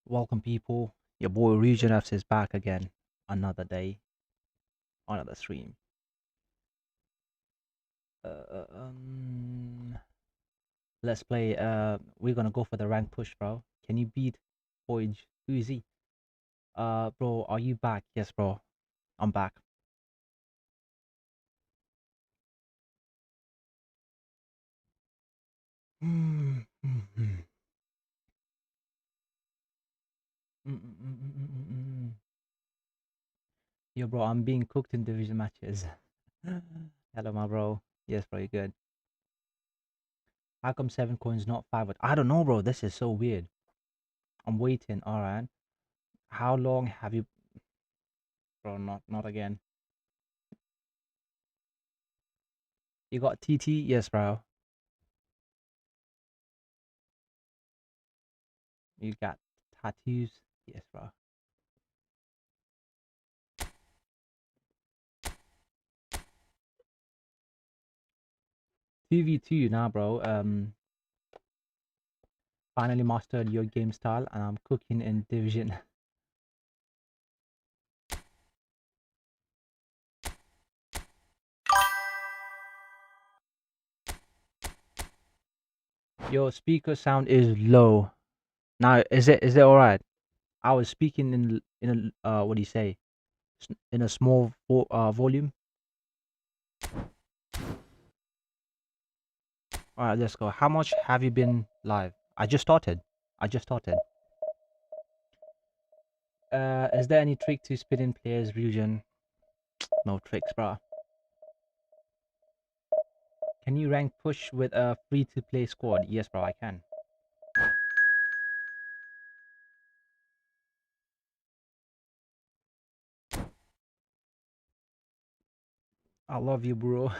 Welcome, people. Your boy RyuJen FC is back again. Another day, another stream. Let's play. We're gonna go for the rank push, bro. Can you beat Voyage? Who is he? Bro, are you back? Yes, bro. I'm back. Yo, bro, I'm being cooked in division matches. Hello, my bro. Yes, bro, you're good. How come 7 coins, not 5? I don't know, bro. This is so weird. I'm waiting. All right. How long have you, bro? Not again. You got TT? Yes, bro. You got tattoos? Yes, bro. 2v2 now, bro. Finally mastered your game style, and I'm cooking in division. Your speaker sound is low. Now, is it all right? I was speaking in a what do you say? In a small volume. All right, let's go. How much have you been live? I just started. Is there any trick to spinning players, RyuJen? No tricks, bro. Can you rank push with a free-to-play squad? Yes, bro, I can. I love you, bro.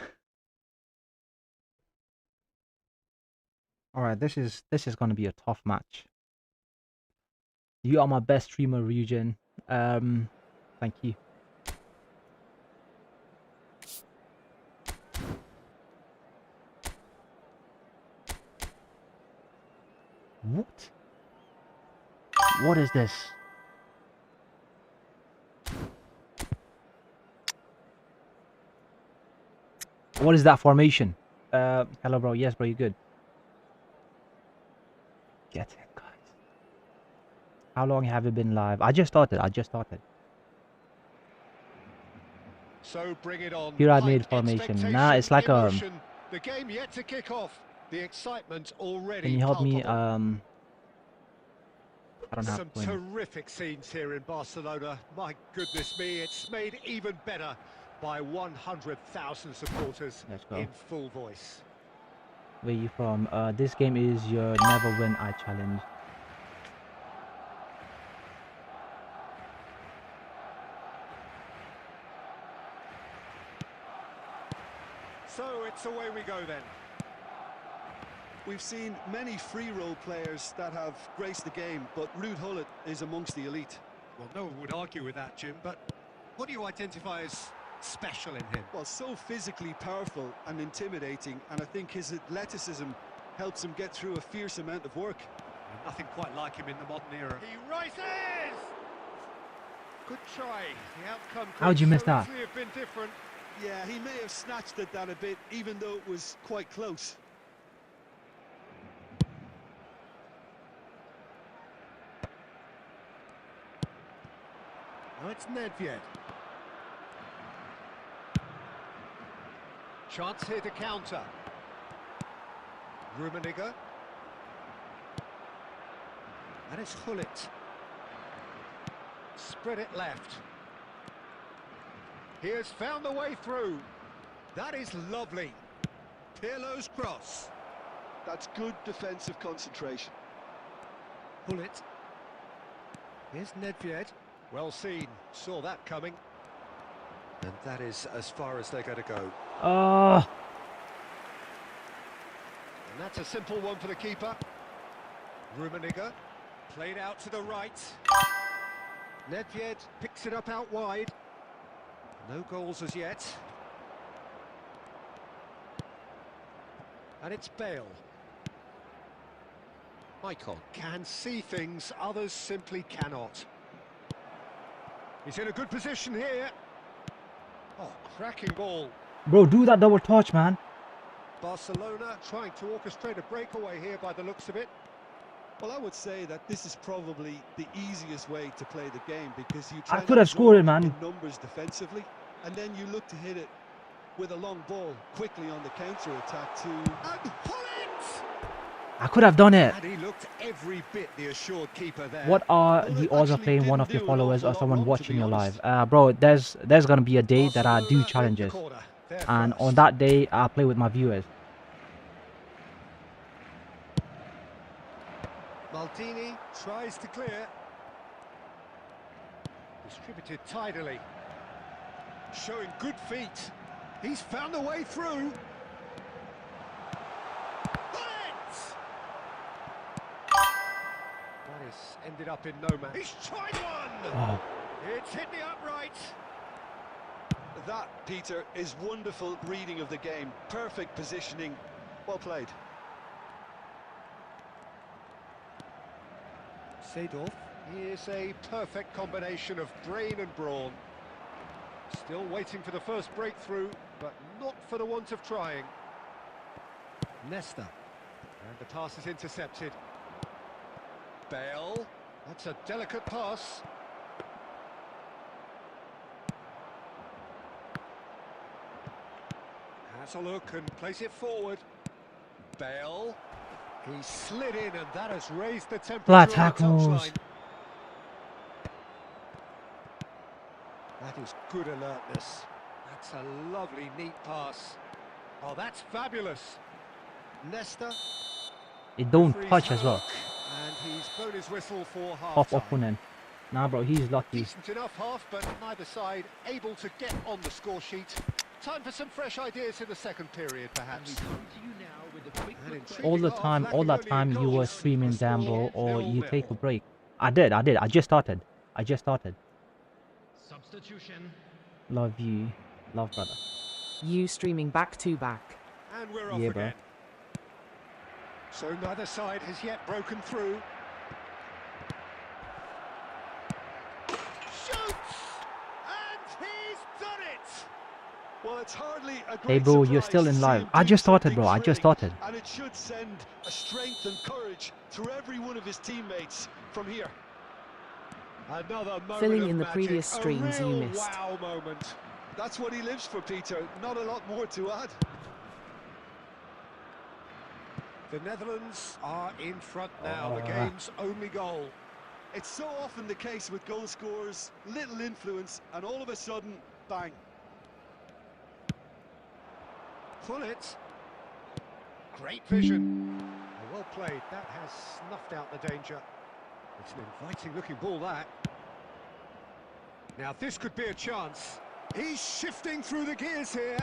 All right, this is gonna be a tough match. You are my best streamer, RyuJen. Thank you. What? What is this? What is that formation? Hello, bro. Yes, bro. You good? Get it, guys. How long have you been live? I just started. So bring it on. Pyramid formation. Nah, it's like The game yet to kick off. The excitement already. Can you help me? palpable. I don't have Some coins. terrific scenes here in Barcelona. My goodness me, it's made even better by 100,000 supporters in full voice. Where you from? This game is your never win I challenge. So it's away we go then. We've seen many free role players that have graced the game, but Ruud Gullit is amongst the elite. Well, no one would argue with that, Jim, but what do you identify as special in him? Well, so physically powerful and intimidating, and I think his athleticism helps him get through a fierce amount of work. Nothing quite like him in the modern era. He races! Good try. The outcome How'd you miss that? Could have been different. Yeah, he may have snatched at that a bit, even though it was quite close. Now it's Nedved. Chance here to counter. Rummenigge. And it's Gullit. Spread it left. He has found the way through. That is lovely. Pirlo's cross. That's good defensive concentration. Gullit. Here's Nedved. Well seen. Saw that coming. And that is as far as they're going to go. And that's a simple one for the keeper. Rummenigge. Played out to the right. Nedved picks it up out wide. No goals as yet. And it's Bale. Michael can see things others simply cannot. He's in a good position here. Oh, cracking ball. Bro, do that double touch, man. Barcelona trying to orchestrate a breakaway here by the looks of it. Well, I would say that this is probably the easiest way to play the game, because you try I not could have to scored it, go man. in numbers defensively, and then you look to hit it with a long ball quickly on the counter attack to. And pull it! I could have done it. And he looked every bit the assured keeper there. What are Well, the it odds of actually playing one didn't of your do an followers awful or lot someone wrong, to watching be you honest. live? Bro, there's gonna be a day that I do Barcelona challenges, win the corner. They're and first. on that day I play with my viewers. Maldini tries to clear. Distributed tidily. Showing good feet. He's found a way through. Bullet! That is ended up in no man. He's tried one! Oh, It's hit the upright. That, Peter, is wonderful reading of the game. Perfect positioning. Well played. Seedorf is a perfect combination of brain and brawn. Still waiting for the first breakthrough, but not for the want of trying. Nesta. And the pass is intercepted. Bale. That's a delicate pass. Has a look and plays it forward. Bale. He slid in, and that has raised the temperature Flat on the tackles. touchline. That is good alertness. That's a lovely, neat pass. Oh, that's fabulous. Nesta. it don't Referee's touch had as a well. look, and he's blown his whistle for Top half-time. opponent. Nah, bro, he's lucky. Decent enough half, but neither side able to get on the score sheet. Time for some fresh ideas in the second period, perhaps. An intriguing All the half, time, all lacking that only a time you goal. were streaming The down, score, bro, or you 0-0. take a break. I did. I just started. Substitution. Love you, love brother. You streaming back to back. And we're off Yeah, bro. again. So neither side has yet broken through. Shoots! And he's done it! Well, it's hardly a great Hey, bro, you're surprise still to in see live. him I do just started, something bro. I just thrilling, started. and it should send a strength and courage through every one of his teammates from here. Another moment Filling of in the magic, previous streams a you real missed. wow moment. That's what he lives for, Peter. Not a lot more to add. The Netherlands are in front now, the game's only goal. It's so often the case with goal scorers, little influence, and all of a sudden, bang. Pull it. Great vision. Well played. That has snuffed out the danger. It's an inviting looking ball, that. Now this could be a chance. He's shifting through the gears here.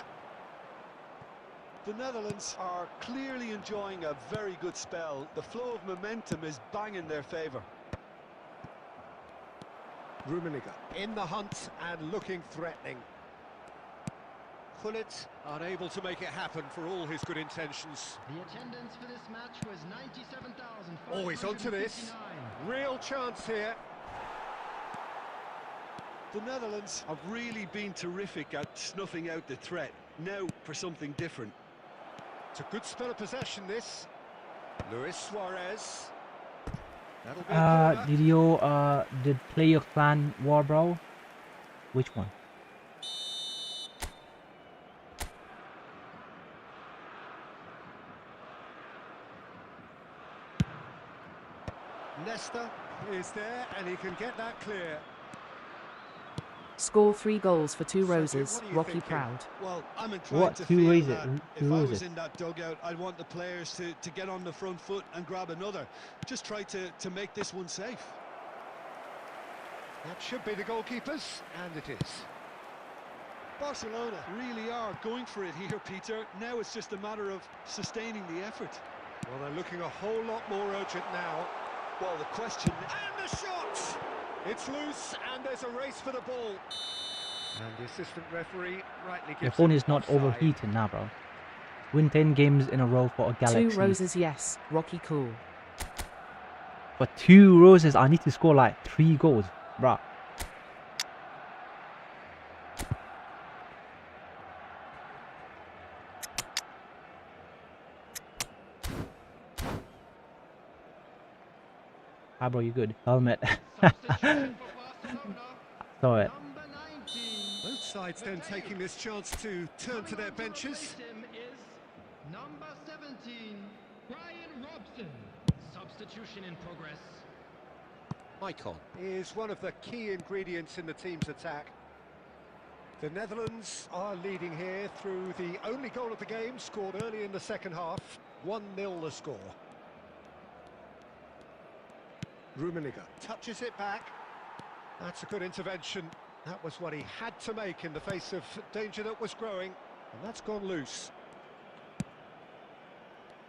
The Netherlands are clearly enjoying a very good spell. The flow of momentum is bang in their favour. Rummenigge in the hunt and looking threatening. Pullet unable to make it happen for all his good intentions. The attendance for this match was 97,000. Oh, he's onto this. Real chance here. The Netherlands have really been terrific at snuffing out the threat. Now for something different. It's a good spell of possession, this. Luis Suarez. That'll be a corner. Did you did play your clan war, bro? Which one? Nesta is there and he can get that clear. Score 3 goals for 2 So, roses. what are you Rocky thinking? proud. Well, I'm inclined What? to Who feel raised it? that Who if I raised was it? in that dugout, I'd want the players to get on the front foot and grab another. Just try to make this one safe. That should be the goalkeepers, and it is. Barcelona really are going for it here, Peter. Now it's just a matter of sustaining the effort. Well, they're looking a whole lot more urgent now. Well, the question... And the shot! It's loose, and there's a race for the ball. And the assistant referee rightly gives Your phone it is not offside. overheating now, bro. Win 10 games in a row for a Galaxy. 2 roses yes. Rocky cool. For 2 roses, I need to score like 3 goals, bruh. Hi, bro, you good? Helmet. Substitution for Barcelona. Saw it. Number 19. Both sides then taking this chance to turn to their Coming on to benches. replace him is number 17, Brian Robson. Substitution in progress. Icon is one of the key ingredients in the team's attack. The Netherlands are leading here through the only goal of the game, scored early in the second half. 1-0 the score. Rummenigge touches it back. That's a good intervention. That was what he had to make in the face of danger that was growing, and that's gone loose.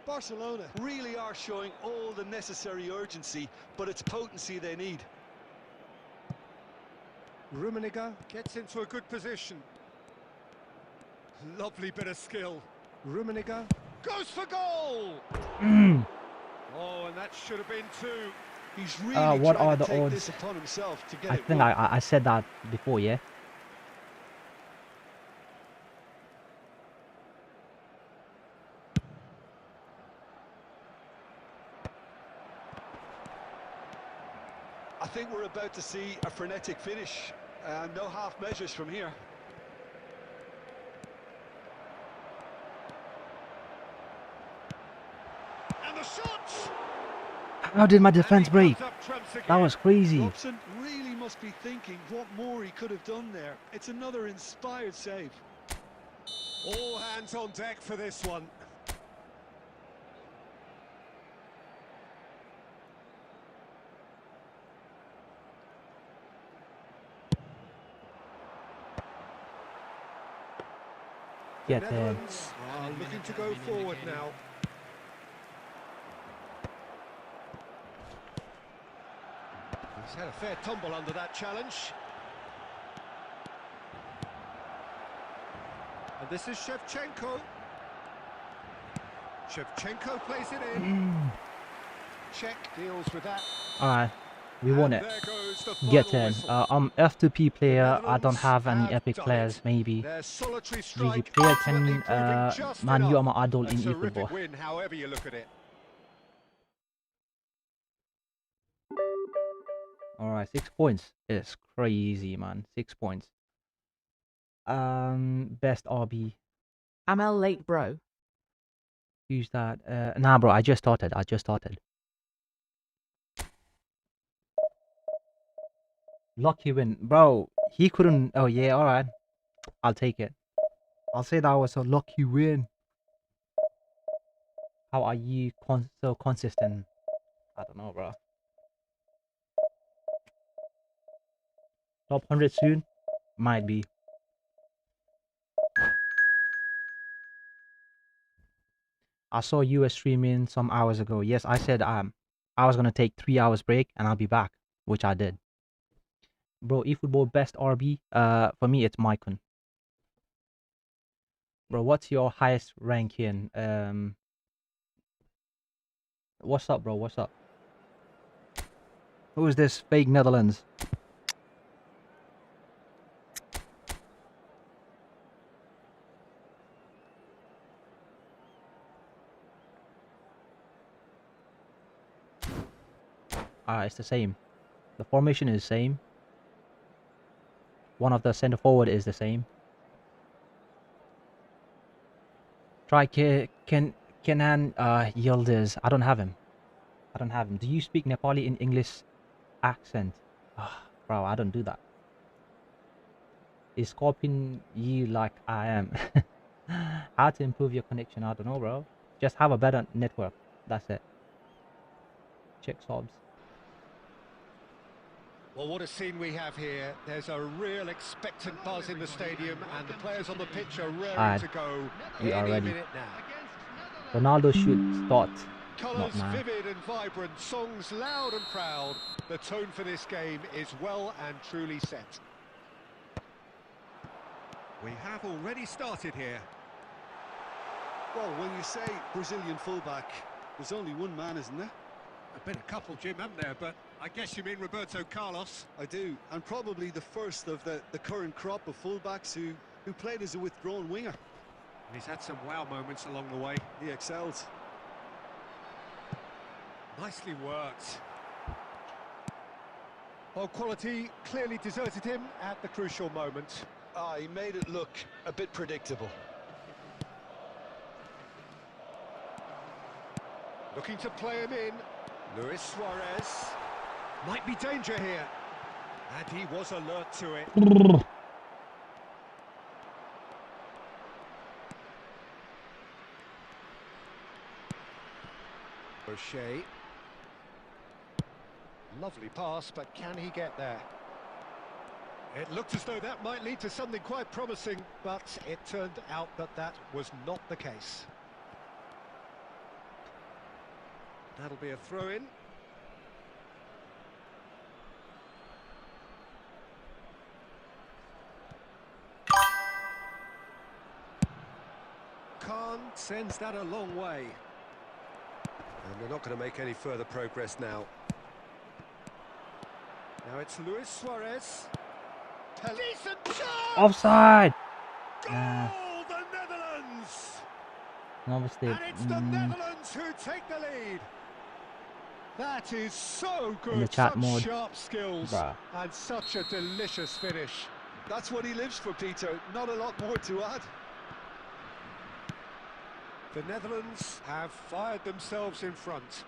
Barcelona really are showing all the necessary urgency, but it's potency they need. Rummenigge gets into a good position. Lovely bit of skill. Rummenigge goes for goal! Oh, and that should have been 2. He's really What trying are to the take odds? this upon himself to get I it think right. I said that before, yeah? I think we're about to see a frenetic finish. No half measures from here. And the shot! How did my defense And he break? comes up trumps That again. was crazy. Robson really must be thinking what more he could have done there. It's another inspired save. All hands on deck for this one. The Get in. Netherlands are looking to go forward now. He's had a fair tumble under that challenge. And this is Shevchenko. Shevchenko plays it in. Czech deals with that. Alright, we won And it. there goes the final Get in. whistle. I'm F2P player. I don't Netherlands have any have epic done players, it. maybe. Their solitary GG strike player ultimately can proving just man, you are enough. my idol A in terrific eFootball. win, however you look at it. Alright, 6 points. It's crazy, man. 6 points. Best RB. Amel late, bro. Who's that? Nah, bro. I just started. Lucky win, bro. He couldn't. Oh yeah, all right. I'll take it. I'll say that was a lucky win. How are you so consistent? I don't know, bro. Top 100 soon? Might be. I saw you were streaming some hours ago. Yes, I said I was gonna take 3 hours break and I'll be back, which I did. Bro, eFootball best RB. For me it's Maicon. Bro, what's your highest ranking? What's up, bro? What's up? Who is this fake Netherlands? It's the same. The formation is the same. One of the center forward is the same. Try Kenan Yildiz. I don't have him. Do you speak Nepali in English accent? Bro, I don't do that. Is copying you like I am? How to improve your connection? I don't know, bro. Just have a better network. That's it. Check sobs. Well, what a scene we have here. There's a real expectant buzz in the stadium, and the players on the pitch are raring to go We are any ready. minute now. Ronaldo should start. Colours Not now. vivid and vibrant, songs loud and proud. The tone for this game is well and truly set. We have already started here. Well, when you say Brazilian fullback, there's only one man, isn't there? been a couple, Jim, haven't there? But I guess you mean Roberto Carlos. I do, and probably the first of the current crop of fullbacks who played as a withdrawn winger. And he's had some wow moments along the way. He excels. Nicely worked. Well, quality clearly deserted him at the crucial moment. Ah, he made it look a bit predictable. Looking to play him in. Luis Suarez. Might be danger here. And he was alert to it. O'Shea. Lovely pass, but can he get there? It looked as though that might lead to something quite promising, but it turned out that that was not the case. That'll be a throw-in. Khan sends that a long way. And they're not going to make any further progress now. Now it's Luis Suarez. Decent chance! Offside! Goal! The Netherlands! Obviously, And it's the Netherlands who take the lead. That is so good. in the chat such mode. sharp skills. Bruh. And such a delicious finish. That's what he lives for, Peter. Not a lot more to add. The Netherlands have fired themselves in front.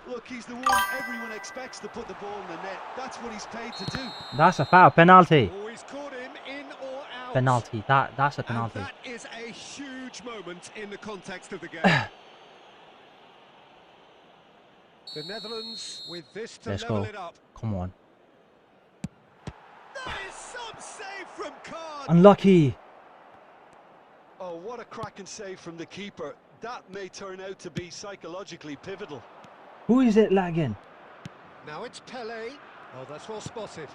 Look, he's the one everyone expects to put the ball in the net. That's what he's paid to do. That's a foul. Penalty. Oh, he's caught him in or out. Penalty. That's a And penalty. that is a huge moment in the context of the game. The Netherlands with this to Let's level go. it up. Come on. That is some save from Khan. Unlucky. Oh, what a cracking save from the keeper. That may turn out to be psychologically pivotal. Who is it lagging? Now it's Pele. Oh, that's well spotted.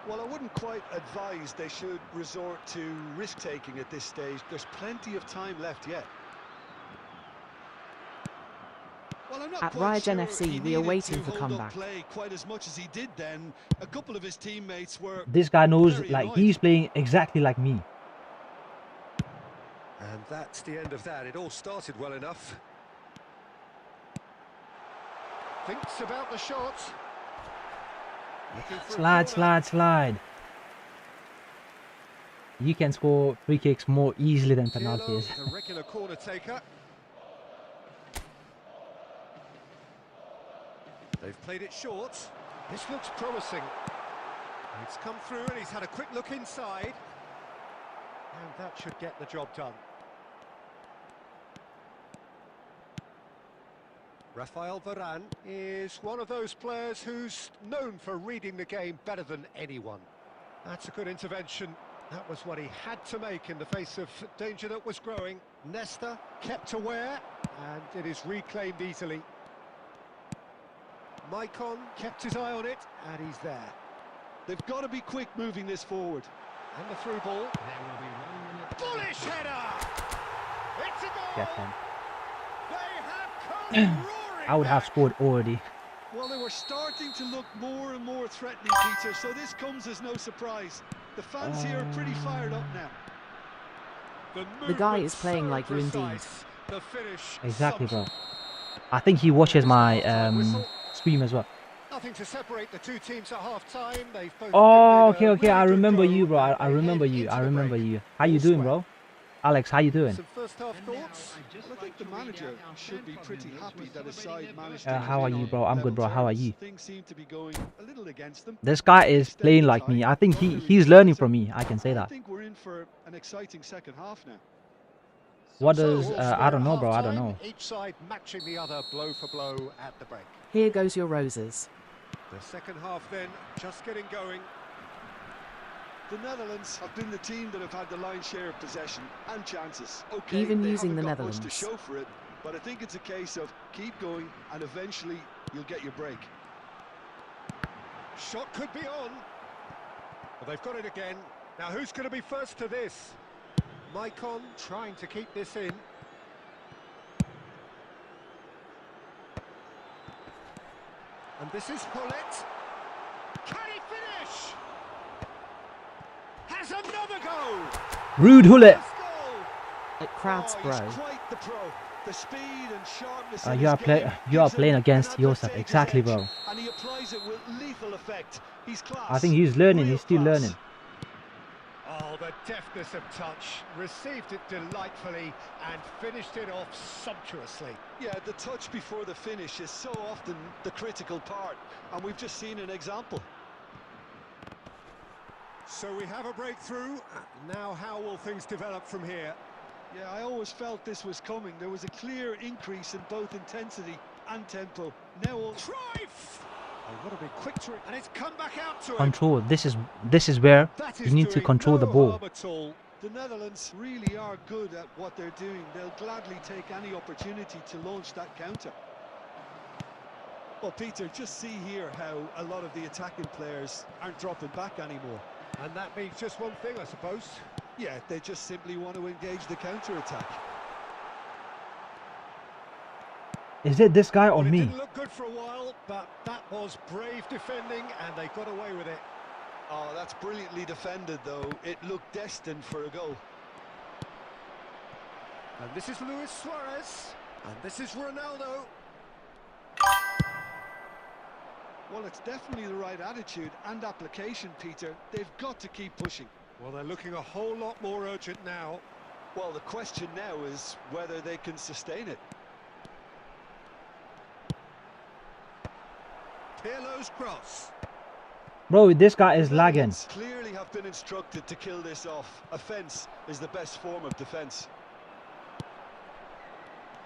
Well, I wouldn't quite advise they should resort to risk-taking at this stage. There's plenty of time left yet. Well, I'm not At quite RyuJen sure FC, he we are needed waiting to for hold up comeback. play quite as much as he did then. A couple of his teammates were... This guy knows, very like, annoyed. he's playing exactly like me. And that's the end of that. It all started well enough. Thinks about the shot. Looking for a Slide, corner. slide, slide. You can score free kicks more easily than penalties. Pirlo, the regular corner taker. They've played it short. This looks promising. It's come through and he's had a quick look inside. And that should get the job done. Rafael Varane is one of those players who's known for reading the game better than anyone. That's a good intervention. That was what he had to make in the face of danger that was growing. Nesta kept aware, and it is reclaimed easily. Maicon kept his eye on it, and he's there. They've got to be quick moving this forward. And the through ball. There will be 1 minute. Bullish header! It's a goal! Get him. They have come roaring I would have back. scored already. Well, they were starting to look more and more threatening, Peter, so this comes as no surprise. The fans here are pretty fired up now. The guy movement is playing so like you indeed. precise. The finish Exactly, bro. sumptuous. I think he watches my stream as well. Nothing to separate the two teams at half-time. They've both Oh, given it a okay. I really good remember go, you, bro. I and they remember head you. into I the remember break. you. How you All doing, square. bro? Alex, how you doing? Some first-half thoughts. Well, I think the manager should be pretty happy that his side managed to How are win you, on bro? I'm good, level bro. How are terms. you? Things seem to be going a little against them. This guy is playing like me. I think he's learning from me. I can say I that. think we're in for an exciting second half now. What So, does all I square don't at know, bro. I don't half-time, know. Each side matching the other blow for blow at the break. Here goes your roses. The second half then just getting going. The Netherlands have been the team that have had the lion's share of possession and chances. Okay, Even they using haven't the got much to Netherlands. show for it, but I think it's a case of keep going and eventually you'll get your break. Shot could be on. Well, they've got it again. Now who's going to be first to this? Maicon trying to keep this in. And this is Hullet. Can he finish? Has another goal. Rude Hullet. First goal. At Crowdsboro. He's quite the pro. The speed and sharpness You in are his game you are gives him playing an against yourself. advantageous Exactly, edge, bro. and he applies it with lethal effect. He's class. I think he's learning. Real He's still class. learning. Oh, the deftness of touch. Received it delightfully and finished it off sumptuously. Yeah, the touch before the finish is so often the critical part, and we've just seen an example. So we have a breakthrough. Now how will things develop from here? Yeah, I always felt this was coming. There was a clear increase in both intensity and tempo. Now all... Cruyff! They've got to be quick to it, and it's come back out to him. Control. This is where That you is need to doing control the no ball. harm at all. The Netherlands really are good at what they're doing. They'll gladly take any opportunity to launch that counter. Well, Peter, just see here how a lot of the attacking players aren't dropping back anymore. And that means just one thing, I suppose. Yeah, they just simply want to engage the counter-attack. Is it this guy or Well, it me? didn't look good for a while, but that was brave defending, and they got away with it. Oh, that's brilliantly defended, though. It looked destined for a goal. And this is Luis Suarez, and this is Ronaldo. Well, it's definitely the right attitude and application, Peter. They've got to keep pushing. Well, they're looking a whole lot more urgent now. Well, the question now is whether they can sustain it. Pirlo's cross. Bro, this guy is lagging. Netherlands clearly have been instructed to kill this off. Offence is the best form of defence.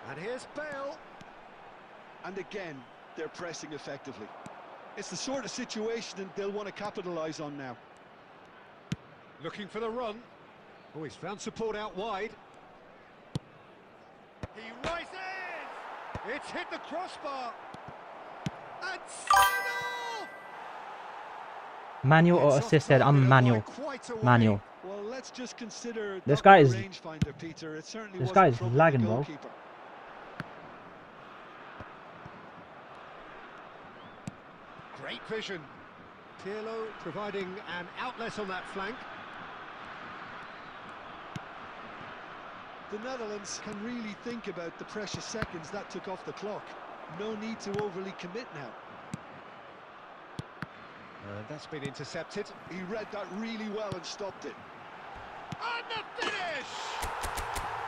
And here's Bale. And again, they're pressing effectively. It's the sort of situation they'll want to capitalise on now. Looking for the run. Oh, he's found support out wide. He rises! It's hit the crossbar. And sent off! Manual or It's off assisted? target I'm and manual. by quite a way. Manual. Well, let's just consider This that guy was is- a rangefinder, Peter. It certainly this wasn't guy is from the lagging, bro. goalkeeper. Great vision. Pirlo providing an outlet on that flank. The Netherlands can really think about the precious seconds that took off the clock. No need to overly commit now. That's been intercepted. He read that really well and stopped it. And the finish!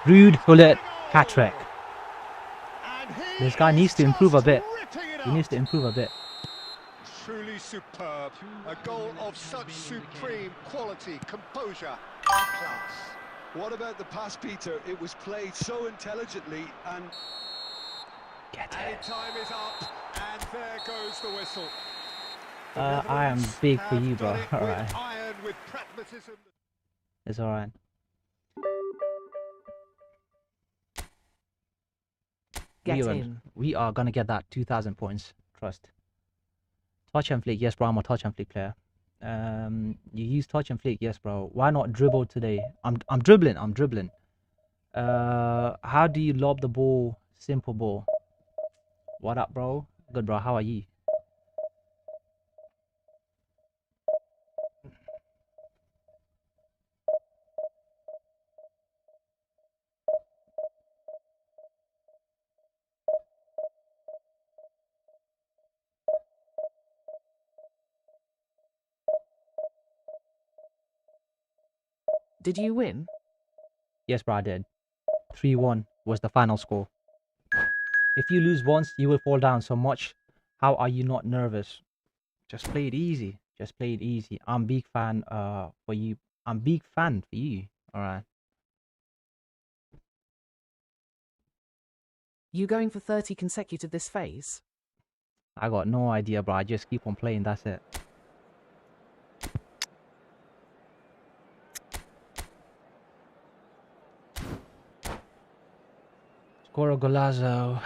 Rude Hullet hat-trick. And he This guy is needs to improve a just bit. ripping it He up. needs to improve a bit. Truly superb. A goal of such supreme quality, composure, and class. What about the pass, Peter? It was played so intelligently and... Get And it. time is up, and there goes the whistle. The I am Netherlands big for have you, bro. done it Alright. with iron, with pragmatism. It's alright. Get in. We are gonna get that 2,000 points. Trust. Touch and flick, yes, bro. I'm a touch and flick player. You use touch and flick, yes, bro. Why not dribble today? I'm dribbling. I'm dribbling. How do you lob the ball? Simple ball. What up, bro? Good, bro. How are you? Did you win? Yes, bro, I did. 3-1 was the final score. If you lose once, you will fall down so much. How are you not nervous? Just play it easy. Just play it easy. I'm big fan for you. I'm big fan for you. Alright. You going for 30 consecutive this phase? I got no idea, bro. I just keep on playing. That's it. Score a golazo.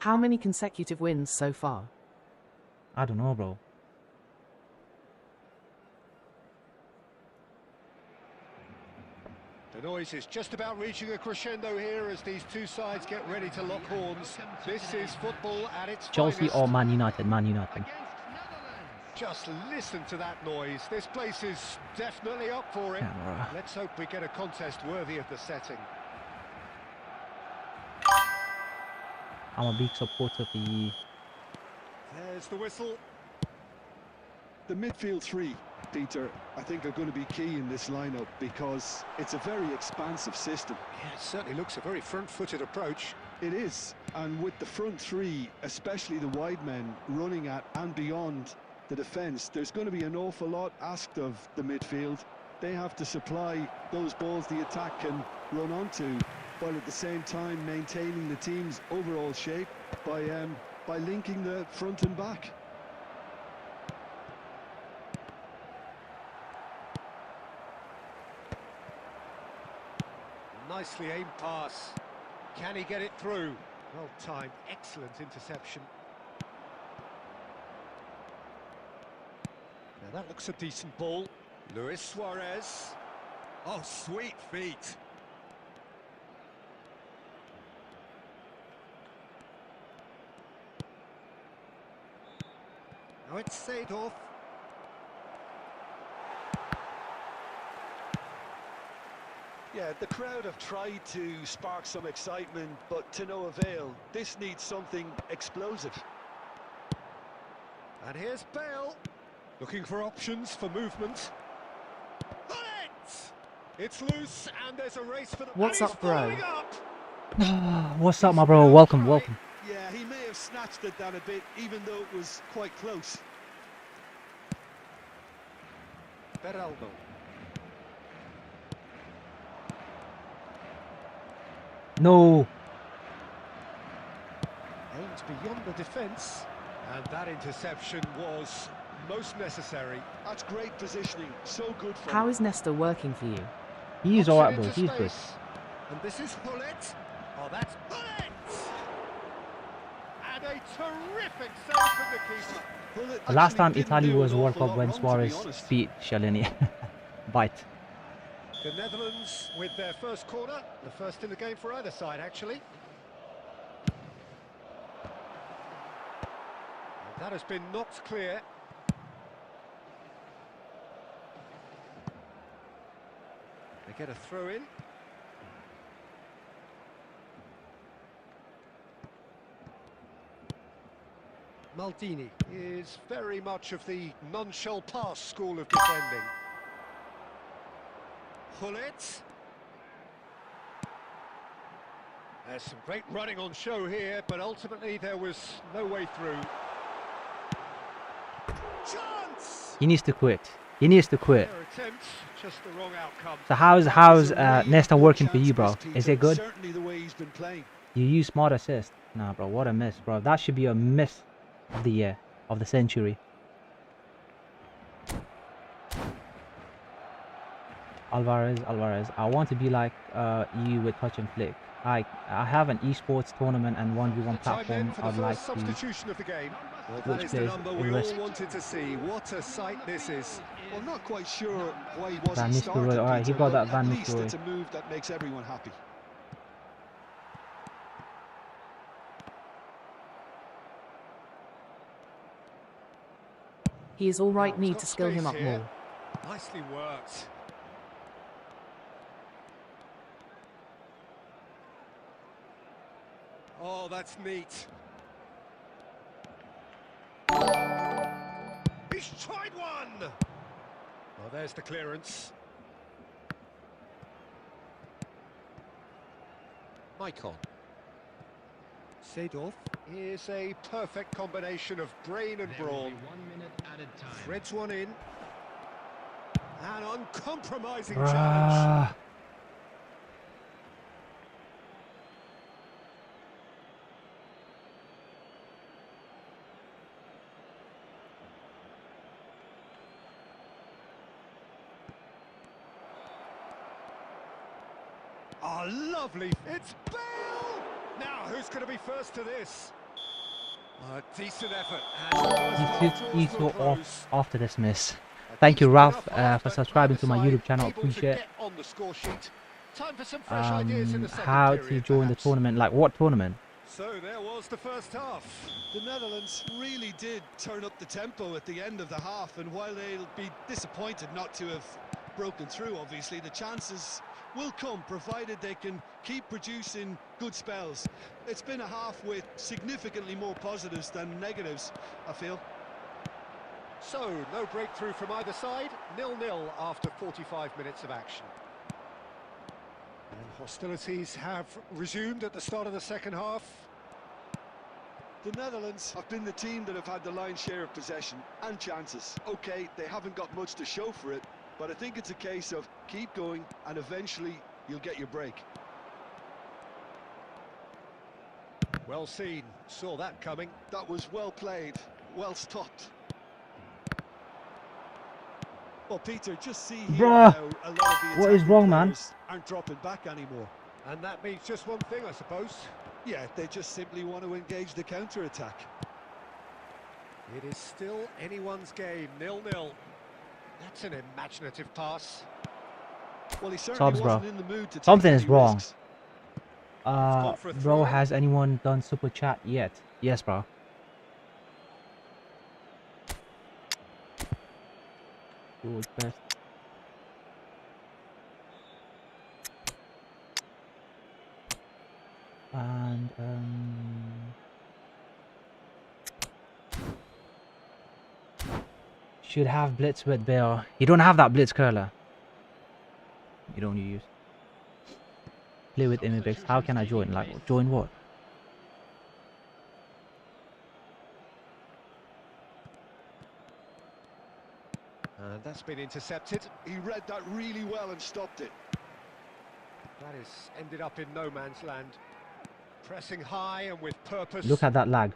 How many consecutive wins so far? I don't know, bro. The noise is just about reaching a crescendo here as these two sides get ready to lock horns. This is football at its Chelsea finest. or Man United? Man United. Against Netherlands. Just listen to that noise. This place is definitely up for it. Camera. Let's hope we get a contest worthy of the setting. I'm a big supporter for you. There's the whistle. The midfield three, Peter, I think are going to be key in this lineup because it's a very expansive system. Yeah, it certainly looks a very front-footed approach. It is, and with the front three, especially the wide men running at and beyond the defence, there's going to be an awful lot asked of the midfield. They have to supply those balls the attack can run onto, while at the same time maintaining the team's overall shape by linking the front and back. Nicely aimed pass. Can he get it through? Well timed, excellent interception. Now that looks a decent ball. Luis Suarez. Oh, sweet feet. Now it's Seedorf. Yeah, the crowd have tried to spark some excitement, but to no avail. This needs something explosive. And here's Bale. Looking for options for movement. Bullet! It's loose and there's a race for the... What's and he's up, bro? following up. What's up, my bro? Welcome, welcome. Yeah, he may have snatched it down a bit, even though it was quite close. Beraldo. No. Aimed beyond the defence. And that interception was most necessary. That's great positioning, so good for How him. is Nesta working for you? He's Knocks it alright, bro. into He's good. space. And this is Hullet. Oh, that's Hullet! And a terrific save from the keeper. Well, it The last actually time didn't Italy do was an World awful Cup lot when wrong, to be Suarez honest. beat Shalini. Bite. The Netherlands with their first corner. The first in the game for either side, actually. And that has been knocked clear. They get a throw in. Maldini is very much of the none-shall-pass school of defending. Hullet. There's some great running on show here, but ultimately there was no way through. Chance! He needs to quit. He needs to quit. Their attempt, just the wrong outcome. So how's That was a really Nesta good working for chance you, bro? miss, Peter. Is it good? Certainly the way he's been playing. You use smart assist. Nah, bro. What a miss, bro. That should be a miss of the year, of the century. Alvarez. I want to be like you with touch and flick. I have an esports tournament and 1v1 Time platform. then for the I'd like first to. substitution of the game. Well, Which that is the plays number in we all risk. wanted to see. What a sight this is. Well, not quite sure why he Van wasn't Nistelrooy. started, Alright, he Peter, got but that Van at least Nistelrooy. it's a move that makes everyone happy. He is alright, He's need got to skill him space up here. more. Nicely worked. Oh, that's neat. He's tried one! Well, there's the clearance. Maicon. Seedorf is a perfect combination of brain and There will brawn. be 1 minute added time. Threads one in. An uncompromising challenge. Ah, Oh, lovely. It's Bale! Now, who's going to be first to this? Decent effort. And You draws two to a off close. after this miss. A Thank you, decent Ralph, enough half, for but subscribing neither to my side YouTube channel. able to Appreciate it. get on the score sheet. Time for some fresh ideas in the second How to period, join the perhaps. tournament? Like what tournament? So there was the first half. The Netherlands really did turn up the tempo at the end of the half, and while they'll be disappointed not to have broken through, obviously, the chances will come, provided they can keep producing good spells. It's been a half with significantly more positives than negatives, I feel. So, no breakthrough from either side, 0-0 after 45 minutes of action. And hostilities have resumed at the start of the second half. The Netherlands have been the team that have had the lion's share of possession and chances. Okay, they haven't got much to show for it, but I think it's a case of keep going and eventually you'll get your break. Well seen, saw that coming. That was well played, well stopped. Well, Peter, just see here Bruh, how a lot of the what is attacking wrong, man? players aren't dropping back anymore. And that means just one thing, I suppose. Yeah, they just simply want to engage the counter-attack. It is still anyone's game, 0-0. That's an imaginative pass. Well, he certainly Subs, bro. wasn't in the mood to take Something any is wrong. risks. gone for a Bro, throw. has anyone done super chat yet? Yes, bro. George Best. And should have blitz with Bale. You don't have that blitz curler. You don't use. Play with Imibix. How can I join? Like join what? And that's been intercepted. He read that really well and stopped it. That has ended up in no man's land. Pressing high and with purpose. Look at that lag.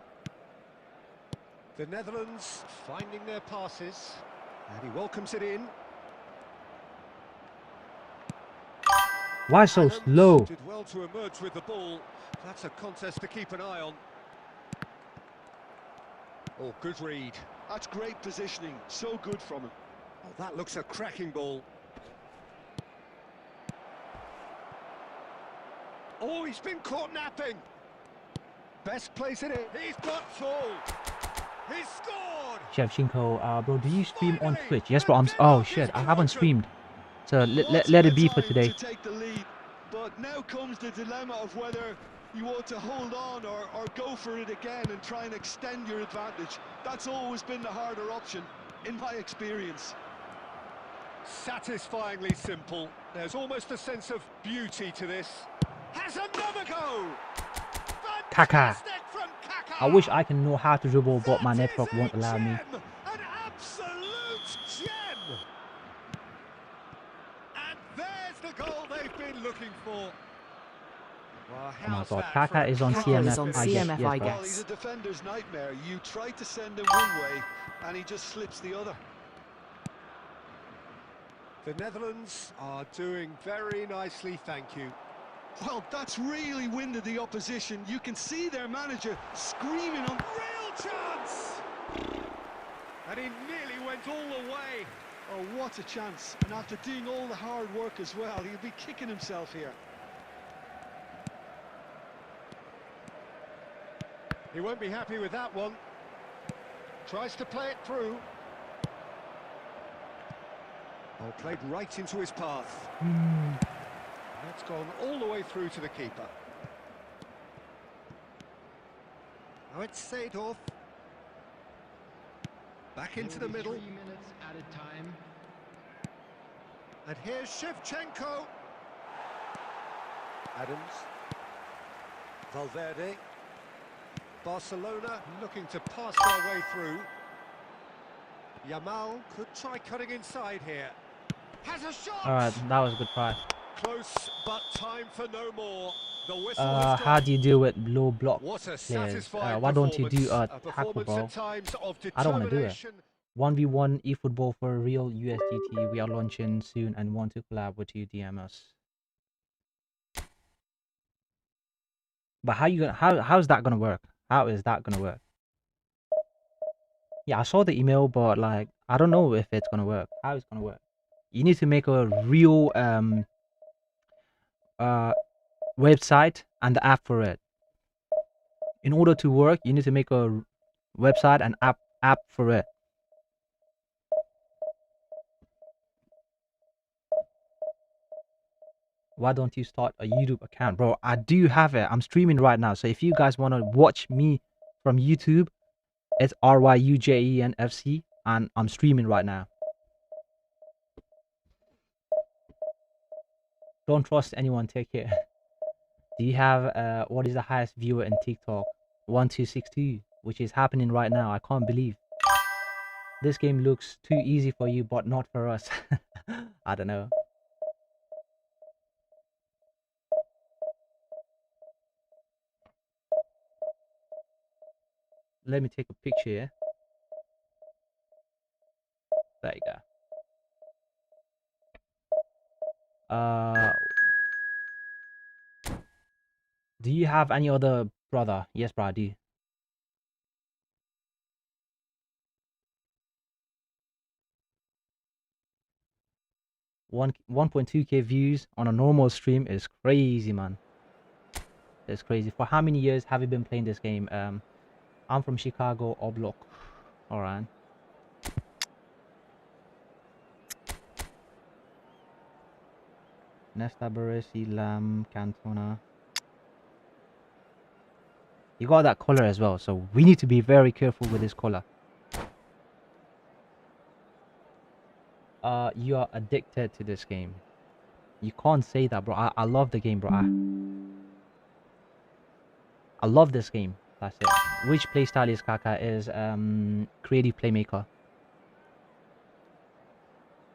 The Netherlands finding their passes. And he welcomes it in. Why so Adams slow? did well to emerge with the ball. That's a contest to keep an eye on. Oh, good read. That's great positioning, so good from him. Oh, that looks a cracking ball. Oh, he's been caught napping. Best place it is. He's got full. He's scored. Shevchenko, bro, do you stream on Twitch? Yes, bro. Oh shit, I haven't streamed. So let it be for today. To take the lead, but now comes the dilemma of whether you want to hold on or go for it again and try and extend your advantage. That's always been the harder option, in my experience. Satisfyingly simple. There's almost a sense of beauty to this. Has another go. Kaka. Fantastic from Kaka. I wish I can know how to dribble, but my That network is a won't allow me. gem, an absolute gem. And there's the goal they've been looking for. Well, Oh my how's god, that Kaka for is on Kaka is CMF, on I guess. CMF, Yes, I bro. guess. Well, he's a defender's nightmare. You try to send him one way, and he just slips the other. The Netherlands are doing very nicely, thank you. Well, that's really winded the opposition. You can see their manager screaming on. Real chance! And he nearly went all the way. Oh, what a chance. And after doing all the hard work as well, he'll be kicking himself here. He won't be happy with that one. Tries to play it through. Oh, played right into his path. That's gone all the way through to the keeper. Now it's Seedorf. Back into the middle. 3 minutes at a time. And here's Shevchenko. Adams. Valverde. Barcelona looking to pass their way through. Yamal could try cutting inside here. Has a shot! Alright, that was a good try. Close, but time for no more. The whistle has How gone. do you deal with low block What a players? satisfying Why don't you do performance. a tackle, performance bro? at times of I don't wanna do it. determination. 1v1 eFootball for real USDT. We are launching soon and want to collab with you. DM us. But how's that gonna work? How is that gonna work? Yeah, I saw the email, but like I don't know if it's gonna work. How it's gonna work? You need to make a real website and the app for it. In order to work, you need to make a website and app for it. Why don't you start a YouTube account, bro? I do have it. I'm streaming right now, so if you guys want to watch me from YouTube, it's RyuJen FC, and I'm streaming right now. Don't trust anyone. Take care. Do you have what is the highest viewer in TikTok? 1262, which is happening right now. I can't believe this game looks too easy for you, but not for us. I don't know. Let me take a picture here. There you go. Do you have any other brother? Yes, bro, I do. 1.2k views on a normal stream is crazy, man. It's crazy. For how many years have you been playing this game? I'm from Chicago, Oblok. Alright. Nesta Baresi, Lam, Cantona. You got that color as well, so we need to be very careful with this color. You are addicted to this game. You can't say that, bro. I love the game, bro. I love this game. That's it. Which playstyle is Kaka? Is creative playmaker.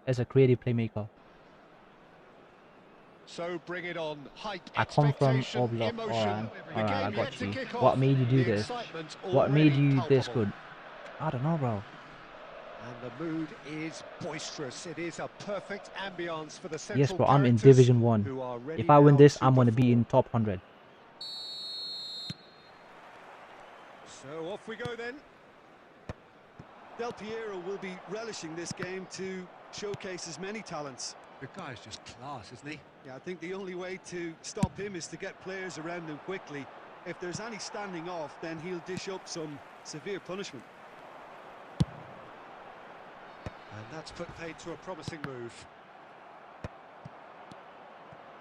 Is a creative playmaker. So bring it on. Hype, I come from expectation, Oblok. emotion. Alright, I The game got yet to you. kick What off. made you do The this? excitement What made already you this palpable. good? I don't know, bro. And the mood is boisterous. It is a perfect ambience for the central Yes, bro. I'm in characters Division 1. who are ready If I win now this, to I'm gonna be perform. in top 100. So off we go then. Del Piero will be relishing this game to showcase his many talents. The guy's just class, isn't he? Yeah, I think the only way to stop him is to get players around him quickly. If there's any standing off, then he'll dish up some severe punishment. And that's put paid to a promising move.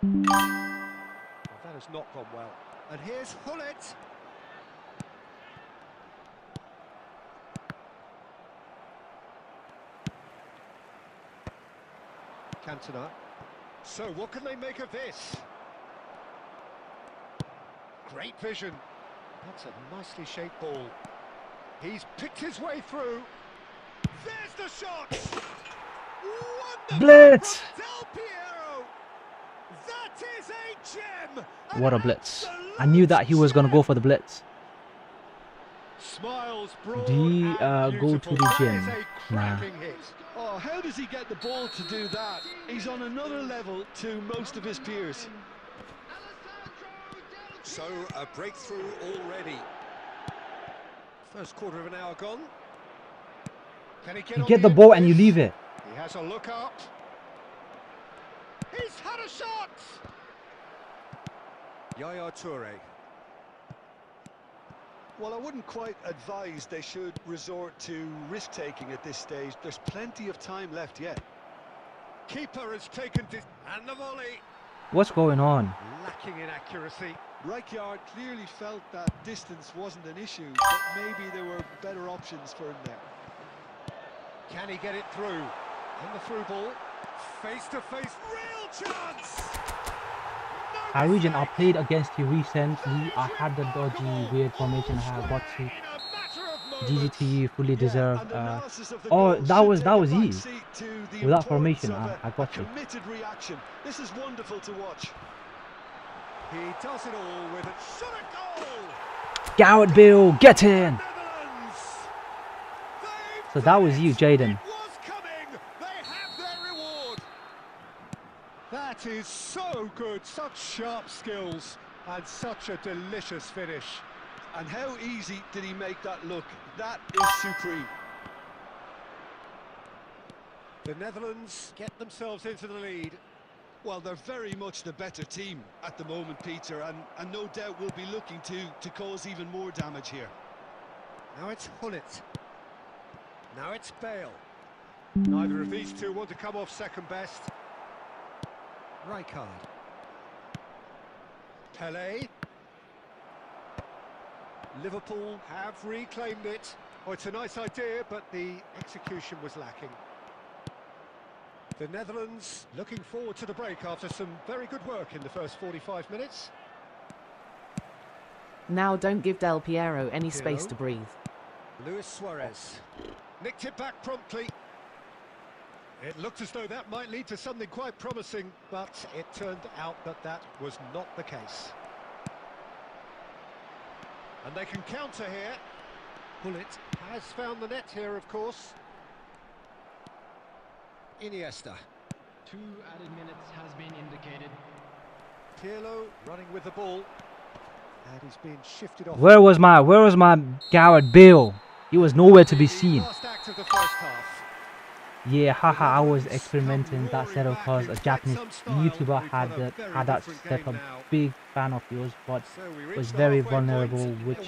Well, that has not gone well. And here's Hullet. Cantona. So what can they make of this? Great vision. That's a nicely shaped ball. He's picked his way through. There's the shot! Wonderful Blitz! from Del Piero! That is a gem! What a blitz. I knew that he was gonna go for the blitz. Smiles broad Do you and go to beautiful. the That gym? is a Nah. cracking hit. Oh, how does he get the ball to do that? He's on another level to most of his peers. So, a breakthrough already. First quarter of an hour gone. Can he get You on get the end ball of and you this? leave it. He has a look up. He's had a shot! Yaya Toure. Well, I wouldn't quite advise they should resort to risk-taking at this stage. There's plenty of time left yet. Keeper has taken this. And the volley. What's going on? Lacking in accuracy. Rijkaard clearly felt that distance wasn't an issue, but maybe there were better options for him there. Can he get it through? And the through ball. Face to face. Real chance! No RyuJen, I mistake. played against you recently. I had the dodgy weird formation. I got to. In a matter of GG moments. to you, fully Yeah, deserved. and analysis of the Oh, goal that should was take a easy. back seat to the With that importance formation, of I got a you. committed reaction. This is wonderful to watch. He does it all with a shot at goal. Garrett Bill, get in! Netherlands. They've So that done was it. you, Jaden. It was coming. They have their reward. That is so good. Such sharp skills and such a delicious finish. And how easy did he make that look? That is supreme. The Netherlands get themselves into the lead. Well, they're very much the better team at the moment, Peter, and no doubt will be looking to cause even more damage here. Now it's Hullet. Now it's Bale. Neither of these two want to come off second best. Rijkaard. Pelé. Liverpool have reclaimed it. Oh, it's a nice idea, but the execution was lacking. The Netherlands looking forward to the break after some very good work in the first 45 minutes. Now don't give Del Piero any space to breathe. Luis Suarez nicked it back promptly. It looked as though that might lead to something quite promising, but it turned out that that was not the case. And they can counter here. Hullet has found the net here, of course. Iniesta. 2 added minutes has been indicated. Pirlo running with the ball. And he's being shifted off. Where was my Gareth Bale? He was nowhere to be seen. Last act of the first half. Yeah, haha, I was experimenting that setup because a Japanese YouTuber had that setup. Big fan of yours, but was very vulnerable with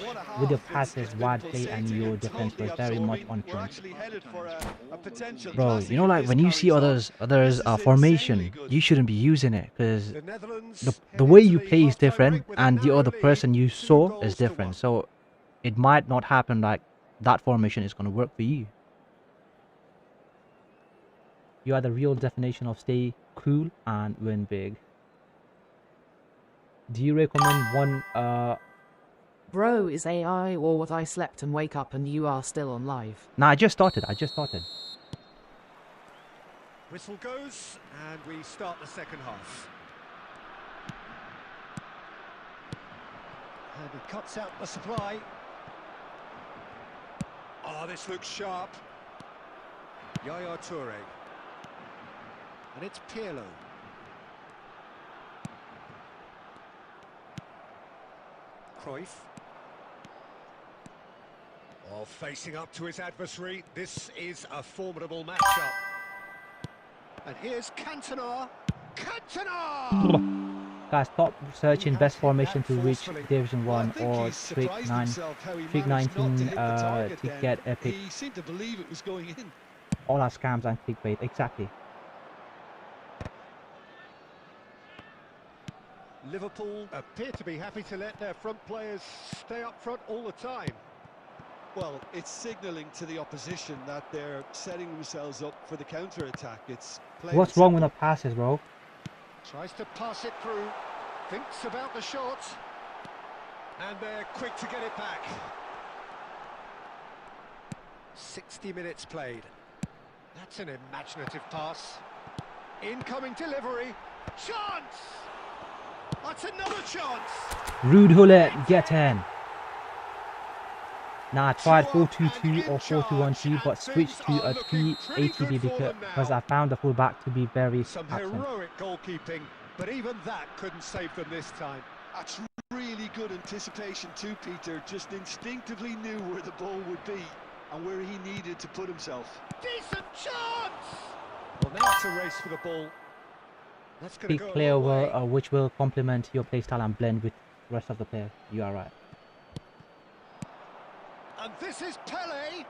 your passes, wide play, and your defense was very much on point. Bro, you know, like when you see others formation, you shouldn't be using it because the way you play is different and the other person you saw is different. So it might not happen like that formation is going to work for you. You are the real definition of stay cool and win big. Do you recommend one Bro, is AI or what? I slept and wake up and you are still on live. Nah, I just started. Whistle goes, and we start the second half. And he cuts out the supply. Oh, this looks sharp. Yaya Toure. And it's Pirlo. Cruyff. Oh, facing up to his adversary. This is a formidable matchup. And here's Cantona. Cantona! Guys, stop searching best formation to reach Division 1 or Streak 19 to get epic. He seemed to believe it was going in. All our scams and clickbait, exactly. Liverpool appear to be happy to let their front players stay up front all the time. Well, it's signalling to the opposition that they're setting themselves up for the counter-attack. What's wrong with the passes, bro? Tries to pass it through, thinks about the shot, and they're quick to get it back. 60 minutes played. That's an imaginative pass. Incoming delivery. Chance! That's another chance! Rude Hullet, get in. Now I tried 4-2-2 or 4-2-1-2, but switched to a 3-ATB because I found the fullback to be very Some absent. heroic goalkeeping, but even that couldn't save them this time. That's really good anticipation too, Peter. Just instinctively knew where the ball would be and where he needed to put himself. Decent chance! Well, now it's a race for the ball. That's going to Big go a player long way. which will complement your playstyle and blend with the rest of the player. You are right. And this is Pelé.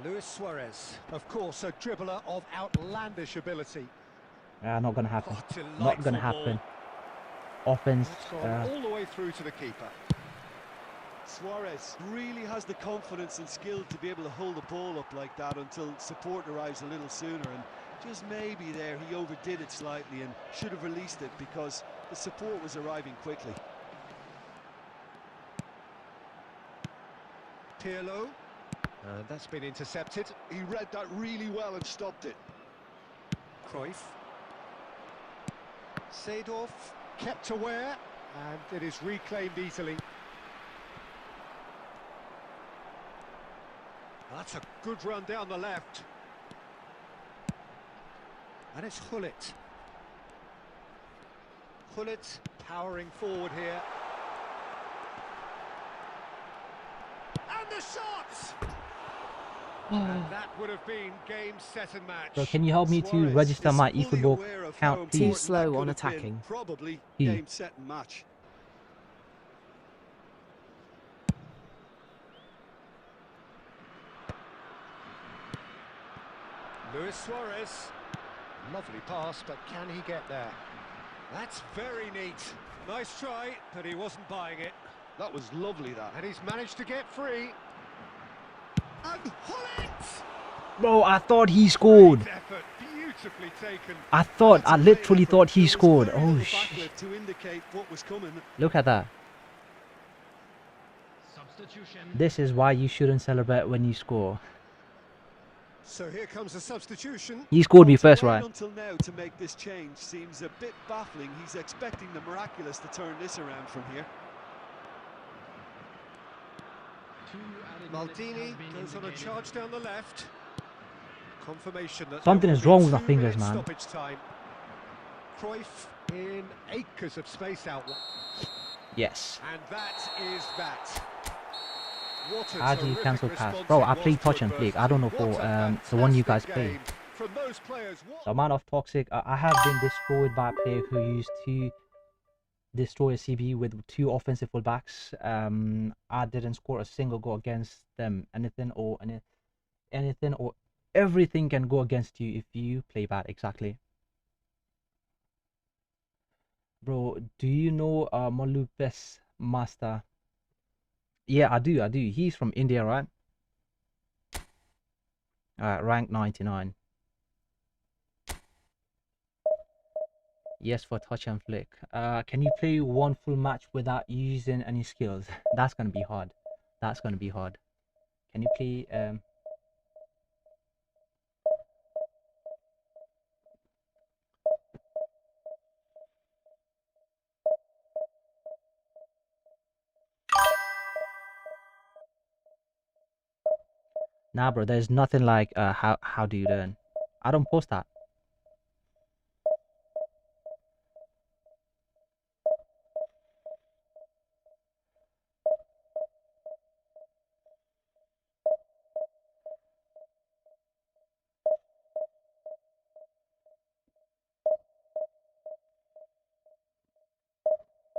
Luis Suarez, of course, a dribbler of outlandish ability. Not gonna happen. Oh, Not gonna delightful happen. ball. Offense. That's gone all the way through to the keeper. Suarez really has the confidence and skill to be able to hold the ball up like that until support arrives a little sooner, and just maybe there he overdid it slightly and should have released it because the support was arriving quickly. Pirlo, and that's been intercepted. He read that really well and stopped it. Cruyff. Seedorf kept aware, and it is reclaimed easily. That's a good run down the left. And it's Hullet. Hullet powering forward here. And the shot! And that would have been game, set and match. Bro, can you help me to Suarez register my is fully eFootball aware of how account, important please? Too slow that on could have been. attacking. Probably He. game, set and match. Luis Suarez. Lovely pass, but can he get there? That's very neat. Nice try, but he wasn't buying it. That was lovely, that. And he's managed to get free. And Holland! Bro, I thought he scored. Great effort, beautifully taken. I literally thought he scored. Oh, shit. To indicate what was coming. Look at that. Substitution. This is why you shouldn't celebrate when you score. So here comes a substitution. He scored me To first, wait right? until now to make this change seems a bit baffling. He's expecting the miraculous to turn this around from here. Maldini goes on a charge down the left. Confirmation that Something there is will wrong be with my 2 fingers, minutes man. Stoppage time. Cruyff in acres of space out. Yes. And that is that. What a How do you terrific cancel pass? response Bro, it I was play to touch and flick. I don't know for adversity. What a the one you guys fantastic play. game from those players. What The amount of toxic I have been destroyed by a player who used to destroy a CB with 2 offensive fullbacks. I didn't score a single goal against them. Anything or everything can go against you if you play bad. Exactly. Bro, do you know Malupes Master? Yeah, I do. He's from India, right? Rank 99. Yes, for touch and flick. Can you play one full match without using any skills? That's gonna be hard. That's gonna be hard. Can you play Nah, bro, there's nothing like how do you learn? I don't post that.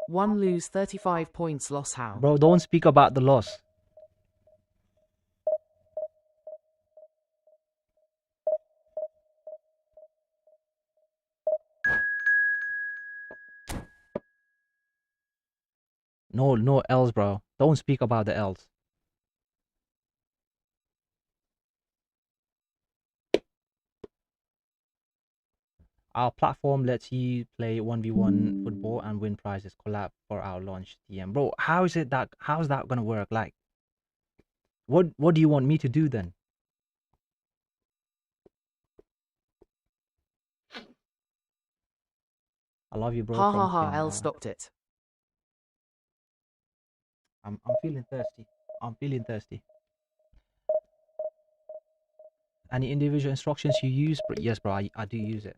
One lose 35 points loss how? Bro, don't speak about the loss. No L's, bro. Don't speak about the L's. Our platform lets you play 1v1 football and win prizes. Collab for our launch DM. Bro, how's that gonna work? Like, what do you want me to do then? I love you, bro. Ha from ha ha, Kim. L stopped it. I'm feeling thirsty. I'm feeling thirsty. Any individual instructions you use? But yes, bro, I do use it.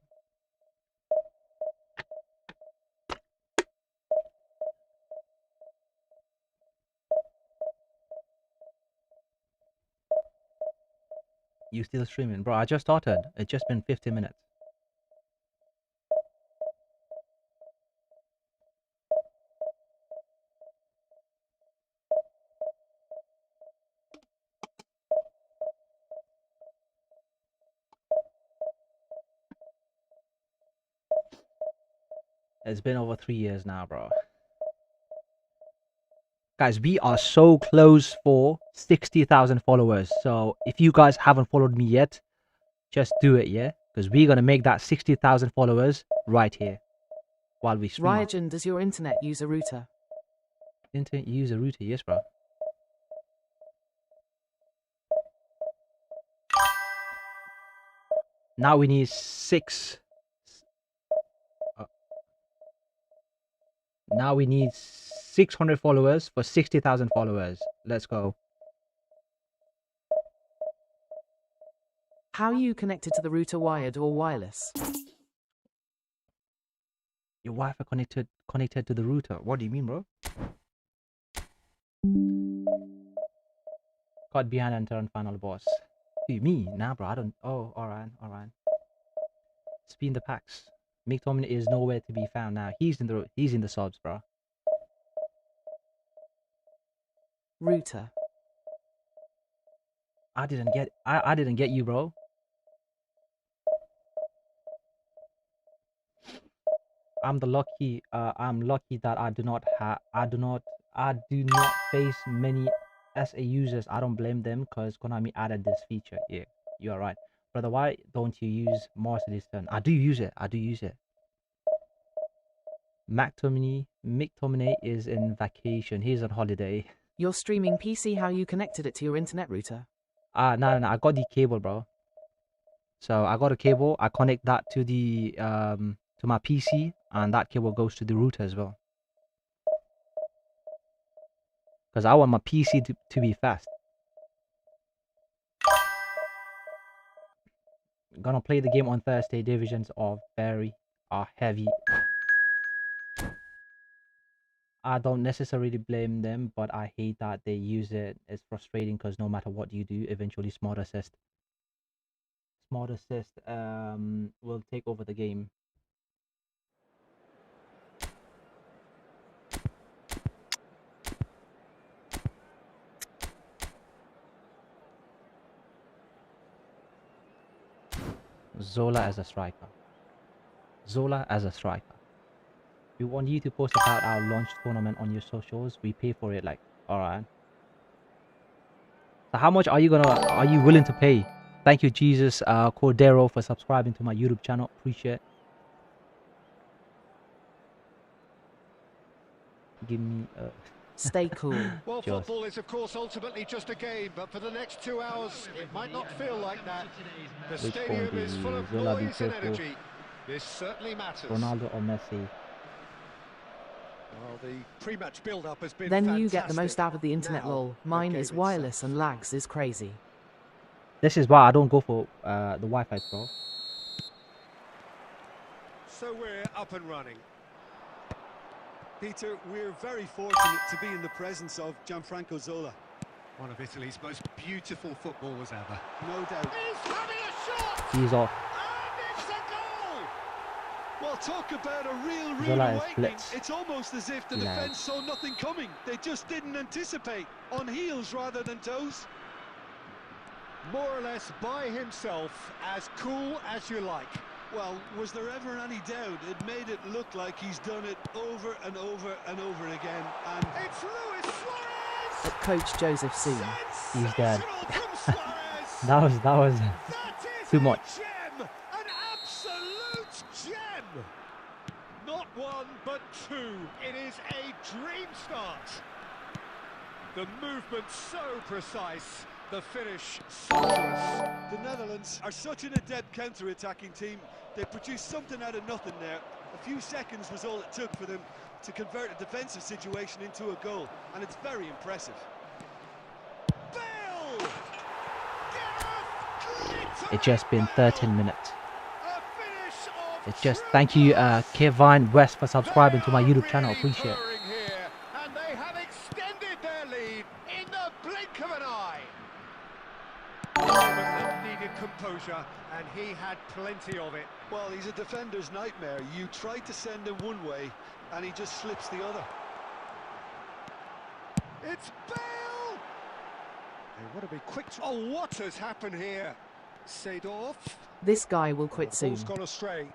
You still streaming? Bro, I just started. It's just been 15 minutes. It's been over 3 years now, bro. Guys, we are so close for 60,000 followers. So if you guys haven't followed me yet, just do it, yeah? Because we're going to make that 60,000 followers right here while we stream. RyuJen, does your internet use a router? Internet user router, yes, bro. Now we need 6. Now we need 600 followers for 60,000 followers. Let's go. How are you connected to the router, wired or wireless? Your Wi-Fi connected to the router. What do you mean, bro? Got behind and turn final boss. Who, me? Nah, bro. I don't. Oh, alright, alright. Spin the packs. McTominay is nowhere to be found now. He's in the subs, bro. Router. I didn't get you, bro. I'm lucky that I do not face many SA users. I don't blame them because Konami added this feature. Yeah, you are right. Brother, why don't you use Mercedes turn? I do use it. McTominay is in vacation. He's on holiday. You're streaming PC. How you connected it to your internet router? No. I got the cable, bro. So I got a cable. I connect that to the to my PC, and that cable goes to the router as well. Because I want my PC to be fast. Gonna play the game on Thursday. Divisions are heavy. I don't necessarily blame them, but I hate that they use it. It's frustrating because no matter what you do, eventually Smart Assist will take over the game. Zola as a striker. We want you to post about our launch tournament on your socials. We pay for it, like, alright. So how much are you willing to pay? Thank you, Jesus Cordero, for subscribing to my YouTube channel. Appreciate it. Give me Stay cool. Well, football is, of course, ultimately just a game, but for the next 2 hours, it might not feel like that. The stadium is full of noise and energy. This certainly matters. Ronaldo or Messi? Well, the pre-match build-up has been Then fantastic. you get the most out of the internet, Now, lol. the Mine game is wireless and lags is crazy. This is why I don't go for the Wi-Fi, bro. So we're up and running. Peter, we're very fortunate to be in the presence of Gianfranco Zola. One of Italy's most beautiful footballers ever. No doubt. He's having a shot! He's off. And it's a goal! Well, talk about a real Zola is awakening. blitz. It's almost as if the Lag. defence saw nothing coming. They just didn't anticipate. On heels rather than toes. More or less by himself, as cool as you like. Well, was there ever any doubt? It made it look like he's done it over and over and over again. And It's Luis Suarez! But Coach Joseph soon. He's dead. Sensational from Suarez! That was That is too a much. gem! An absolute gem! Not one, but two. It is a dream start. The movement so precise, the finish sumptuous. the Netherlands are such an adept counter-attacking team. They produced something out of nothing there. A few seconds was all it took for them to convert a defensive situation into a goal, and it's very impressive. Bale! Gareth It's just been 13 minutes. A finish of It's just thank you, Kevin West, for subscribing to my They are YouTube channel. really Appreciate it. purring here, and they have extended their lead in the blink of an eye. A moment that needed composure, and he had plenty of it. Well, he's a defender's nightmare. You try to send him one way, and he just slips the other. It's Bale! They want to be quick. Oh, what has happened here? Seedorf. This guy will quit The soon. ball's gone astray.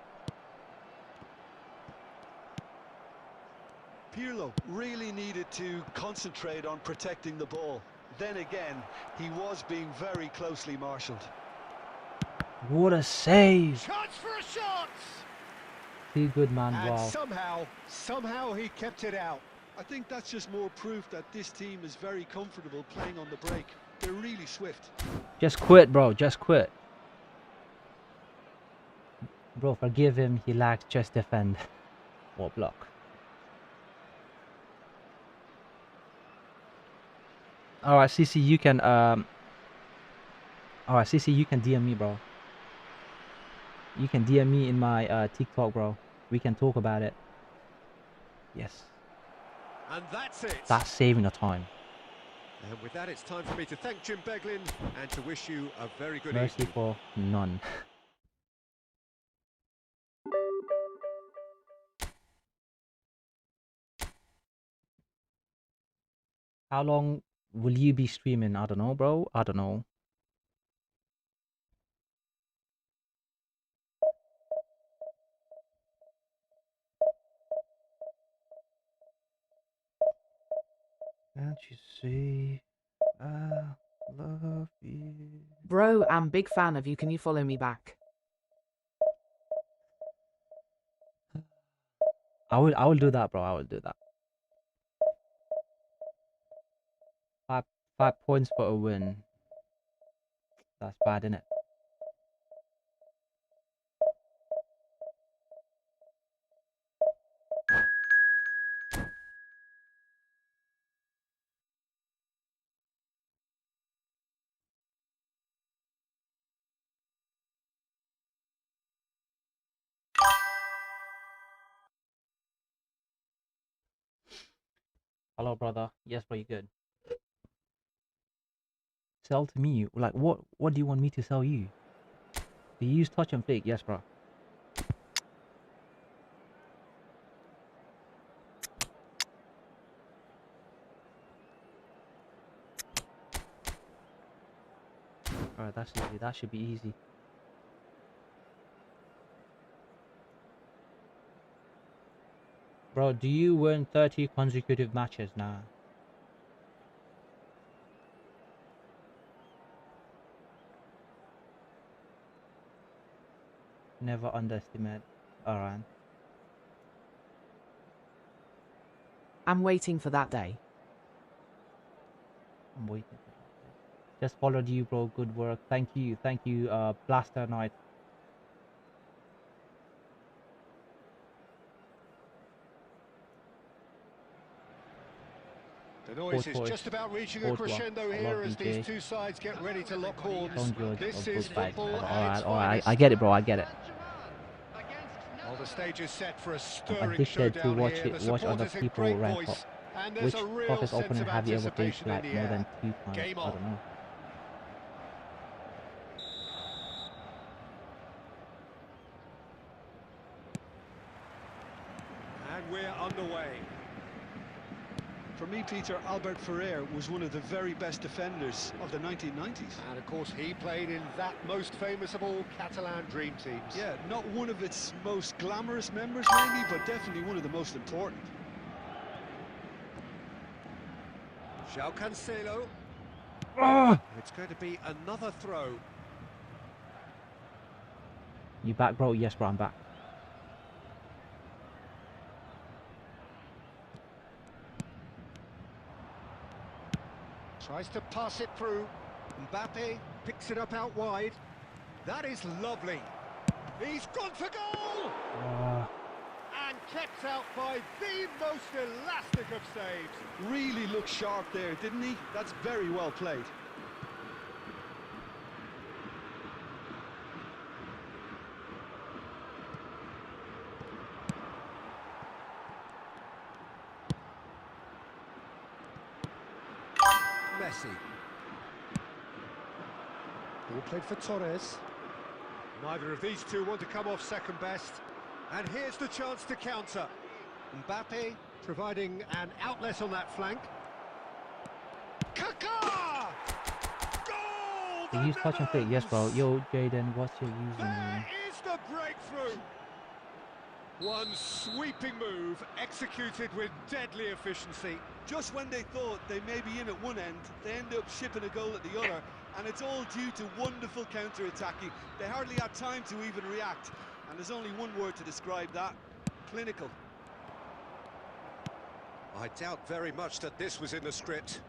Pirlo really needed to concentrate on protecting the ball. Then again, he was being very closely marshalled. What a save! Chance for a shot! Too good, man. And Wow. somehow he kept it out. I think that's just more proof that this team is very comfortable playing on the break. They're really swift. Just quit, bro. Just quit. Bro, forgive him. He lags. Just defend. Or block. Alright, CC, you can alright, CC, you can DM me, bro. You can DM me in my TikTok, bro. We can talk about it. Yes. And that's it. That's saving the time. And with that, it's time for me to thank Jim Beglin and to wish you a very good Mercy evening. for none. How long will you be streaming? I don't know, bro. I don't know. Can't you see I love you? Bro, I'm big fan of you. Can you follow me back? I will do that, bro. I will do that. 5 points for a win. That's bad, isn't it? Hello, brother. Yes, bro. You good? Sell to me? Like, what? What do you want me to sell you? Do you use touch and flick? Yes, bro. Alright, that's easy. That should be easy. Bro, do you win 30 consecutive matches now? Never underestimate Aran. I'm waiting for that day. I'm waiting for that. Just followed you, bro. Good work. Thank you. Thank you, Blaster Knight. The noise is Fourth just about reaching a fourth one. crescendo I here love as these BJ. two sides get ready to lock horns. Don't judge This a is book by its football cover. at its Alright. finest. I get it, bro. I get it. Well, the stage is set for a I'm stirring addicted to showdown here. The watch other supporters in people great rank up. voice, and there's Which a real toughest sense opponent of have you ever faced anticipation in like the more than air. 2 times? Game I on. don't know. And we're underway. For me, Peter, Albert Ferrer was one of the very best defenders of the 1990s. And of course, he played in that most famous of all Catalan dream teams. Yeah, not one of its most glamorous members, maybe, but definitely one of the most important. João Cancelo. Oh! It's going to be another throw. You back, bro? Yes, bro. I'm back. Tries to pass it through. Mbappe picks it up out wide. That is lovely. He's gone for goal! And kept out by the most elastic of saves. Really looked sharp there, didn't he? That's very well played. Messi. Ball played for Torres. Neither of these two want to come off second best. And here's the chance to counter. Mbappe providing an outlet on that flank. Kaká! Goal! They use touch and flick. Yes, bro. Yo, Jaden, what's your username? There is the breakthrough. One sweeping move executed with deadly efficiency. Just when they thought they may be in at one end, they end up shipping a goal at the other, and it's all due to wonderful counter-attacking. They hardly had time to even react, and there's only one word to describe that: clinical. I doubt very much that this was in the script.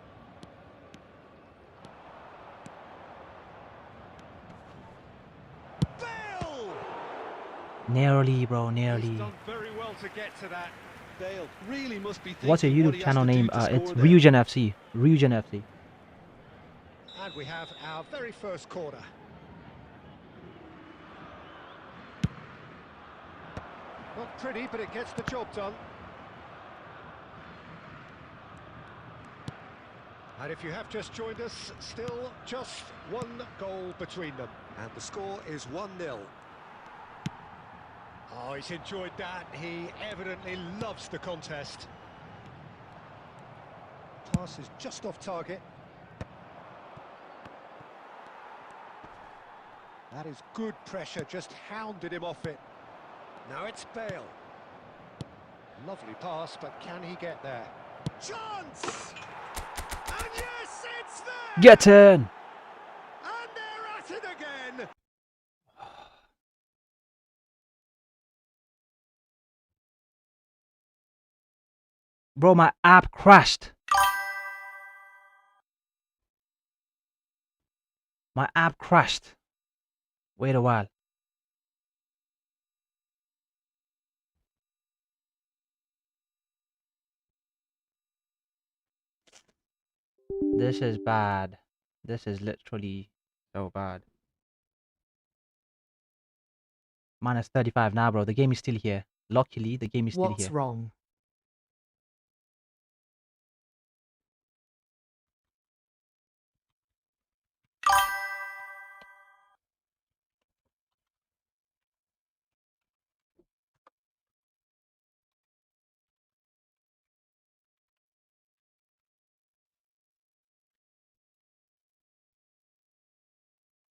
Bale! Nearly, bro. He's Nearly. done very well to get to that. Bale really must be thinking What's your what YouTube he has channel to do name? to It's score there. RyuJen FC. RyuJen FC. And we have our very first corner. Not pretty, but it gets the job done. And if you have just joined us, still just one goal between them. And the score is 1-0. Oh, he's enjoyed that. He evidently loves the contest. Pass is just off target. That is good pressure, just hounded him off it. Now it's Bale. Lovely pass, but can he get there? Chance! And yes, it's there! Get in! And they're at it again! Bro, my app crashed. My app crashed. Wait a while. This is bad. This is literally so bad. Minus 35 now, bro. The game is still here. Luckily, the game is still What's here. wrong?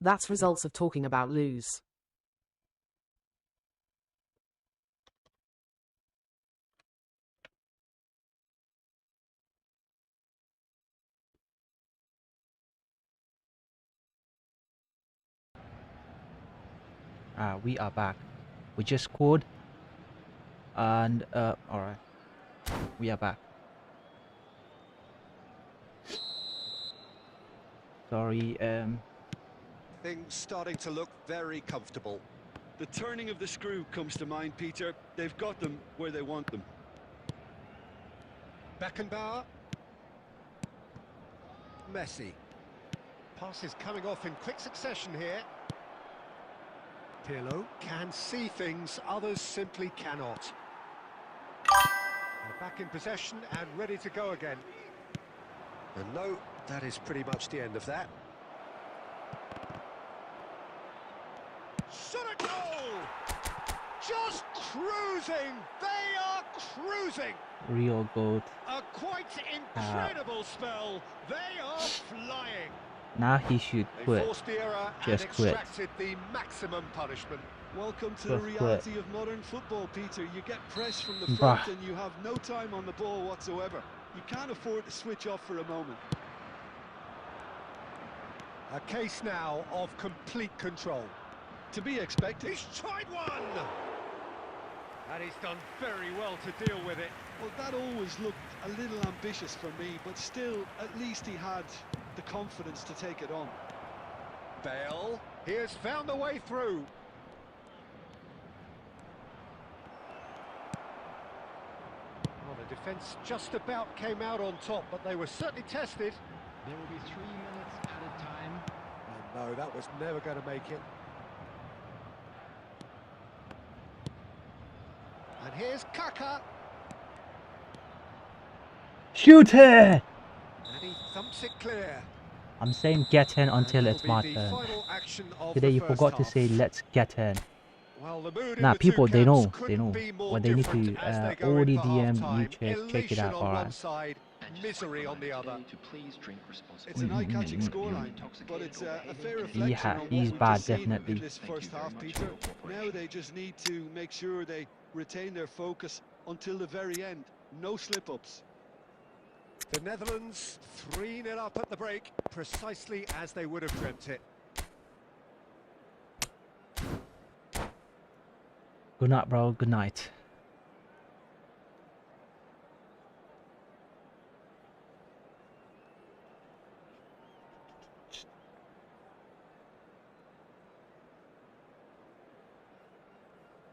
That's results of talking about lose. We are back. We just scored. And, alright. We are back. Sorry, Things starting to look very comfortable. The turning of the screw comes to mind, Peter. They've got them where they want them. Beckenbauer. Messi. Passes coming off in quick succession here. Pirlo can see things others simply cannot. They're back in possession and ready to go again. And no, that is pretty much the end of that. Shot a goal! Just cruising! They are cruising! real goat. A quite incredible spell. They are flying. Now he should They quit. forced the error Just and quit. extracted the maximum punishment. Welcome to Just the quit. reality of modern football, Peter. You get press from the Bruh. front and you have no time on the ball whatsoever. You can't afford to switch off for a moment. A case now of complete control. To be expected. He's tried one! And he's done very well to deal with it. Well, that always looked a little ambitious for me, but still, at least he had the confidence to take it on. Bale, he has found the way through. Well, the defence just about came out on top, but they were certainly tested. There will be 3 minutes at a time. And no, that was never going to make it. And here's Kaka. Shoot it! And he thumps it clear. I'm saying get in And until that'll it's be my the turn. final action of Today the you first forgot to half. say let's get in. Well, the mood in Nah, the two people they camps know, couldn't be more when they need different to as they go in already for DM half-time. you check it Elation out. on one Alright. side, And just misery quick on the other. reminder to please drink responsibly. It's an eye-catching scoreline, but it's a fair reflection on what he's we've bad, just seen definitely. in this Thank you first very half, much Peter. for your cooperation. Now they just need to make sure they retain their focus until the very end. No slip-ups. The Netherlands 3-0 up at the break, precisely as they would have dreamt it. Good night, bro. Good night.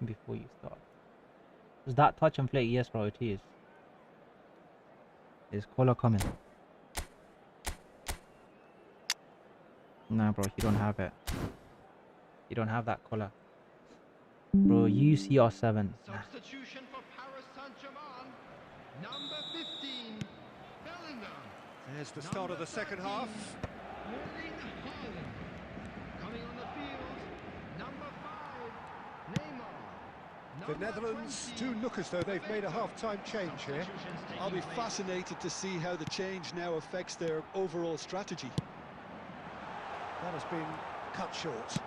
Before you start. Is that touch and play? Yes, bro, it is. Is color coming? Nah, bro, you don't have it. You don't have that color. Bro, you CR7. Substitution for Paris Saint-Germain. Number 15, Bellingham. There's the start of the second half. Erling Haaland. Coming on the field, number 5, Neymar. The Number Netherlands 20, do look as though they've made a half-time change here. substitutions taking I'll be place. fascinated to see how the change now affects their overall strategy. That has been cut short.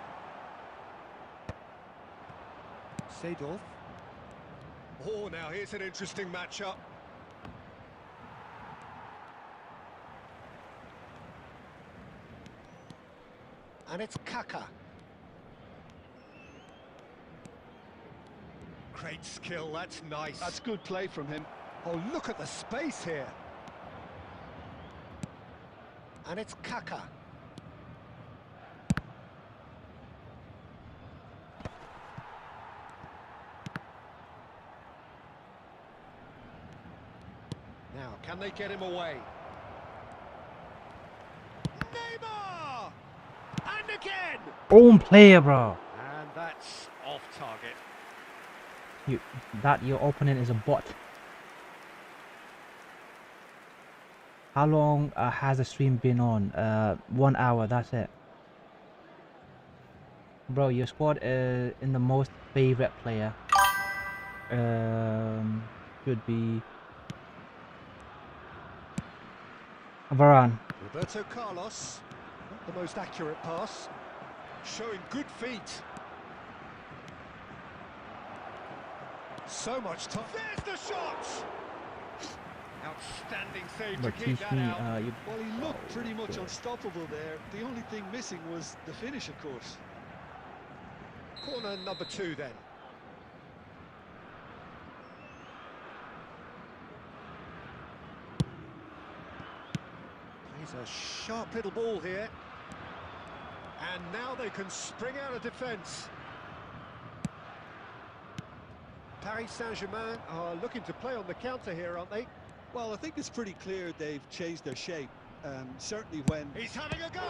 Seedorf. Oh, now here's an interesting matchup. And it's Kaka. Great skill, that's nice. That's good play from him. Oh, look at the space here. And it's Kaka. Now, can they get him away? Neymar! And again! Own player, bro. And that's off target. Your opponent is a bot. How long has the stream been on? 1 hour, that's it. Bro, your squad is in the most favorite player. Should be Varane. Roberto Carlos, not the most accurate pass, showing good feet. So much time. There's the shot! Outstanding save to But keep teach that me, out. Well, he looked pretty much unstoppable there. The only thing missing was the finish, of course. Corner number 2 then. Plays a sharp little ball here. And now they can spring out of defence. Paris Saint-Germain are looking to play on the counter here, aren't they? Well, I think it's pretty clear they've changed their shape. Certainly when... He's having a go!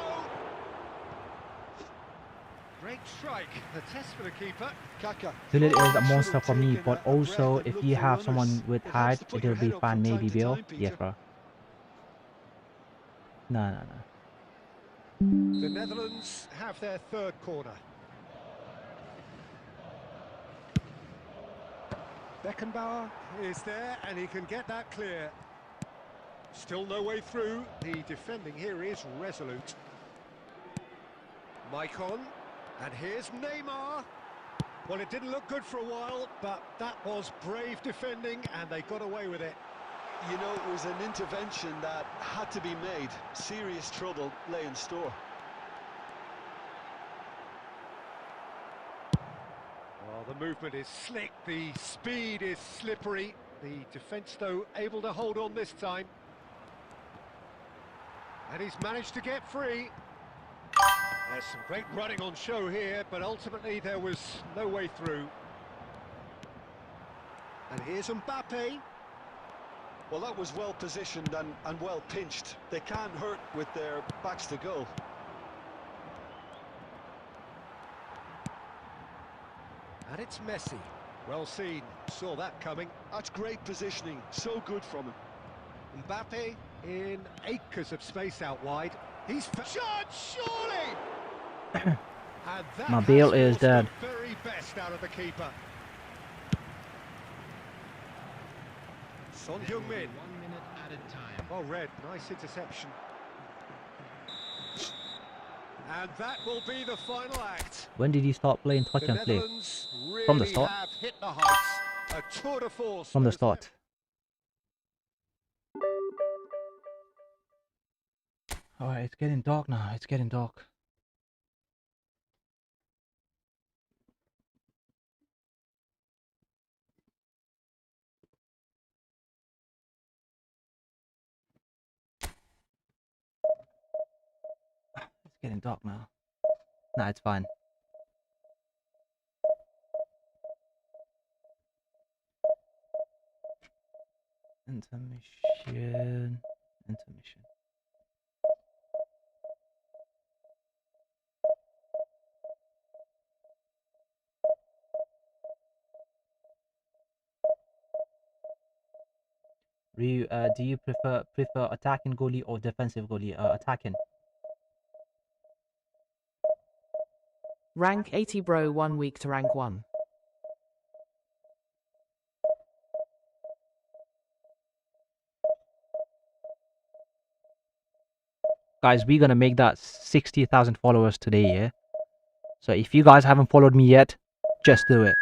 Great strike, the test for the keeper. Kaka. Still it is a monster Should for have me, taken but a breath also and if looked you for have runners. someone with It helps height, to put it'll your be head up fine, from maybe time to Bill. time, Yes, Peter. bro. No. The Netherlands have their third corner. Beckenbauer is there and he can get that clear. Still no way through. The defending here is resolute. Maicon, and here's Neymar. Well, it didn't look good for a while, but that was brave defending and they got away with it. You know, it was an intervention that had to be made. Serious trouble lay in store. Well, the movement is slick, the speed is slippery. The defence, though, able to hold on this time. And he's managed to get free. There's some great running on show here, but ultimately there was no way through. And here's Mbappe. Well, that was well positioned and well pinched. They can't hurt with their backs to goal. And it's Messi. Well seen, saw that coming. That's great positioning, so good from him. Mbappe in acres of space out wide. He's shot, surely! And that Mobile has is forced the dead. very best out of the keeper. Son Heung-min. 1 minute at a time. Well read, nice interception. And that will be the final act. When did you start playing touch The and play? Netherlands really From the start? have hit the heights. A tour de force. From the was start. Alright, it's getting dark now. It's getting dark. It's getting dark now. Nah, it's fine. Intermission. Intermission. Ryu, do you prefer attacking goalie or defensive goalie? Attacking. Rank 80 bro 1 week to rank 1. Guys, we're gonna make that 60,000 followers today, yeah? So if you guys haven't followed me yet, just do it.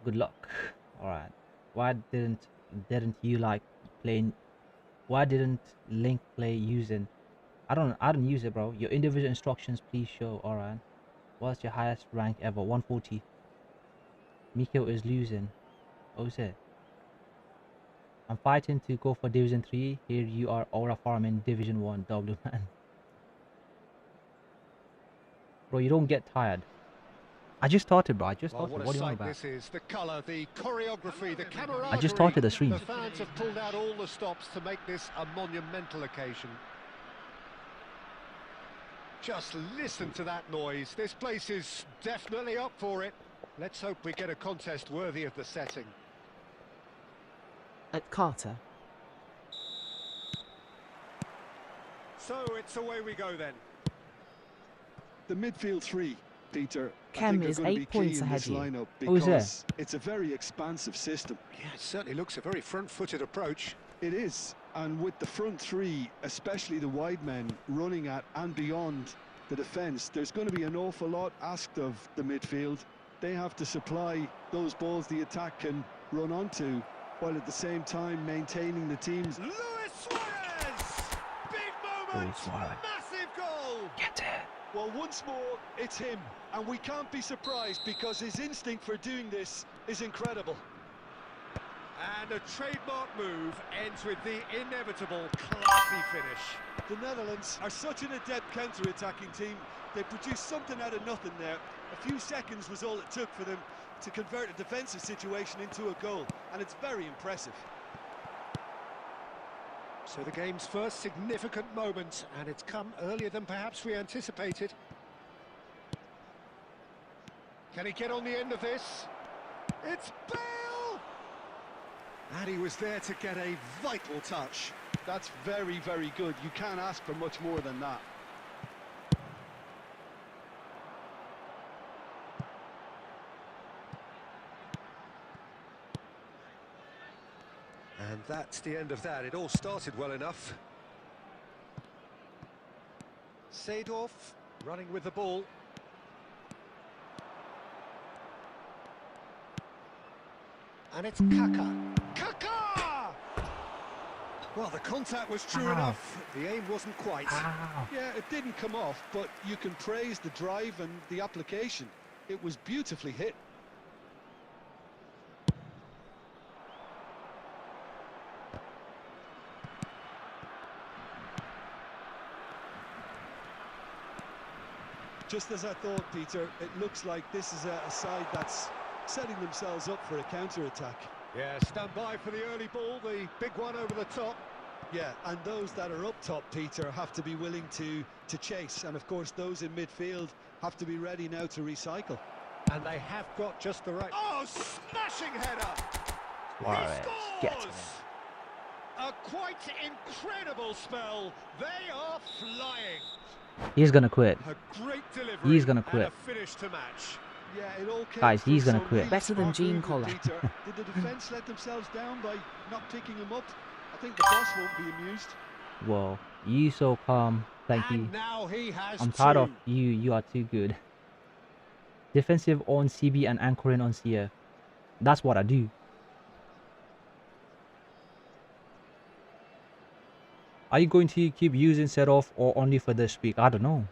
Good luck. Alright. Why didn't you like playing? Why didn't Link play using? I don't use it, bro. Your individual instructions, please show. Alright. What's your highest rank ever? 140. Mikko is losing. Oh, is it? I'm fighting to go for Division 3. Here you are, aura farming Division 1. W man. Bro, you don't get tired. I just started, bro. I just started. What What a do you want sight about? this is. The colour, the choreography, the camaraderie. I just started the stream. The fans have pulled out all the stops to make this a monumental occasion. Just listen to that noise. This place is definitely up for it. Let's hope we get a contest worthy of the setting. At Carter. So it's away we go then. The midfield three, Peter, Kem I think is are going to 8 be key points in ahead this of you. lineup Who's there? because it's a very expansive system. Yeah, it certainly looks a very front-footed approach. It is, and with the front three, especially the wide men running at and beyond the defence, there's going to be an awful lot asked of the midfield. They have to supply those balls the attack can run onto, while at the same time maintaining the team's... Luis Suarez! Big moment! Suarez. Massive goal! Get it. Well, once more, it's him, and we can't be surprised because his instinct for doing this is incredible. And a trademark move ends with the inevitable classy finish. The Netherlands are such an adept counter-attacking team. They produced something out of nothing there. A few seconds was all it took for them to convert a defensive situation into a goal, and it's very impressive. So the game's first significant moment, and it's come earlier than perhaps we anticipated. Can he get on the end of this? It's Bale! And he was there to get a vital touch. That's very, very good. You can't ask for much more than that. And that's the end of that. It all started well enough. Seedorf running with the ball. And it's Kaka. Kaka! Well, the contact was true Ow. enough. The aim wasn't quite. Ow. Yeah, it didn't come off, but you can praise the drive and the application. It was beautifully hit. Just as I thought, Peter, it looks like this is a side that's setting themselves up for a counter-attack. Yeah, stand by for the early ball, the big one over the top. Yeah, and those that are up top, Peter, have to be willing to chase. And, of course, those in midfield have to be ready now to recycle. And they have got just the right... Oh, smashing header! Suarez, He get scores! it. A quite incredible spell. They are flying. He's gonna quit. A great delivery. He's gonna and quit. a finish to match. Yeah, it all came Guys, he's from gonna some quit. really Better than smart Gene movement, Collar. Peter. Did the defence let themselves down by not picking him up? I think the boss won't be amused. Whoa, you so calm. Thank you. And now he has I'm tired two. of you. You are too good. Defensive on CB and anchoring on CF. That's what I do. Are you going to keep using set off or only for this week? I don't know.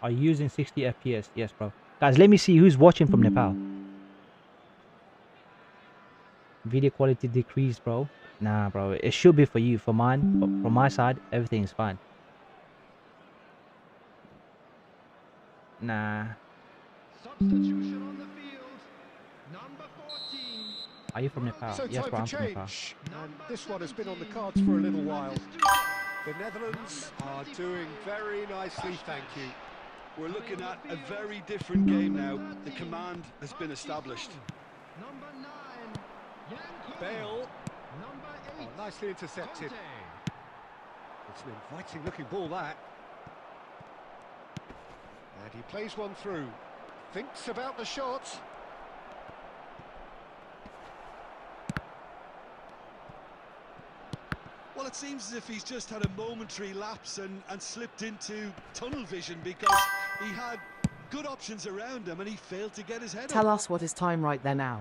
Are you using 60 FPS? Yes, bro. Guys, let me see who's watching from Nepal. Video quality decreased, bro. Nah, bro. It should be for you. For mine, but from my side, everything's fine. Nah. Substitution on the field. Number 14. Are you from Nepal? So Yes, time bro. for I'm from Nepal. change. And this one has been on the cards for a little while. The Netherlands are doing very nicely, thank you. We're looking at a very different game now. The command has been established. Number 9. Yanko. Bale. Number 8. Oh, nicely intercepted. Conte. It's an inviting looking ball, that. And he plays one through. Thinks about the shot. Well, it seems as if he's just had a momentary lapse and slipped into tunnel vision because he had good options around him and he failed to get his head Tell up. us what is time right there now.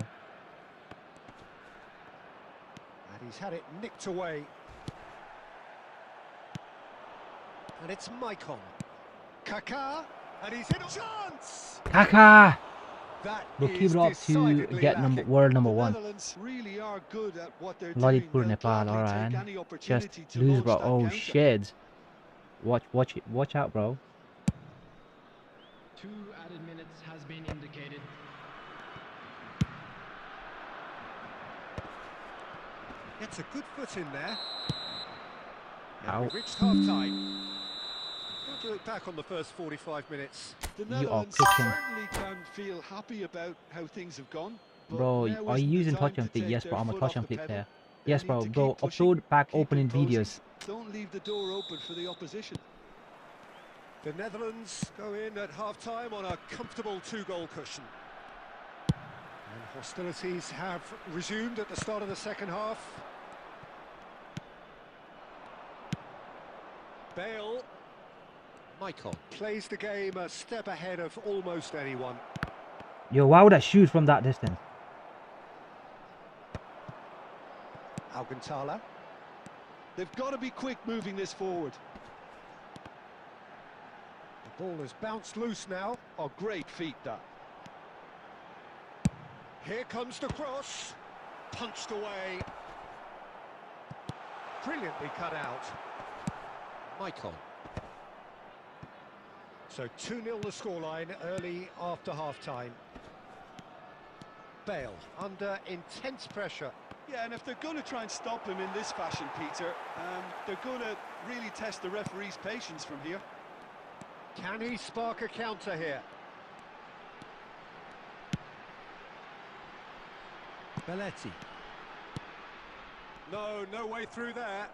And he's had it nicked away. And it's Maicon. Kaká. And he's hit a chance! Kaka! That Bro, is keep it up to decidedly get world number The 1. Netherlands really are good at what they're Bloody doing. poor They'll Nepal, gladly alright. take any Just opportunity to lose, launch bro. that Oh, counter. shit. Watch out, bro. 2 added minutes has been indicated. Gets a good foot in there. Ow. And we've reached half-time. We'll look back on the first 45 minutes. The You are Netherlands cooking. certainly can feel happy about how things have gone. but Bro, now are you isn't the using time touch to and flick? take Yes, their bro. I'm a foot touch off and the flick pedal. player. They Yes, need bro. to Bro, keep pushing, upload back keep opening imposing. videos. Don't leave the door open for the opposition. The Netherlands go in at half-time on a comfortable 2-goal cushion. And hostilities have resumed at the start of the second half. Bale. Maicon plays the game a step ahead of almost anyone. Yo, why would I shoot from that distance? Alcantara. They've got to be quick moving this forward. The ball has bounced loose now. Oh, great feat that. Here comes the cross. Punched away. Brilliantly cut out. Maicon. So 2-0 the scoreline early after half-time. Bale under intense pressure. Yeah, and if they're going to try and stop him in this fashion, Peter, they're going to really test the referee's patience from here. Can he spark a counter here? Belletti. No way through there.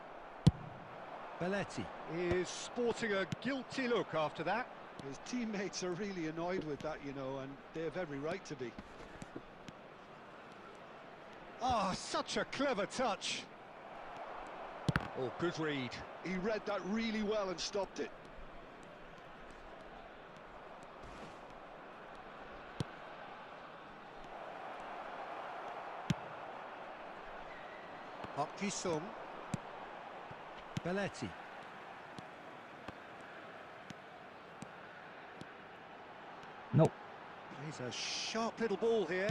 Belletti is sporting a guilty look after that. His teammates are really annoyed with that, you know, and they have every right to be. Ah, such a clever touch. Oh, good read. He read that really well and stopped it. Park Ji-sung. Belletti. Nope. He's a sharp little ball here.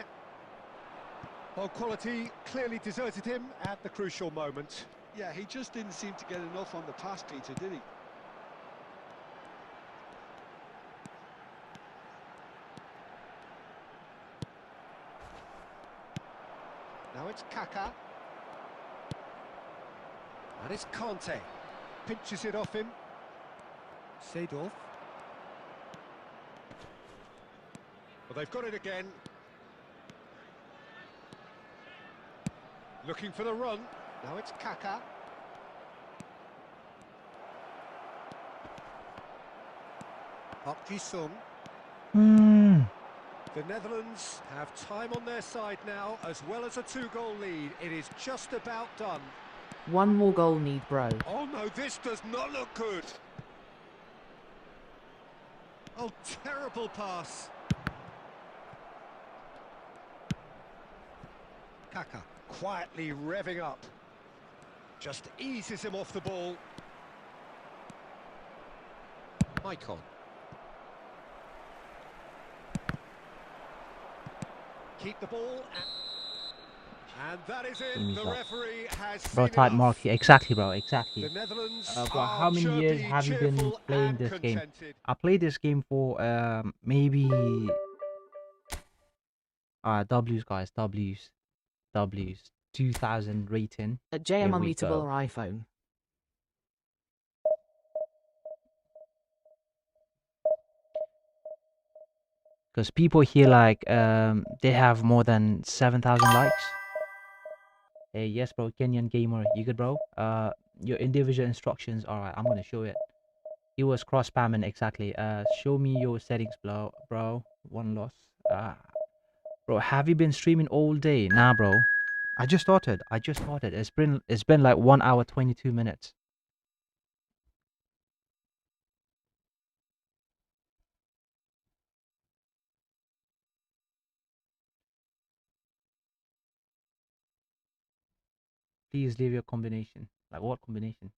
Well, quality clearly deserted him at the crucial moment. Yeah, he just didn't seem to get enough on the pass, Peter, did he? Now it's Kaká. And it's Conte. Pinches it off him. Seedorf. Well, they've got it again. Looking for the run. Now it's Kaká. Park Ji-sung. The Netherlands have time on their side now, as well as a 2-goal lead. It is just about done. One more goal need, bro. Oh no, this does not look good. Oh, terrible pass. Kaka quietly revving up. Just eases him off the ball. Icon. Keep the ball. And that is it. The referee has bro, seen tight enough. mark. Exactly, bro. Exactly. The Netherlands Bro, how are many years chirpy, have you been cheerful playing and this game? contented. I played this game for maybe W's, guys. W's. 2000 rating. A JM Here we unbeatable go. iPhone. Because people here like they have more than 7,000 likes. Hey, yes, bro. Kenyan gamer, you good, bro? Your individual instructions. All right, I'm gonna show it. He was cross spamming exactly. Show me your settings, bro. One loss. Bro, have you been streaming all day? Nah, bro. I just started. It's been like 1 hour 22 minutes. Please leave your combination. Like what combination?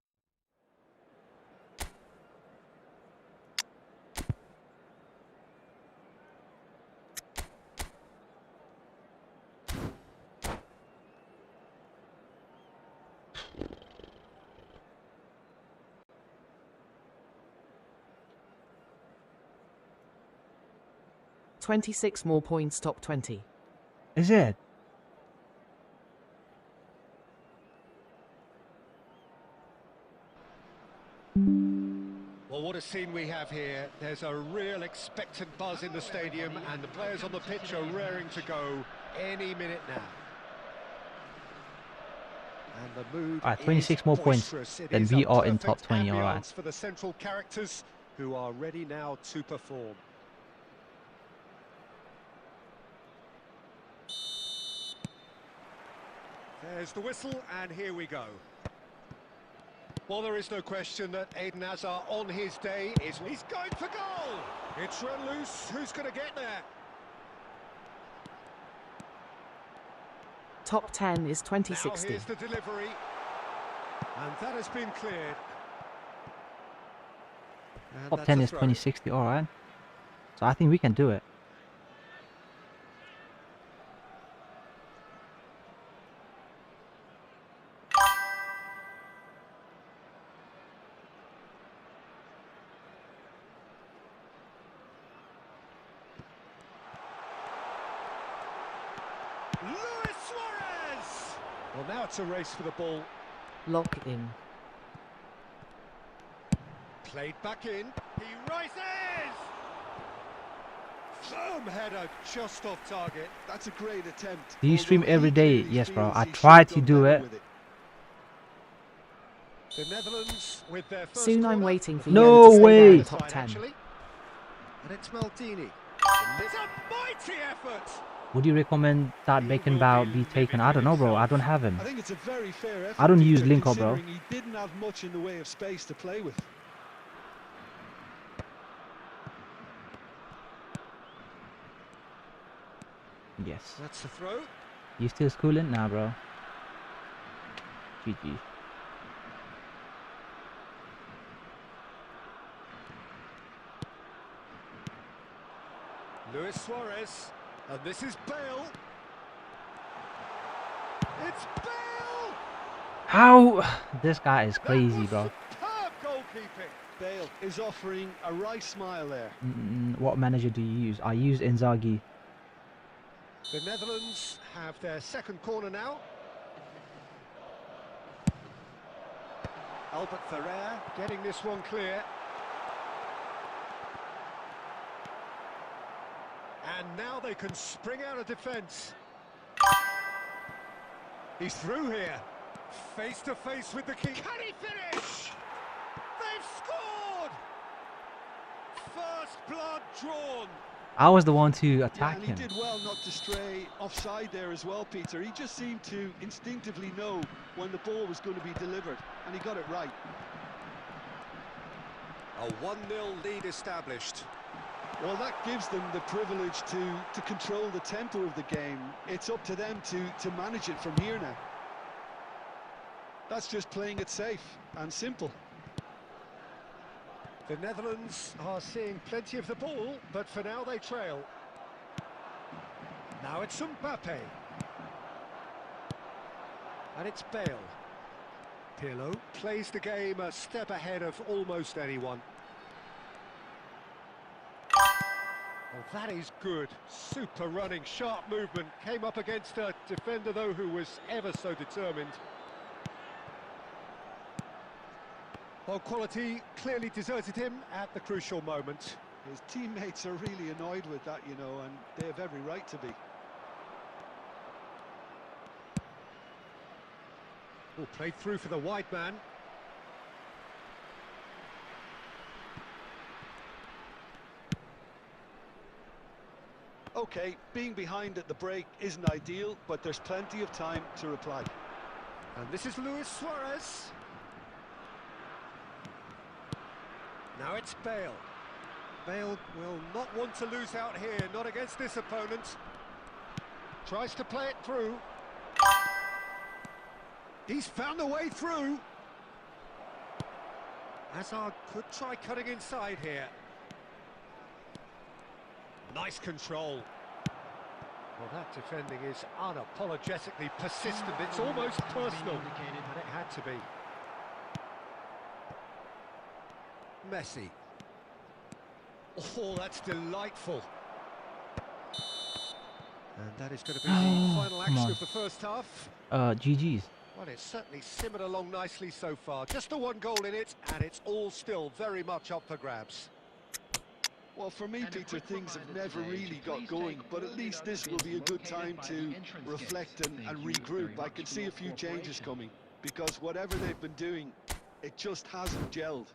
$26 more points, top 20. Is it? Well, what a scene we have here. There's a real expectant buzz in the stadium, and the players on the pitch are raring to go any minute now. And the mood Alright, 26 more points. Then we are in top 20, alright. For the central characters who are ready now to perform. There's the whistle, and here we go. Well, there is no question that Eden Hazard on his day is... He's going for goal! It's run loose. Who's going to get there? Top 10 is 2060. Now here's the delivery. And that has been cleared. And Top 10 is 2060, alright. So I think we can do it. Luis Suarez! Well, now it's a race for the ball. Lock in. Played back in. He rises! Firm header just off target. That's a great attempt. Do you stream Although every he day? clearly Yes, bro. feels I he try should to have do done it. better with The Netherlands with their first Soon I'm corner. waiting for No you to way. stay down the top 10. Actually. And it's Maldini. It's a mighty effort! Would you recommend that Beckenbauer be taken? I don't know, bro. I don't have him. I think it's a very fair effort. I don't use Peter, Linko, bro. considering he didn't have much in the way of space to play with. Yes. That's the throw. You still schooling? Nah, bro. GG. Luis Suarez. And this is Bale. It's Bale! How? This guy is That crazy, was bro. superb goalkeeping. Bale is offering a right smile there. What manager do you use? I use Inzaghi. The Netherlands have their second corner now. Albert Ferrer getting this one clear. And now they can spring out of defence. He's through here. Face to face with the keeper. Can he finish? They've scored! First blood drawn. I was the one to Yeah, attack and he him. did well not to stray offside there as well, Peter. He just seemed to instinctively know when the ball was going to be delivered, and he got it right. A 1-0 lead established. Well, that gives them the privilege to control the tempo of the game. It's up to them to manage it from here now. That's just playing it safe and simple. The Netherlands are seeing plenty of the ball, but for now they trail. Now it's Mbappe. And it's Bale. Pirlo plays the game a step ahead of almost anyone. Oh, that is good. Super running, sharp movement. Came up against a defender, though, who was ever so determined. Well, quality clearly deserted him at the crucial moment. His teammates are really annoyed with that, you know, and they have every right to be. Oh, played through for the wide man. Okay, being behind at the break isn't ideal, but there's plenty of time to reply. And this is Luis Suarez. Now it's Bale. Bale will not want to lose out here, not against this opponent. Tries to play it through. He's found a way through. Hazard could try cutting inside here. Nice control. Well, that defending is unapologetically persistent. It's almost personal, and it had to be. Messi. Oh, that's delightful. And that is going to be the final action of the first half. GG's. Well, it's certainly simmered along nicely so far. Just the one goal in it, and it's all still very much up for grabs. Well, for me, Peter, things have never really got going, but at least this will be a good time to reflect and regroup. I can see a few changes coming, because whatever they've been doing, it just hasn't gelled.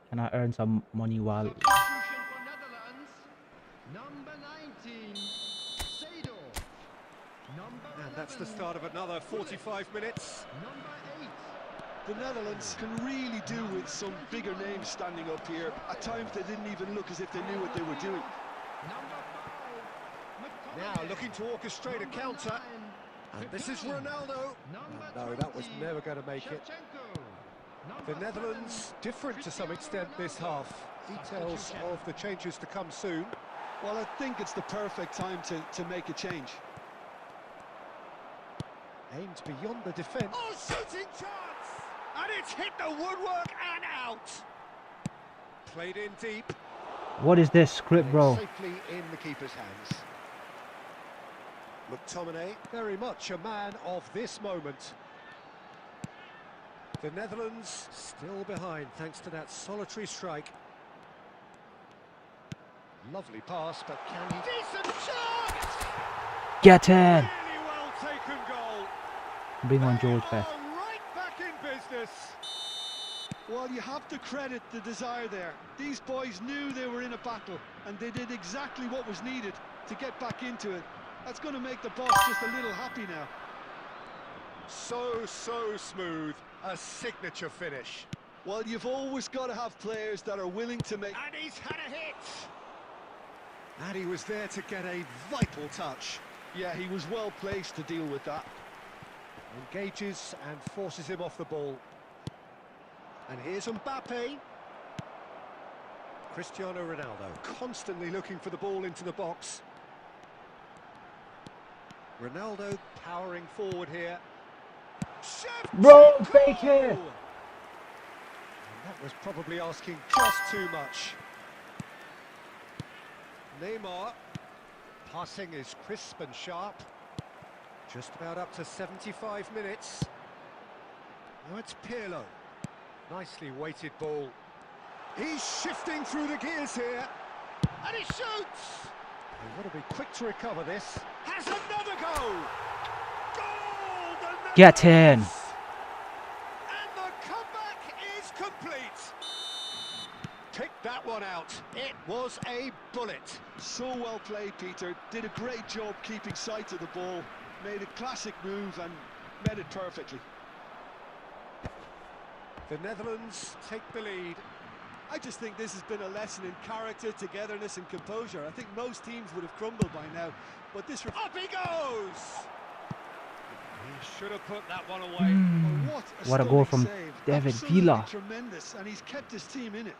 Can I earn some money while... Substitution for Netherlands. Number 19, Seedorf. And that's the start of another 45 minutes. Number 8. The Netherlands can really do with some bigger names standing up here. At times they didn't even look as if they knew what they were doing. Now looking to orchestrate a counter. And this is Ronaldo. No, that was never going to make it. The Netherlands different to some extent this half. Details of the changes to come soon. Well, I think it's the perfect time to make a change. Aimed beyond the defence. Oh, shooting chance! And it's hit the woodwork and out. Played in deep. What is this script, bro? Safely in the keeper's hands. McTominay, very much a man of this moment. The Netherlands still behind thanks to that solitary strike. Lovely pass, but can he... Decent chance! Get in! Really well taken goal. Bring on George Best. Right back in business. Well, you have to credit the desire there. These boys knew they were in a battle, and they did exactly what was needed to get back into it. That's going to make the boss just a little happy now. So smooth. A signature finish. Well, you've always got to have players that are willing to make... And he's had a hit! And he was there to get a vital touch. Yeah, he was well placed to deal with that. Engages and forces him off the ball. And here's Mbappe. Cristiano Ronaldo, constantly looking for the ball into the box. Ronaldo powering forward here. Bro, fake it! And that was probably asking just too much. Neymar. Passing is crisp and sharp. Just about up to 75 minutes. Now it's Pirlo. Nicely weighted ball. He's shifting through the gears here. And he shoots! They've got to be quick to recover this. Has another goal! Goal! The Get in! Netherlands! And the comeback is complete. Pick that one out. It was a bullet. So well played, Peter. Did a great job keeping sight of the ball. Made a classic move and met it perfectly. The Netherlands take the lead. I just think this has been a lesson in character, togetherness and composure. I think most teams would have crumbled by now, but this... Up he goes! He should have put that one away. Oh, What a goal stunning from save. David Absolutely Villa. Tremendous, and he's kept his team in it.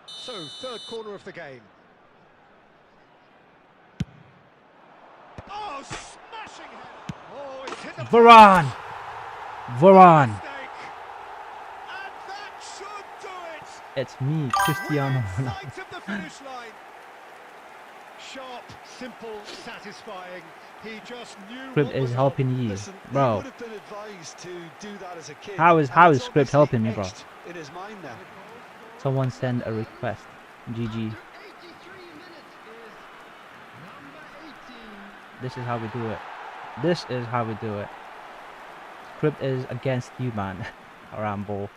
So, third corner of the game. Oh, smashing header! Oh, it's hit the Varane! Varane! mistake. And that should do it! It's me, Cristiano Within Ronaldo. sight of the finish line. Sharp, simple, satisfying. He just knew Script what is was helping you, Listen, he bro. would have been advised to do that as a kid. How is and it's Script obviously helping me, bro? etched in his mind now. Someone send a request. GG. After 83 minutes is number 18. This is how we do it. This is how we do it. Script is against you, man. Rambo.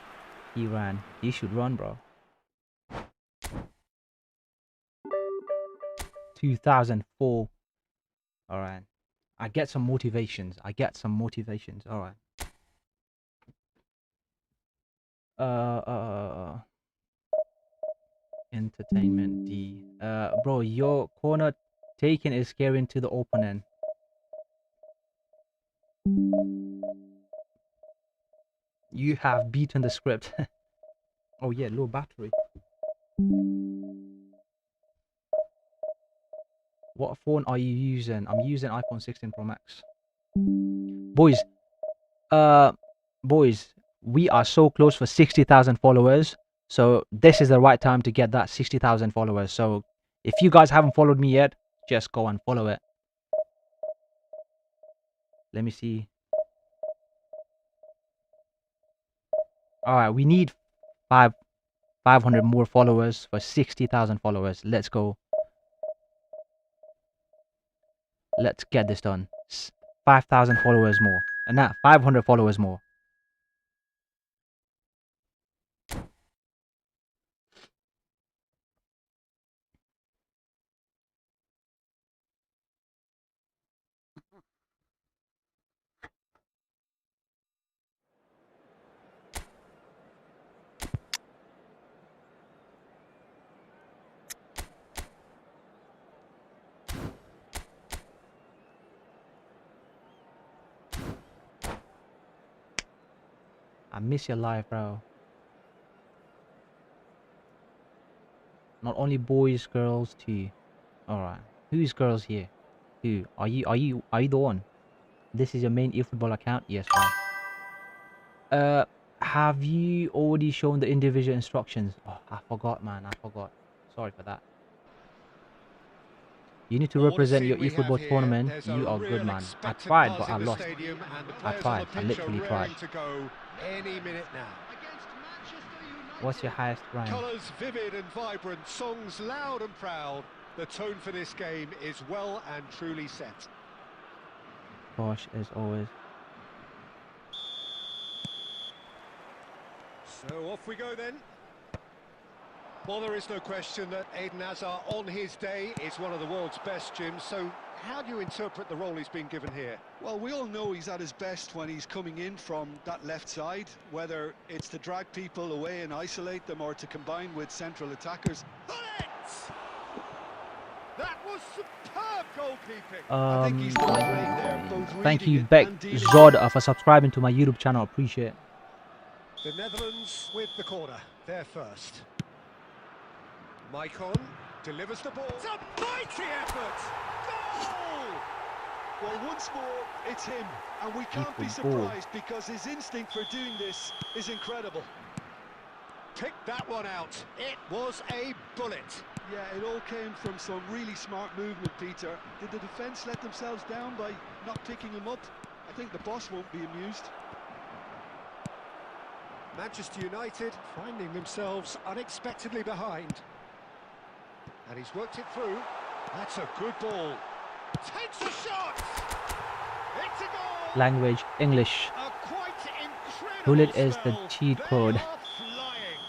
He ran. You should run, bro. 2004. Alright. I get some motivations. Alright. Entertainment D. Bro, your corner taken is scaring to the opponent. You have beaten the script. Oh yeah, low battery. What phone are you using? I'm using iPhone 16 Pro Max. Boys, we are so close for 60,000 followers. So this is the right time to get that 60,000 followers. So if you guys haven't followed me yet, just go and follow it. Let me see. Alright, we need 500 more followers for 60,000 followers. Let's go. Let's get this done. 5,000 followers more. And that 500 followers more. I miss your life, bro. Not only boys, girls too. Alright. Who's girls here? Who? Are you the one? This is your main eFootball account? Yes, bro. Have you already shown the individual instructions? Oh, I forgot, man. I forgot. Sorry for that. You need to represent your eFootball tournament. You are good, man. I tried, but I lost. I tried. I literally tried. Any minute now. What's your highest rank? Colours vivid and vibrant, songs loud and proud. The tone for this game is well and truly set. Gosh, as always. So off we go then. Well, there is no question that Eden Hazard on his day is one of the world's best, Jim. So how do you interpret the role he's been given here? Well, we all know he's at his best when he's coming in from that left side, whether it's to drag people away and isolate them or to combine with central attackers. That was superb goalkeeping. I think he's done great there, both Thank reading you, it Beck and dealing Zod, for subscribing to my YouTube channel. Appreciate it. The Netherlands with the corner. They're first. Maicon delivers the ball. It's a mighty effort. Goal! Well, once more, it's him, and we can't be eFootball. surprised because his instinct for doing this is incredible. Picked that one out. It was a bullet. Yeah, it all came from some really smart movement, Peter. Did the defence let themselves down by not picking him up? I think the boss won't be amused. Manchester United finding themselves unexpectedly behind. And he's worked it through. That's a good ball. Takes a shot! It's a goal! Language, English. A quite incredible Bullet is the spell. cheat They code. are flying.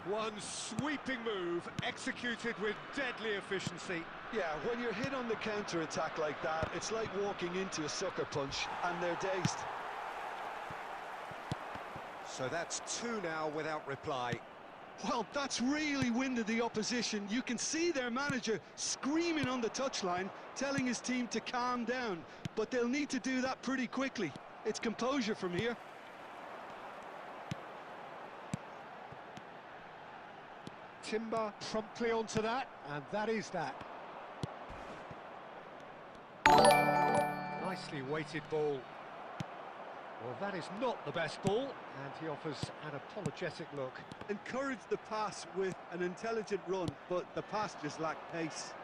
One sweeping move executed with deadly efficiency. Yeah, when you're hit on the counter-attack like that, it's like walking into a sucker punch, and they're dazed. So that's two now without reply. Well, that's really winded the opposition. You can see their manager screaming on the touchline, telling his team to calm down. But they'll need to do that pretty quickly. It's composure from here. Timber promptly onto that, and that is that. Nicely weighted ball. Well, that is not the best ball, and he offers an apologetic look. Encourage the pass with an intelligent run, but the pass just lacked pace.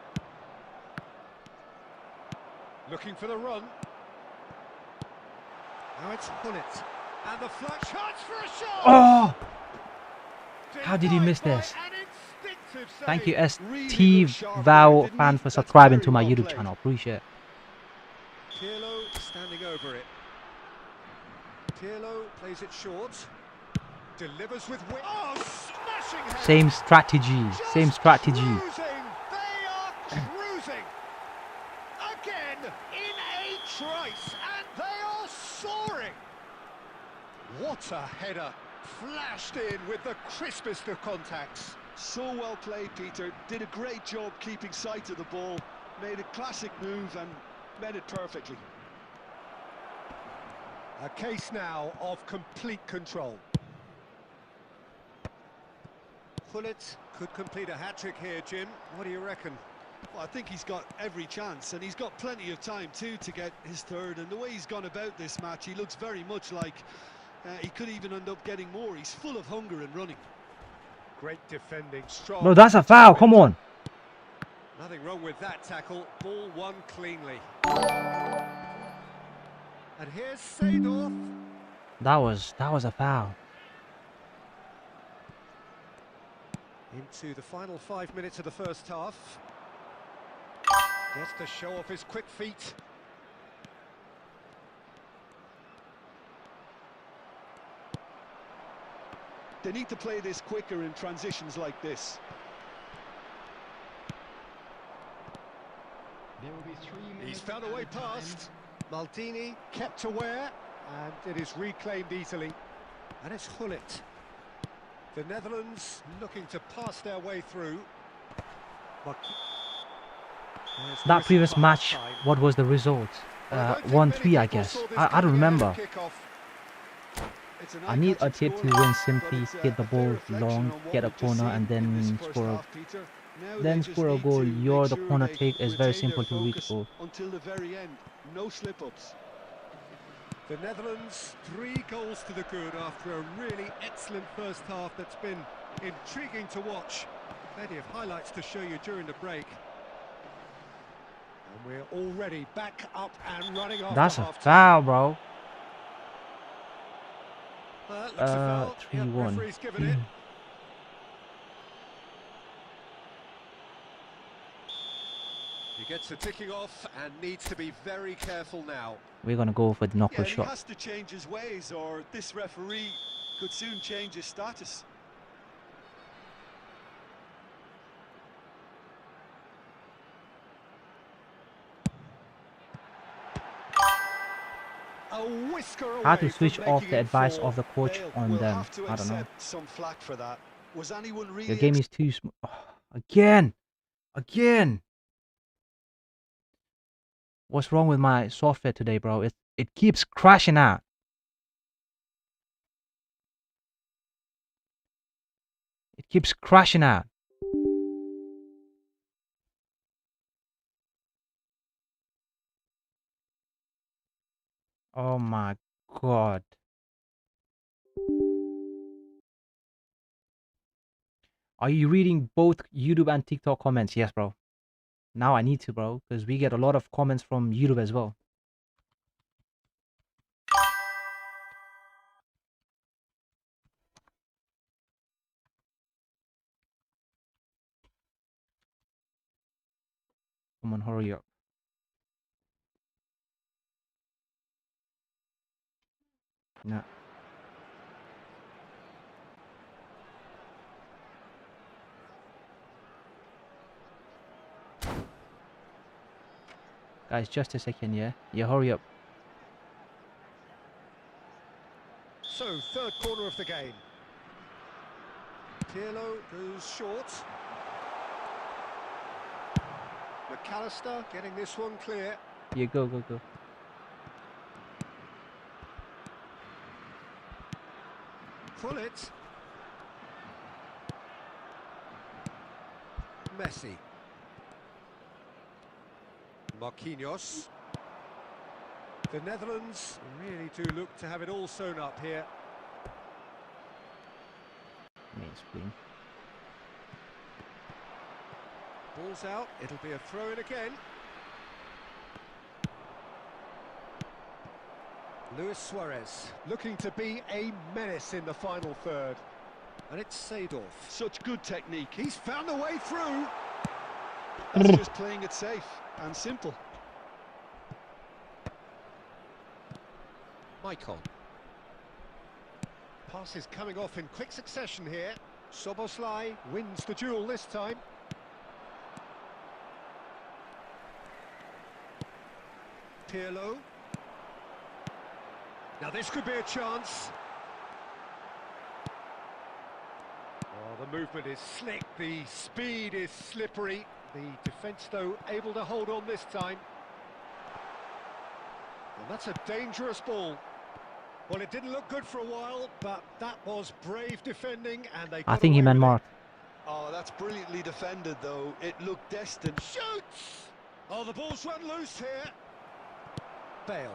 Looking for the run. Now it's Hullet. And the flat chance for a shot! Oh! How did he miss this? Thank you, Really ST Val fan, for subscribing to my YouTube channel. Appreciate it. Pirlo standing over it. Pirlo plays it short. Delivers with wit. Oh, smashing header. Same strategy. Same strategy. Cruising. They are cruising. Again in a trice, and they are soaring. What a header. Flashed in with the crispest of contacts. So well played, Peter. Did a great job keeping sight of the ball. Made a classic move and met it perfectly. A case now of complete control. Hullet could complete a hat-trick here, Jim. What do you reckon? Well, I think he's got every chance, and he's got plenty of time too to get his third. And the way he's gone about this match, he looks very much like he could even end up getting more. He's full of hunger and running. Great defending, strong. No, that's a foul. Come on. Nothing wrong with that tackle. Ball won cleanly. And here's Seedorf. That was a foul. Into the final 5 minutes of the first half. Gets to show off his quick feet. They need to play this quicker in transitions like this. There will be 3 minutes. He's found a way past. Maldini kept aware, and it is reclaimed easily. And it's Hullet. The Netherlands looking to pass their way through. But That previous match, what was the result? 1-3, I guess. I don't remember. I need a tip to win. Simply hit the ball long, get a corner, and then score a goal. The corner take is very simple to reach goal. Until the very end, no slip-ups. the Netherlands 3 goals to the good after a really excellent first half that's been intriguing to watch. Plenty of highlights to show you during the break. And we're already back up and running off. That's a foul, bro. Looks a foul. 3-1. Referee's given it. He gets the ticking off and needs to be very careful now. We're gonna go for the knockout He shot. has to change his ways, or this referee could soon change his status. A whisker away How to from switch off making the it advice 4. of the coach Bale on will them. have to I don't know. accept some flack for that. Was anyone really Your game is too small. Again! Again! What's wrong with my software today, bro? It keeps crashing out. It keeps crashing out. Oh my god. Are you reading both YouTube and TikTok comments? Yes, bro. Now I need to, bro, because we get a lot of comments from YouTube as well. Come on, hurry up. Nah. Guys, just a second, yeah? Yeah, hurry up. So So, third corner of the game. Pirlo goes short. McAllister getting this one clear. Yeah, go, go, go. Pull it. Messi. Marquinhos. The Netherlands really do look to have it all sewn up here. Main screen. Ball's out, it'll be a throw-in again. Luis Suarez looking to be a menace in the final third. And it's Seedorf. Such good technique. He's found a way through. That's just playing it safe and simple. Maicon. Pass is coming off in quick succession here. Szoboszlai wins the duel this time. Pirlo. Now this could be a chance. Oh, the movement is slick, the speed is slippery. The defence, though, able to hold on this time. And that's a dangerous ball. Well, it didn't look good for a while, but that was brave defending, and they got I think he away meant with it. Mark. Oh, that's brilliantly defended, though. It looked destined. Shoots! Oh, the ball's run loose here. Bale.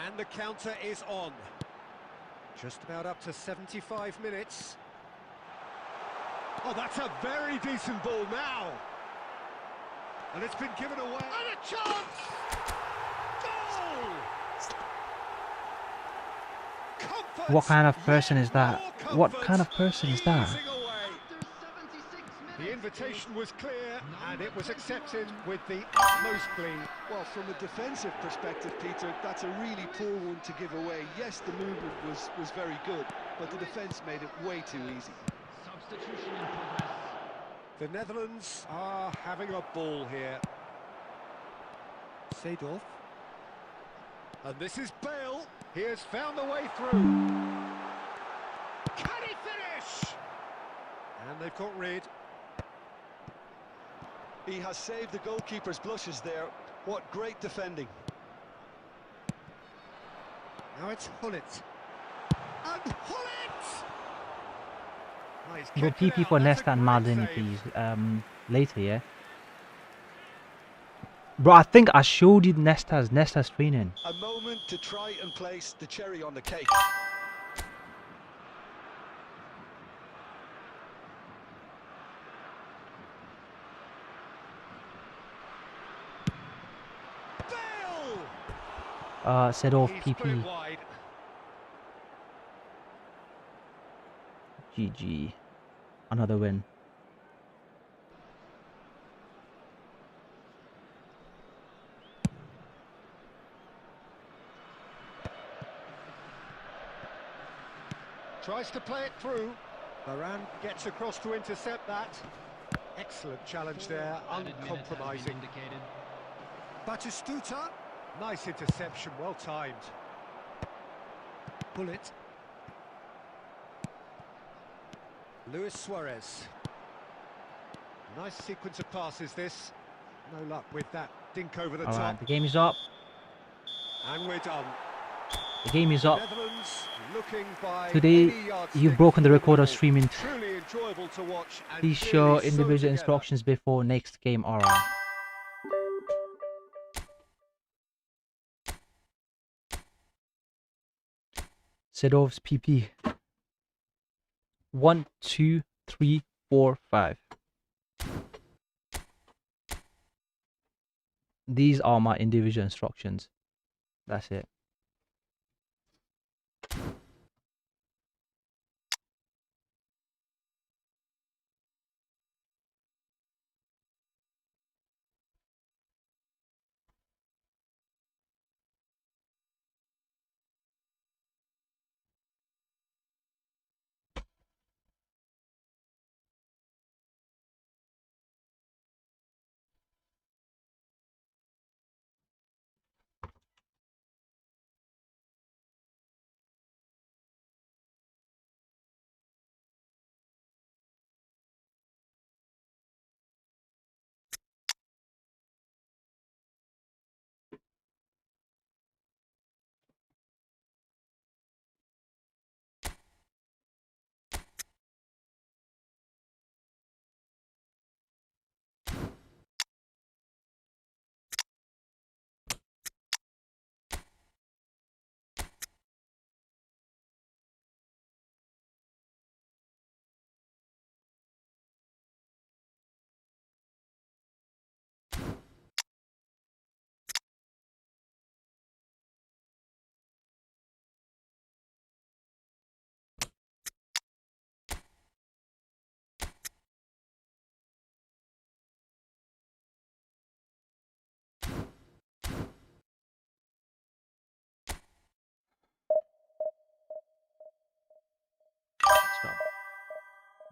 And the counter is on. Just about up to 75 minutes. Oh, that's a very decent ball now. And it's been given away. And a chance! Goal! Comfort. What kind of person is that? More What comfort. kind of person is that? Easing away. After 76 minutes. The invitation was clear, and it was accepted with the utmost glee. Well, from a defensive perspective, Peter, that's a really poor one to give away. Yes, the movement was very good, but the defence made it way too easy. Substitution in progress. The Netherlands are having a ball here. Seedorf. And this is Bale. He has found the way through. Can he finish? And they've got rid. He has saved the goalkeeper's blushes there. What great defending. Now it's Hullet. And Hullet! Oh, he's Go kicked it PP out. for That's a Nesta and great Maldini, save. please. Later, yeah. Bro, I think I showed you Nesta's training. A moment to try and place the cherry on the cake. Bale! Set off He's put it PP. wide. GG. Another win. Tries to play it through. Varane gets across to intercept that. Excellent challenge there, Added minutes has been uncompromising. indicated. Batistuta, nice interception, well timed. Bullet. Luis Suarez. Nice sequence of passes this. No luck with that dink over the Alright, top. the game is up. And we're done. The game is up. Netherlands looking by Today, any yardstick you've broken the for record of goal. streaming. Truly enjoyable to watch. And Please show clearly sewn individual together. instructions before next game. Alright. Sedov's PP. 1, 2, 3, 4, 5. These are my individual instructions. That's it.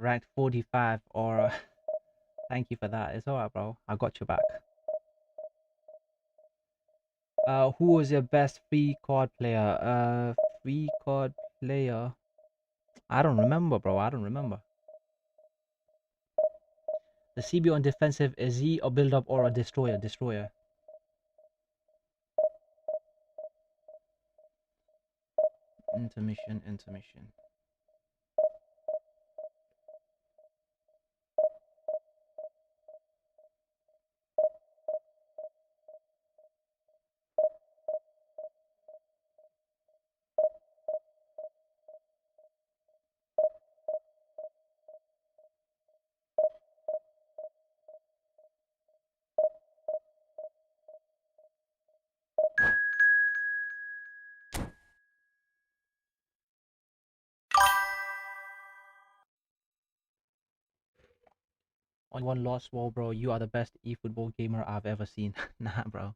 ranked 45 or thank you for that. It's alright, bro. I got you back. Who was your best free card player? Free card player. I don't remember, bro. I don't remember. The CB on defensive, is he a build up or a destroyer? Destroyer. Intermission, intermission. On one lost wall, bro. You are the best eFootball gamer I've ever seen. Nah, bro.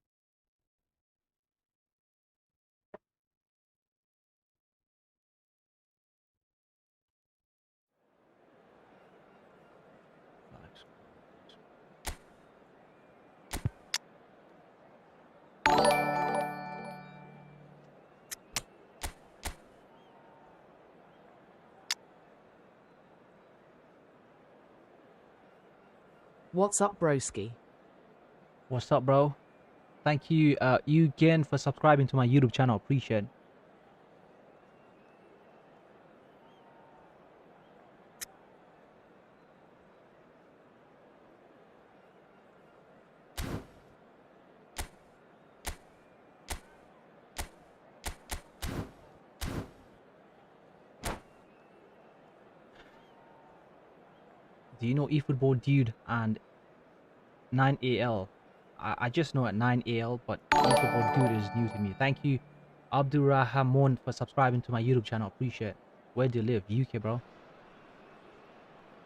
What's up, broski? What's up, bro? Thank you, again for subscribing to my YouTube channel. Appreciate it. Do you know eFootball Dude and 9AL? I just know at 9AL, but eFootball Dude is new to me. Thank you, Abdurrahman, for subscribing to my YouTube channel. Appreciate it. Where do you live? UK, bro.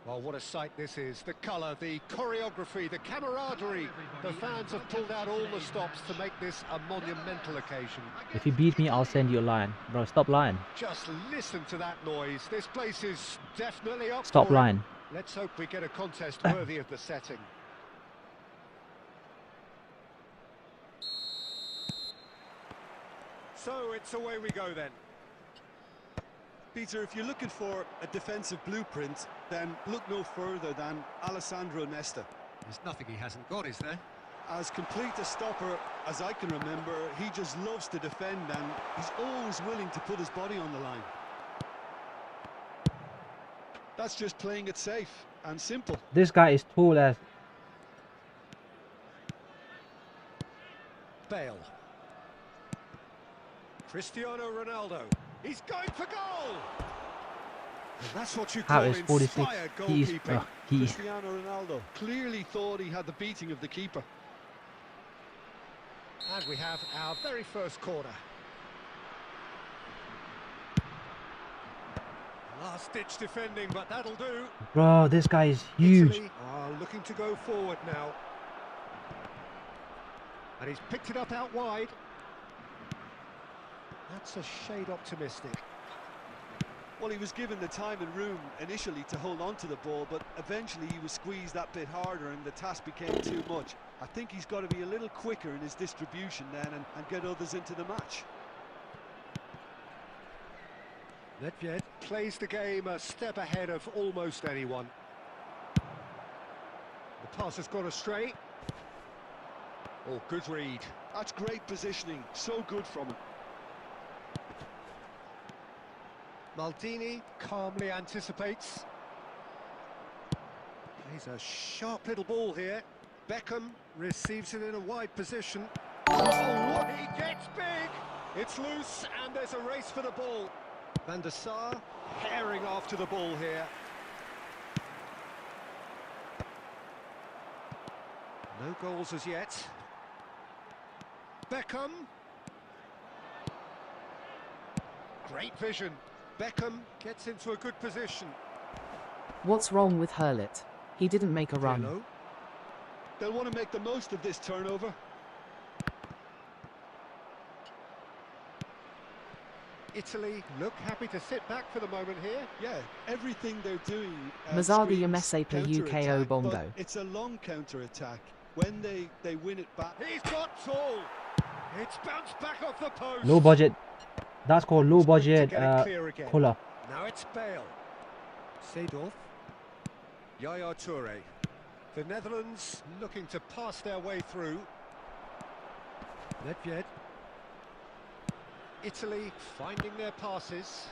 Well, what a sight this is. The colour, the choreography, the camaraderie. The fans have pulled out all the stops to make this a monumental occasion. If you beat me, I'll send you a line. Bro, stop lying. Just listen to that noise. This place is definitely up Stop for it. lying. Let's hope we get a contest worthy of the setting. So it's away we go then. Peter, if you're looking for a defensive blueprint, then look no further than Alessandro Nesta. There's nothing he hasn't got, is there? As complete a stopper as I can remember, he just loves to defend and he's always willing to put his body on the line. That's just playing it safe and simple. This guy is tall as... Bale. Cristiano Ronaldo. He's going for goal! And that's what you How call is 46? inspired He's... goalkeeping. Cristiano Ronaldo clearly thought he had the beating of the keeper. And we have our very first corner. Last-ditch defending, but that'll do. Bro, this guy is huge. Italy are looking to go forward now. And he's picked it up out wide. That's a shade optimistic. Well, he was given the time and room initially to hold on to the ball, but eventually he was squeezed that bit harder and the task became too much. I think he's got to be a little quicker in his distribution then and get others into the match. Nedved plays the game a step ahead of almost anyone. The pass has gone astray. Oh, good read. That's great positioning, so good from him. Maldini calmly anticipates. Plays a sharp little ball here. Beckham receives it in a wide position. Oh, he gets big! It's loose and there's a race for the ball. Van der Sar herring after the ball here. No goals as yet. Beckham. Great vision. Beckham gets into a good position. What's wrong with Hurlit? He didn't make a run. Hello. They'll want to make the most of this turnover. Italy look happy to sit back for the moment here. Yeah, everything they're doing. Mazaga screams Yamese per counter-attack, UKO but Bongo. it's a long counter-attack. When they win it back. He's got all. It's bounced back off the post. Low budget. That's called low Was quick to budget get it clear again. colour. Now it's Bale. Seedorf. Yaya Toure. The Netherlands looking to pass their way through. Nedved. Italy finding their passes.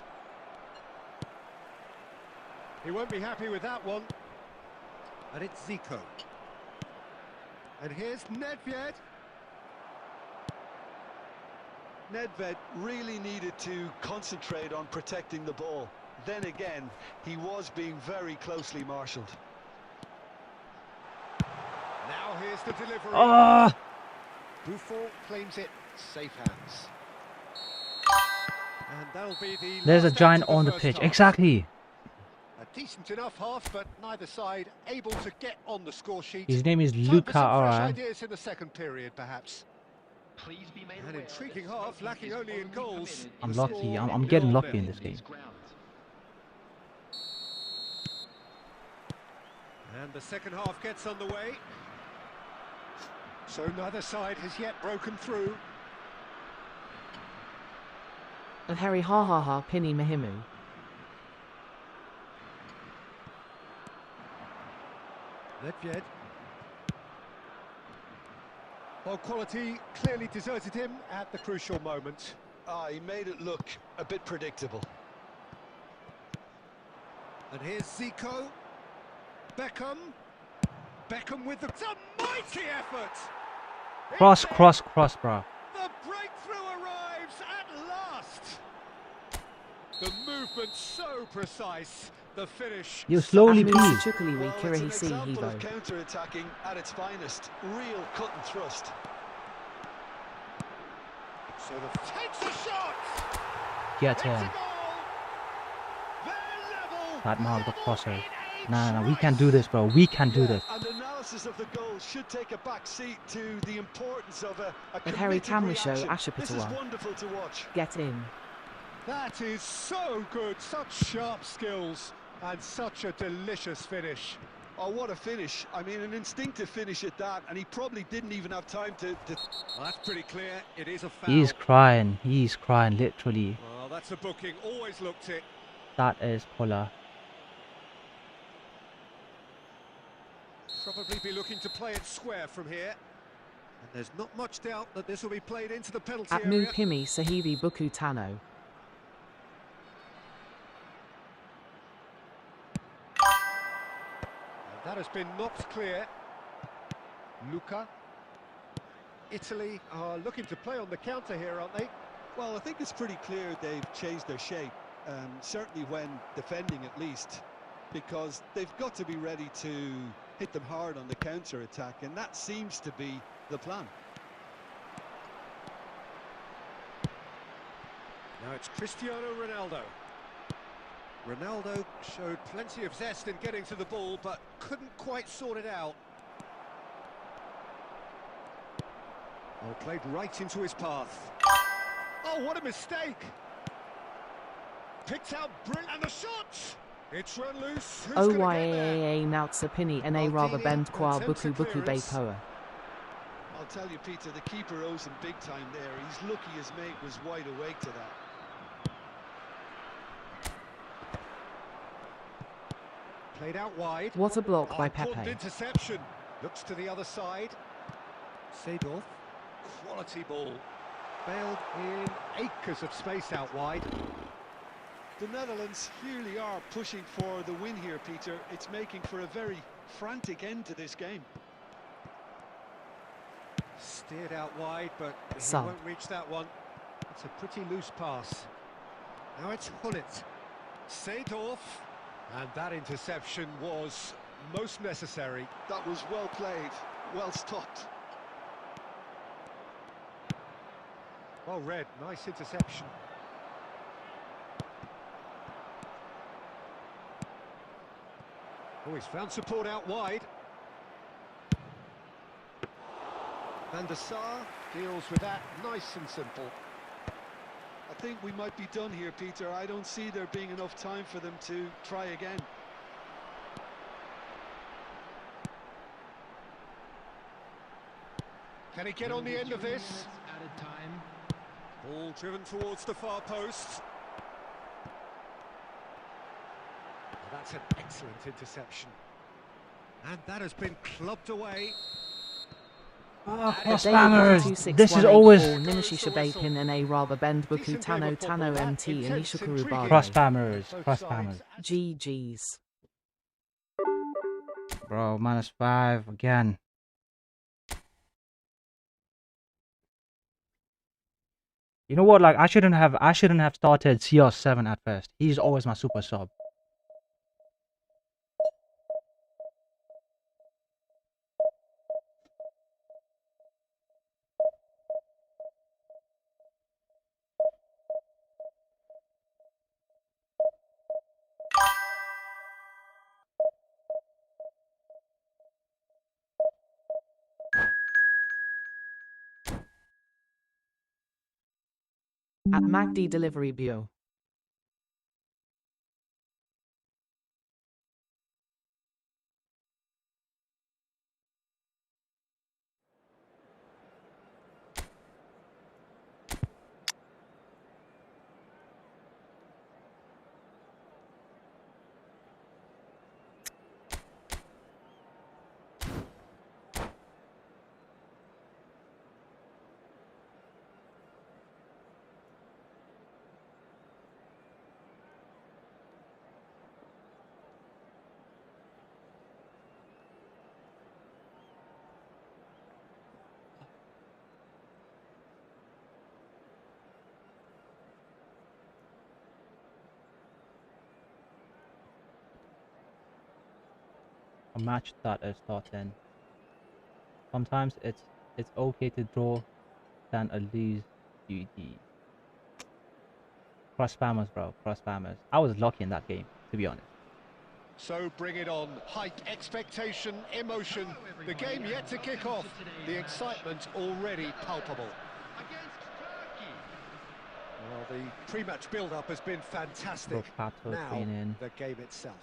He won't be happy with that one. And it's Zico. And here's Nedved. Nedved really needed to concentrate on protecting the ball. Then again, he was being very closely marshalled. Now here's the delivery. Ah! Buffon claims it. Safe hands. And that'll be the There's a last giant act of on the first pitch. half. Exactly. A decent enough half, but neither side able to get on the score sheet. His name is Time for Luca. some fresh Alright. ideas in the second period, perhaps. Please be made An aware intriguing that half, smoking lacking is only in only goals. permitted I'm in lucky. small I'm indoor getting lucky in this buildings game. grounds. And the second half gets underway. So neither side has yet broken through. And Harry ha ha ha Pini Mahimu. Nedved. Well, quality clearly deserted him at the crucial moment. He made it look a bit predictable. And here's Zico. Beckham. Beckham with the... It's a mighty effort! Cross, It's in. cross, cross, bro. The breakthrough arrives at last! The movement so precise. The finish... You slowly, Ahmed please. Chukuli Well, Kirihi it's Si an example of Hivo. counter-attacking at its finest. Real cut and thrust. So the... Takes a shot! Get It's him. a goal! They're level! That Mark the crosser. In Nah, age we can right. do this, bro. We can do this. And analysis of the goal should take a back seat to the importance of a And Harry committed Camry show reaction. This is Ashapitawa. wonderful to watch. Get in. That is so good, such sharp skills and such a delicious finish. Oh, what a finish. I mean, an instinctive finish at that, and he probably didn't even have time to... Well, that's pretty clear, it is a foul. He's crying. He's crying, literally. Well, that's a booking, always looked it. That is Puller. Probably be looking to play it square from here. And there's not much doubt that this will be played into the penalty At Mu area. Pimi Sahivi Buku Tano. And that has been knocked clear. Luca. Italy are looking to play on the counter here, aren't they? Well, I think it's pretty clear they've changed their shape, certainly when defending at least, because they've got to be ready to hit them hard on the counter-attack, and that seems to be the plan. Now it's Cristiano Ronaldo. Ronaldo showed plenty of zest in getting to the ball, but couldn't quite sort it out. Oh, played right into his path. Oh, what a mistake! Picked out brilliant, and the shot! It's run loose. Who's gonna get there? OYAA Nautsa Pini Na Rava Bend Kwa Buku Buku Bay Poa. I'll tell you, Peter, the keeper owes him big time there. He's lucky his mate was wide awake to that. Played out wide. What a block by Important Pepe. interception. Looks to the other side. Seedorf. Quality ball. Bailed in acres of space out wide. The Netherlands really are pushing for the win here, Peter. It's making for a very frantic end to this game. Steered out wide, but he Sub. won't reach that one. It's a pretty loose pass. Now it's Hullet. Seedorf. And that interception was most necessary. That was well played, well stopped. Well read, nice interception. Oh, he's found support out wide. Van der Sar deals with that nice and simple. I think we might be done here, Peter. I don't see there being enough time for them to try again. Can he get on the end of this? Added time. Ball driven towards the far post. That's an excellent interception. And that has been clubbed away. Oh, A cross day spammers. This is always Nimishisha Bapin and a rather bend Buku Tano Tano MT and Ishukurubari. cross spammers. Cross spammers. GG's. Bro, -5 again. You know what? Like I shouldn't have started CR7 at first. He's always my super sub. At MACD Delivery Bureau. A match that is starting. Sometimes it's okay to draw than a lose. GG. Cross spammers, bro. Cross spammers. I was lucky in that game, to be honest. So bring it on. Hype, expectation, emotion. The game yet to kick off. The excitement already palpable. Against Turkey. Well, the pre-match build-up has been fantastic. Pato Now, training. the game itself.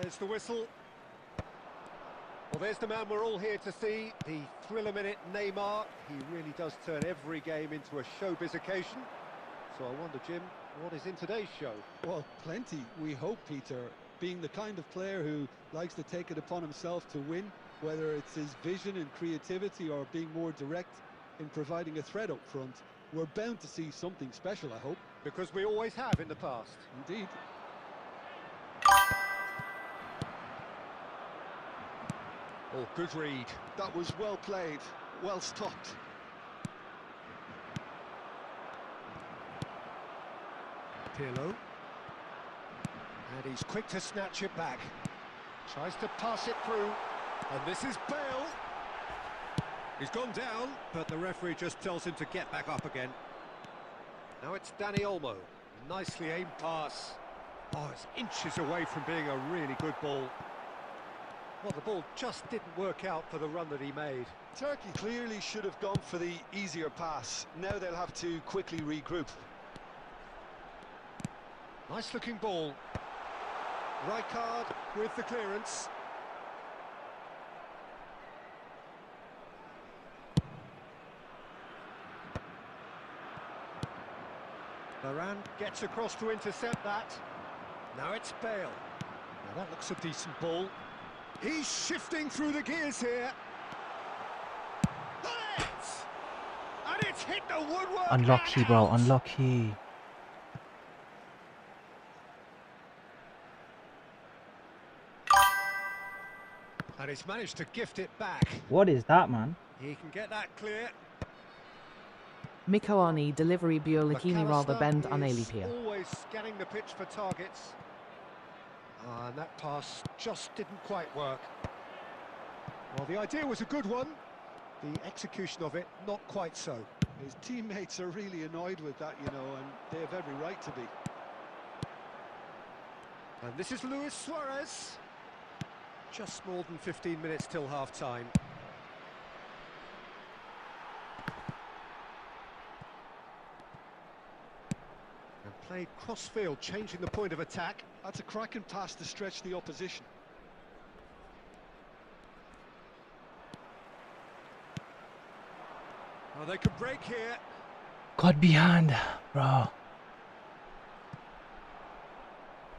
There's the whistle. Well, there's the man we're all here to see, the thriller-minute Neymar. He really does turn every game into a showbiz occasion. So I wonder, Jim, what is in today's show? Well, plenty, we hope, Peter. Being the kind of player who likes to take it upon himself to win, whether it's his vision and creativity or being more direct in providing a threat up front, we're bound to see something special, I hope. Because we always have in the past. Indeed. Oh, good read. That was well played, well stopped. Pirlo. And he's quick to snatch it back. Tries to pass it through. And this is Bale. He's gone down, but the referee just tells him to get back up again. Now it's Dani Olmo. Nicely aimed pass. Oh, it's inches away from being a really good ball. Well, the ball just didn't work out for the run that he made. Turkey clearly should have gone for the easier pass. Now they'll have to quickly regroup. Nice looking ball. Rijkaard with the clearance. Varane gets across to intercept that. Now it's Bale. Now that looks a decent ball. He's shifting through the gears here. And it's hit the woodwork. Unlucky, bro. Unlucky. And he's managed to gift it back. What is that, man? He can get that clear. Mikoani Delivery Bureau Lakini rather McAllister bend is Unalipia. always scanning the pitch for targets. And that pass just didn't quite work. Well, the idea was a good one. The execution of it, not quite so. His teammates are really annoyed with that, you know, and they have every right to be. And this is Luis Suarez. Just more than 15 minutes till half-time. And played cross-field, changing the point of attack. That's a cracking pass to stretch the opposition. Oh, they could break here. Got behind, bro.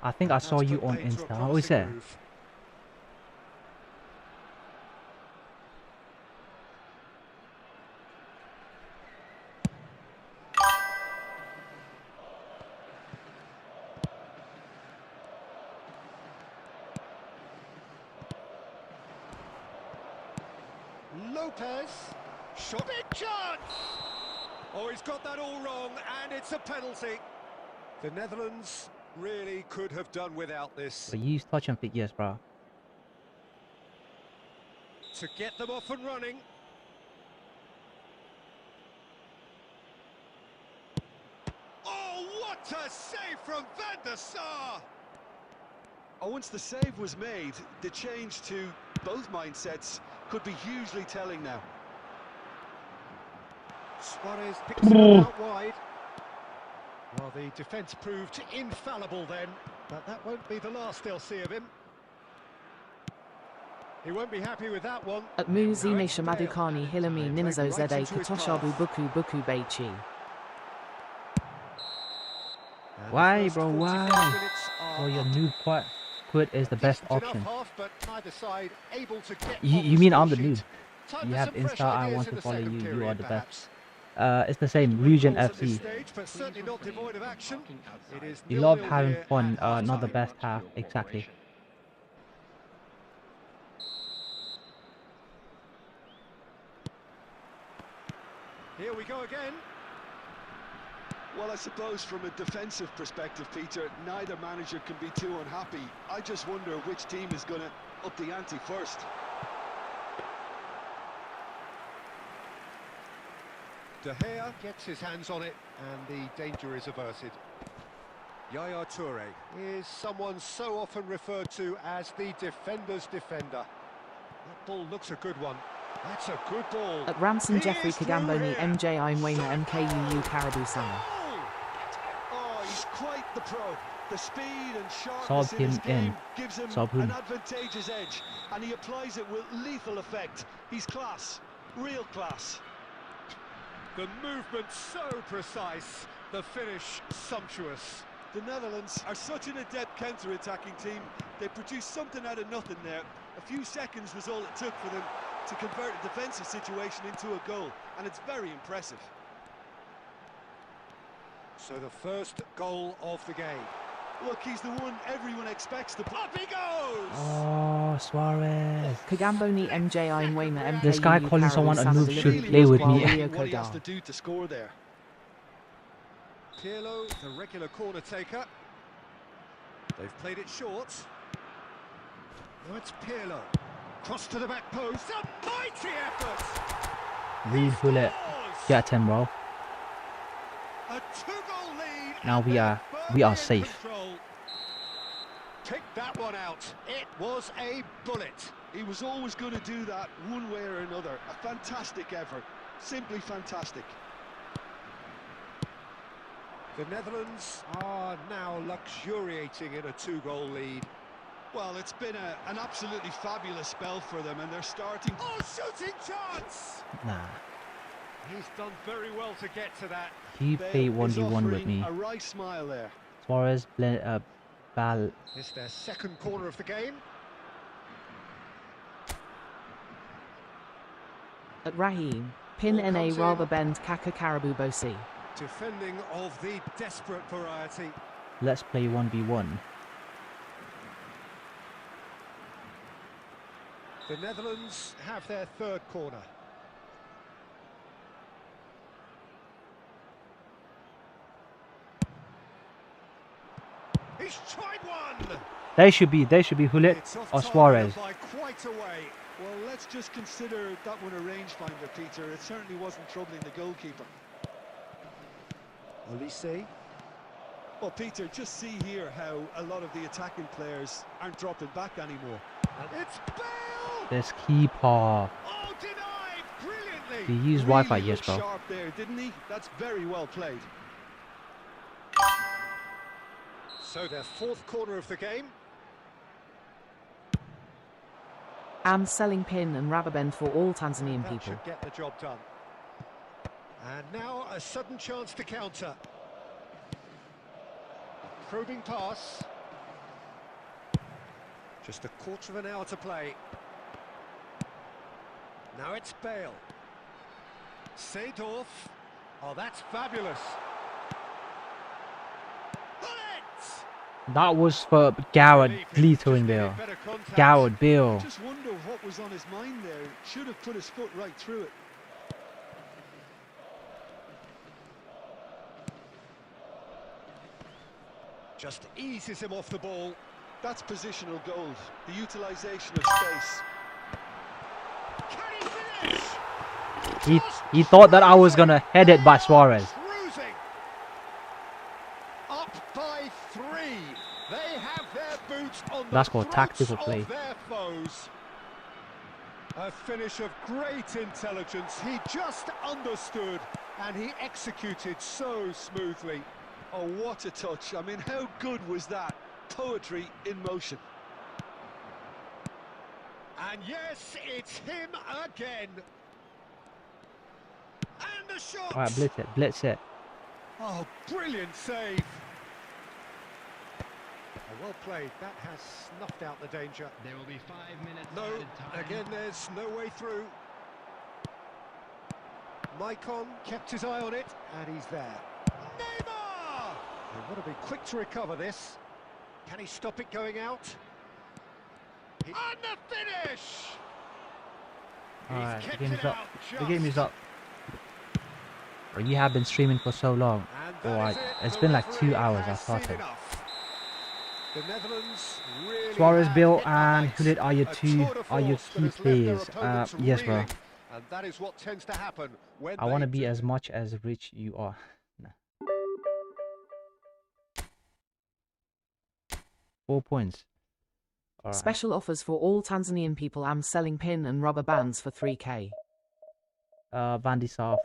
I think I saw you on Insta. What was that? Lopez, shot, big chance! Oh, he's got that all wrong, and it's a penalty. The Netherlands really could have done without this. But use touch and figures, bro. To get them off and running. Oh, what a save from Van der Sar! Oh, once the save was made, the change to both mindsets could be hugely telling now. Suarez picks it up out wide. Well, the defence proved infallible then, but that won't be the last they'll see of him. He won't be happy with that one. At Muzine Shamadukani Hilami Ninazo Zede Katoshabu Buku Buku Beichi. Why, bro? Why? Oh, your noob quit is the best option. You mean I'm the noob? You have Insta, I want to follow you, you are the best. It's the same, RyuJen FC. You love having fun, not the best half, exactly. Here we go again. Well, I suppose from a defensive perspective, Peter, neither manager can be too unhappy. I just wonder which team is going to up the ante first. De Gea gets his hands on it, and the danger is averted. Yaya Toure is someone so often referred to as the defender's defender. That ball looks a good one. That's a good ball. At Ramson Jeffrey Kagamboni MJ Imwena MKUU Caribou Sana. Oh, he's quite the pro. The speed and sharpness Sob in his him game in. gives him Sob an him. advantageous edge, and he applies it with lethal effect. He's class, real class. The movement so precise, the finish sumptuous. The Netherlands are such an adept counter-attacking team. They produced something out of nothing there. A few seconds was all it took for them to convert a defensive situation into a goal, and it's very impressive. So the first goal of the game. Look, he's the one everyone expects to... Up he goes! Oh, Suarez. Kagamboni MJ Imwena MKUU This guy calling Caribou someone a Sana noob Delivery should play with me. Rio What he has to Kodar. do to score there. Pirlo, the regular corner taker. They've played it short. Now it's Pirlo. Cross to the back post. A mighty effort! Reed Bullet. Get 10, bro. A two-goal lead. Now we are safe. Control. Pick that one out. It was a bullet. He was always going to do that one way or another. A fantastic effort. Simply fantastic. The Netherlands are now luxuriating in a two-goal lead. Well, it's been an absolutely fabulous spell for them, and they're starting... Oh, shooting chance! Nah. He's done very well to get to that. You play 1v1 with me. A wry smile there. Suarez, Bal. It's their second corner of the game. At Raheem, Pin Ball Na comes in. Rather Bend Kaka Caribou Bosi. Defending of the desperate variety. Let's play 1v1. The Netherlands have their third corner. He's tried one! They should be Hulit It's off or target Suarez. by quite a way. Well, let's just consider that one a rangefinder, Peter. It certainly wasn't troubling the goalkeeper. Olise. Well, Peter, just see here how a lot of the attacking players aren't dropping back anymore. It's Bale! This keeper. Oh, denied brilliantly. He used Really Wi-Fi, yes, looked bro. sharp there, didn't he? That's very well played. So their fourth corner of the game. Am selling pin and rubber band for all Tanzanian That people. should get the job done. And now a sudden chance to counter. Probing pass. Just a quarter of an hour to play. Now it's Bale. Seedorf. Oh, that's fabulous. Bullet! That was for Garrett vetoing Bale. Better contact. Garrett I Bale. just wonder what was on his mind there. Should have put his foot right through it. Just eases him off the ball. That's positional gold. The utilisation of space. Can he finish? He thought that I was gonna head it by Suarez. Cruising. Up by 3. They have their boots on That's the called throats tactical play. of their foes. A finish of great intelligence. He just understood and he executed so smoothly. Oh, what a touch. I mean, how good was that? Poetry in motion. And yes, it's him again. And the shot. Alright, blitz it. Oh, brilliant save. Oh, well played. That has snuffed out the danger. There will be 5 minutes No, added time. again, there's no way through. Maicon kept his eye on it, and he's there. Neymar! They've got to be quick to recover this. Can he stop it going out? And the finish! Alright, He's the kept game it is up. out The game just. is up. Bro, you have been streaming for so long. And that Alright, is it. it's The been like referee 2 hours I has seen started. enough. The Netherlands really Suarez, have Bill, hit the and heights. Hullet are your A two tour de are your force that key has left their players. opponents Yes, bro. reeling, and that is what tends to happen when I want to they be do. as much as rich you are. Nah. 4 points. Alright. Special offers for all Tanzanian people. Am selling pin and rubber bands for 3k. Van de Sar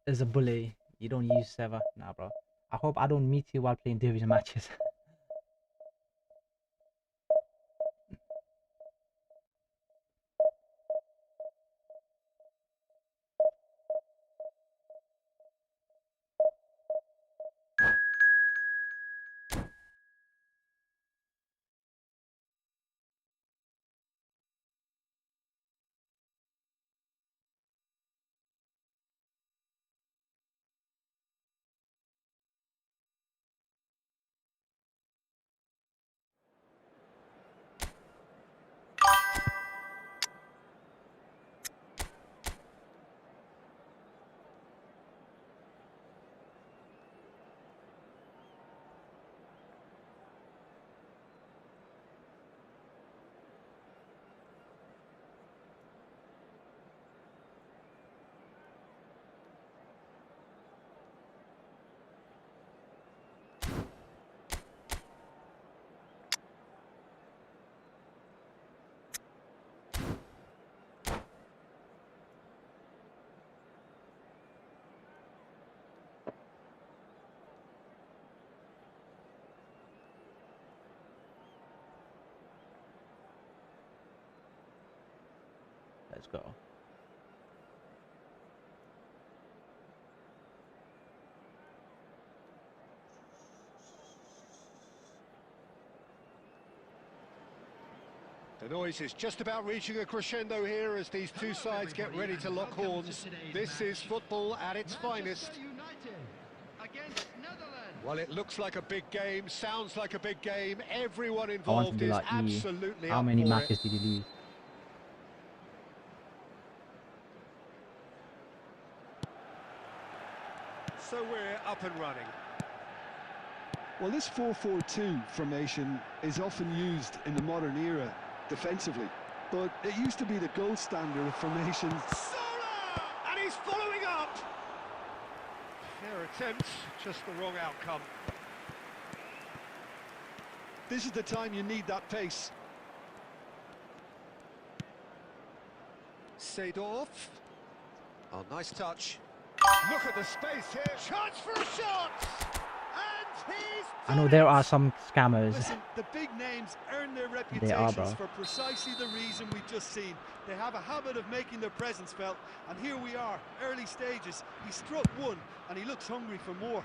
is a bully. You don't use Seva. Nah, bro. I hope I don't meet you while playing division matches. Let's go. The noise is just about reaching a crescendo here as these two sides get ready to lock horns. This is football at its finest. Manchester United against Netherlands. Well, it looks like a big game, sounds like a big game. Everyone I want to involved be is like you. absolutely How up many for matches it. did you lose? So we're up and running. Well, this 4-4-2 formation is often used in the modern era defensively, but it used to be the gold standard of formations. Sola! And he's following up! Fair attempt, just the wrong outcome. This is the time you need that pace. Seedorf. Oh, nice touch. Look at the space here. Chance for a shot! And he's I know done there it! are some scammers. Listen, the big names earn their They are, reputations bro. for precisely the reason we've just seen. They have a habit of making their presence felt, and here we are, early stages. He struck one, and he looks hungry for more.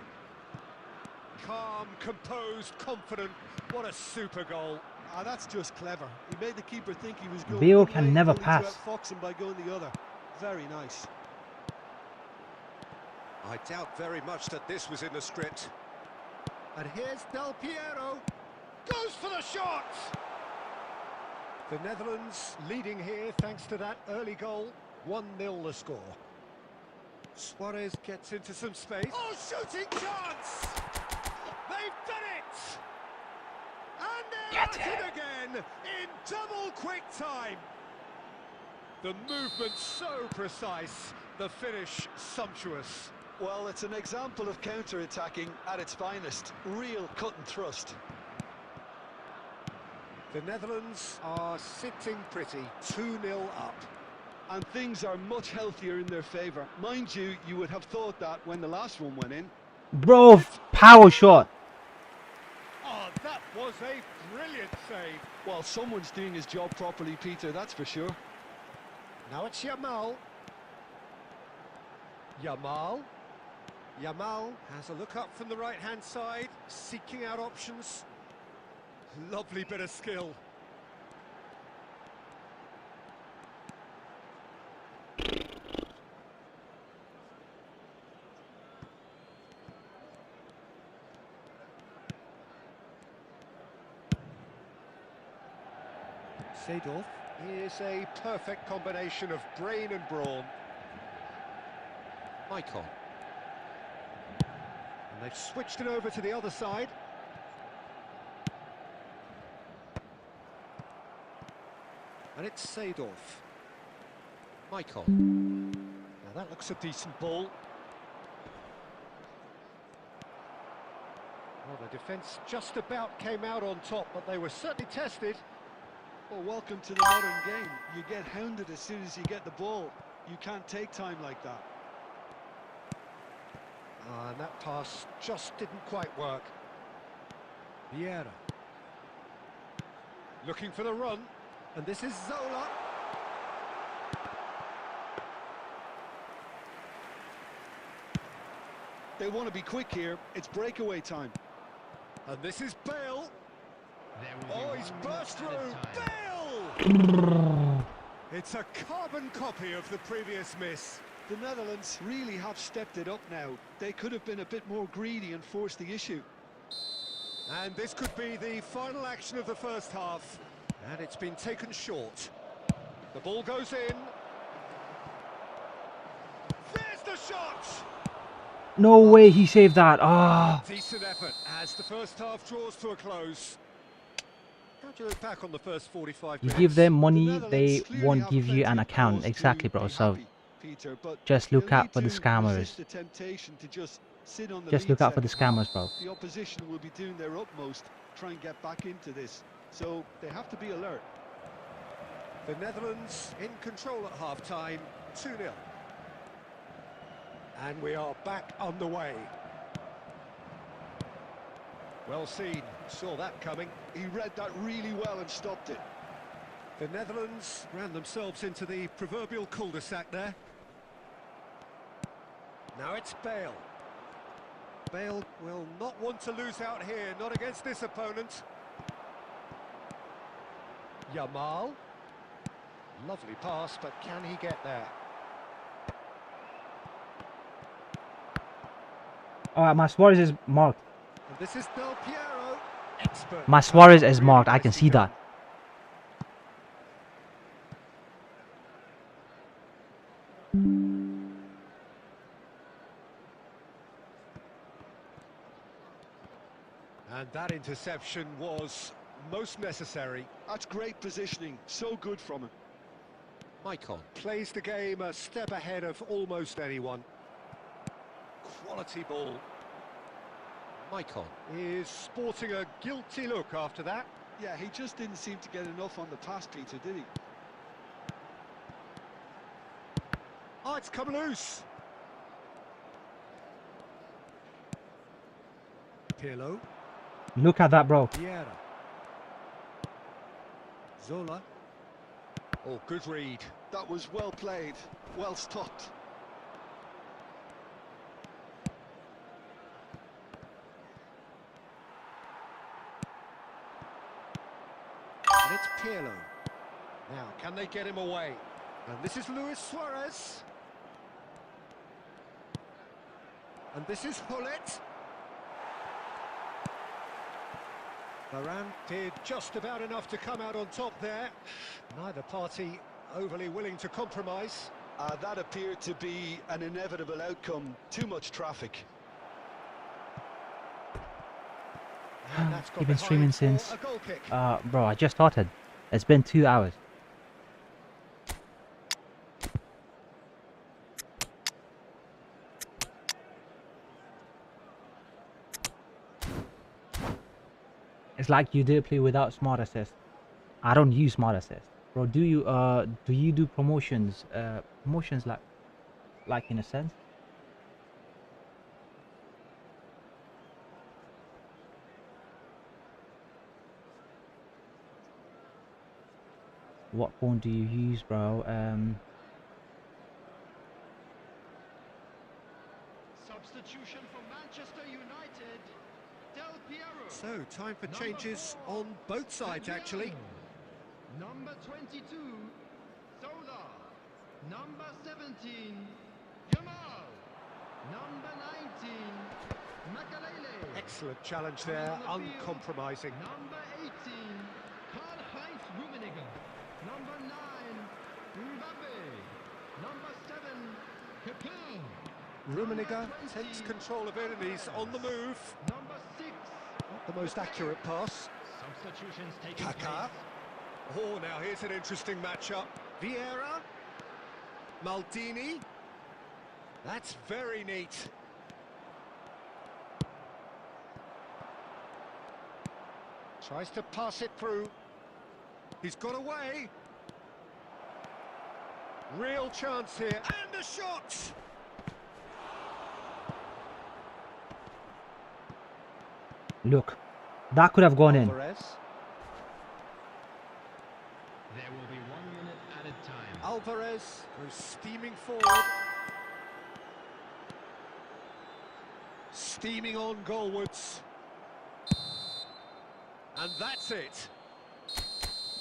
Calm, composed, confident. What a super goal. Ah, that's just clever. He made the keeper think he was going Bale one can way, never only pass. to outfox him by going the other. Very nice. I doubt very much that this was in the script. And here's Del Piero. Goes for the shot! The Netherlands leading here thanks to that early goal. 1-0 the score. Suarez gets into some space. Oh, shooting chance! They've done it! And they're at it again in double quick time. The movement so precise, the finish sumptuous. Well, it's an example of counter-attacking at its finest. Real cut and thrust. The Netherlands are sitting pretty, 2-0 up. And things are much healthier in their favour. Mind you, you would have thought that when the last one went in. Bro, power shot. Oh, that was a brilliant save. Well, someone's doing his job properly, Peter, that's for sure. Now it's Yamal. Yamal has a look up from the right-hand side, seeking out options. Lovely bit of skill. Seedorf is a perfect combination of brain and brawn. Icon. And they've switched it over to the other side. And it's Seedorf. Icon. Now that looks a decent ball. Well, the defence just about came out on top, but they were certainly tested. Well, welcome to the modern game. You get hounded as soon as you get the ball. You can't take time like that. And that pass just didn't quite work. Vieira. Looking for the run. And this is Zola. They want to be quick here. It's breakaway time. And this is Bale. Oh, he's burst through. Bale! It's a carbon copy of the previous miss. The Netherlands really have stepped it up now. They could have been a bit more greedy and forced the issue. And this could be the final action of the first half. And it's been taken short. The ball goes in. There's the shot! No way he saved that. Ah. Decent effort as the first half draws to a close. How do you look back on the first 45 You minutes? give them money, The they Netherlands clearly won't have give you plenty an of account. cause Exactly, to bro. be So happy, Peter, but just look they'll out need for the to scammers. resist the temptation to just sit on the Just lead look out for the second half. scammers, bro. The opposition will be doing their utmost to try and get back into this, so they have to be alert. The Netherlands in control at half-time, 2-0. And we are back on the way. Well seen, saw that coming. He read that really well and stopped it. The Netherlands ran themselves into the proverbial cul-de-sac there. Now it's Bale. Bale will not want to lose out here, not against this opponent. Yamal. Lovely pass, but can he get there? Alright, my Suarez is marked. And this is Del Piero. Expert. My Suarez is Really marked. I can nicely see done. that. And that interception was most necessary. That's great positioning, so good from him. Icon plays the game a step ahead of almost anyone. Quality ball. Icon is sporting a guilty look after that. Yeah, he just didn't seem to get enough on the pass, Peter, did he? Oh, it's come loose. Pirlo. Look at that, bro. Vieira. Zola. Oh, good read. That was well played, well stopped. And it's Pirlo. Now, can they get him away? And this is Luis Suarez. And this is Hullet. Varane did just about enough to come out on top there. Neither party overly willing to compromise. That appeared to be an inevitable outcome. Too much traffic. And that's got You've been behind streaming for since a goal kick. bro, I just started. It's been 2 hours. It's like you did play without smart assist. I don't use smart assist. Bro, do you do promotions promotions like in a sense? What phone do you use, bro? Substitution for Manchester United. Del Piero. So, time for changes on both sides, actually. Number 22, Zola. Number 17, Jamal. Number 19, Makalele. Excellent challenge there, uncompromising. Number 18, Karl-Heinz Rummenigge. Number 9, Mbappe. Number 7, Kepa. Rummenigge takes control of it and he's on the move. Number 6, Not the most accurate pass. substitutions taking Kaká. place. Oh, now here's an interesting matchup. Vieira. Maldini. That's very neat. Tries to pass it through. He's got away. Real chance here. And a shot! Look, that could have gone in. Alvarez. There will be 1 minute added time. Alvarez goes steaming forward. Steaming on goalwards. And that's it.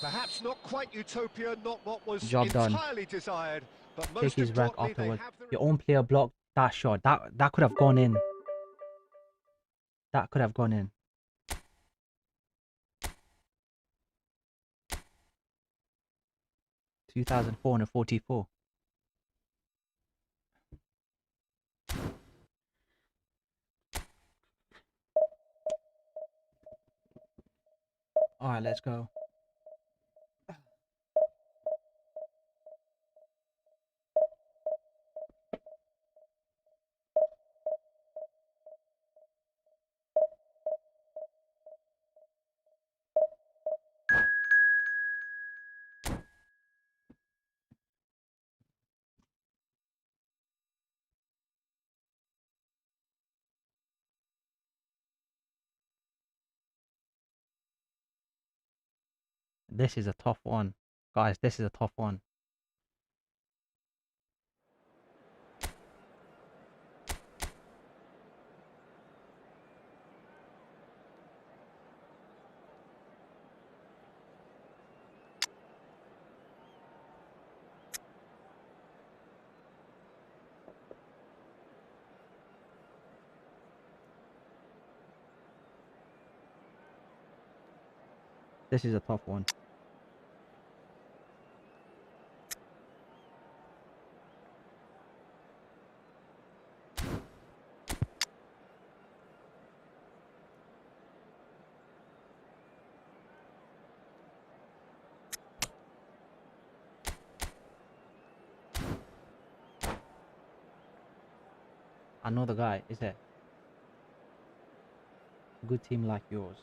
Perhaps not quite utopia, not what was Job done. entirely desired, but Take most his rack importantly, they afterwards. have the... Your own player blocked that shot. That could have gone in. That could have gone in. $2,444. All right, let's go. This is a tough one. Guys, this is a tough one. This is a tough one. I know the guy, is it? Good team like yours.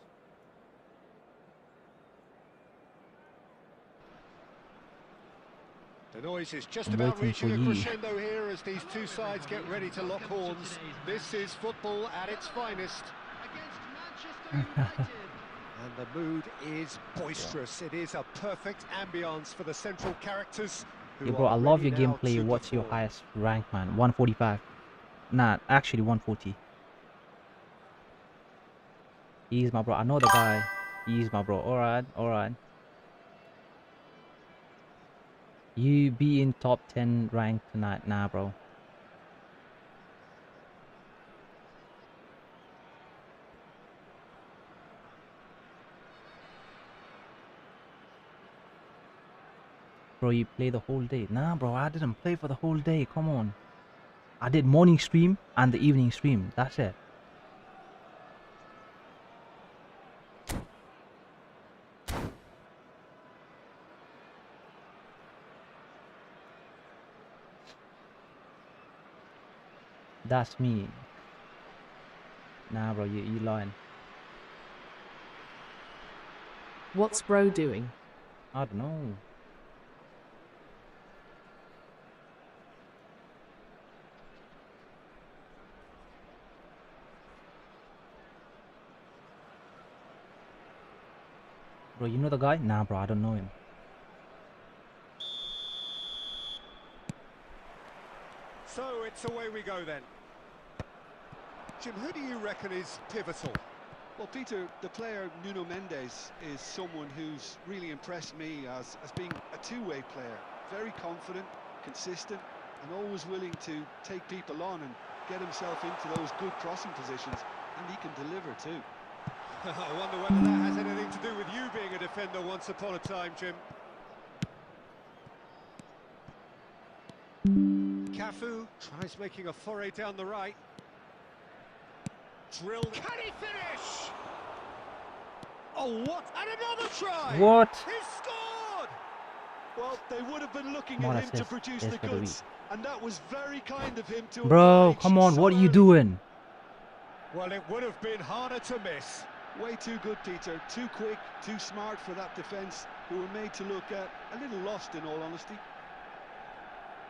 The noise is just I'm about waiting for reaching a you. crescendo here as these two sides get ready to lock horns. This is football at its finest. Against Manchester United. And the mood is boisterous. It is a perfect ambience for the central characters. Yeah, bro, I love your gameplay. What's your highest rank, man? 145. Nah, actually 140. He's my bro. I know the guy. He's my bro. Alright, alright. You be in top 10 rank tonight. Nah, bro. Bro, you play the whole day. Nah, bro, I didn't play for the whole day. Come on. I did morning stream and the evening stream. That's it. That's me. Nah, bro, you lying. What's bro doing? I don't know. Bro, you know the guy? Nah, bro, I don't know him. So it's away we go then. Jim, who do you reckon is pivotal? Well, Peter, the player Nuno Mendes is someone who's really impressed me as being a two-way player. Very confident, consistent, and always willing to take people on and get himself into those good crossing positions, and he can deliver too. I wonder whether that has anything to do with you being a defender once upon a time, Jim. Cafu tries making a foray down the right. Drill. Can he finish? Oh, what? And another try! What? He scored! Well, they would have been looking Come on, at him to assist. produce Yes, the for the goods, and that was very kind of him to Bro, oblige come on, so what are you early. doing? Well, it would have been harder to miss. Way too good, Peter. Too quick, too smart for that defence, who were made to look a little lost, in all honesty.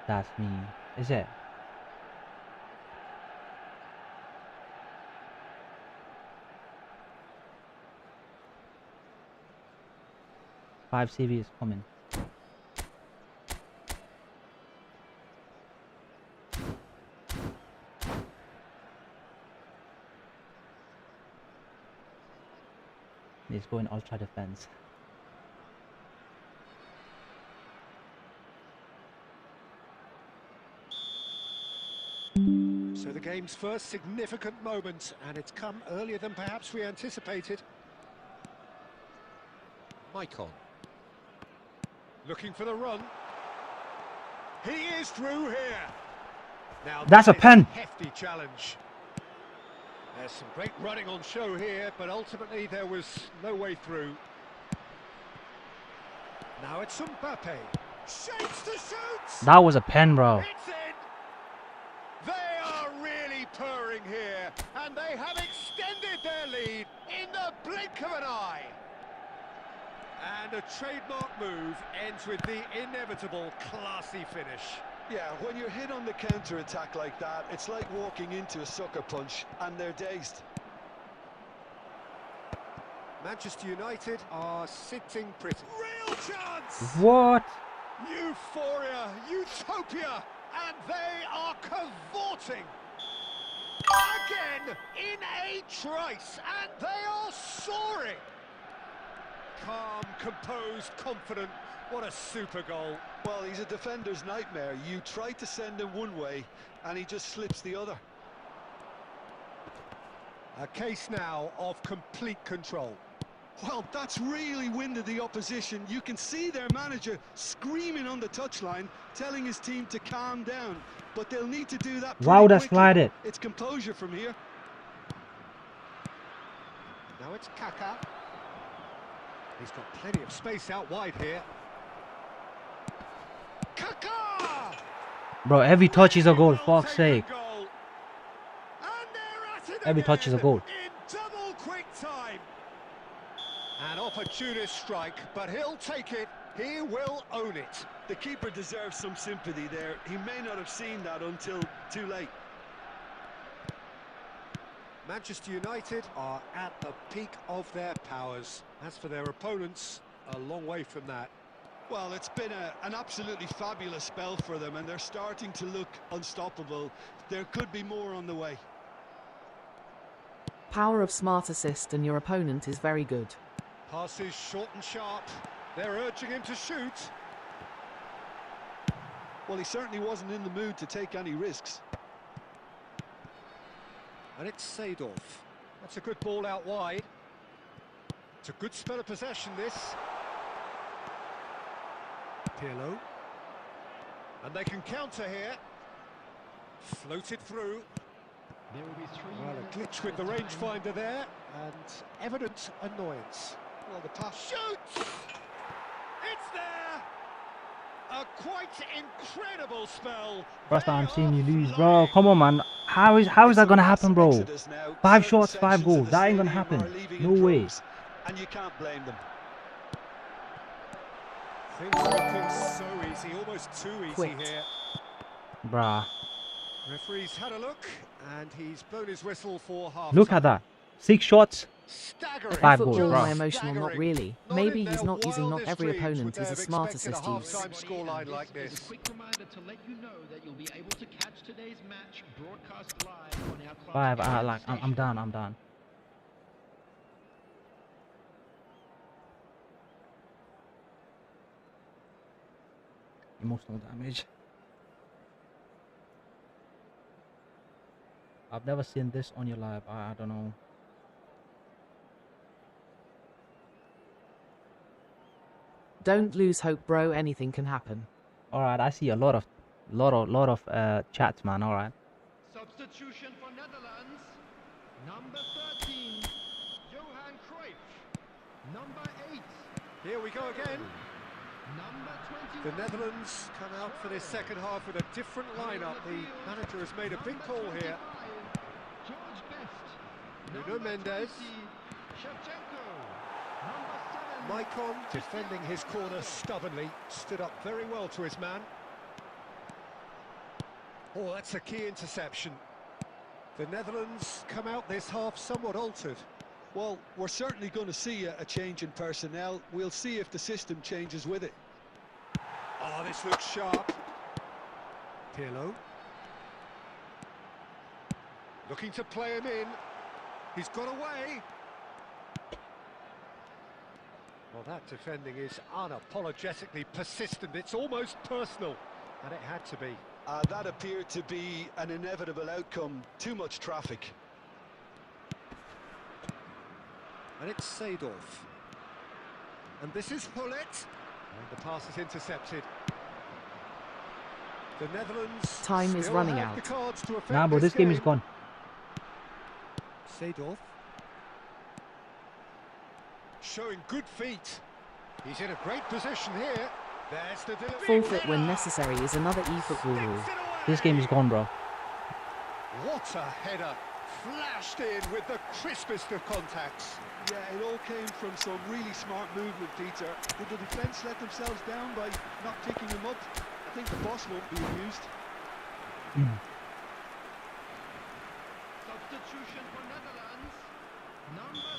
That's me. Is it? Five CV is coming. He's going ultra defense. So the game's first significant moment, and it's come earlier than perhaps we anticipated. Maicon. Looking for the run. He is through here. Now That's a pen. Hefty challenge. There's some great running on show here, but ultimately there was no way through. Now it's Mbappe. Shapes to shoot. That was a pen, bro. It's in. They are really purring here, and they have extended their lead in the blink of an eye. And a trademark move ends with the inevitable classy finish. Yeah, when you're hit on the counter-attack like that, it's like walking into a sucker punch, and they're dazed. Manchester United are sitting pretty. Real chance! What? Euphoria, utopia, and they are cavorting. Again, in a trice, and they are soaring. Calm, composed, confident. What a super goal. Well, he's a defender's nightmare. You try to send him one way, and he just slips the other. A case now of complete control. Well, that's really winded the opposition. You can see their manager screaming on the touchline, telling his team to calm down. But they'll need to do that pretty Wow, that's quickly. slide it. It's composure from here. Now it's Kaká. He's got plenty of space out wide here. Kaká! Bro, every touch is a goal, Well fuck's taken sake. goal. And they're at it Every touch is a again goal. in double quick time. An opportunist strike, but he'll take it. He will own it. The keeper deserves some sympathy there. He may not have seen that until too late. Manchester United are at the peak of their powers. As for their opponents, a long way from that. Well, it's been an absolutely fabulous spell for them, and they're starting to look unstoppable. There could be more on the way. Power of smart assist and your opponent is very good. Passes short and sharp. They're urging him to shoot. Well, he certainly wasn't in the mood to take any risks. And it's Seedorf. That's a good ball out wide. It's a good spell of possession, this. Pirlo. And they can counter here. Floated through. There will be 3 Well, a minutes glitch with the of time. rangefinder there, and evident annoyance. Well, the pass... Shoots! It's there! A quite incredible spell. Rasta, I'm They seeing you are lose, bro. flying. Come on, man. How is that gonna happen, bro? 5 Certain shots, 5 sections of goals. the That ain't gonna stadium happen. are leaving No in way. droves, and you can't blame them. Things are looking so easy, almost too easy Quit. here. Bruh. Referee's had a look, and he's blown his whistle for half. Look at that. 6 shots. Staggering. 5 goals, Football bro. am I emotional? Not really. Not Maybe in he's their not using not wildest every dreams opponent would they is a have smart expected assist a use. half-time scoreline like This is this. a quick reminder to let you know that you'll be able to catch today's match broadcast live on our club's 5. internet Like, I'm station. done. I'm done. Emotional damage. I've never seen this on your live. I don't know. Don't lose hope, bro. Anything can happen. All right, I see a lot of chats, man. All right. Substitution for Netherlands. Number 13, Johan Cruyff. Number 8, Here we go again. number 21. The Netherlands come out for this second half with a different lineup. The manager has made a big call here. George Best. Nuno Number Mendes. 20, Shevchenko. Number 7. Maicon defending his corner stubbornly, stood up very well to his man. Oh, that's a key interception. The Netherlands come out this half somewhat altered. Well, we're certainly going to see a change in personnel. We'll see if the system changes with it. Oh, this looks sharp. Pirlo. Looking to play him in. He's got away. Well, that defending is unapologetically persistent. It's almost personal, and it had to be. That appeared to be an inevitable outcome. Too much traffic. And it's Seedorf. And this is Hullet. And the pass is intercepted. The Netherlands Time is still running have out. the cards to affect Nah, bro, this game is gone. Seedorf. Showing good feet. He's in a great position here. There's the delivery. Forfeit when necessary is another eFootball rule. Sticks it away. This game is gone, bro. What a header. Flashed in with the crispest of contacts. Yeah, it all came from some really smart movement, Peter. Did the defence let themselves down by not picking him up? I think the boss won't be amused. Substitution for Netherlands. Number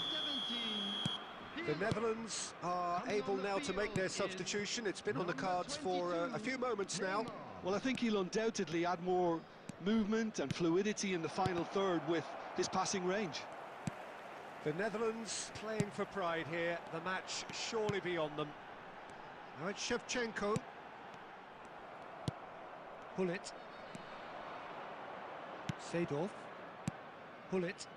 17. The Netherlands are able now to make their substitution. It's been on the cards for a few moments now. Well, I think he'll undoubtedly add more movement and fluidity in the final third with his passing range. The Netherlands playing for pride here. The match surely beyond them. Now it's Shevchenko. Hullet. Seedorf. Hullet.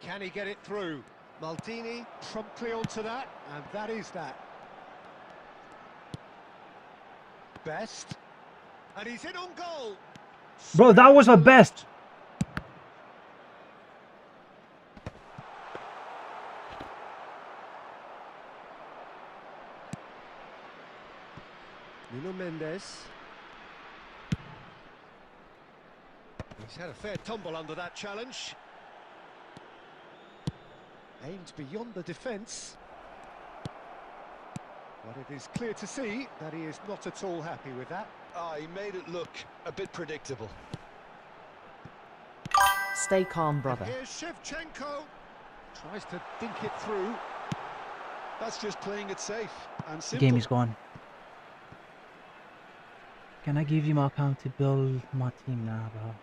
Can he get it through? Maldini promptly onto that, and that is that. Best. And he's in on goal. Bro, that was our best. Nuno Mendes. He's had a fair tumble under that challenge. Aimed beyond the defence. But it is clear to see that he is not at all happy with that. He made it look a bit predictable. Stay calm, brother. And here's Shevchenko. Tries to think it through. That's just playing it safe and The simple. game is gone. Can I give you my account to build my team now, bro?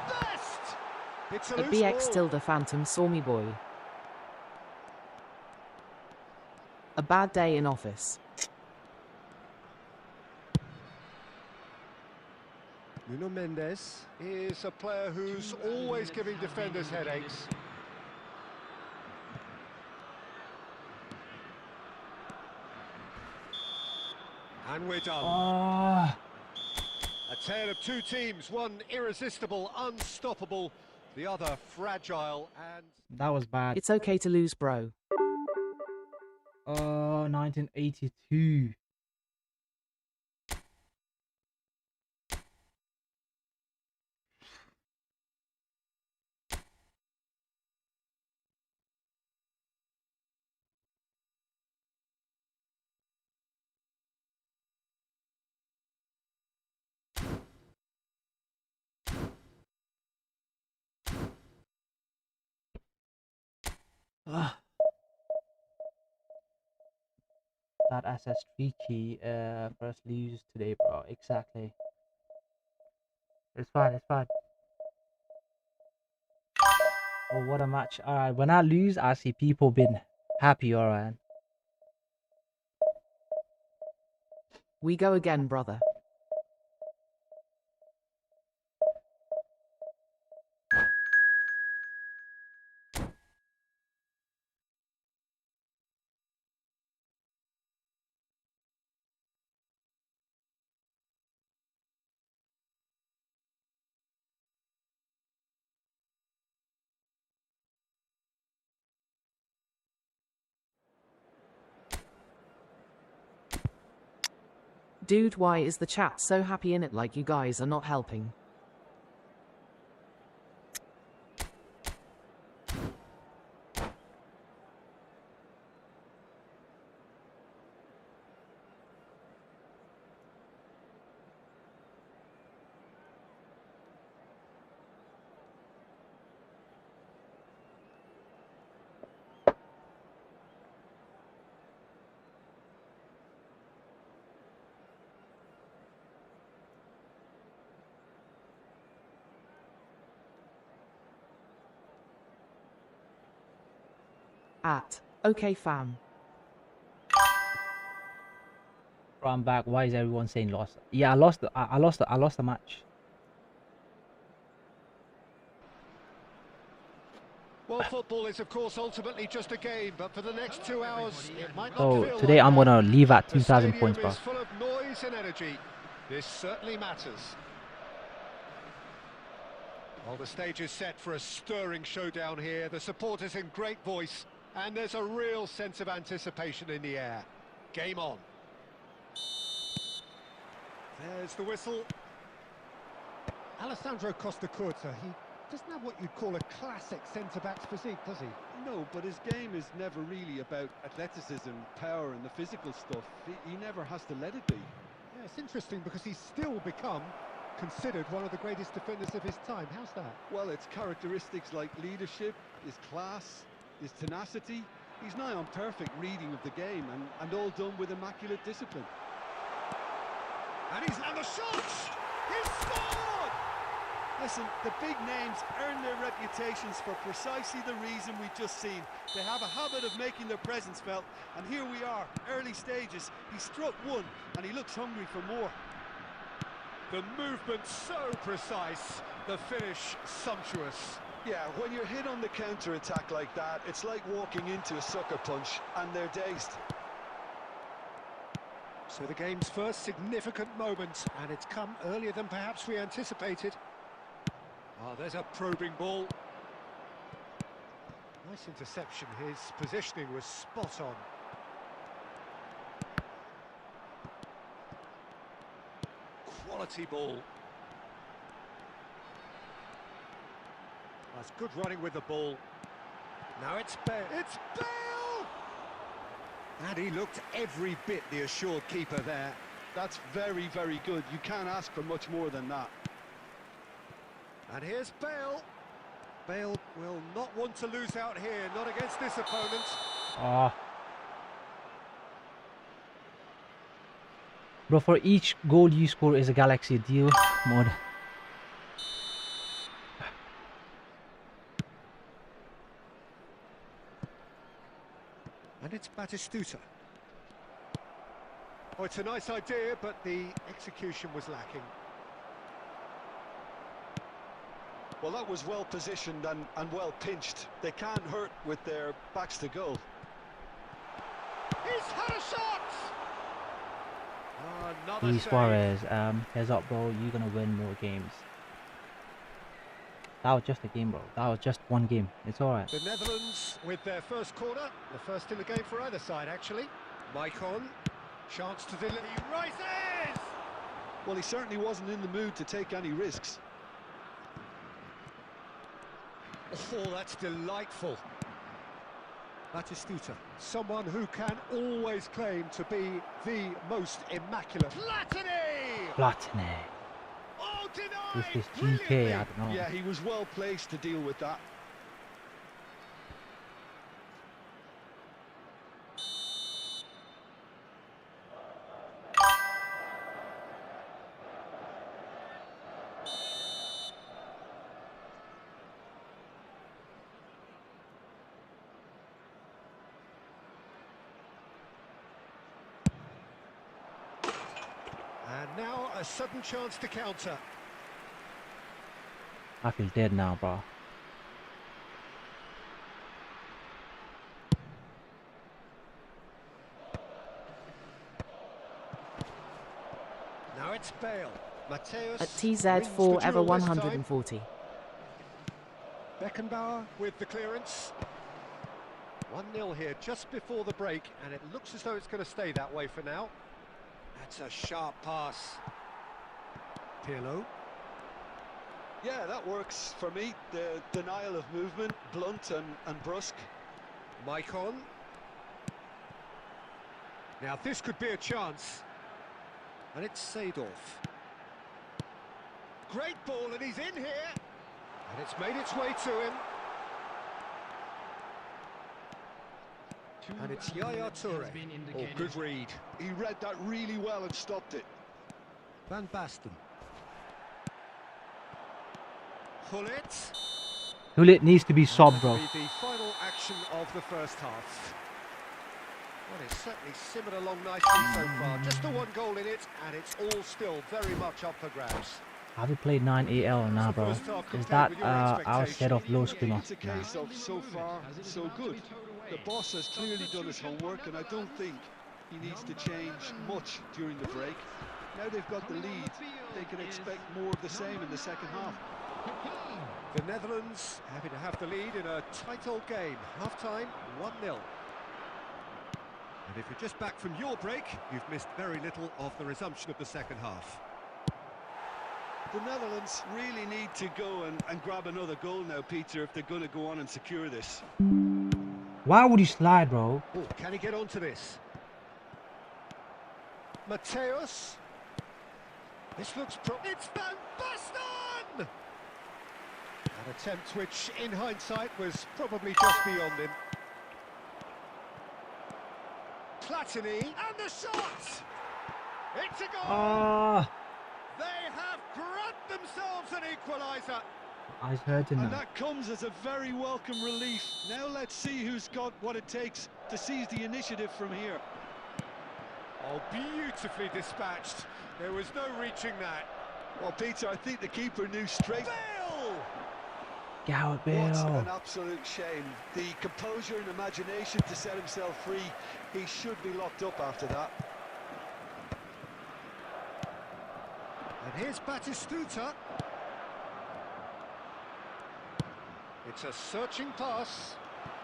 Best! It's a The loose BX ball. Tilda Phantom saw me, boy. A bad day in office. Nuno Mendes is a player who's always giving defenders headaches. And we're done. Oh, A tale of two teams, one irresistible, unstoppable, the other fragile and... that was bad. It's okay to lose, bro. Oh, 1982. Ah. That SS3 key for us lose today, bro. Exactly. It's fine, it's fine. Oh, what a match. Alright, when I lose, I see people being happy, alright. We go again, brother. Dude, why is the chat so happy in it like you guys are not helping? Okay, fam. Bro, I'm back. Why is everyone saying lost? Yeah, I lost. I lost the match. Well, football is, of course, ultimately just a game, but for the next 2 hours, it might not So feel today like I'm that. gonna leave at The 2,000 stadium points, bro. is full of noise and energy. This certainly matters. Well, the stage is set for a stirring showdown here. The supporters in great voice, and there's a real sense of anticipation in the air. Game on. There's the whistle. Alessandro Costa Curta, he doesn't have what you'd call a classic centre-back's physique, does he? No, but his game is never really about athleticism, power and the physical stuff. He never has to let it be. Yeah, it's interesting because he's still become considered one of the greatest defenders of his time. How's that? Well, it's characteristics like leadership, his class, his tenacity. He's nigh on perfect reading of the game and all done with immaculate discipline. And he's had the shot! He's scored! Listen, the big names earn their reputations for precisely the reason we've just seen. They have a habit of making their presence felt, and here we are, early stages. He struck one, and he looks hungry for more. The movement so precise, the finish sumptuous. Yeah, when you're hit on the counter-attack like that, it's like walking into a sucker punch, and they're dazed. So the game's first significant moment, and it's come earlier than perhaps we anticipated. Oh, there's a probing ball. Nice interception, his positioning was spot on. Quality ball. That's good running with the ball. Now it's Bale. It's Bale! And he looked every bit the assured keeper there. That's very, very good. You can't ask for much more than that. And here's Bale. Bale will not want to lose out here, not against this opponent. Oh. Bro, for each goal you score is a Galaxy deal mod. And it's Batistuta. Oh, it's a nice idea, but the execution was lacking. Well, that was well positioned and well pinched. They can't hurt with their backs to goal. He's had a shot! Oh, another Luis save. Suarez, heads up, bro. You're gonna win more games. That was just a game, bro. That was just one game. It's alright. The Netherlands with their first corner. The first in the game for either side, actually. Maicon. Chance to deliver. He rises! Well, he certainly wasn't in the mood to take any risks. Oh, that's delightful. Batistuta, someone who can always claim to be the most immaculate. Platini! Platini. Oh, With denied! his GK, Brilliantly. I don't know. Yeah, he was well placed to deal with that. And now a sudden chance to counter. I feel dead now, bro. Now it's Bale. Mateus At wins TZ4 the ever duel this time. 140. Beckenbauer with the clearance. 1-0 here just before the break, and it looks as though it's going to stay that way for now. That's a sharp pass. Pirlo. Yeah, that works for me. The denial of movement, blunt and brusque. Maicon. Now this could be a chance. And it's Seedorf. Great ball, and he's in here. And it's made its way to him. And it's Yaya Toure. Oh, good read. He read that really well and stopped it. Van Basten. Hullet. Hullet needs to be sobbed, That'll bro. be the final action of the first half. Well, it's certainly simmered along nicely so far. Just the one goal in it, and it's all still very much up for grabs. Have you played 9 AL now, bro? Is that our set of low screamer? It's a case of so far, so good. The boss has clearly done his homework, and I don't think he needs to change much during the break. Now they've got the lead, they can expect more of the same in the second half. The Netherlands happy to have the lead in a tight old game. Half-time, 1-0. And if you're just back from your break, you've missed very little of the resumption of the second half. The Netherlands really need to go and grab another goal now, Peter, if they're going to go on and secure this. Why would you slide, bro? Oh, can he get onto this? Mateus. This looks it's Van Basten! An attempt which, in hindsight, was probably just beyond him. Platini, and the shot! It's a goal! Ah, They have grabbed themselves an equaliser. I was hurting And now. that comes as a very welcome relief. Now let's see who's got what it takes to seize the initiative from here. Oh, beautifully dispatched. There was no reaching that. Well, Peter, I think the keeper knew straight. Bale! Gareth What an Bale. absolute shame. The composure and imagination to set himself free. He should be locked up after that. And here's Batistuta. It's a searching pass.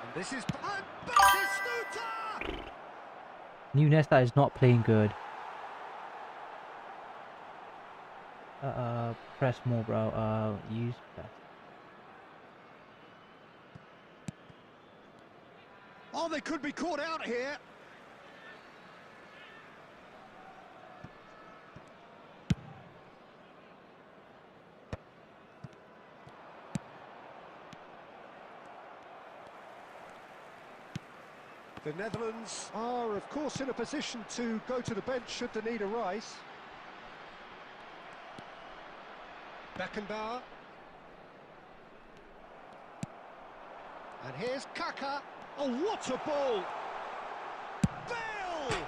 And this is Batistuta! New Nesta is not playing good. Press more, bro. Use press. Oh, they could be caught out here. The Netherlands are, of course, in a position to go to the bench should the need arise. Beckenbauer. And here's Kaka. Oh, what a ball! Bale!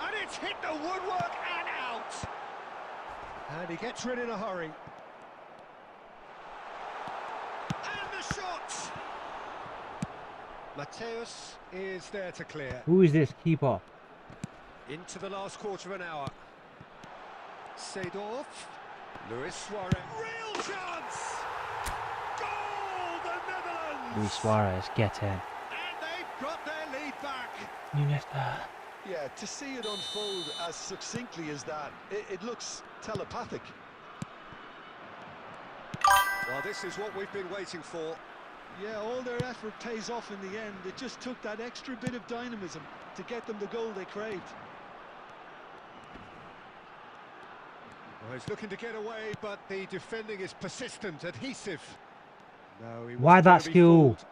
And it's hit the woodwork and out! And he gets rid in a hurry. And the shot! Mateus is there to clear. Who is this keeper? Into the last quarter of an hour. Seedorf. Luis Suarez. Real chance! Goal, the Netherlands! Luis Suarez, get in. And they've got their lead back. New Nesta. Yeah, to see it unfold as succinctly as that, it looks telepathic. Well, this is what we've been waiting for. Yeah, all their effort pays off in the end. It just took that extra bit of dynamism to get them the goal they craved. Well, he's looking to get away, but the defending is persistent, adhesive. No, he Why wasn't that gonna be skill? fooled.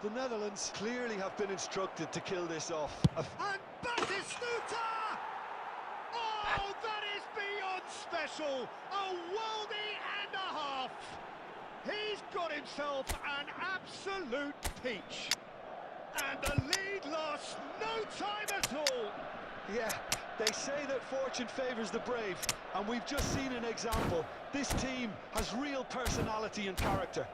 The Netherlands clearly have been instructed to kill this off. And Batistuta! Oh, that is beyond special! A worldie and a half! He's got himself an absolute peach. And the lead lost no time at all. Yeah, they say that fortune favours the brave, and we've just seen an example. This team has real personality and character.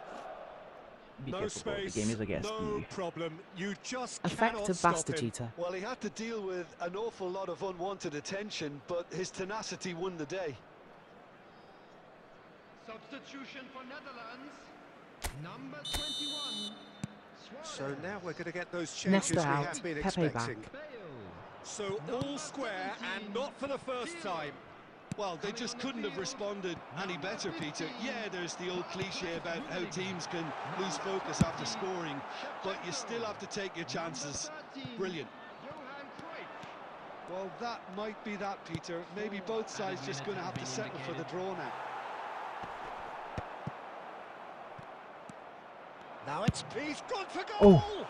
Be No careful, bro. The space, game is against no you. problem. You just Effective cannot stop him. Bastatita. Well, he had to deal with an awful lot of unwanted attention, but his tenacity won the day. Substitution for Netherlands. Number 21. So now we're going to get those changes Nesta we out, have been Pepe expecting. back. So all square and not for the first time. Well, they just couldn't have responded any better, Peter. Yeah, there's the old cliche about how teams can lose focus after scoring, but you still have to take your chances. Brilliant. Well, that might be that, Peter. Maybe both sides just going to have to settle for the draw now. Now he's gone for goal! Oh.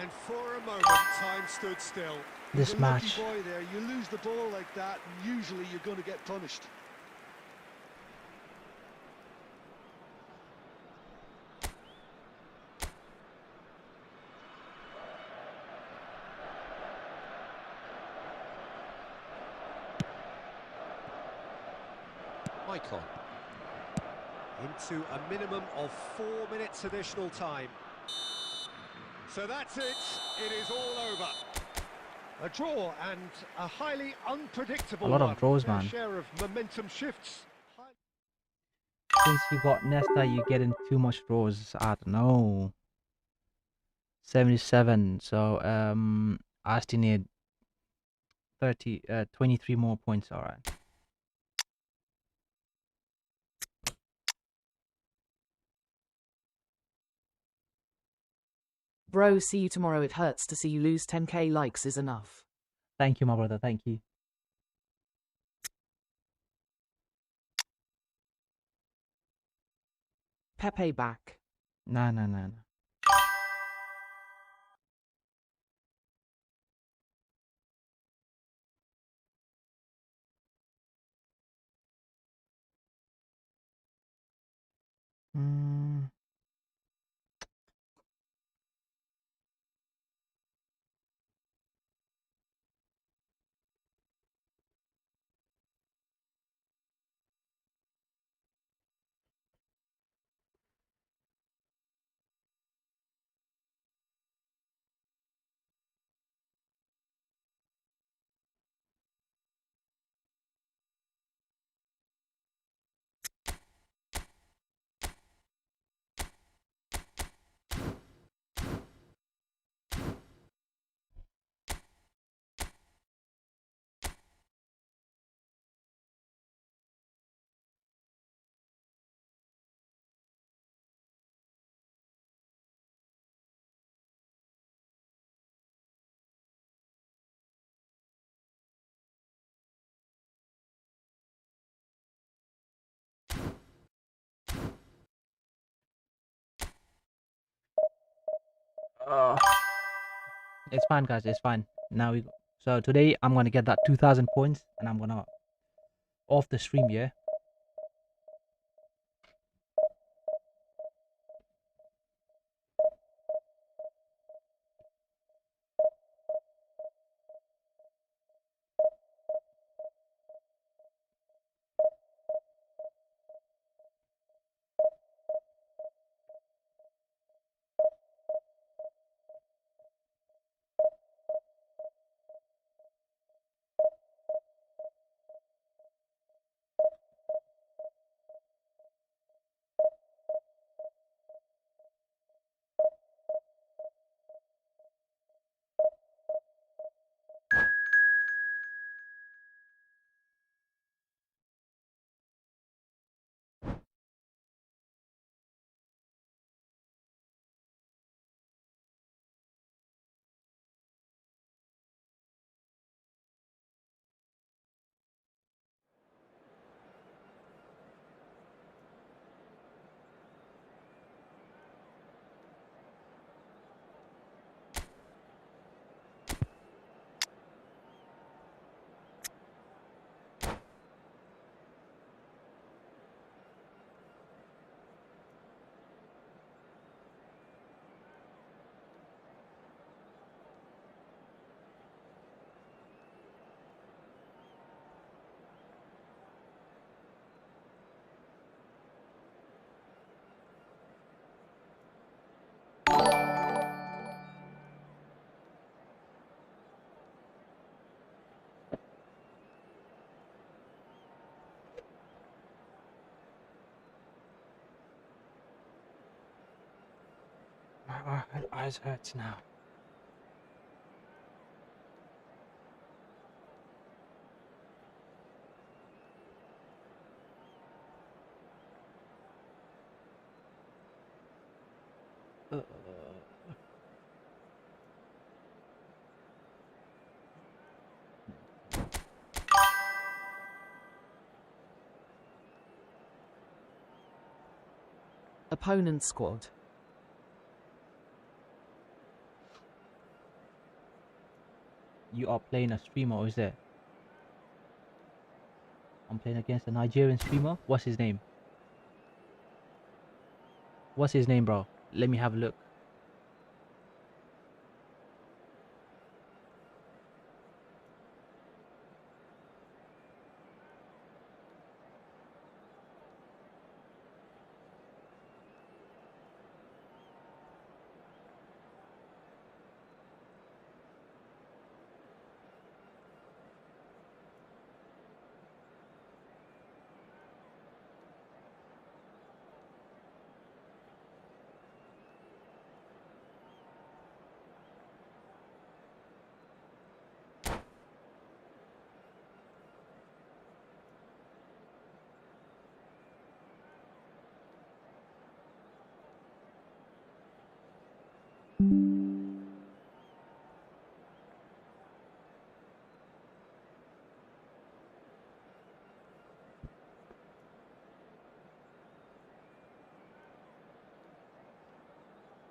And for a moment, time stood still. This He's a match. lucky boy there. You lose the ball like that, and usually you're going to get punished. Icon. Into a minimum of 4 minutes additional time. So that's it. It is all over. A draw and a highly unpredictable A lot of one. draws, Fair man. share of momentum shifts. Since you got Nesta, you're getting too much draws. I don't know. 77. So I still need 23 more points. All right. Bro, see you tomorrow. It hurts to see you lose. 10k likes is enough. Thank you, my brother. Thank you. Pepe back. No, no, no, no. Mm. It's fine, guys. It's fine. Now we. So today I'm gonna get that 2,000 points, and I'm gonna off the stream. Yeah. My eyes hurts now. Opponent squad. You are playing a streamer, or is it? I'm playing against a Nigerian streamer. What's his name? What's his name, bro? Let me have a look.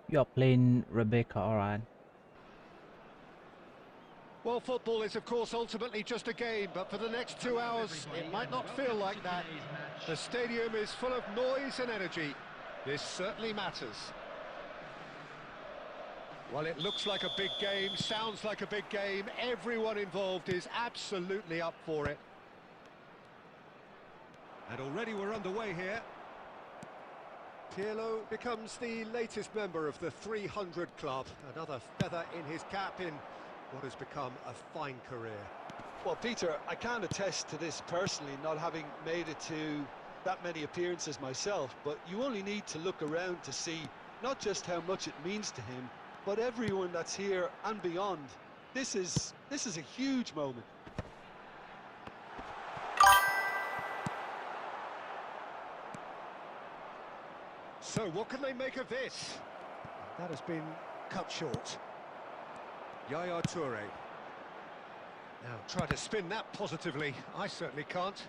You are playing Rebecca, alright. Well, football is, of course, ultimately just a game, but for the next 2 hours, it might not feel like that. The stadium is full of noise and energy. This certainly matters. Well, it looks like a big game, sounds like a big game. Everyone involved is absolutely up for it. And already we're underway here. Pirlo becomes the latest member of the 300 club. Another feather in his cap in what has become a fine career. Well, Peter, I can't attest to this personally, not having made it to that many appearances myself, but you only need to look around to see not just how much it means to him, but everyone that's here and beyond. This is a huge moment. So what can they make of this? That has been cut short. Yaya Toure. Now try to spin that positively. I certainly can't.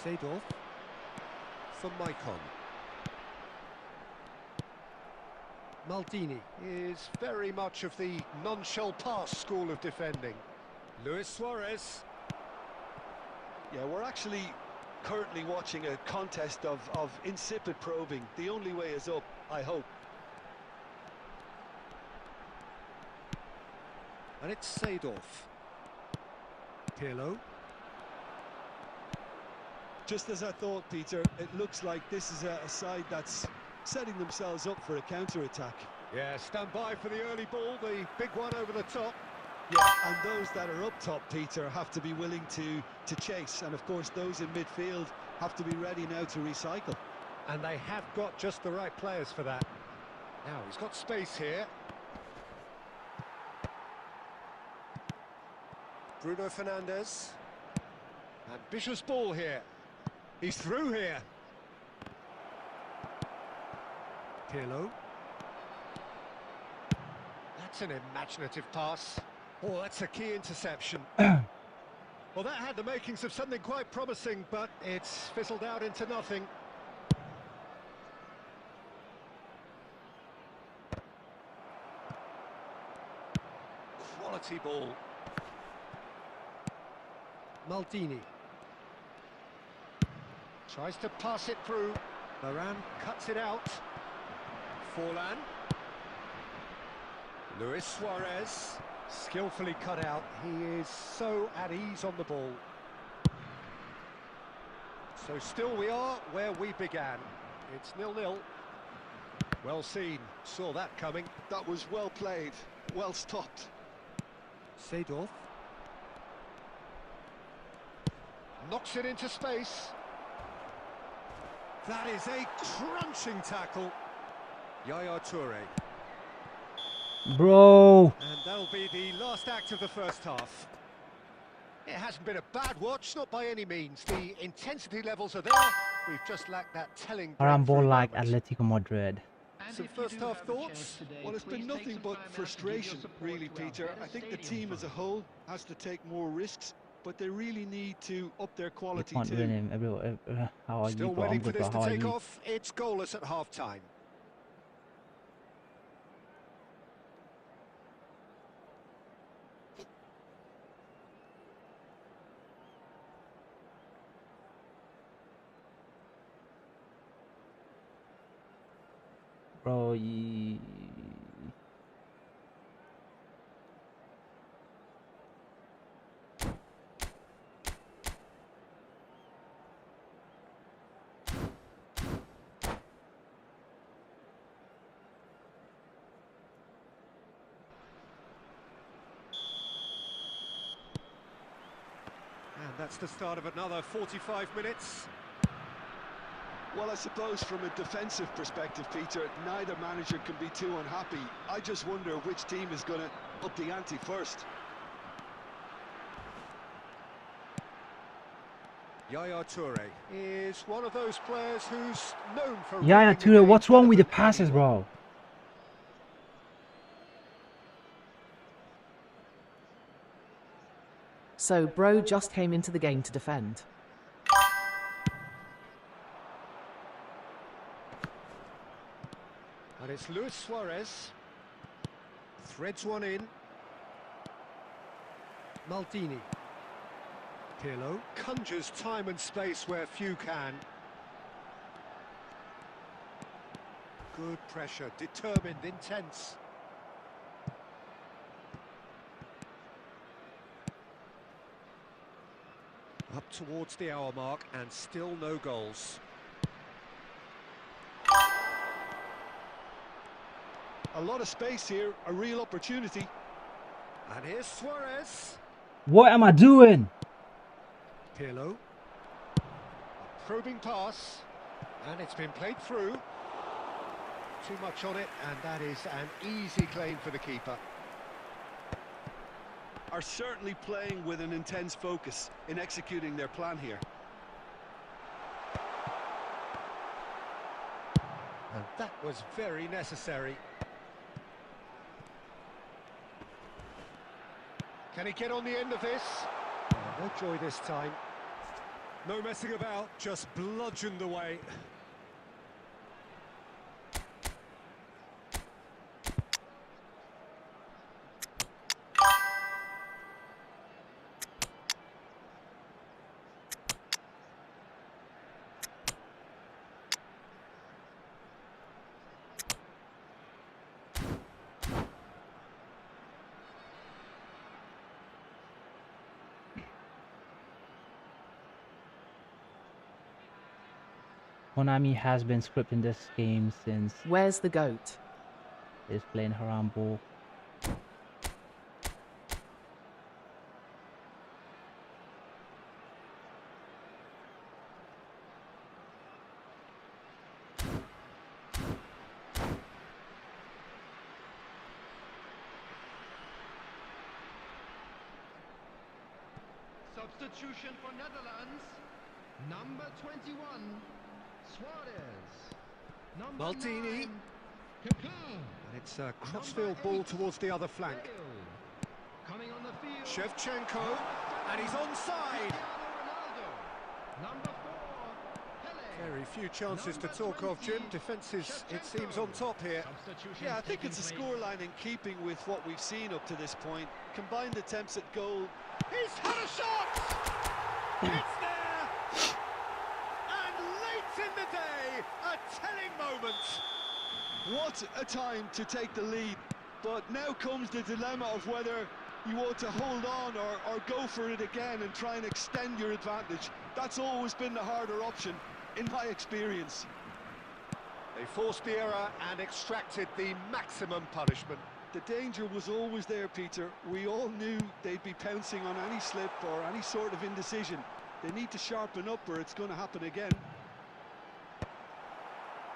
Seedorf for Maicon. Maldini is very much of the non-shall-pass school of defending. Luis Suarez. Yeah, we're actually currently watching a contest of insipid probing. The only way is up, I hope. And it's Seedorf. Pirlo. Just as I thought, Peter, it looks like this is a side that's setting themselves up for a counter-attack. Yeah, stand by for the early ball, the big one over the top. Yeah, and those that are up top, Peter, have to be willing to chase. And of course, those in midfield have to be ready now to recycle. And they have got just the right players for that. Now, he's got space here. Bruno Fernandes. Ambitious ball here. He's through here. Pirlo. That's an imaginative pass. Oh, that's a key interception. Well, that had the makings of something quite promising, but it's fizzled out into nothing. Quality ball. Maldini. Tries to pass it through. Varane cuts it out. Forlan. Luis Suarez. Skillfully cut out. He is so at ease on the ball. So still we are where we began. It's 0-0. Well seen. Saw that coming. That was well played, well stopped. Seedorf. Knocks it into space. That is a crunching tackle. Yaya Toure. Bro. And that'll be the last act of the first half. It hasn't been a bad watch, not by any means. The intensity levels are there. We've just lacked that telling Around ball breakthrough like moment. Atletico Madrid. Some first half thoughts? Well, it's been nothing but frustration, really, Peter. I think the team as a whole has to take more risks, but they really need to up their You quality can't win too. him. How are you, Still bro? I'm waiting for good, bro. this to How are take you? off. It's goalless at half-time. Bro, you... And that's the start of another 45 minutes. Well, I suppose from a defensive perspective, Peter, neither manager can be too unhappy. I just wonder which team is going to up the ante first. Yaya Toure is one of those players who's known for... Yaya reading the Toure, game what's wrong better with the than passes, anyone. bro? So bro just came into the game to defend. And it's Luis Suarez. Threads one in. Maldini. Pirlo conjures time and space where few can. Good pressure, determined, intense. Up towards the hour mark and still no goals. A lot of space here, a real opportunity. And here's Suarez. What am I doing? Pirlo. A probing pass. And it's been played through. Too much on it, and that is an easy claim for the keeper. Are certainly playing with an intense focus in executing their plan here. And that was very necessary. Can he get on the end of this? Oh, no joy this time. No messing about, just bludgeoned away. Konami has been scripting this game since Where's the goat? it's playing Haram Ball. Substitution for Netherlands. Number 21, Suarez. Number Maldini. 9, Kaká. And it's a crossfield ball towards the other flank. Bale. Coming on the field. Shevchenko, and he's onside. Ronaldo. Number 4, Pele. Very few chances to talk of, Jim. Defence is, it seems, on top here. Substitution Yeah, I think taking it's a place. scoreline in keeping with what we've seen up to this point. Combined attempts at goal. He's had a shot! It's there! And late in the day, a telling moment. What a time to take the lead. But now comes the dilemma of whether you want to hold on or go for it again and try and extend your advantage. That's always been the harder option, in my experience. They forced the error and extracted the maximum punishment. The danger was always there, Peter. We all knew they'd be pouncing on any slip or any sort of indecision. They need to sharpen up or it's going to happen again.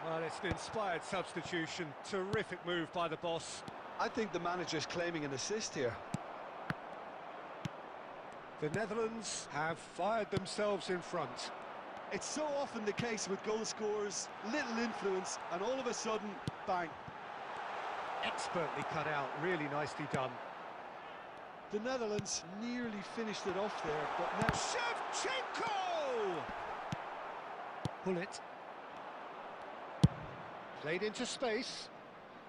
Well, it's an inspired substitution. Terrific move by the boss. I think the manager's claiming an assist here. The Netherlands have fired themselves in front. It's so often the case with goal scorers, little influence, and all of a sudden, bang. Expertly cut out, really nicely done. The Netherlands nearly finished it off there, but now... Shevchenko! Pull it. Played into space.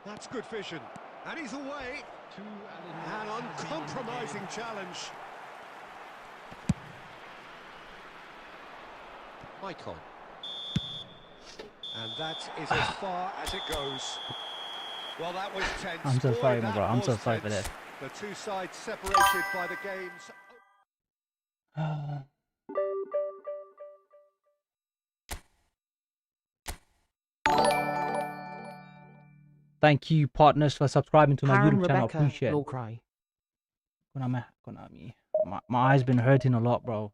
That's good vision. And he's away. An uncompromising challenge. Icon. And that is as far as it goes. Well, that was tense. I'm so Boy, sorry, my that bro. I'm so was sorry for tense. this. The two sides separated by the game's... Thank you, partners, for subscribing to my Karen YouTube channel. Rebecca Appreciate will it. cry. Konami. My eyes been hurting a lot, bro.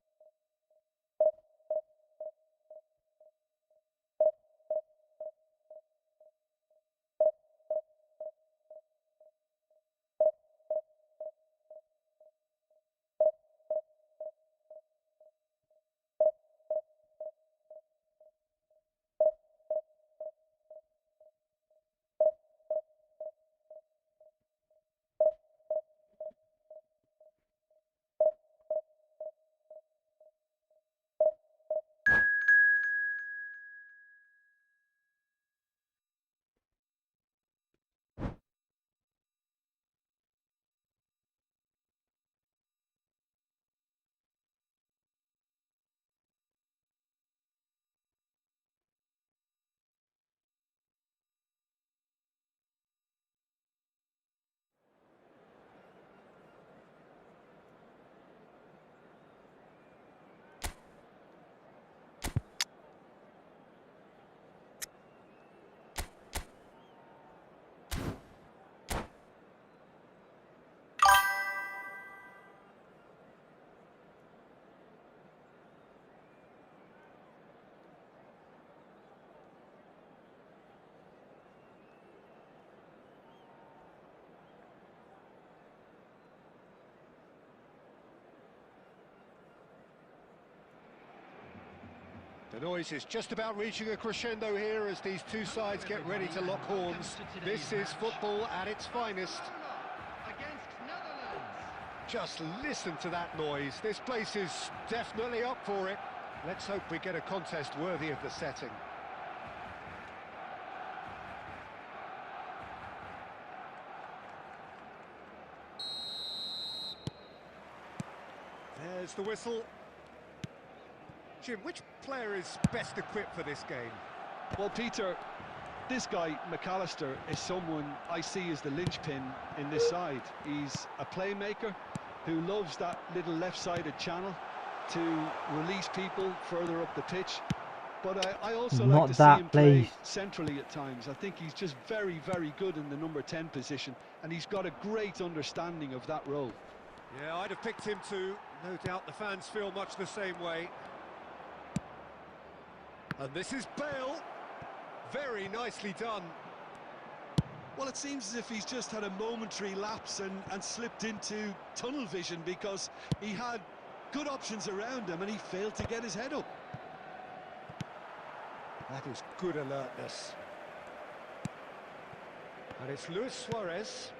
The noise is just about reaching a crescendo here as these two sides get ready to lock horns. This is football at its finest. Against Netherlands. Just listen to that noise. This place is definitely up for it. Let's hope we get a contest worthy of the setting. There's the whistle. Jim, which player is best equipped for this game? Well, Peter, this guy, McAllister, is someone I see as the linchpin in this side. He's a playmaker who loves that little left-sided channel to release people further up the pitch. but I also like Not to see that him play place. centrally at times. I think he's just very, very good in the number 10 position, and he's got a great understanding of that role. Yeah, I'd have picked him too. No doubt the fans feel much the same way. And this is Bale. Very nicely done. Well, it seems as if he's just had a momentary lapse and slipped into tunnel vision, because he had good options around him and he failed to get his head up. That is good alertness. And it's Luis Suarez.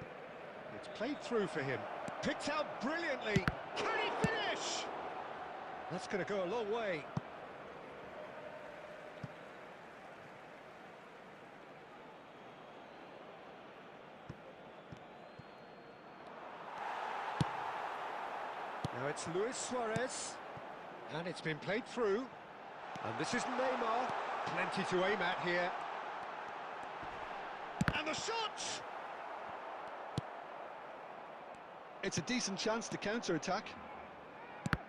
It's played through for him. Picked out brilliantly. Can he finish? That's going to go a long way. Now it's Luis Suarez. And it's been played through. And this is Neymar. Plenty to aim at here. And the shot! It's a decent chance to counter-attack.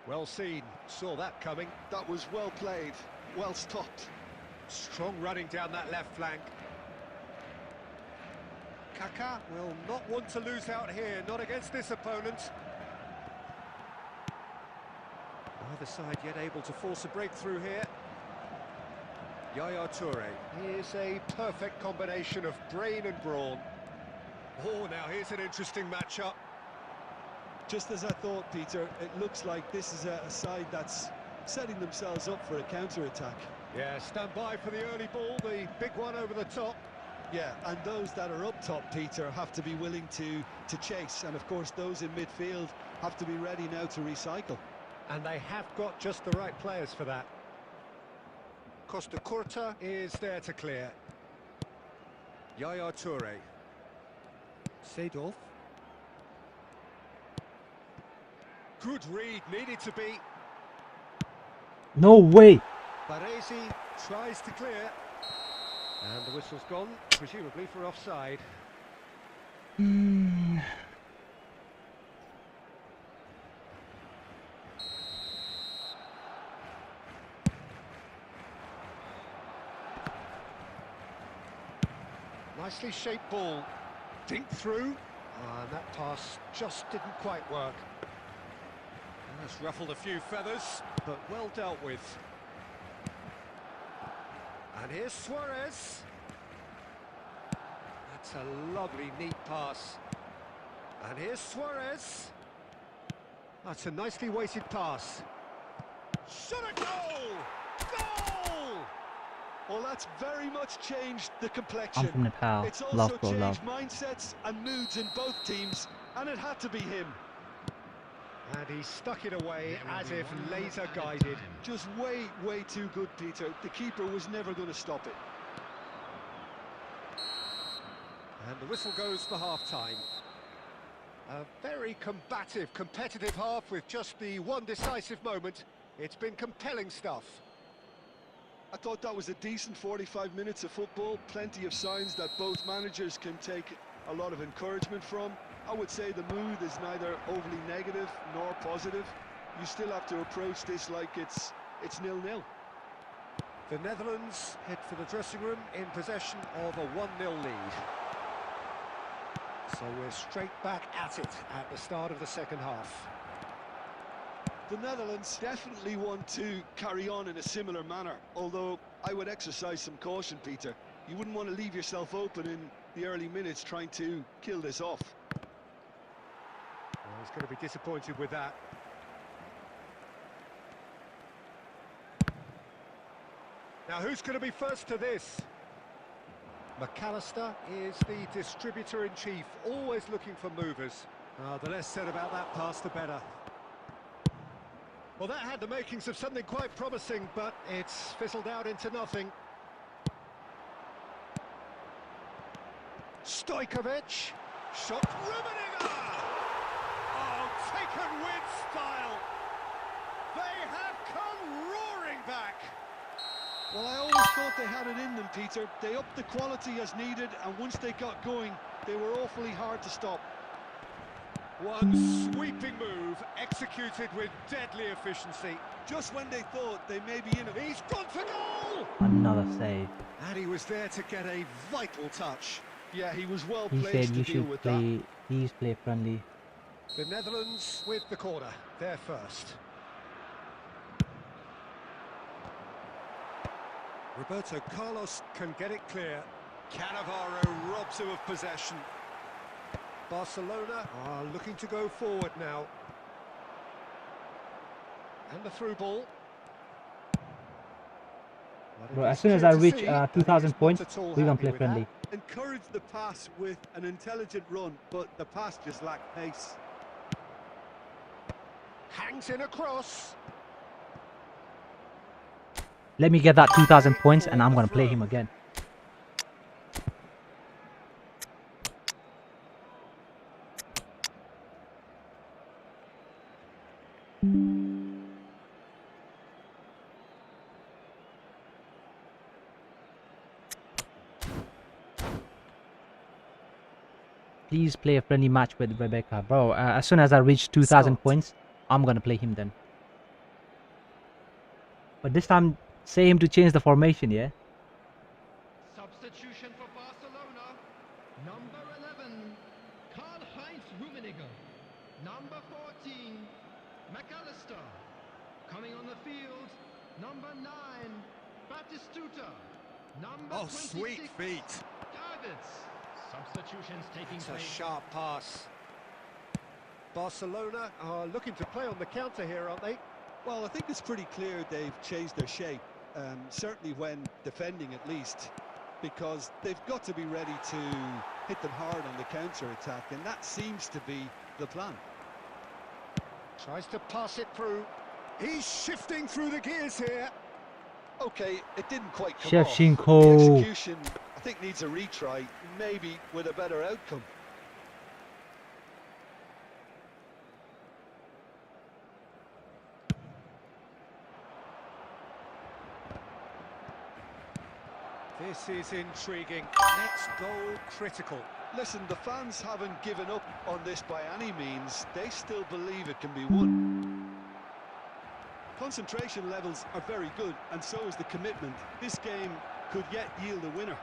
Well seen. Saw that coming. That was well played, well stopped. Strong running down that left flank. Kaká will not want to lose out here, not against this opponent. Neither side yet able to force a breakthrough here. Yaya Toure. He is a perfect combination of brain and brawn. Oh, now here's an interesting matchup. Just as I thought, Peter, it looks like this is a side that's setting themselves up for a counter-attack. Yeah, stand by for the early ball, the big one over the top. Yeah, and those that are up top, Peter, have to be willing to chase. And of course, those in midfield have to be ready now to recycle. And they have got just the right players for that. Costa Curta is there to clear. Yaya Toure. Seedorf. Good read, needed to be. No way. Baresi tries to clear. And the whistle's gone, presumably for offside. Nicely shaped ball. Dink through. And that pass just didn't quite work. That's ruffled a few feathers, but well dealt with. And here's Suarez. That's a lovely, neat pass. And here's Suarez. That's a nicely weighted pass. Shot a goal! Goal! Well, that's very much changed the complexion. I'm from Nepal. It's also Love goal, changed love. mindsets and moods in both teams, and it had to be him. And he stuck it away as if laser guided. Just way, way too good, Peter. The keeper was never going to stop it. And the whistle goes for half-time. A very combative, competitive half with just the one decisive moment. It's been compelling stuff. I thought that was a decent 45 minutes of football. Plenty of signs that both managers can take a lot of encouragement from. I would say the mood is neither overly negative nor positive. You still have to approach this like it's 0-0. The Netherlands head for the dressing room in possession of a 1-0 lead. So we're straight back at it at the start of the second half. The Netherlands definitely want to carry on in a similar manner, although I would exercise some caution, Peter. You wouldn't want to leave yourself open in the early minutes trying to kill this off. Well, he's going to be disappointed with that. Now, who's going to be first to this? McAllister is the distributor-in-chief, always looking for movers. The less said about that pass, the better. Well, that had the makings of something quite promising, but it's fizzled out into nothing. Stojkovic. Shot. Rummenigge! Oh, taken with style. They have come roaring back. Well, I always thought they had it in them, Peter. They upped the quality as needed, and once they got going, they were awfully hard to stop. One sweeping move, executed with deadly efficiency. Just when they thought they may be in it. He's gone for goal! Another save. And he was there to get a vital touch. Yeah, he was well He placed said to you deal should with play, please play friendly. The Netherlands with the corner, they're first. Roberto Carlos can get it clear. Cannavaro robs him of possession. Barcelona are looking to go forward now. And the through ball. But Bro, it as is soon as clear I to reach see that he 2,000 is not points, at all we're gonna happy play with friendly. that. Encourage the pass with an intelligent run, but the pass just lacked pace. Hangs in a cross. Let me get that 2,000 points and I'm gonna play him again. Please play a friendly match with Rebecca. Bro, as soon as I reach 2,000 Scott. points, I'm gonna play him then. But this time, say him to change the formation, yeah? Substitution for Barcelona. Number 11, Karl-Heinz Rummenigge. Number 14, McAllister. Coming on the field, number 9, Batistuta. Number Oh, 26, sweet feet. Davids. Substitutions taking It's a place. sharp pass. Barcelona are looking to play on the counter here, aren't they? Well, I think it's pretty clear they've changed their shape, certainly when defending at least, because they've got to be ready to hit them hard on the counter-attack, and that seems to be the plan. Tries to pass it through. He's shifting through the gears here. Okay, it didn't quite come Chef off. Shinko. The execution, I think, needs a retry, maybe with a better outcome. This is intriguing. Next goal critical. Listen, the fans haven't given up on this by any means. They still believe it can be won. Concentration levels are very good, and so is the commitment. This game could yet yield a winner.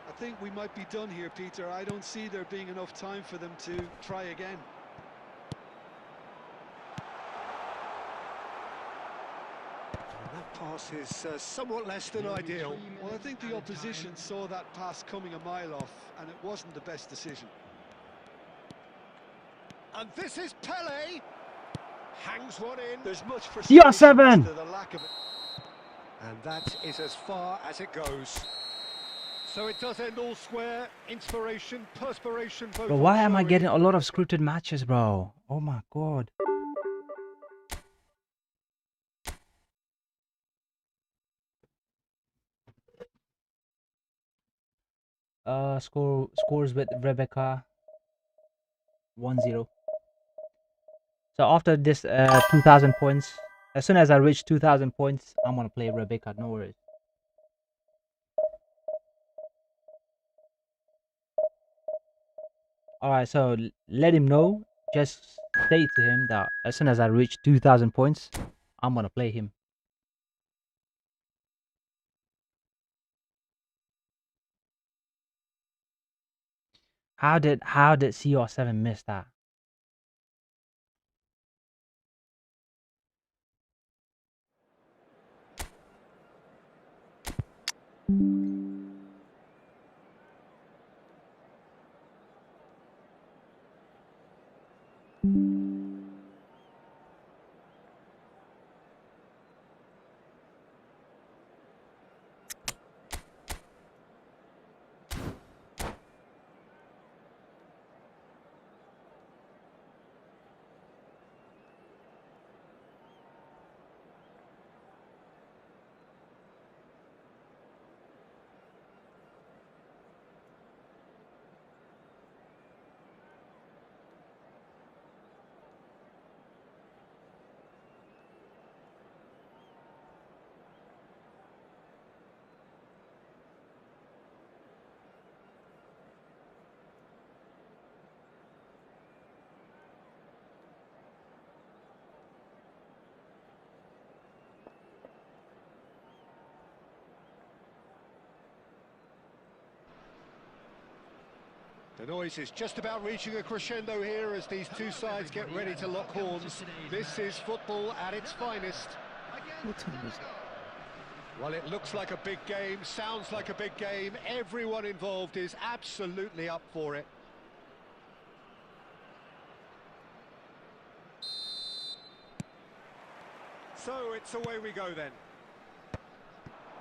I think we might be done here, Peter. I don't see there being enough time for them to try again. That pass is somewhat less than ideal. Well, I think the opposition saw that pass coming a mile off, and it wasn't the best decision. And this is Pele. Hangs one in. There's much frustration CR7! as to the lack of it. And that is as far as it goes. So it does end all square. Inspiration, perspiration, both. Bro, why am I getting a lot of scripted matches, bro? Oh my god. Scores with Rebecca 1-0. So after this 2,000 points, as soon as I reach 2,000 points, I'm gonna play Rebecca, no worries. Alright, so let him know, just say to him that as soon as I reach 2,000 points, I'm gonna play him. How did CR7 miss that? The noise is just about reaching a crescendo here as these two sides get ready to lock horns. This is football at its finest. What time is it? Well, it looks like a big game, sounds like a big game. Everyone involved is absolutely up for it. So it's away we go then.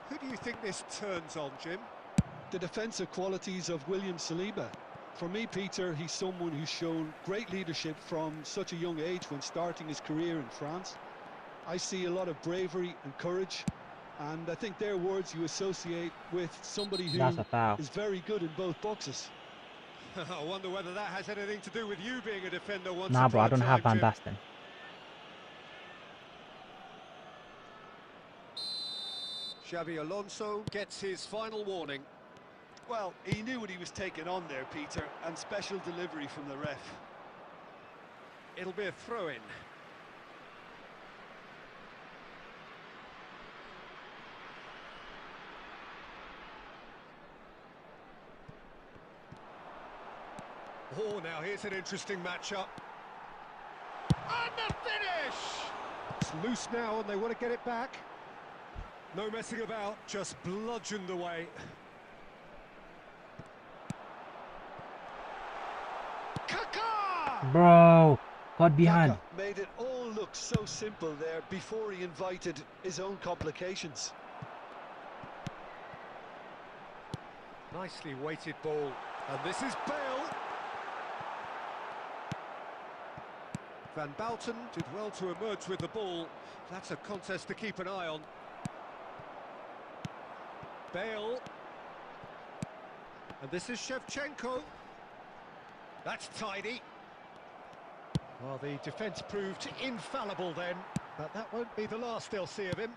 Who do you think this turns on, Jim? The defensive qualities of William Saliba. For me, Peter, he's someone who's shown great leadership from such a young age when starting his career in France. I see a lot of bravery and courage, and I think they're words you associate with somebody who That's a foul. is very good in both boxes. I wonder whether that has anything to do with you being a defender once Nah, bro, I upon a don't have Van time, Basten. Jim. Xabi Alonso gets his final warning. Well, he knew what he was taking on there, Peter, and special delivery from the ref. It'll be a throw-in. Oh, now here's an interesting matchup. And the finish! It's loose now and they want to get it back. No messing about, just bludgeoned away. Kaká! Bro, got behind. Kaká made it all look so simple there before he invited his own complications. Nicely weighted ball. And this is Bale. Van Bouten did well to emerge with the ball. That's a contest to keep an eye on. Bale. And this is Shevchenko. That's tidy. Well, the defence proved infallible then, but that won't be the last they'll see of him.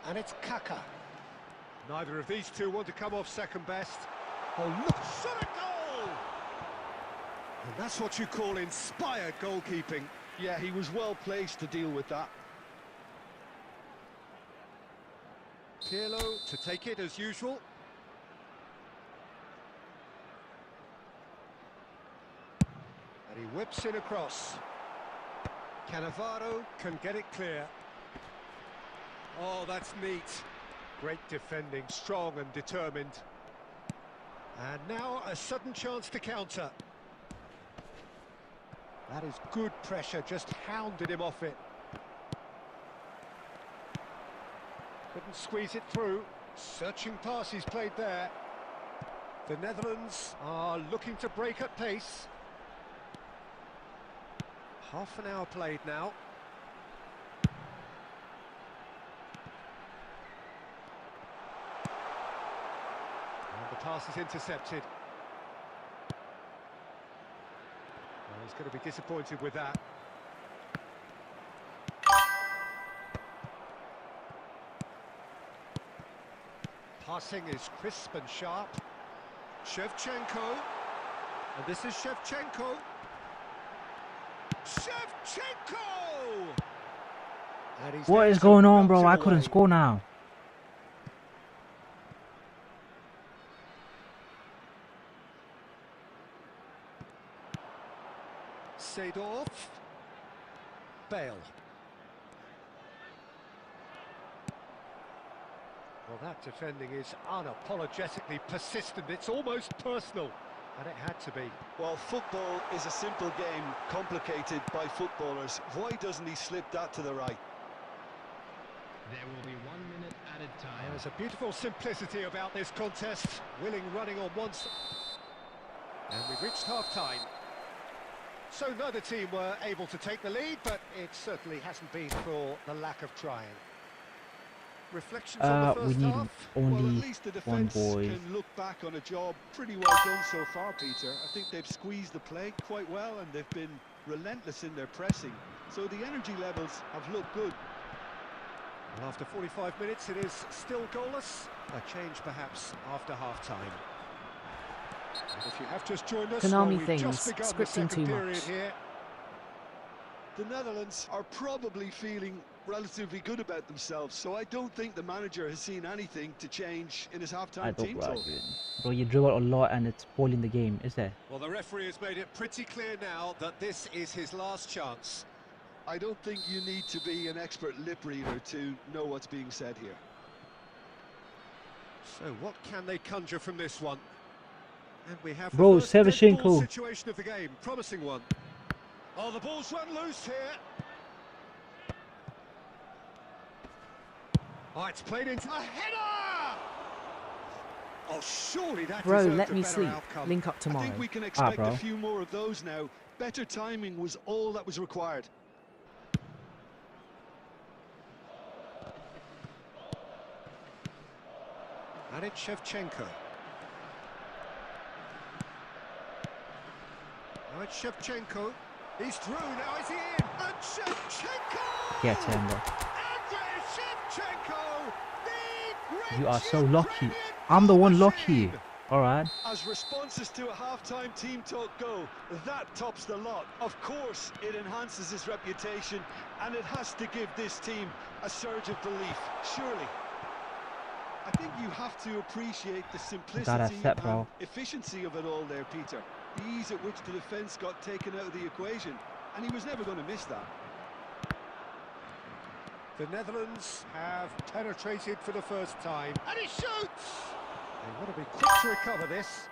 And it's Kaká. Neither of these two want to come off second best. Oh, look, shot a goal! And that's what you call inspired goalkeeping. Yeah, he was well placed to deal with that. Pirlo to take it as usual. And he whips it across. Cannavaro can get it clear. Oh, that's neat. Great defending, strong and determined. And now a sudden chance to counter. That is good pressure, just hounded him off it. Couldn't squeeze it through. Searching pass he's played there. The Netherlands are looking to break at pace. Half an hour played now. And the pass is intercepted. Well, he's going to be disappointed with that. Passing is crisp and sharp. Shevchenko. And this is Shevchenko. Shevchenko! And he's What is going on, bro? I couldn't score now. Seedorf. Bale. Well, that defending is unapologetically persistent. It's almost personal, and it had to be. Well, football is a simple game, complicated by footballers. Why doesn't he slip that to the right? There will be 1 minute added time. There's a beautiful simplicity about this contest. Willing running on one side. And we've reached half-time. So neither team were able to take the lead, but it certainly hasn't been for the lack of trying. Reflections on the We first need half? Well, only at least the one defence boy. can look back on a job pretty well done so far, Peter. I think they've squeezed the play quite well and they've been relentless in their pressing. So the energy levels have looked good. Well, after 45 minutes, it is still goalless. A change, perhaps, after half-time. And if you have just joined us, well, Konami we've things, just begun the scripting second too period much. here. The Netherlands are probably feeling relatively good about themselves, so I don't think the manager has seen anything to change in his I half-time don't team bro, talk. bro, you dribble a lot and it's spoiling the game, is there? Well, the referee has made it pretty clear now that this is his last chance. I don't think you need to be an expert lip reader to know what's being said here. So what can they conjure from this one? And we have Bro, the first dead ball Shevchenko. situation of the game. Promising one. Oh, the ball's run loose here. Oh, it's played into a header! Oh, surely that Bro, deserved let a me better sleep. outcome. Link up I tomorrow. think we can expect bro. a few more of those now. Better timing was all that was required. And it's Shevchenko. Now it's Shevchenko. He's through, now is he in? And Shevchenko! Get him, bro. Andrei Shevchenko! The You are so wretched lucky. Ukrainian I'm the goal one lucky. machine! Alright. As responses to a half-time team talk go, that tops the lot. Of course, it enhances his reputation, and it has to give this team a surge of belief, surely. I think you have to appreciate the simplicity set, bro. and efficiency of it all there, Peter. The ease at which the defence got taken out of the equation, and he was never going to miss that. The Netherlands have penetrated for the first time. And he shoots! They want to be quick to recover this.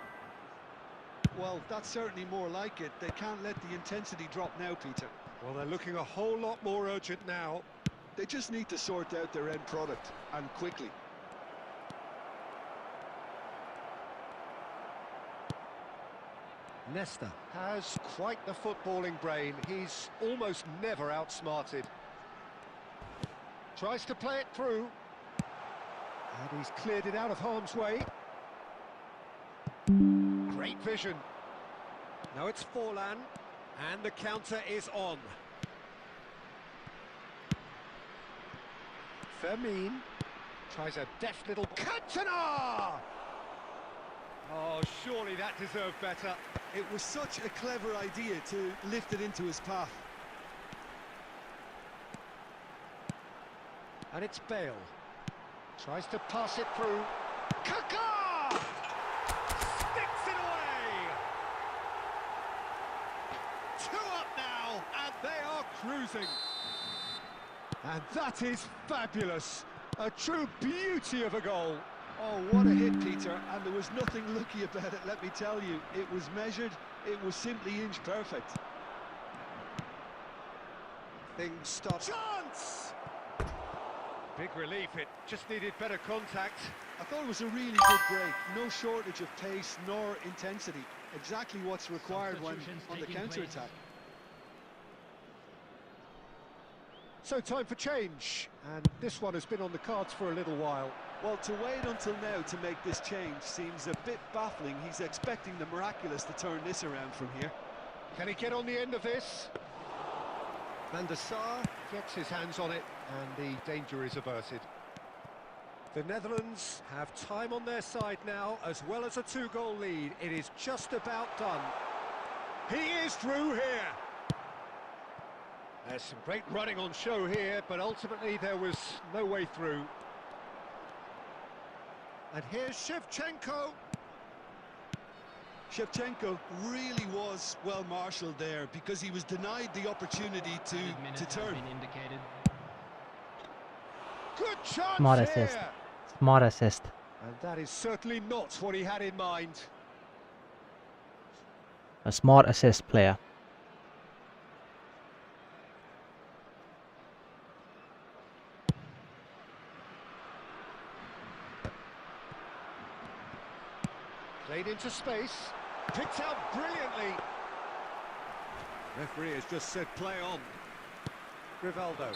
Well, that's certainly more like it. They can't let the intensity drop now, Peter. Well, they're looking a whole lot more urgent now. They just need to sort out their end product, and quickly. Nesta has quite the footballing brain. He's almost never outsmarted. Tries to play it through. And he's cleared it out of harm's way. Great vision. Now it's Forlan. And the counter is on. Fermin tries a deft little Cantona! Oh, surely that deserved better. It was such a clever idea to lift it into his path. And it's Bale. Tries to pass it through. Kaká! Sticks it away! 2 up now, and they are cruising. And that is fabulous. A true beauty of a goal. Oh, what a hit, Peter, and there was nothing lucky about it, let me tell you. It was measured, it was simply inch perfect. Things stop. Chance! Big relief, it just needed better contact. I thought it was a really good break. No shortage of pace nor intensity. Exactly what's required when on the counter-attack. So time for change, and this one has been on the cards for a little while. Well, to wait until now to make this change seems a bit baffling. He's expecting the miraculous to turn this around from here. Can he get on the end of this? Van der Sar gets his hands on it, and the danger is averted. The Netherlands have time on their side now, as well as a 2-goal lead. It is just about done. He is through here. There's some great running on show here, but ultimately there was no way through. And here's Shevchenko. Shevchenko really was well marshalled there because he was denied the opportunity to turn. Good chance Smart here. assist. Smart assist. And that is certainly not what he had in mind. A smart assist player. Played into space, picked out brilliantly. Referee has just said play on. Rivaldo.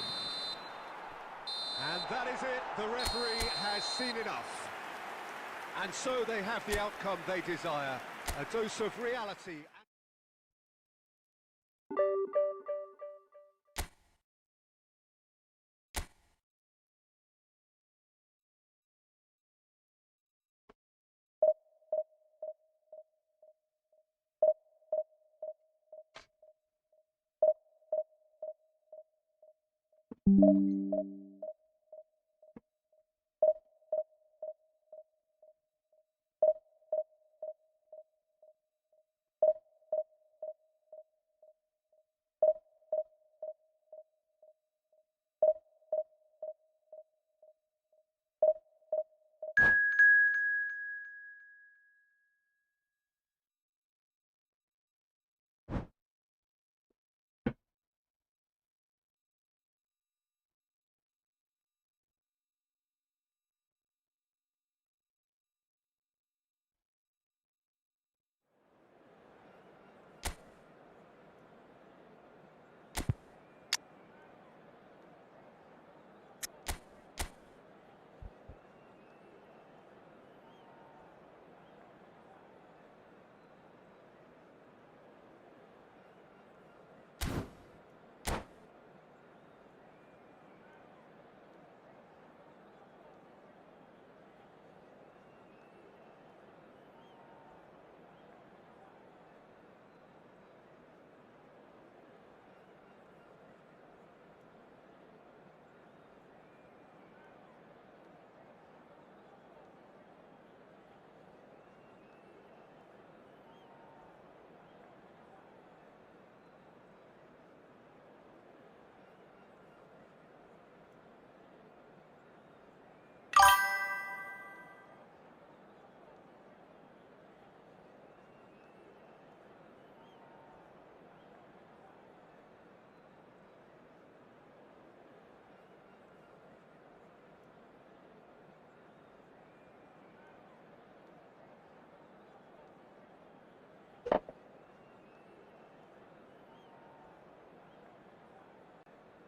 And that is it, the referee has seen enough. And so they have the outcome they desire, a dose of reality.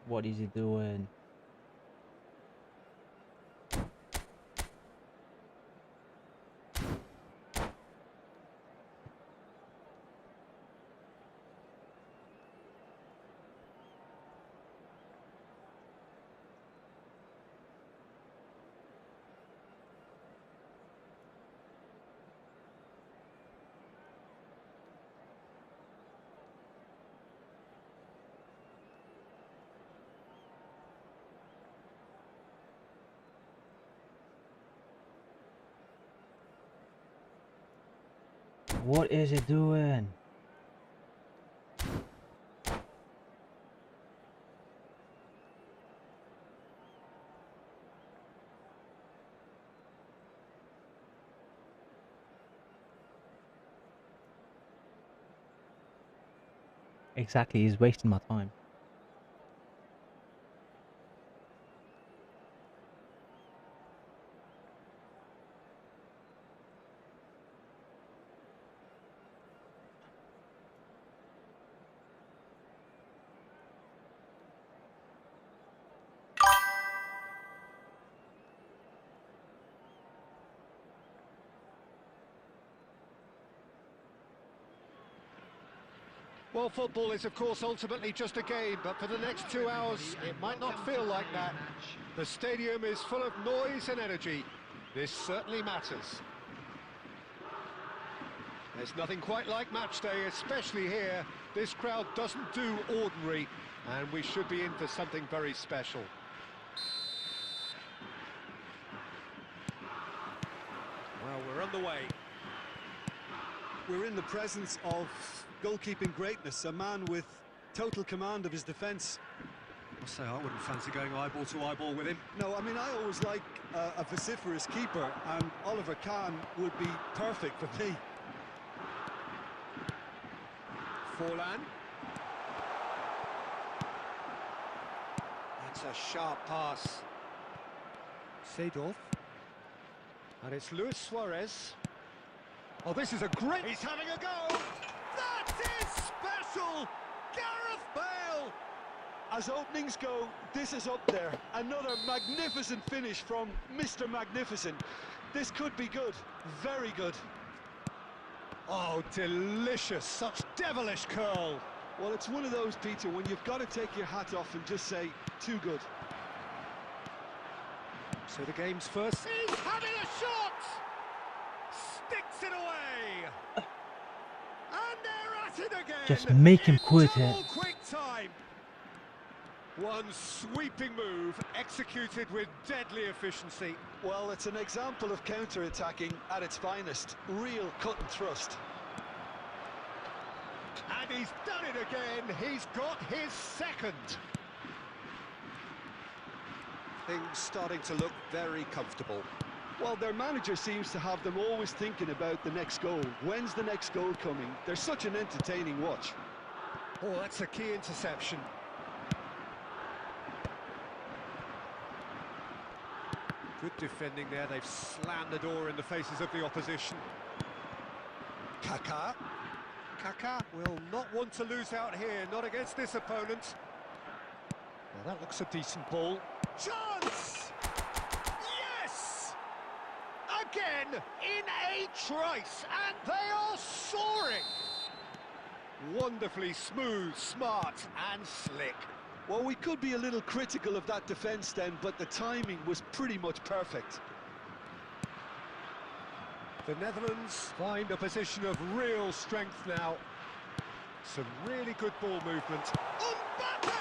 What is he doing? What is he doing? Exactly, he's wasting my time. Well, football is, of course, ultimately just a game, but for the next 2 hours, it might not feel like that. The stadium is full of noise and energy. This certainly matters. There's nothing quite like match day, especially here. This crowd doesn't do ordinary, and we should be in for something very special. Well, we're underway. We're in the presence of goalkeeping greatness, a man with total command of his defence. I'll say I wouldn't fancy going eyeball to eyeball with him. No, I mean, I always like a vociferous keeper, and Oliver Kahn would be perfect for me. Forlan. That's a sharp pass. Seedorf. And it's Luis Suarez. Oh, this is a great... He's having a go! That is special! Gareth Bale! As openings go, this is up there. Another magnificent finish from Mr. Magnificent. This could be good, very good. Oh, delicious! Such devilish curl! Well, it's one of those, Peter, when you've got to take your hat off and just say, too good. So the game's first... He's having a shot! Sticks it away! And they're at it again! Just make him quit it. Quick time! One sweeping move, executed with deadly efficiency. Well, it's an example of counter-attacking at its finest. Real cut and thrust. And he's done it again. He's got his second. Things starting to look very comfortable. Well, their manager seems to have them always thinking about the next goal. When's the next goal coming? They're such an entertaining watch. Oh, that's a key interception. Good defending there. They've slammed the door in the faces of the opposition. Kaká. Kaká will not want to lose out here, not against this opponent. Now that looks a decent ball. Chance! Yes! Again, in a trice, and they are soaring! Wonderfully smooth, smart and slick. Well, we could be a little critical of that defence then, but the timing was pretty much perfect. The Netherlands find a position of real strength now. Some really good ball movement. Mbappe!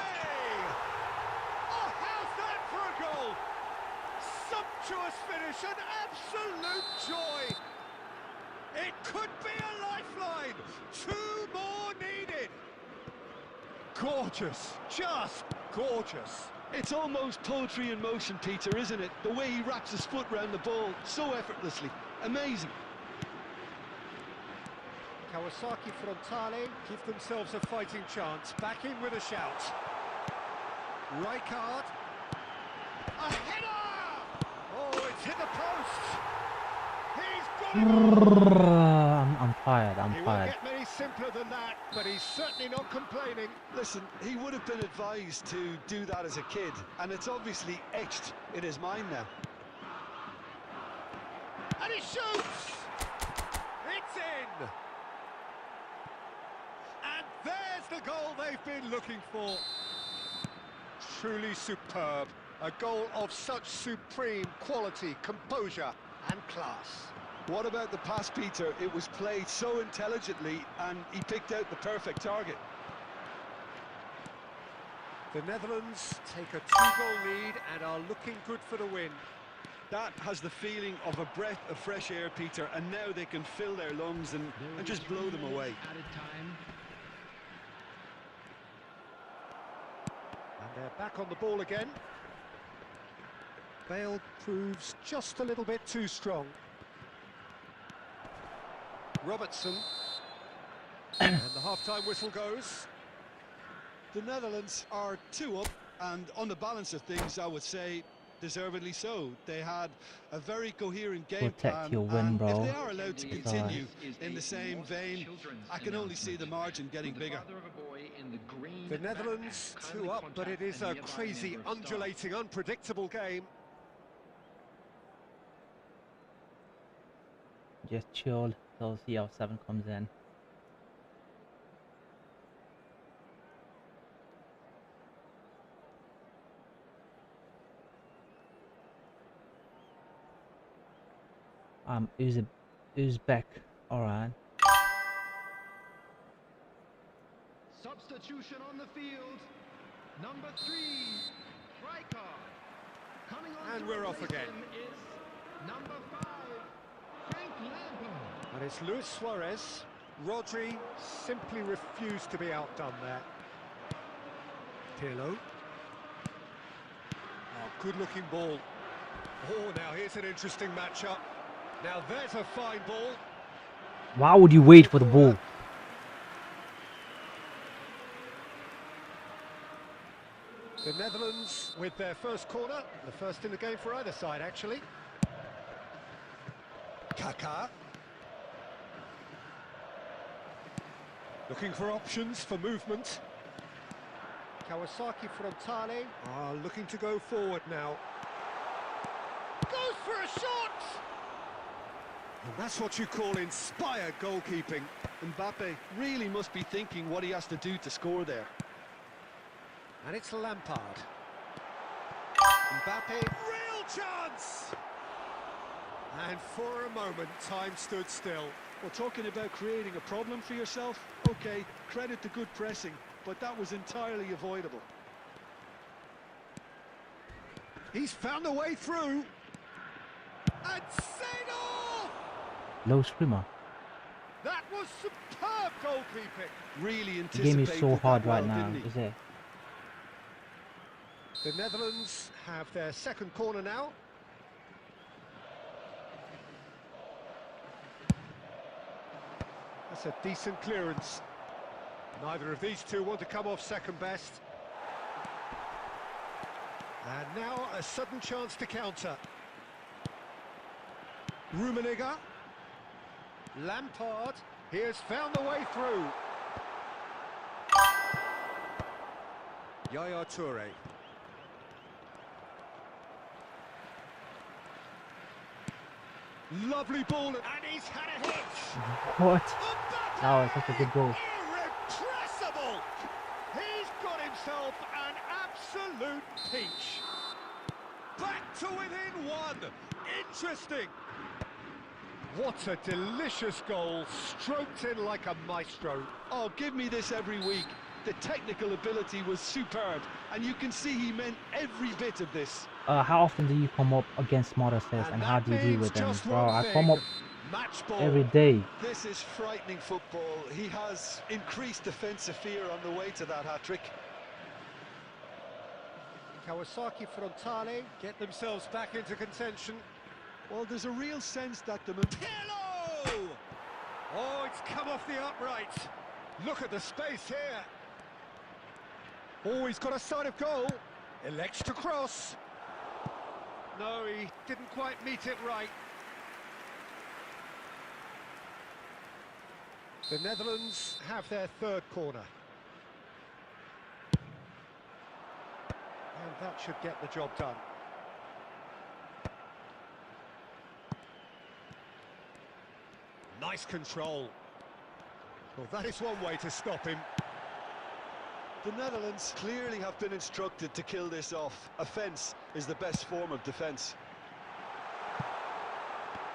Oh, how's that for a goal? Sumptuous finish, an absolute joy. It could be a lifeline. 2 more needed. Gorgeous, just gorgeous. It's almost poetry in motion, Peter, isn't it? The way he wraps his foot round the ball so effortlessly. Amazing. Kawasaki Frontale give themselves a fighting chance. Back in with a shout. Rijkaard. A header! Oh, it's hit the post. He's got it. I'm tired. I'm He won't tired. get many simpler than that, but he's certainly not complaining. Listen, he would have been advised to do that as a kid, and it's obviously etched in his mind now. And he shoots! It's in! And there's the goal they've been looking for. Truly superb. A goal of such supreme quality, composure and class. What about the pass, Peter? It was played so intelligently, and he picked out the perfect target. The Netherlands take a 2-goal lead and are looking good for the win. That has the feeling of a breath of fresh air, Peter, and now they can fill their lungs and just blow them away. Added time. And they're back on the ball again. Bale proves just a little bit too strong. Robertson. And the half-time whistle goes. The Netherlands are 2 up, and on the balance of things, I would say deservedly so. They had a very coherent game Protect plan, your win, and bro. if they are allowed to It's continue in the same vein, I can only see the margin getting bigger. The Netherlands 2 up, but it is a crazy, undulating, unpredictable game. Just chill till CR7 comes in. Uzbek, alright. Substitution on the field. Number 3, Rijkaard. Coming on And to we're off replace again. him is number 5, Frank Lampard. And it's Luis Suarez. Rodri simply refused to be outdone there. Pirlo. Oh, good-looking ball. Oh, now here's an interesting matchup. Now there's a fine ball. Why would you wait for the ball? The Netherlands with their first corner, the first in the game for either side, actually. Kaká. Looking for options for movement. Kawasaki Frontale are looking to go forward now. Goes for a shot! And that's what you call inspired goalkeeping. Mbappe really must be thinking what he has to do to score there. And it's Lampard. Mbappe, real chance! And for a moment, time stood still. Well, talking about creating a problem for yourself, okay, credit to good pressing, but that was entirely avoidable. He's found a way through. And set off! Low screamer. That was superb goalkeeping. Really The game is anticipated so that hard well, right now, didn't he? is it? The Netherlands have their second corner now. That's a decent clearance. Neither of these two want to come off second best. And now a sudden chance to counter. Rummenigge. Lampard. He has found the way through. Yaya Toure. Lovely ball, and he's had a hit. What? Mbappe! That was such a good goal. Irrepressible! He's got himself an absolute peach. Back to within one. Interesting. What a delicious goal, stroked in like a maestro. Oh, give me this every week. The technical ability was superb, and you can see he meant every bit of this. How often do you come up against Morrises and how that do you deal means with them? just Bro, one I thing. come up Match ball. every day. This is frightening football. He has increased defensive fear on the way to that hat-trick. Kawasaki Frontale get themselves back into contention. Well, there's a real sense that the... Pirlo! Oh, it's come off the upright. Look at the space here. Oh, he's got a sight of goal. Elects to cross. No, he didn't quite meet it right. The Netherlands have their third corner. And that should get the job done. Nice control. Well, that is one way to stop him. The Netherlands clearly have been instructed to kill this off. Offence is the best form of defence.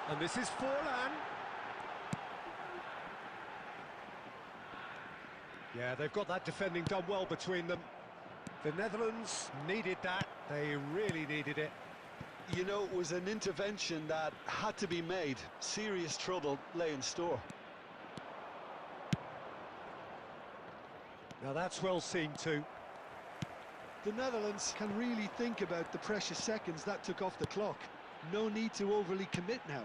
And this is Forlan. Yeah, they've got that defending done well between them. The Netherlands needed that. They really needed it. You know, it was an intervention that had to be made. Serious trouble lay in store. Now that's well seen too. The Netherlands can really think about the precious seconds that took off the clock. No need to overly commit now.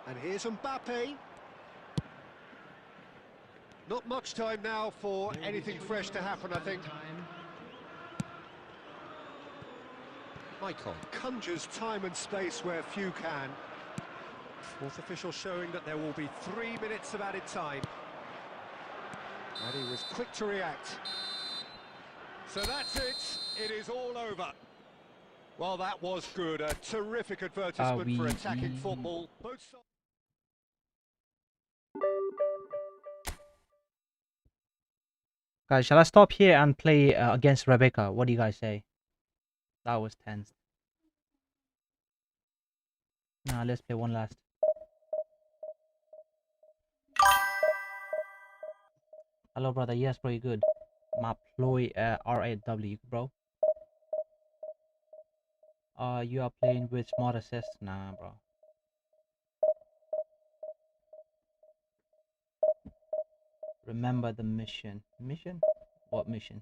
And here's Mbappe. Not much time now for anything fresh to happen, I think. Michael conjures time and space where few can. Fourth official showing that there will be 3 minutes of added time. And he was quick to react. So that's it. It is all over. Well, that was good. A terrific advertisement for attacking football. Both sides. Guys, shall I stop here and play against Rebecca? What do you guys say? That was tense. Nah, let's play one last. Hello, brother. Yes, bro, you good. My ploy RAW, bro. You are playing with smart assist? Nah, bro. Remember the mission. Mission? What mission?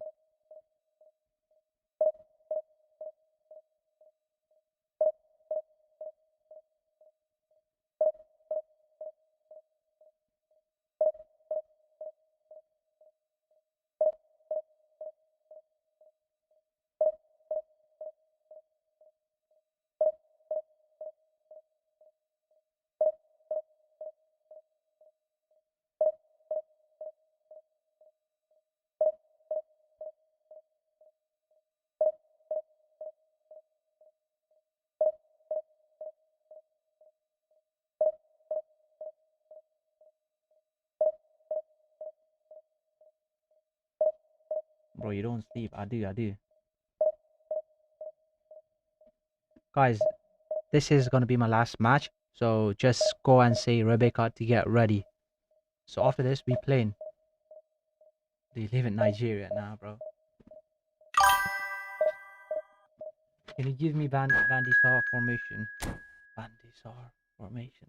Bro, you don't sleep. I do. Guys, this is gonna be my last match. So just go and say Rebecca to get ready. So after this, we playing. Do you live in Nigeria now, bro? Can you give me Van de Sar formation? Van de Sar formation.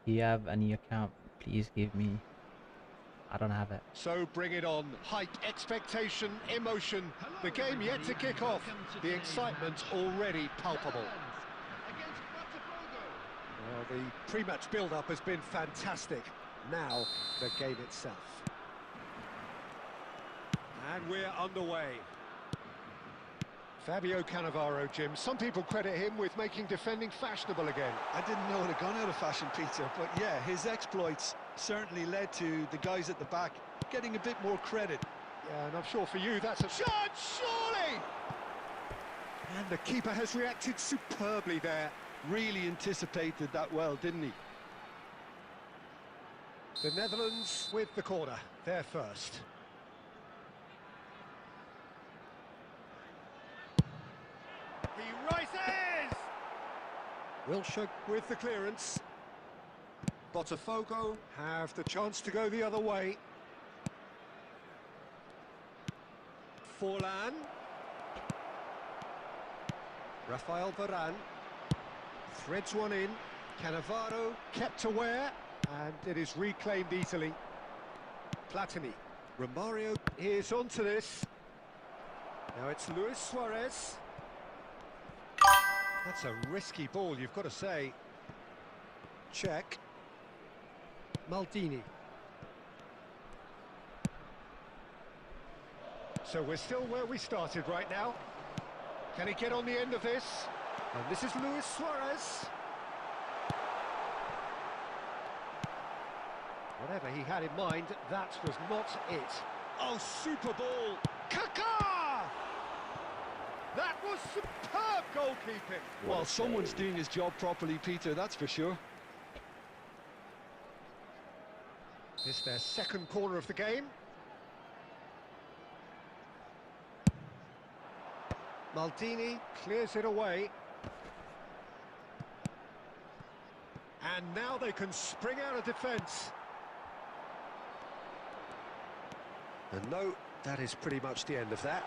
Do you have any account? Please give me. I don't have it. So bring it on. Hype, expectation, emotion. The game yet to kick off. The excitement already palpable. Well, the pre-match build-up has been fantastic. Now, the game itself. And we're underway. Fabio Cannavaro, Jim. Some people credit him with making defending fashionable again. I didn't know it had gone out of fashion, Peter, but yeah, his exploits certainly led to the guys at the back getting a bit more credit. Yeah, and I'm sure for you that's a shot, surely! And the keeper has reacted superbly there. Really anticipated that well, didn't he? The Netherlands with the corner. They're first. He rises! Wilshere with the clearance. Botafogo have the chance to go the other way. Forlan. Rafael Varane. Threads one in. Cannavaro kept aware. And it is reclaimed easily. Platini. Romario is onto this. Now it's Luis Suarez. That's a risky ball, you've got to say. Check. Maldini. So we're still where we started right now. Can he get on the end of this? And this is Luis Suarez. Whatever he had in mind, that was not it. Oh, super ball! Kaká! That was superb goalkeeping. Well, someone's doing his job properly, Peter, that's for sure. It's their second corner of the game. Maldini clears it away. And now they can spring out of defence. And no, that is pretty much the end of that.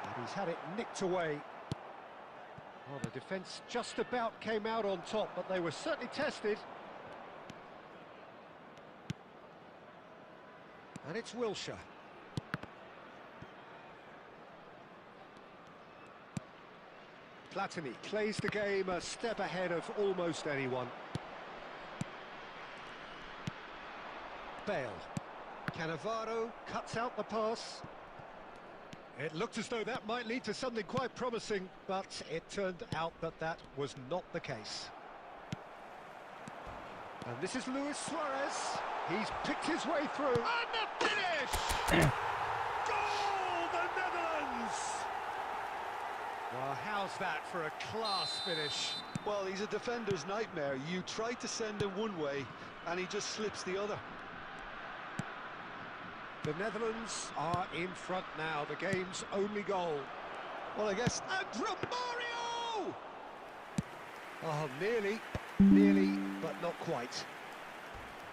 And he's had it nicked away. Well, the defence just about came out on top, but they were certainly tested. And it's Wilshere. Platini plays the game a step ahead of almost anyone. Bale. Cannavaro cuts out the pass. It looked as though that might lead to something quite promising, but it turned out that that was not the case. And this is Luis Suarez. He's picked his way through. And the finish! Goal, the Netherlands! Well, how's that for a class finish? Well, he's a defender's nightmare. You try to send him one way, and he just slips the other. The Netherlands are in front now, the game's only goal. Well, I guess... And Romario! Oh, nearly, but not quite.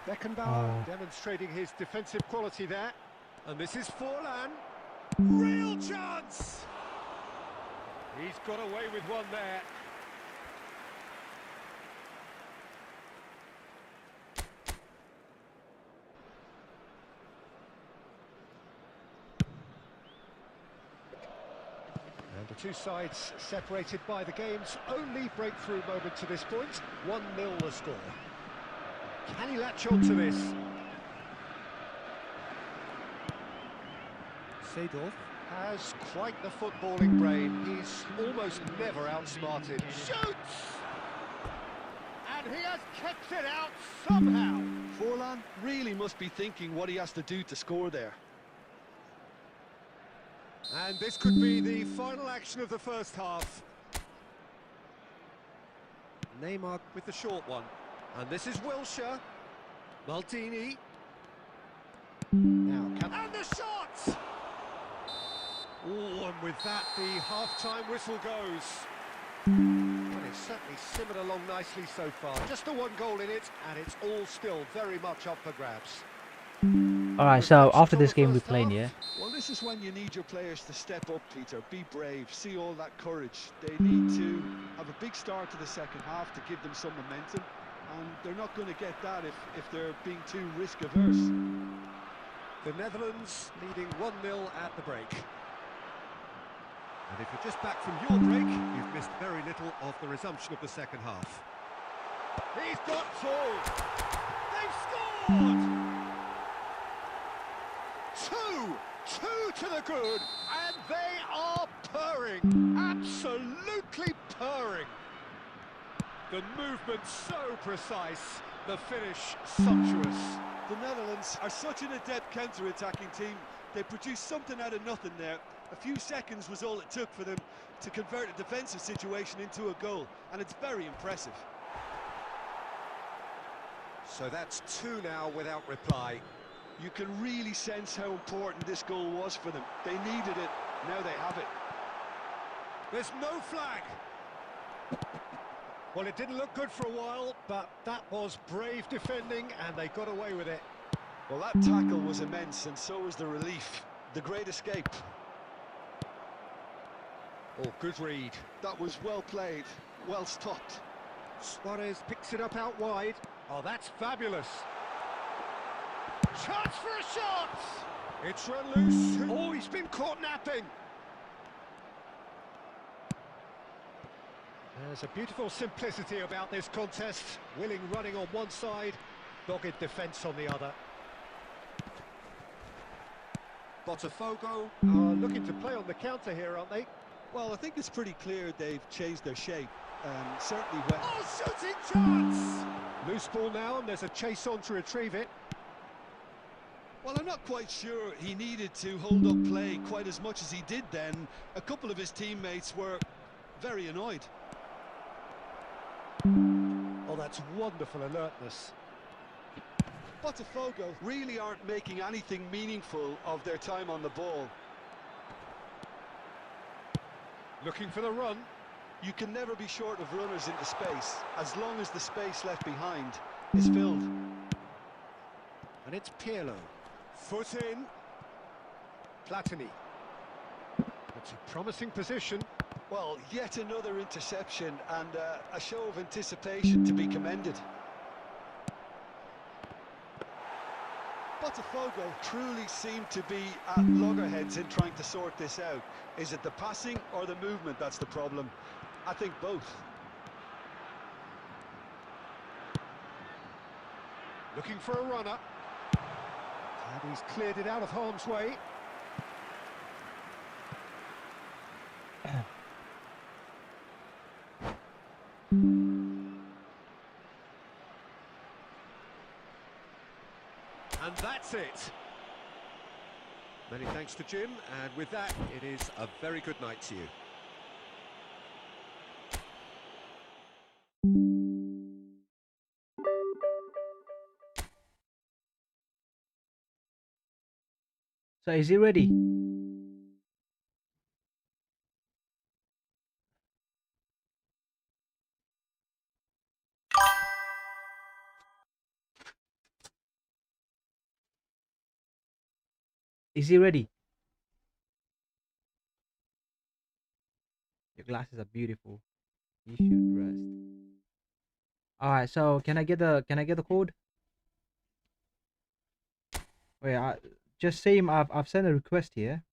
Beckenbauer demonstrating his defensive quality there. And this is Forlan. Real chance! He's got away with one there. And the two sides separated by the game's only breakthrough moment to this point. 1-0 the score. Can he latch on to this? Seedorf has quite the footballing brain. He's almost never outsmarted. Shoots! And he has kept it out somehow. Forlan really must be thinking what he has to do to score there. And this could be the final action of the first half. Neymar with the short one. And this is Wilshere. Maldini. Now, and the shot! Oh, and with that, the half-time whistle goes. Well, it's certainly simmered along nicely so far. Just the one goal in it, and it's all still very much up for grabs. Alright, so after this game we're playing, yeah? Well, this is when you need your players to step up, Peter. Be brave, see all that courage. They need to have a big start to the second half to give them some momentum. And they're not going to get that if they're being too risk-averse. The Netherlands leading 1-0 at the break. And if you're just back from your break, you've missed very little of the resumption of the second half. He's got two! They've scored! Two to the good, and they are purring, absolutely purring. The movement so precise, the finish sumptuous. The Netherlands are such an adept counter-attacking team. They produced something out of nothing there. A few seconds was all it took for them to convert a defensive situation into a goal, and it's very impressive. So that's two now without reply. You can really sense how important this goal was for them. They needed it, now they have it. There's no flag. Well, it didn't look good for a while, but that was brave defending, and they got away with it. Well, that tackle was immense, and so was the relief. The great escape. Oh, good read. That was well played, well stopped. Suarez picks it up out wide. Oh, that's fabulous. Chance for a shot! It's run loose. Oh, he's been caught napping. There's a beautiful simplicity about this contest. Willing running on one side, dogged defence on the other. Botafogo are looking to play on the counter here, aren't they? Well, I think it's pretty clear they've changed their shape. Certainly when... Oh, shooting chance! Loose ball now, and there's a chase on to retrieve it. Well, I'm not quite sure he needed to hold up play quite as much as he did then. A couple of his teammates were very annoyed. Oh, that's wonderful alertness. Botafogo really aren't making anything meaningful of their time on the ball. Looking for the run. You can never be short of runners into space, as long as the space left behind is filled. And it's Pirlo. Foot in. Platini. It's a promising position. Well, yet another interception and a show of anticipation to be commended. Botafogo truly seem to be at loggerheads in trying to sort this out. Is it the passing or the movement that's the problem? I think both. Looking for a runner. And he's cleared it out of harm's way. And that's it. Many thanks to Jim, and with that, it is a very good night to you. So is he ready? Is he ready? Your glasses are beautiful. You should rest. Alright, so can I get the code? Wait, just say him I've sent a request here.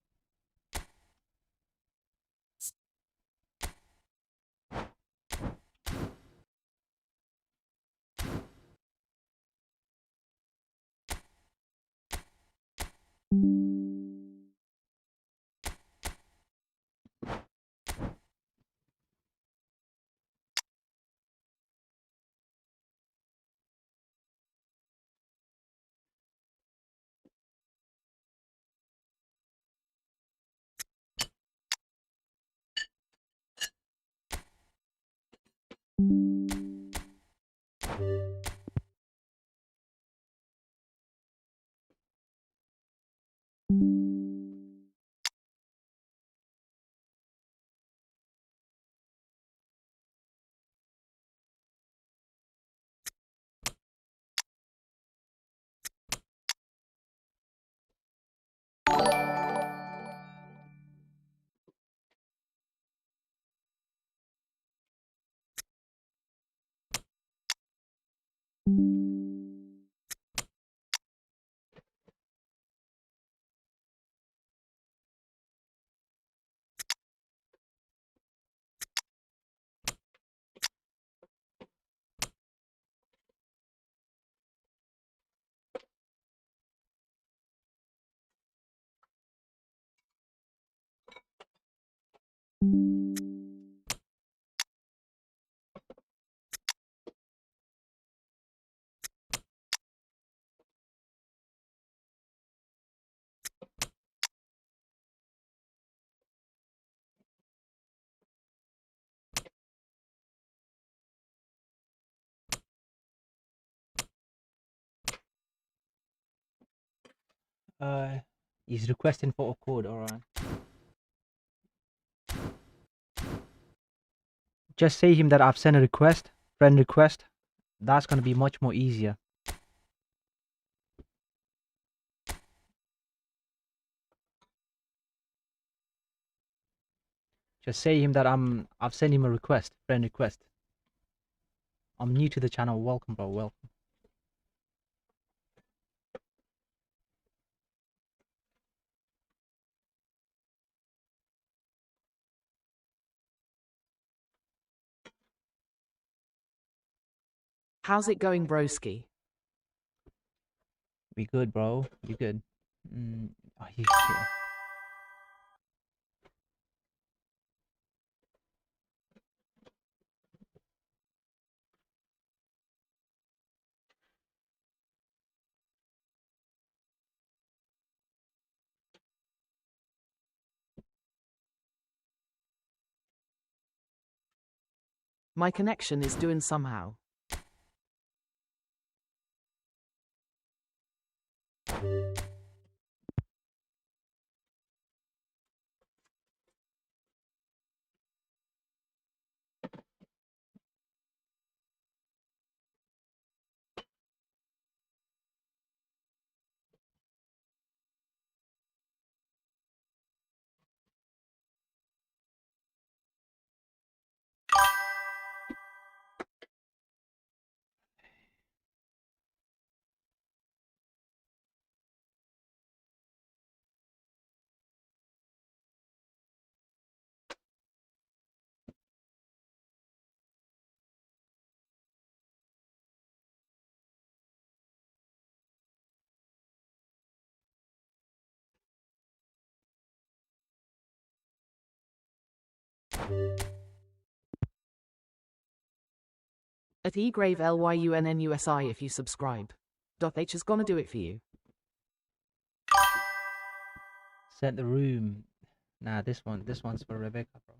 He's requesting for a code, alright. Just say him that I've sent a request, friend request. That's gonna be much more easier. Just say him that I've sent him a request, friend request. I'm new to the channel. Welcome, bro. Welcome. How's it going, broski? We good, bro. You good? Are you shit? My connection is doing somehow. At egrave LYUNNUSI if you subscribe. .H is gonna do it for you. Set the room. Nah, this one's for Rebecca, bro.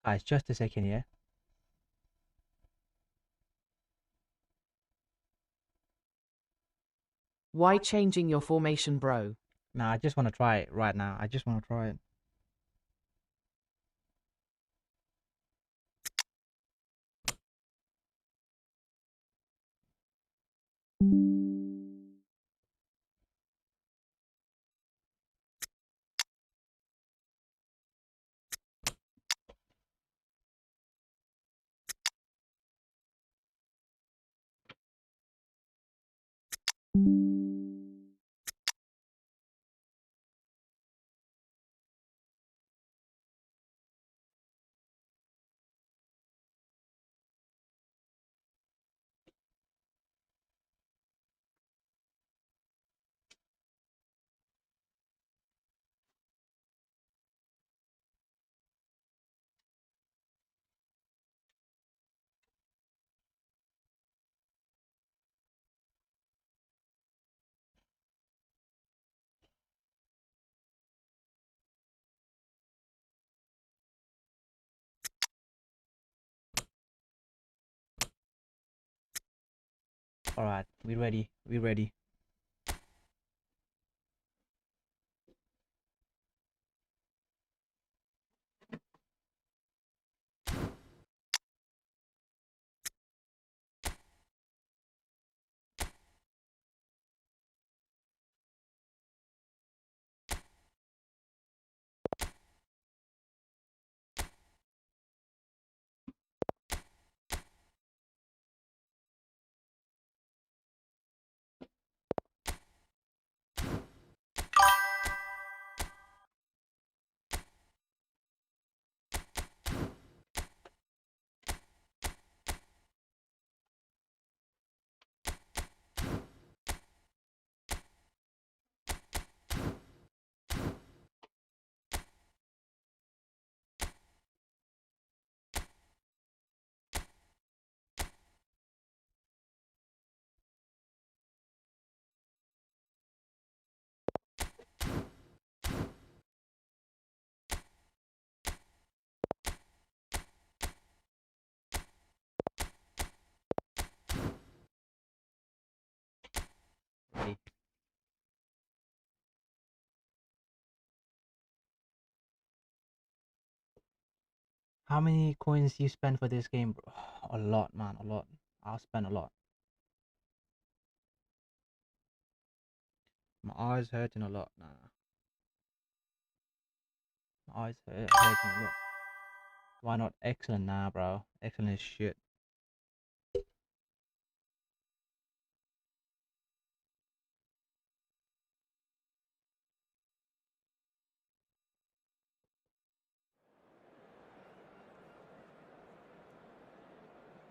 Guys, just a second, yeah. Why changing your formation, bro? Nah, I just want to try it right now. I just want to try it. All right, we ready. We ready. Ready. How many coins you spend for this game, bro? A lot, man. A lot. I'll spend a lot. My eyes hurting a lot. Nah. My eyes hurting a lot. Why not excellent? Nah, bro. Excellent is shit.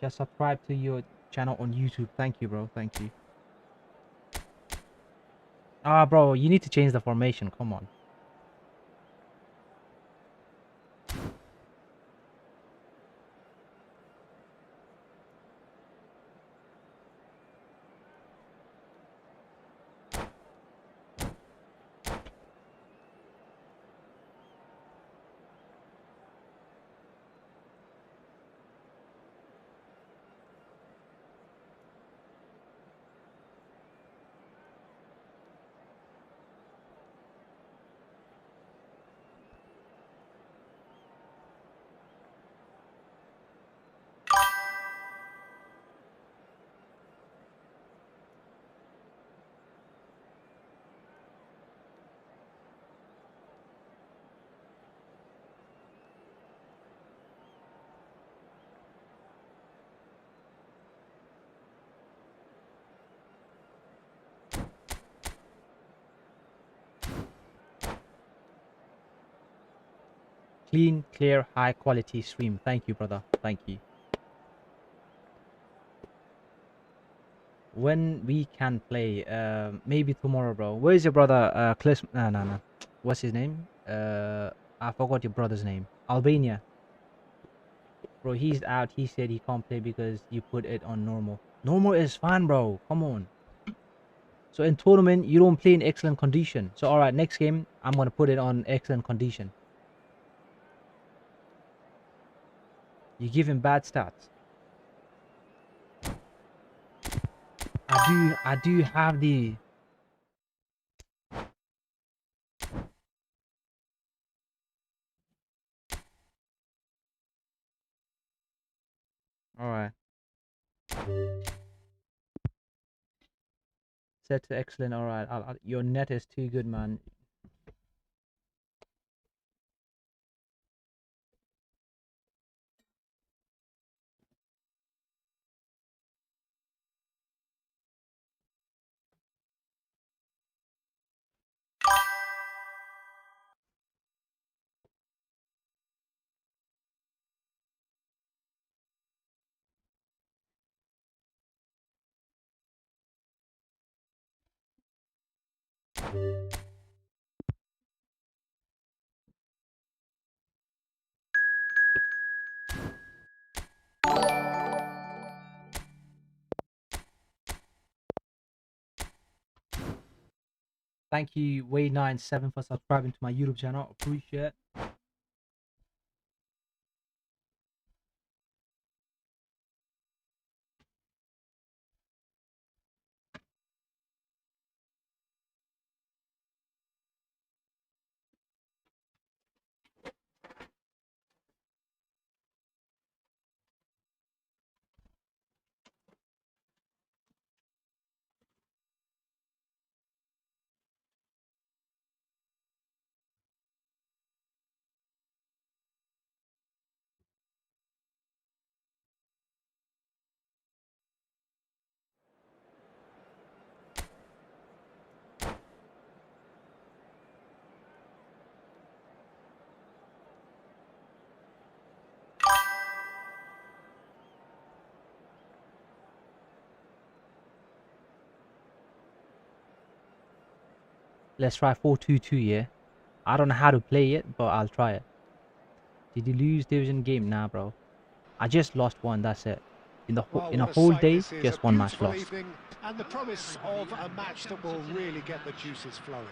Just subscribe to your channel on YouTube. Thank you, bro. Thank you. Ah, bro, you need to change the formation. Come on. Clean, clear, high quality stream. Thank you, brother. Thank you. When we can play, maybe tomorrow, bro. Where is your brother? Cliff? No. What's his name? I forgot your brother's name. Albania. Bro, he's out. He said he can't play because you put it on normal. Normal is fine, bro. Come on. So in tournament, you don't play in excellent condition. So alright, next game, I'm gonna put it on excellent condition. You give him bad stats. I do have the... Alright. Set to excellent. Alright. Your net is too good, man. Thank you, Way97, for subscribing to my YouTube channel. Appreciate it. Let's try 4-2-2, yeah? I don't know how to play it, but I'll try it. Did you lose division game? Nah, bro. I just lost one, that's it. In a whole day, just one match lost. Evening, and the promise of a match that will really get the juices flowing.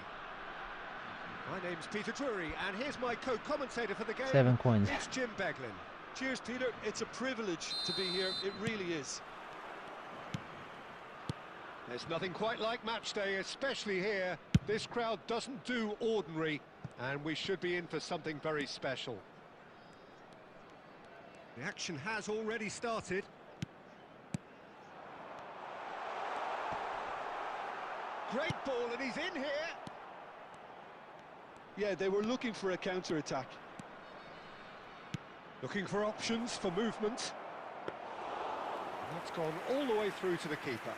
My name's Peter Drury, and here's my co-commentator for the game. 7 coins. It's Jim Beglin. Cheers, Peter. It's a privilege to be here. It really is. There's nothing quite like match day, especially here. This crowd doesn't do ordinary, and we should be in for something very special. The action has already started. Great ball, and he's in here. Yeah, they were looking for a counter-attack. Looking for options for movement. And that's gone all the way through to the keeper.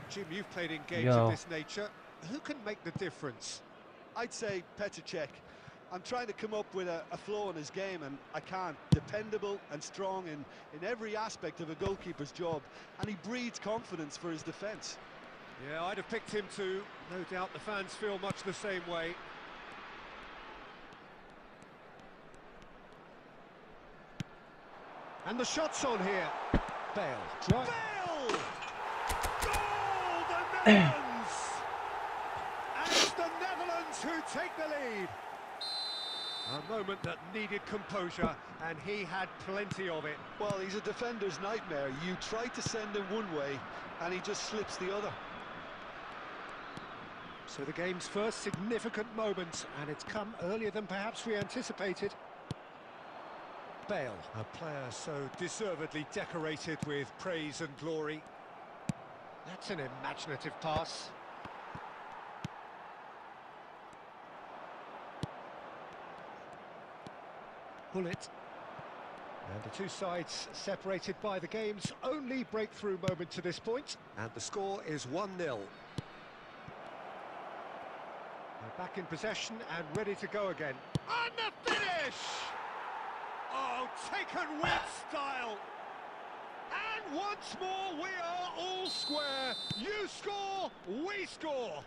Jim, you've played in games of this nature. Who can make the difference? I'd say Petr Cech. I'm trying to come up with a flaw in his game, and I can't. Dependable and strong in every aspect of a goalkeeper's job, and he breeds confidence for his defence. Yeah, I'd have picked him too. No doubt the fans feel much the same way. And the shot's on here. Bale. Bale! Goal! The Netherlands! And it's the Netherlands who take the lead. A moment that needed composure, and he had plenty of it. Well, he's a defender's nightmare. You try to send him one way, and he just slips the other. So the game's first significant moment, and it's come earlier than perhaps we anticipated. Bale, a player so deservedly decorated with praise and glory. That's an imaginative pass. Bullet. And the two sides separated by the game's only breakthrough moment to this point. And the score is 1-0. Back in possession and ready to go again. And the finish! Oh, taken with style. And once more, we are all square. You score, we score.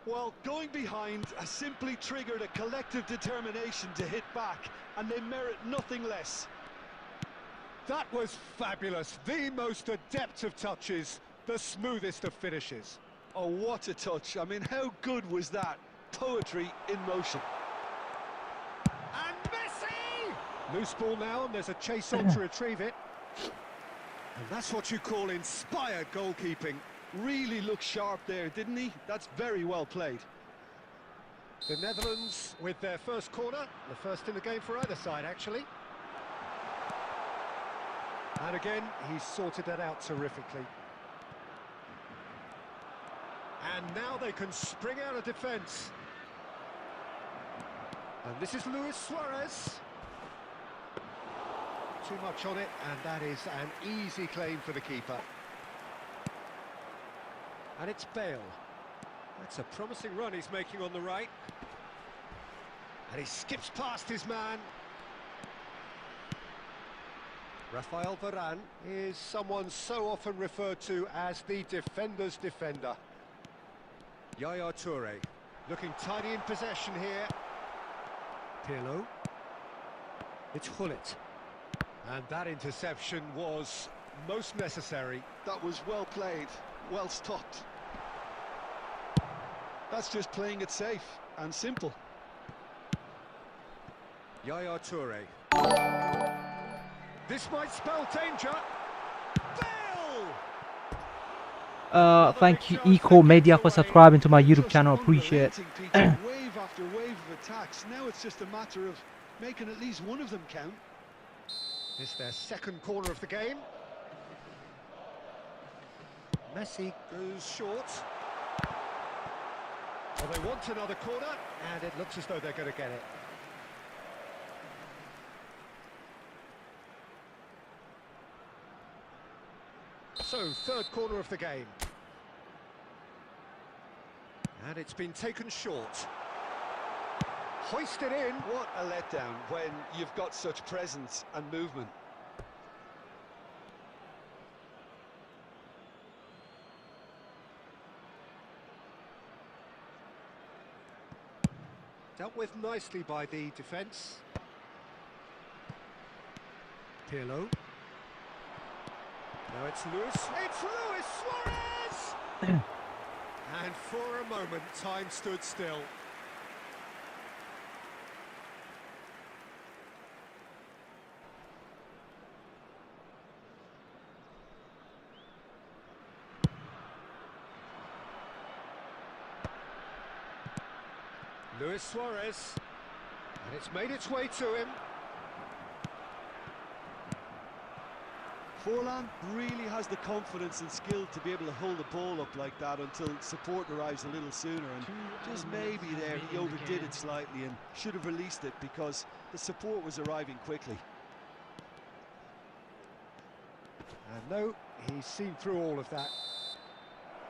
Well, going behind has simply triggered a collective determination to hit back, and they merit nothing less. That was fabulous. The most adept of touches, the smoothest of finishes. Oh, what a touch. I mean, how good was that? Poetry in motion. And Messi! Loose ball now, and there's a chase on to retrieve it. And that's what you call inspired goalkeeping. Really looked sharp there, didn't he? That's very well played. The Netherlands with their first corner, the first in the game for either side, actually. And again, he's sorted that out terrifically. And now they can spring out of defence. And this is Luis Suarez. Too much on it, and that is an easy claim for the keeper. And it's Bale. That's a promising run he's making on the right. And he skips past his man. Rafael Varane is someone so often referred to as the defender's defender. Yaya Toure, looking tidy in possession here. Pirlo. It's Hullet. And that interception was most necessary. That was well played, well stopped. That's just playing it safe and simple. Yaya Toure. This might spell danger. Bale! Thank you, Eco Media, for subscribing to my YouTube channel. Appreciate it. Wave after wave of attacks. Now it's just a matter of making at least one of them count. This their second corner of the game. Messi goes short. Well, they want another corner, and it looks as though they're going to get it. So, third corner of the game. And it's been taken short. Hoisted in. What a letdown when you've got such presence and movement. Dealt with nicely by the defence. Pirlo. Now it's Luis. It's Luis Suarez! And for a moment, time stood still. Luis Suarez, and it's made its way to him. Forlan really has the confidence and skill to be able to hold the ball up like that until support arrives a little sooner, and just maybe there he overdid it slightly and should have released it because the support was arriving quickly. And no, he's seen through all of that.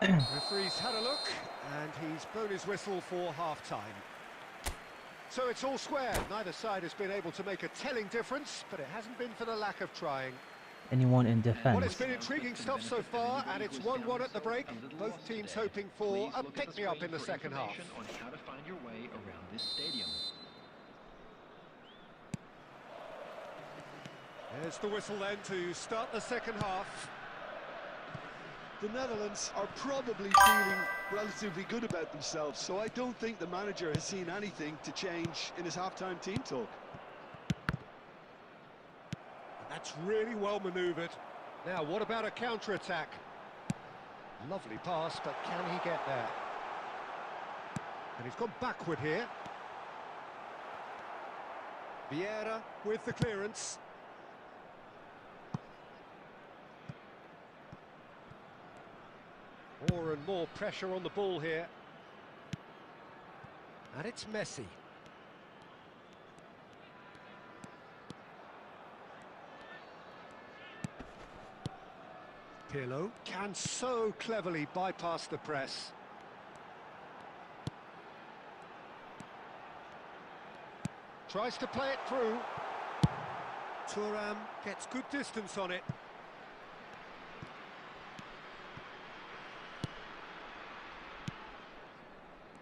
Referee's had a look, and he's blown his whistle for half-time. So it's all square. Neither side has been able to make a telling difference, but it hasn't been for the lack of trying. Anyone in Well, defence? it's been intriguing stuff so far, and it's 1-1 at the break. Both teams hoping for a pick-me-up in the second half. On how to find your way around this stadium. There's the whistle then to start the second half. The Netherlands are probably feeling relatively good about themselves, so I don't think the manager has seen anything to change in his half-time team talk. That's really well manoeuvred. Now, what about a counter-attack? Lovely pass, but can he get there? And he's gone backward here. Vieira with the clearance. More and more pressure on the ball here. And it's Messi. Pirlo can so cleverly bypass the press. Tries to play it through. Thuram gets good distance on it.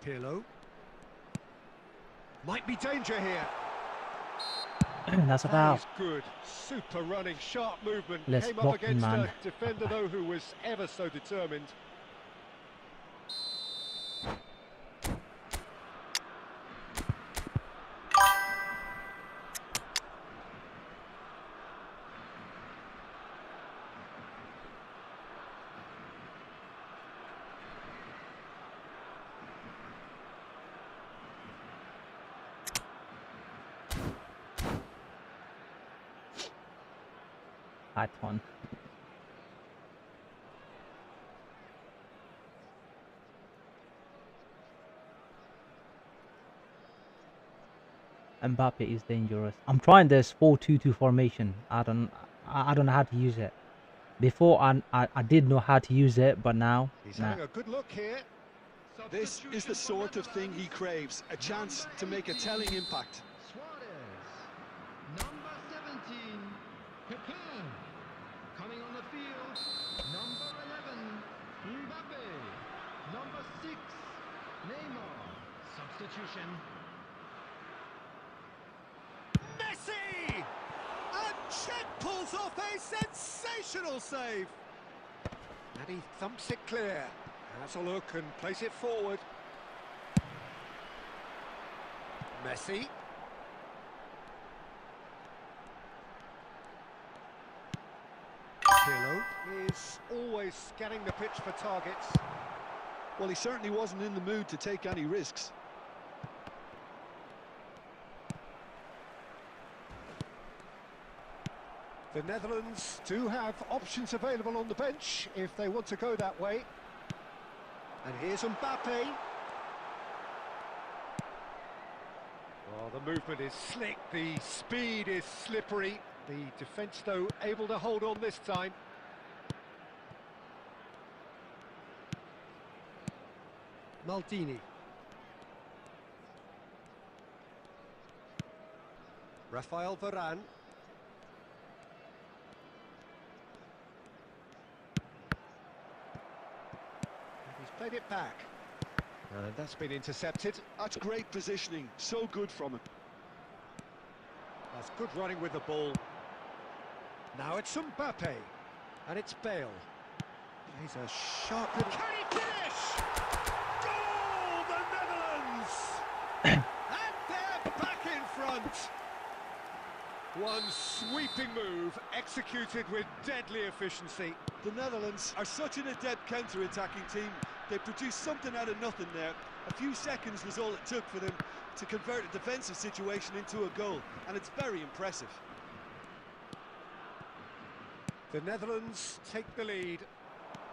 Pirlo. Might be danger here. That's about. That is good. Super running, sharp movement. Let's Came up rock him, against man. a defender, though, who was ever so determined. Python. Mbappe is dangerous. I'm trying this 4-2-2 formation. I don't know how to use it. Before I did know how to use it, but now He's nah. having a good look here. This is the sort of thing he craves, a chance to make a telling impact. Suarez. Number 17, Pepe. Coming on the field, number 11, Mbappe. Number 6, Neymar. Substitution. Messi! And Chet pulls off a sensational save. And he thumps it clear. Has a look and plays it forward. Messi. Pirlo is always scanning the pitch for targets. Well, he certainly wasn't in the mood to take any risks. The Netherlands do have options available on the bench if they want to go that way. And here's Mbappe. Well, the movement is slick, the speed is slippery. The defence, though, able to hold on this time. Maldini. Rafael Varane. He's played it back. And that's been intercepted. That's great positioning, so good from him. That's good running with the ball. Now it's Mbappe. And it's Bale. He's a sharp little... Can he finish? Goal, the Netherlands! And they're back in front. One sweeping move, executed with deadly efficiency. The Netherlands are such an adept counter-attacking team. They produced something out of nothing there. A few seconds was all it took for them to convert a defensive situation into a goal, and it's very impressive. The Netherlands take the lead.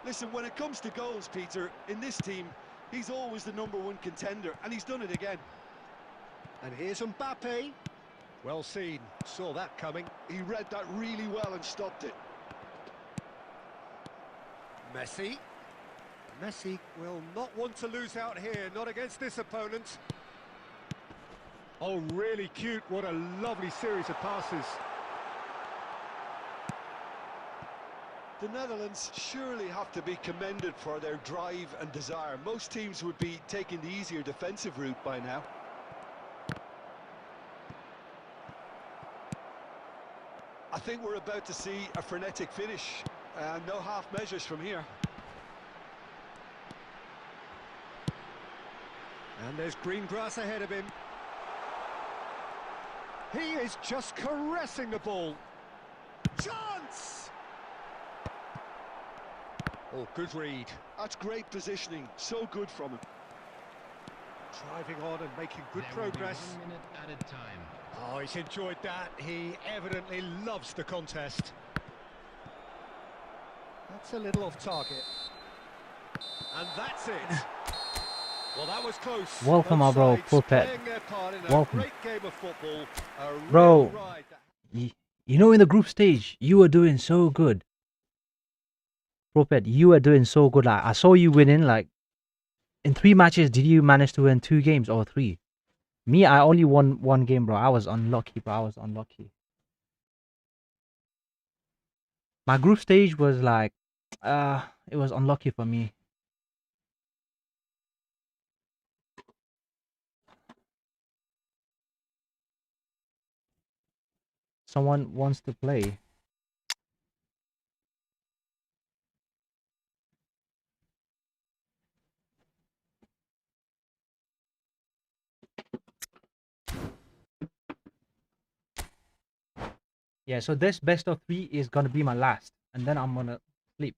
Listen, when it comes to goals, Peter, in this team, he's always the #1 contender, and he's done it again. And here's Mbappe. Well seen, saw that coming. He read that really well and stopped it. Messi. Messi will not want to lose out here, not against this opponent. Oh, really cute, what a lovely series of passes. The Netherlands surely have to be commended for their drive and desire. Most teams would be taking the easier defensive route by now. I think we're about to see a frenetic finish. No half measures from here. And there's green grass ahead of him. He is just caressing the ball. Chance! Oh, good read. That's great positioning, so good from him. Driving on and making good There will be progress. 1 minute at a time. Oh, he's enjoyed that. He evidently loves the contest. That's a little off target. And that's it. Well, that was close. Welcome, Both my bro, sides Puppet. playing their part in a Welcome. great game of football. A real Bro. ride. You know, in the group stage, you were doing so good. Propet, you were doing so good. Like, I saw you winning. Like, in 3 matches, did you manage to win 2 games or 3? Me, I only won one game, bro. I was unlucky, bro. I was unlucky. My group stage was like, it was unlucky for me. Someone wants to play. Yeah, so this best of 3 is gonna be my last, and then I'm gonna sleep.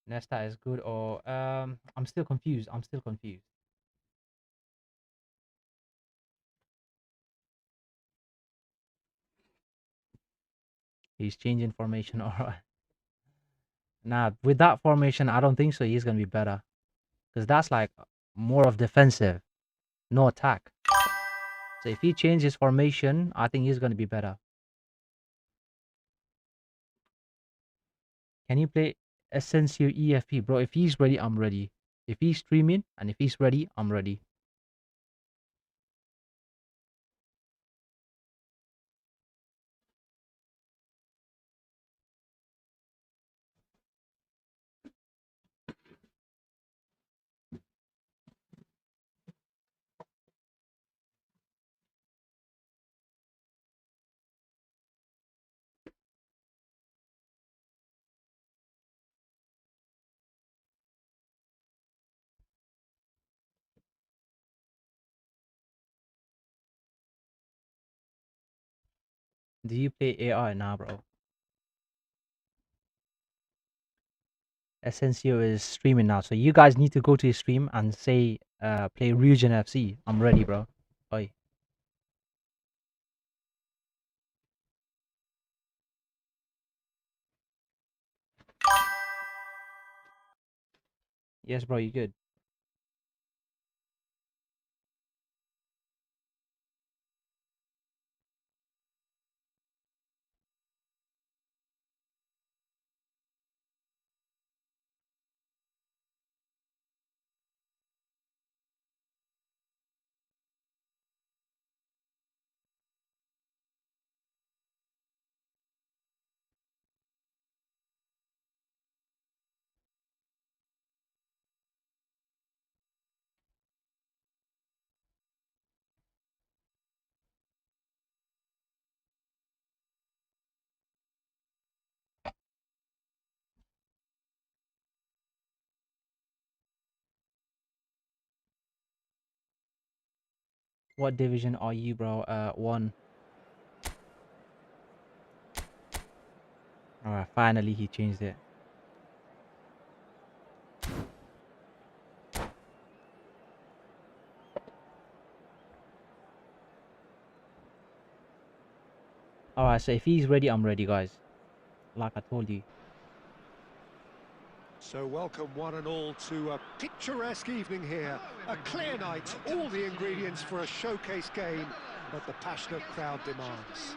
Nesta is good, or I'm still confused. I'm still confused. He's changing formation, alright. Nah, with that formation, I don't think so. He's gonna be better, because that's like more of defensive, no attack. So if he changes formation, I think he's gonna be better. Can you play Essential EFP, bro? If he's ready, I'm ready. If he's streaming and if he's ready, I'm ready. Do you play AI now, bro? Essential is streaming now, so you guys need to go to his stream and say, play RyuJen FC. I'm ready, bro. Oi. Yes, bro, you good. What division are you, bro? 1. Alright, finally he changed it. Alright, so if he's ready, I'm ready, guys. Like I told you. So welcome one and all to a picturesque evening here. A clear night, all the ingredients for a showcase game that the passionate crowd demands.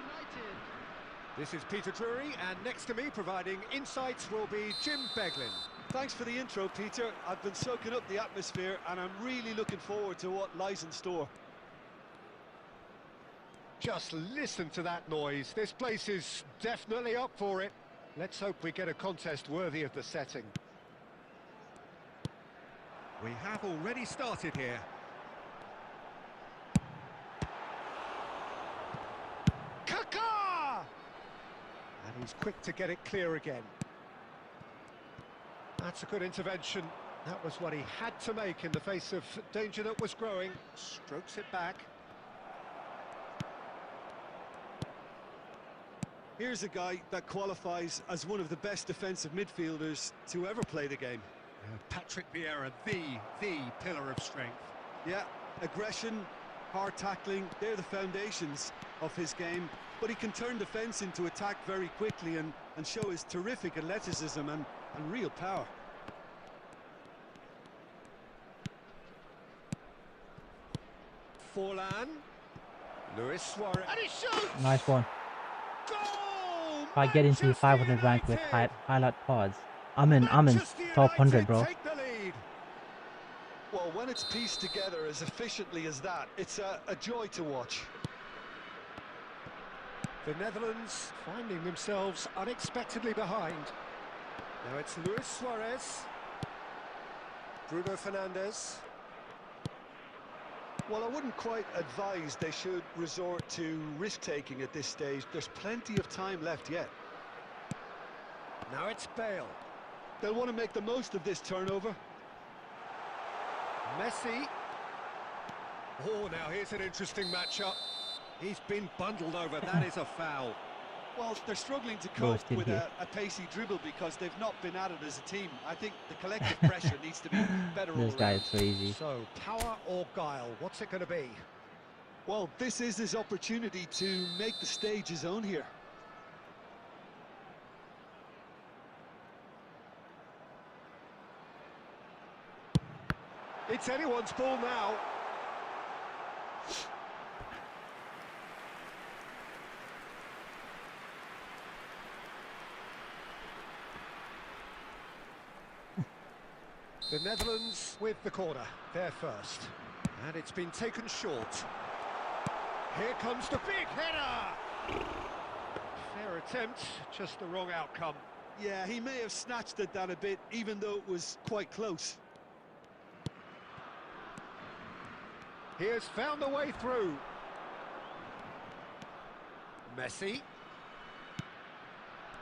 This is Peter Drury, and next to me providing insights will be Jim Beglin. Thanks for the intro, Peter. I've been soaking up the atmosphere and I'm really looking forward to what lies in store. Just listen to that noise. This place is definitely up for it. Let's hope we get a contest worthy of the setting. We have already started here. Kaká! And he's quick to get it clear again. That's a good intervention. That was what he had to make in the face of danger that was growing. Strokes it back. Here's a guy that qualifies as one of the best defensive midfielders to ever play the game. Patrick Vieira, the pillar of strength. Yeah, aggression, hard tackling, they're the foundations of his game, but he can turn defence into attack very quickly and show his terrific athleticism and real power. Forlan. Luis Suarez. And he shoots! Nice one. Goal! If I get into Manchester 500 rank with United! highlight cards, I'm in Manchester top 100, United bro. take the lead. Well, when it's pieced together as efficiently as that, it's a joy to watch. The Netherlands finding themselves unexpectedly behind. Now it's Luis Suarez. Bruno Fernandes. Well, I wouldn't quite advise they should resort to risk-taking at this stage. There's plenty of time left yet. Now it's Bale. They'll want to make the most of this turnover. Messi. Oh, now here's an interesting matchup. He's been bundled over. That is a foul. Well, they're struggling to No, cope still with here. a pacey dribble because they've not been at it as a team. I think the collective pressure needs to be better all This guy round. is crazy. So, power or guile? What's it going to be? Well, this is his opportunity to make the stage his own here. It's anyone's ball now. The Netherlands with the corner, they're first. And it's been taken short. Here comes the big header! Fair attempt, just the wrong outcome. Yeah, he may have snatched at that a bit, even though it was quite close. He has found the way through. Messi.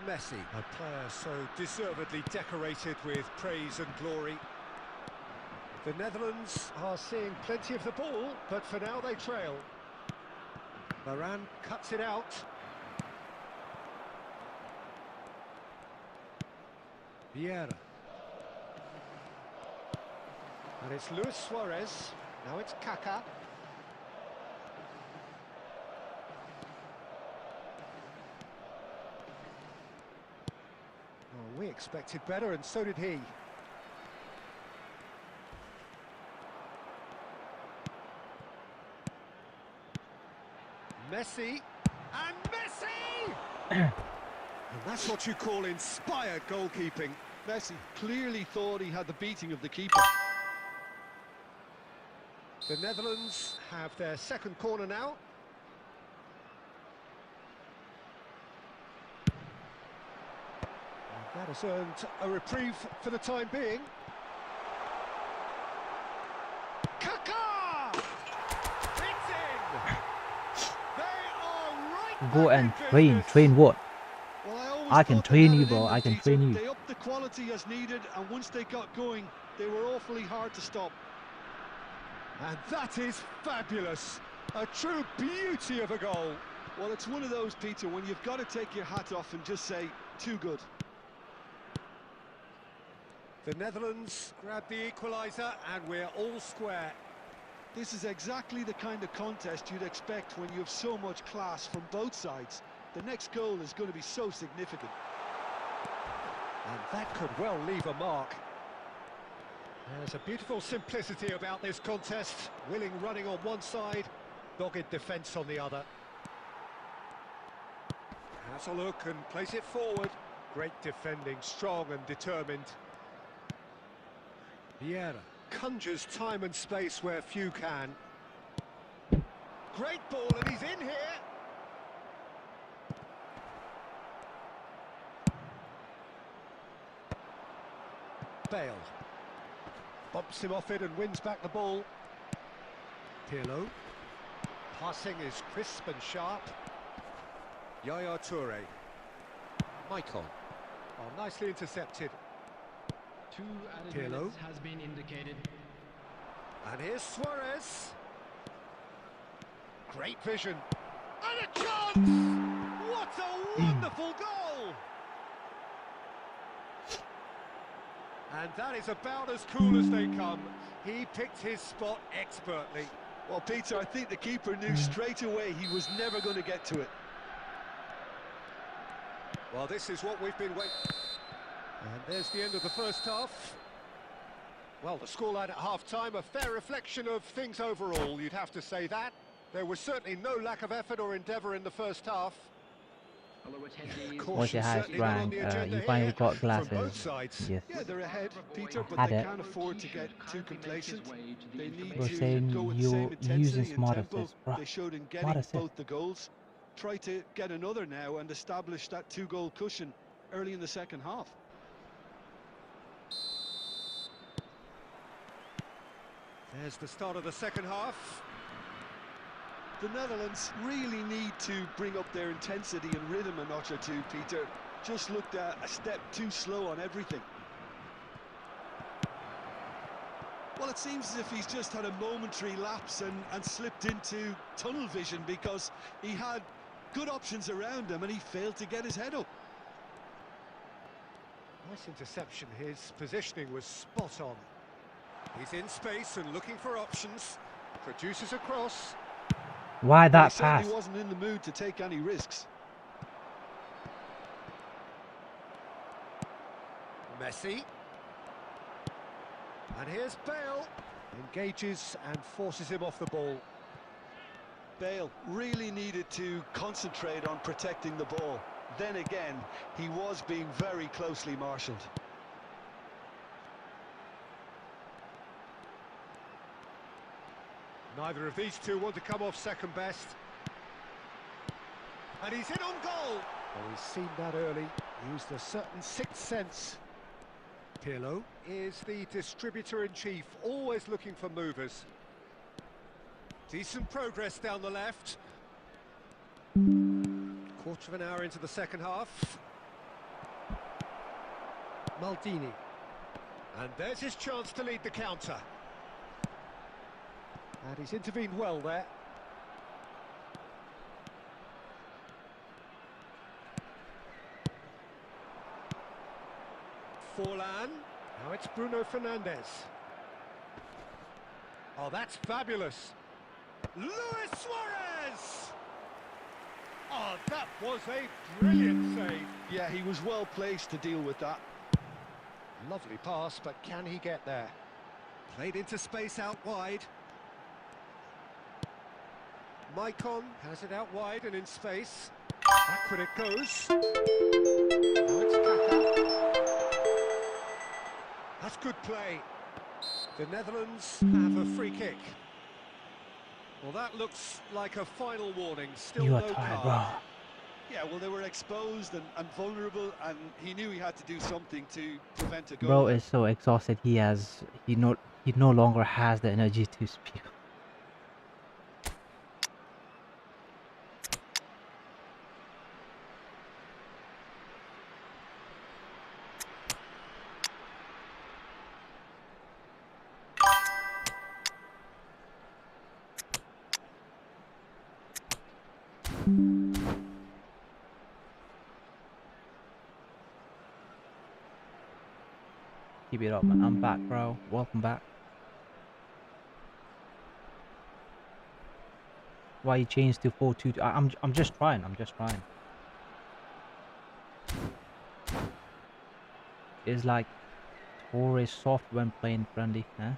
Messi, a player so deservedly decorated with praise and glory. The Netherlands are seeing plenty of the ball, but for now they trail. Varane cuts it out. Vieira. And it's Luis Suarez. Now it's Kaká. Oh, we expected better, and so did he. Messi. And Messi! And that's what you call inspired goalkeeping. Messi clearly thought he had the beating of the keeper. The Netherlands have their second corner now. And that has earned a reprieve for the time being. Kaká! It's in! They are right Go back and in train. business. Train what? Well, always I can thought train they you, had it bro. in I them, can train you. They upped the quality as needed, and once they got going, they were awfully hard to stop. And that is fabulous. A true beauty of a goal. Well, it's one of those, Peter, when you've got to take your hat off and just say, too good. The Netherlands grab the equaliser, and we're all square. This is exactly the kind of contest you'd expect when you have so much class from both sides. The next goal is going to be so significant. And that could well leave a mark. There's a beautiful simplicity about this contest. Willing running on one side, dogged defence on the other. Has a look and plays it forward. Great defending, strong and determined. Vieira conjures time and space where few can. Great ball, and he's in here. Bale bumps him off it and wins back the ball. Pirlo. Passing is crisp and sharp. Yaya Toure. Maicon. Oh, nicely intercepted. 2 added Pirlo. minutes has been indicated. And here's Suarez. Great vision. And a chance! What a wonderful goal! And that is about as cool as they come. He picked his spot expertly. Well, Peter, I think the keeper knew straight away he was never going to get to it. Well, this is what we've been waiting. And there's the end of the first half. Well, the scoreline at half-time, a fair reflection of things overall, you'd have to say that. There was certainly no lack of effort or endeavour in the first half. What's your highest Certainly not on rank? the agenda You finally here got from glasses. both sides. Yes. Yeah, they're ahead, Peter, but Had they it. can't afford to get too complacent. They need We're to saying go with the you're same intensity using and smart tempo assist, bro. they showed in Smart getting assist. both the goals. Try to get another now and establish that two-goal cushion early in the second half. There's the start of the second half. The Netherlands really need to bring up their intensity and rhythm a notch or two, Peter. Just looked a step too slow on everything. Well, it seems as if he's just had a momentary lapse and slipped into tunnel vision, because he had good options around him and he failed to get his head up. Nice interception, his positioning was spot on. He's in space and looking for options. Produces a cross. Why that He pass? certainly wasn't in the mood to take any risks. Messi. And here's Bale. Engages and forces him off the ball. Bale really needed to concentrate on protecting the ball. Then again, he was being very closely marshalled. Neither of these two want to come off second best. And he's in on goal. Well, he's seen that early, used a certain sixth sense. Pirlo is the distributor-in-chief, always looking for movers. Decent progress down the left. Quarter of an hour into the second half. Maldini. And there's his chance to lead the counter. And he's intervened well there. Forlan. Now it's Bruno Fernandes. Oh, that's fabulous. Luis Suarez! Oh, that was a brilliant save. Yeah, he was well placed to deal with that. Lovely pass, but can he get there? Played into space out wide. Maicon has it out wide and in space. Backward it goes. Now it's Kaka. That's good play. The Netherlands have a free kick. Well, that looks like a final warning. Still You are no tired, card. bro. Yeah, well, they were exposed and vulnerable, and he knew he had to do something to prevent a goal. Bro is so exhausted. He no longer has the energy to speak. Keep it up, man. I'm back, bro. Welcome back. Why you changed to 4-2? I'm just trying. I'm just trying. It's like Torres soft when playing friendly, huh?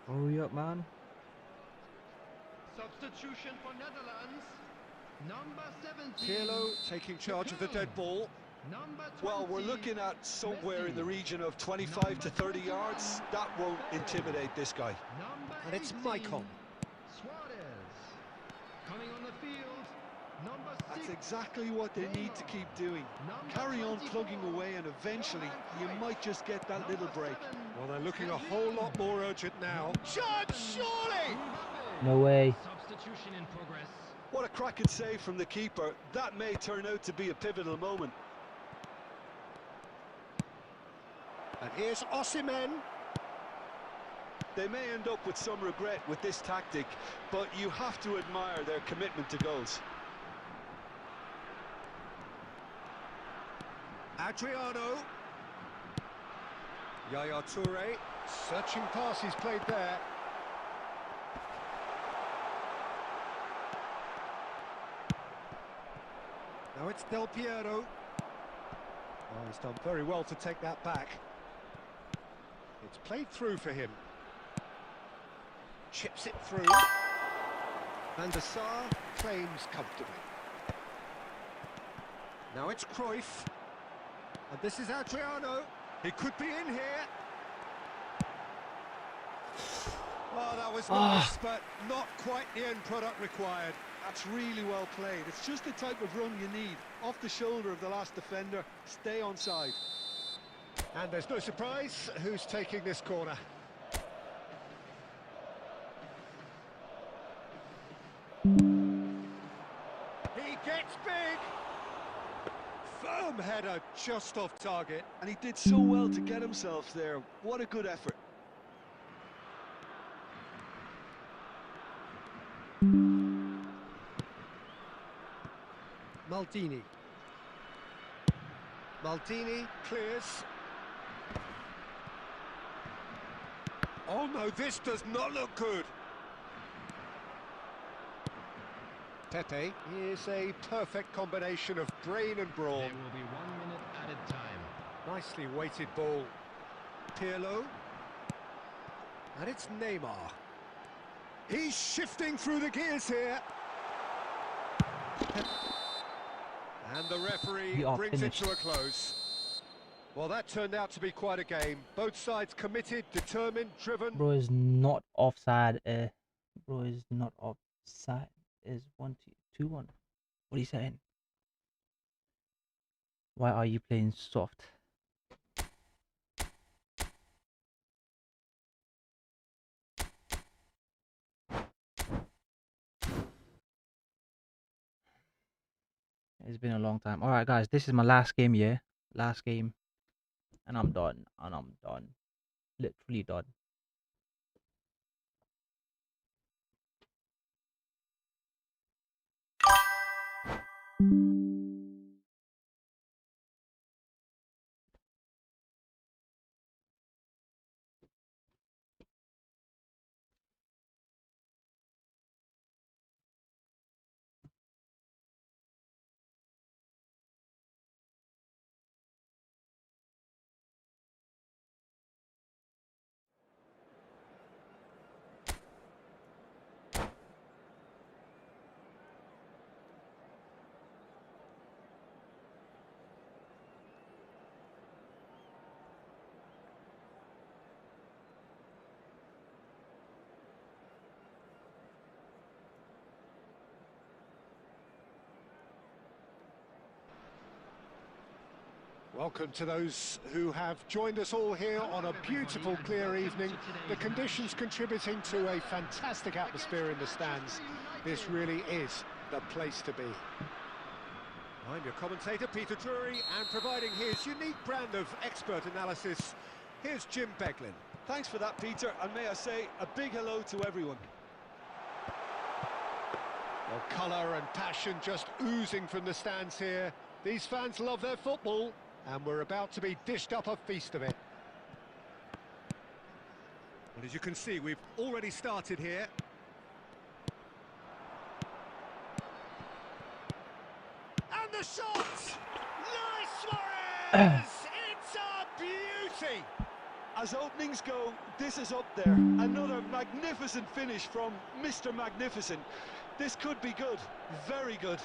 Hurry up, man. Substitution for Netherlands. Number 17. Pirlo taking charge of the dead ball. Number 20. Well, we're looking at somewhere in the region of 25 to 30 yards. That won't intimidate this guy. Number And it's 18, Maicon. Suarez. Coming on the field. Number 6. That's exactly what they need to keep doing. Carry on plugging away, and eventually you might just get that little break. Well, they're looking a whole lot more urgent now. Chance, surely! No way. Substitution in progress. What a cracking save from the keeper. That may turn out to be a pivotal moment. And here's Osimhen. They may end up with some regret with this tactic, but you have to admire their commitment to goals. Adriano. Yaya Toure. Searching pass he's played there. Now it's Del Piero. Oh, he's done very well to take that back. It's played through for him. Chips it through. Van der Sar claims comfortably. Now it's Cruyff. And this is Adriano. He could be in here. Oh, that was nice, but not quite the end product required. That's really well played. It's just the type of run you need. Off the shoulder of the last defender, stay onside. And there's no surprise who's taking this corner. He gets big. Firm header just off target. And he did so well to get himself there. What a good effort. Maldini. Maldini clears. Oh no, this does not look good. Pepe is a perfect combination of brain and brawn. There will be 1 minute added time. Nicely weighted ball. Pirlo. And it's Neymar. He's shifting through the gears here. And the referee brings it to a close. Well, that turned out to be quite a game. Both sides committed, determined, driven. Bro is not offside. Bro is not offside. Is 1-2-1. What are you saying? Why are you playing soft? It's been a long time. Alright guys, this is my last game, yeah? Last game. And I'm done. And I'm done. Literally done. Welcome to those who have joined us all here on a beautiful, clear evening. The conditions contributing to a fantastic atmosphere in the stands. This really is the place to be. I'm your commentator, Peter Drury, and providing his unique brand of expert analysis, here's Jim Beglin. Thanks for that, Peter, and may I say a big hello to everyone. Well, colour and passion just oozing from the stands here. These fans love their football, and we're about to be dished up a feast of it. Well, as you can see, we've already started here. And the shot! Luis Suarez! It's a beauty! As openings go, this is up there. Another magnificent finish from Mr. Magnificent. This could be good, very good.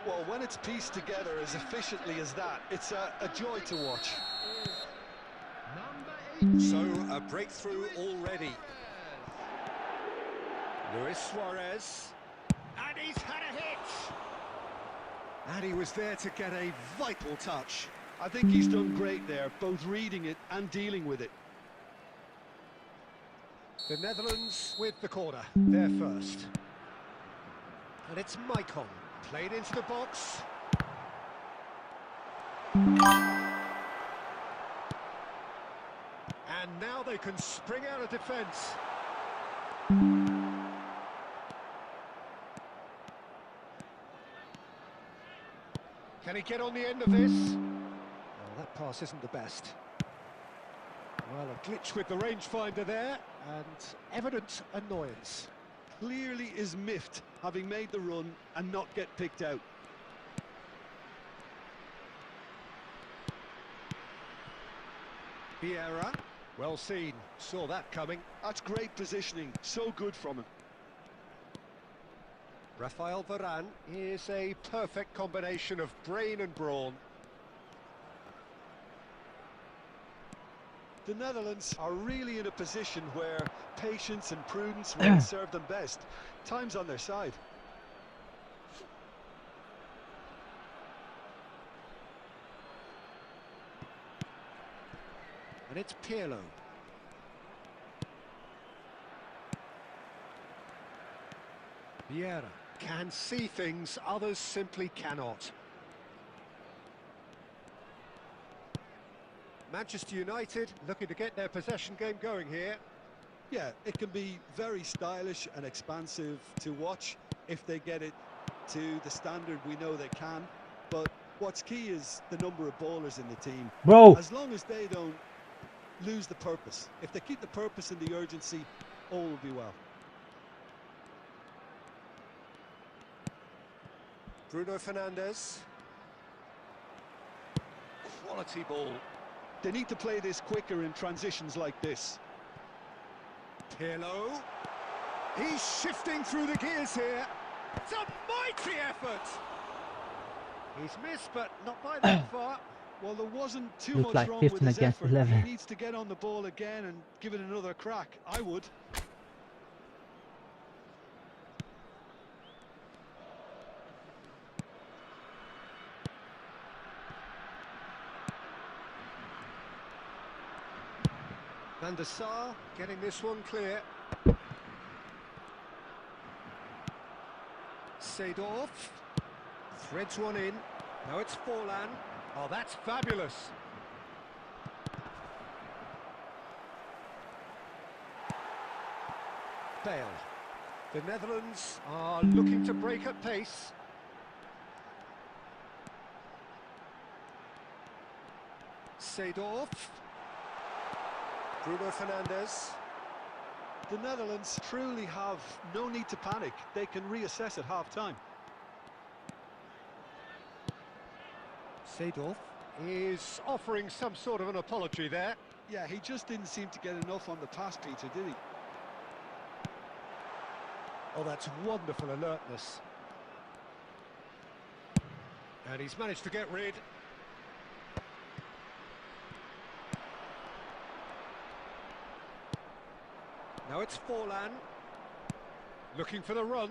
Well, when it's pieced together as efficiently as that, it's a joy to watch. So, a breakthrough already. Luis Suarez. And he's had a hit! And he was there to get a vital touch. I think he's done great there, both reading it and dealing with it. The Netherlands with the corner, they're first. And it's Maicon, played into the box. And now they can spring out of defence. Can he get on the end of this? Well, that pass isn't the best. Well, a glitch with the rangefinder there, and evident annoyance. Clearly is miffed, having made the run and not get picked out. Vieira, well seen, saw that coming. That's great positioning, so good from him. Rafael Varane is a perfect combination of brain and brawn. The Netherlands are really in a position where patience and prudence will serve them best. Time's on their side. And it's Pirlo. Vieira can see things others simply cannot. Manchester United looking to get their possession game going here. Yeah, it can be very stylish and expansive to watch if they get it to the standard we know they can. But what's key is the number of ballers in the team. Bro! As long as they don't lose the purpose. If they keep the purpose and the urgency, all will be well. Bruno Fernandes. Quality ball. They need to play this quicker in transitions like this. Pirlo. He's shifting through the gears here. It's a mighty effort. He's missed, but not by that far. Well, there wasn't too Looks much like wrong with 15 his against effort. 11. He needs to get on the ball again and give it another crack. I would. Van der Sar getting this one clear. Seedorf threads one in. Now it's Forlan. Oh, that's fabulous. Bale. The Netherlands are looking to break at pace. Seedorf. Bruno Fernandes. The Netherlands truly have no need to panic. They can reassess at half-time. Seedorf is offering some sort of an apology there. Yeah, he just didn't seem to get enough on the pass, Peter, did he? Oh, that's wonderful alertness. And he's managed to get rid. Now it's Forlan. Looking for the run.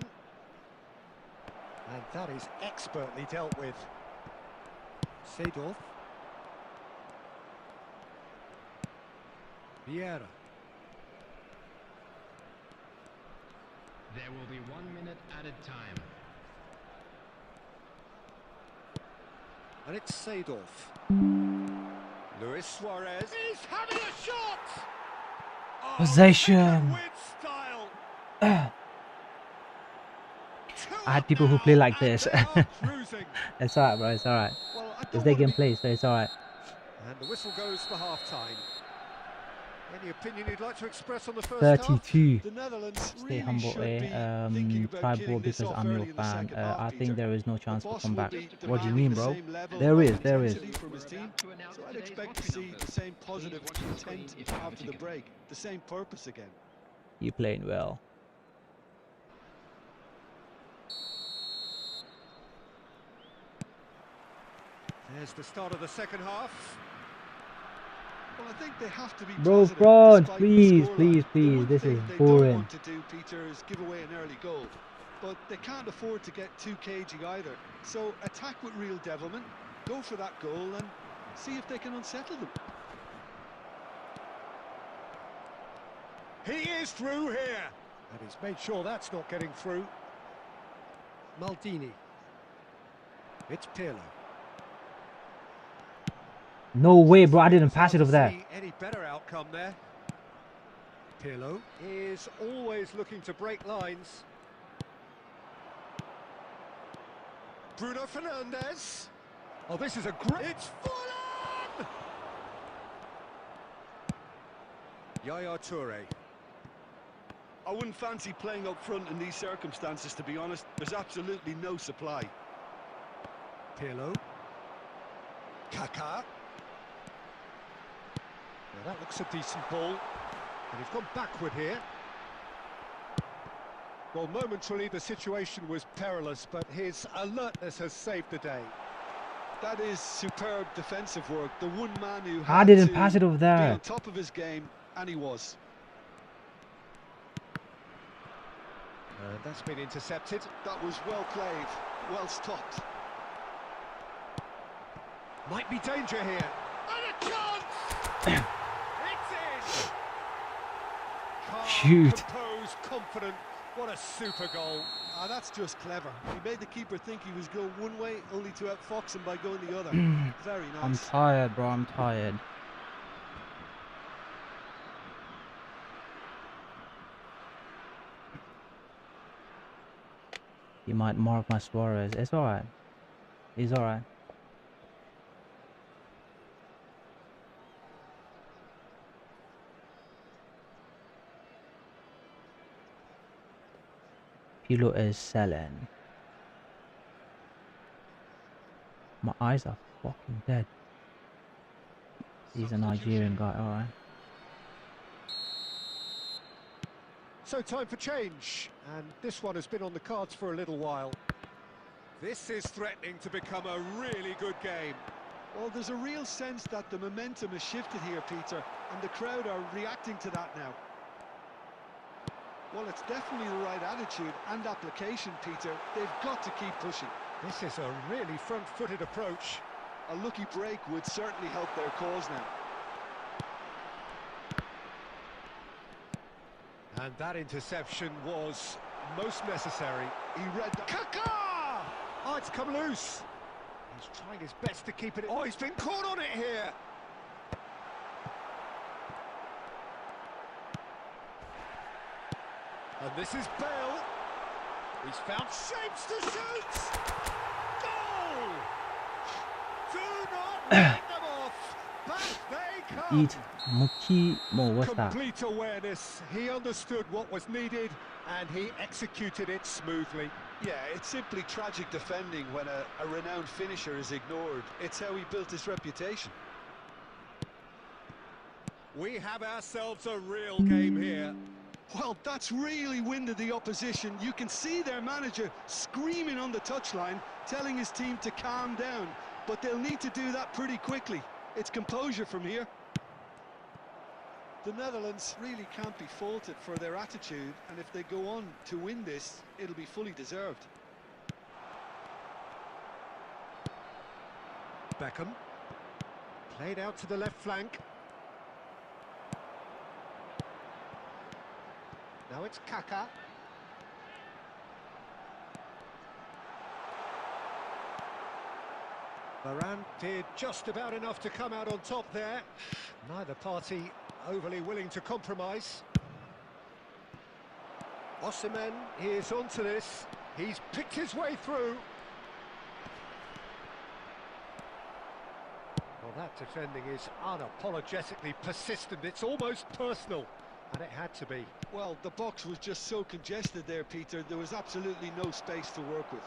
And that is expertly dealt with. Seedorf. Vieira. There will be 1 minute added time. And it's Seedorf. Luis Suarez. He's having a shot! Oh, Possession. with style. I had people who play like this. And they are cruising. It's alright, bro. It's alright. Well, I It's don't their wanna game be- play, so it's alright. And the whistle goes for half-time. Any opinion you'd like to express on the first half? 32. The Netherlands Stay really humble, should be thinking about try killing ball this because off I'm your early in the fan. second half, I Peter. think there is no The chance for boss will comeback. be What do you demanding mean, the bro? same level There of is, there is. intensity from his team. So I'd expect to see the same positive intent after the break, the same purpose again. You playing well. There's the start of the second half. Well, I think they have to be Bro, positive France, despite the please, scoreline. please, The please. one This thing is they boring. don't want to do, Peter, is give away an early goal. But they can't afford to get too cagey either. So attack with real devilment, go for that goal and see if they can unsettle them. He is through here. And he's made sure that's not getting through. Maldini. It's Pirlo. No way, bro. I didn't pass it over there. See any better outcome there. Pirlo is always looking to break lines. Bruno Fernandes. Oh, this is a great... It's Fulham! Yaya Toure. I wouldn't fancy playing up front in these circumstances, to be honest. There's absolutely no supply. Pirlo. Kaká. Now that looks a decent ball. And he's gone backward here. Well, momentarily the situation was perilous, but his alertness has saved the day. That is superb defensive work. The one man who I had didn't to pass it over be there. on top of his game, and he was. And that's been intercepted. That was well played, well stopped. Might be danger here. And a chance! It's in! Calm, Shoot. composed, confident. What a super goal. Ah, that's just clever. He made the keeper think he was going one way, only to outfox him by going the other. Very I'm nice. tired, bro. I'm tired. He might mark my Suarez. It's alright. He's alright. Pilo is selling. My eyes are fucking dead. He's a Nigerian guy, alright. So time for change, and this one has been on the cards for a little while. This is threatening to become a really good game. Well, there's a real sense that the momentum has shifted here, Peter, and the crowd are reacting to that now. Well, it's definitely the right attitude and application, Peter. They've got to keep pushing. This is a really front-footed approach. A lucky break would certainly help their cause now. And that interception was most necessary. He read the... Kaka! Oh, it's come loose. He's trying his best to keep it... Oh, he's been caught on it here. And this is Bale. He's found shapes to shoot. Goal! Do not write them off. Back they come. Eat Muki Mo, what's that? Complete awareness. He understood what was needed and he executed it smoothly. Yeah, it's simply tragic defending when a renowned finisher is ignored. It's how he built his reputation. We have ourselves a real game here. Well, that's really winded the opposition. You can see their manager screaming on the touchline, telling his team to calm down. But they'll need to do that pretty quickly. It's composure from here. The Netherlands really can't be faulted for their attitude, and if they go on to win this, it'll be fully deserved. Beckham. Played out to the left flank. Now it's Kaka. Varane did just about enough to come out on top there. Neither party overly willing to compromise. Osimhen is onto this. He's picked his way through. Well, that defending is unapologetically persistent. It's almost personal. And it had to be. Well, the box was just so congested there, Peter. There was absolutely no space to work with.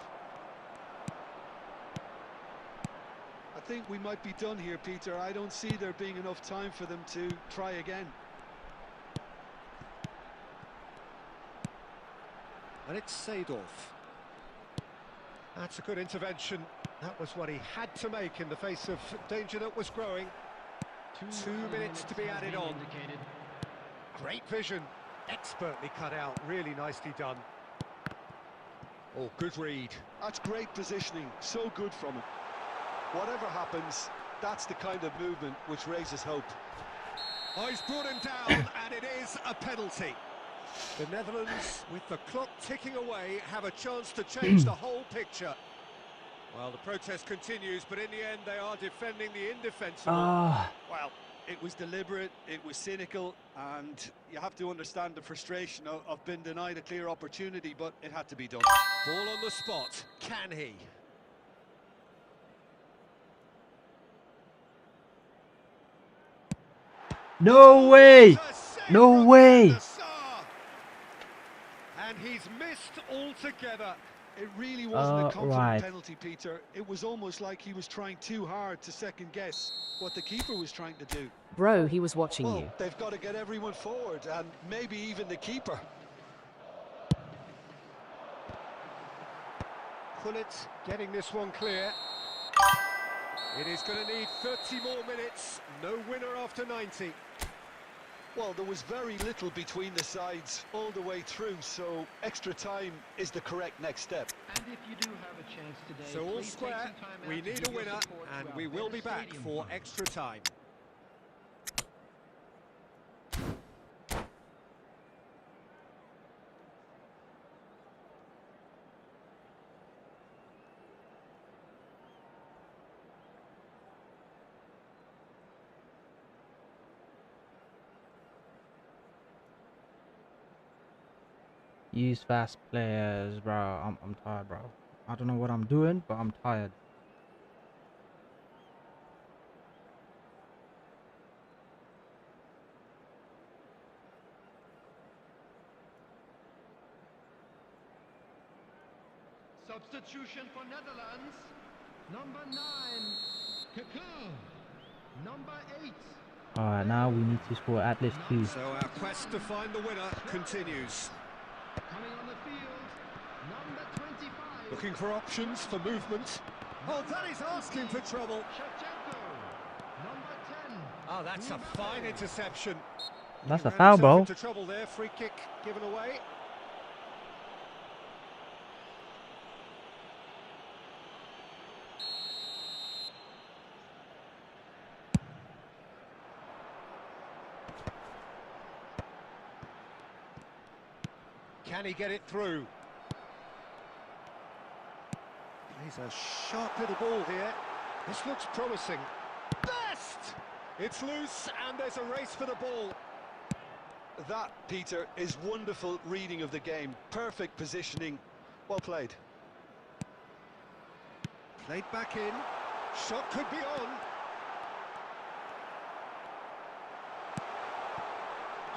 I think we might be done here, Peter. I don't see there being enough time for them to try again. And it's Seedorf. That's a good intervention. That was what he had to make in the face of danger that was growing. 2 minutes to be added on. Great vision, expertly cut out, really nicely done. Oh, good read. That's great positioning, so good from him. Whatever happens, that's the kind of movement which raises hope. Oh, he's brought him down, and it is a penalty. The Netherlands, with the clock ticking away, have a chance to change the whole picture. Well, the protest continues, but in the end, they are defending the indefensible. Well, it was deliberate, it was cynical, and you have to understand the frustration of being denied a clear opportunity, but it had to be done. Ball on the spot. Can he? No way! No way! And he's missed altogether. It really wasn't a confident right. penalty, Peter. It was almost like he was trying too hard to second guess what the keeper was trying to do. Bro, he was watching Well, you. they've got to get everyone forward, and maybe even the keeper. Pullet getting this one clear. It is going to need 30 more minutes. No winner after 90. Well, there was very little between the sides all the way through, so extra time is the correct next step. And if you do have a chance today, So all please take square, some time out we to need give a your winner, support to and our we will better be back stadium for fund. extra time. Use fast players, bro. I'm tired, bro. I don't know what I'm doing, but I'm tired. Substitution for Netherlands. Number 9, Kakao. Number 8. Alright, now we need to score at least 2. So our quest to find the winner continues. Coming on the field, number 25. Looking for options for movement. Oh, that is asking for trouble. Shevchenko. Number 10. Oh, that's a fine interception. That's He a ran foul, himself bro. into trouble there. Free kick given away. Can he get it through? Plays a sharp little ball here. This looks promising. Best! It's loose and there's a race for the ball. That, Peter, is wonderful reading of the game. Perfect positioning. Well played. Played back in. Shot could be on.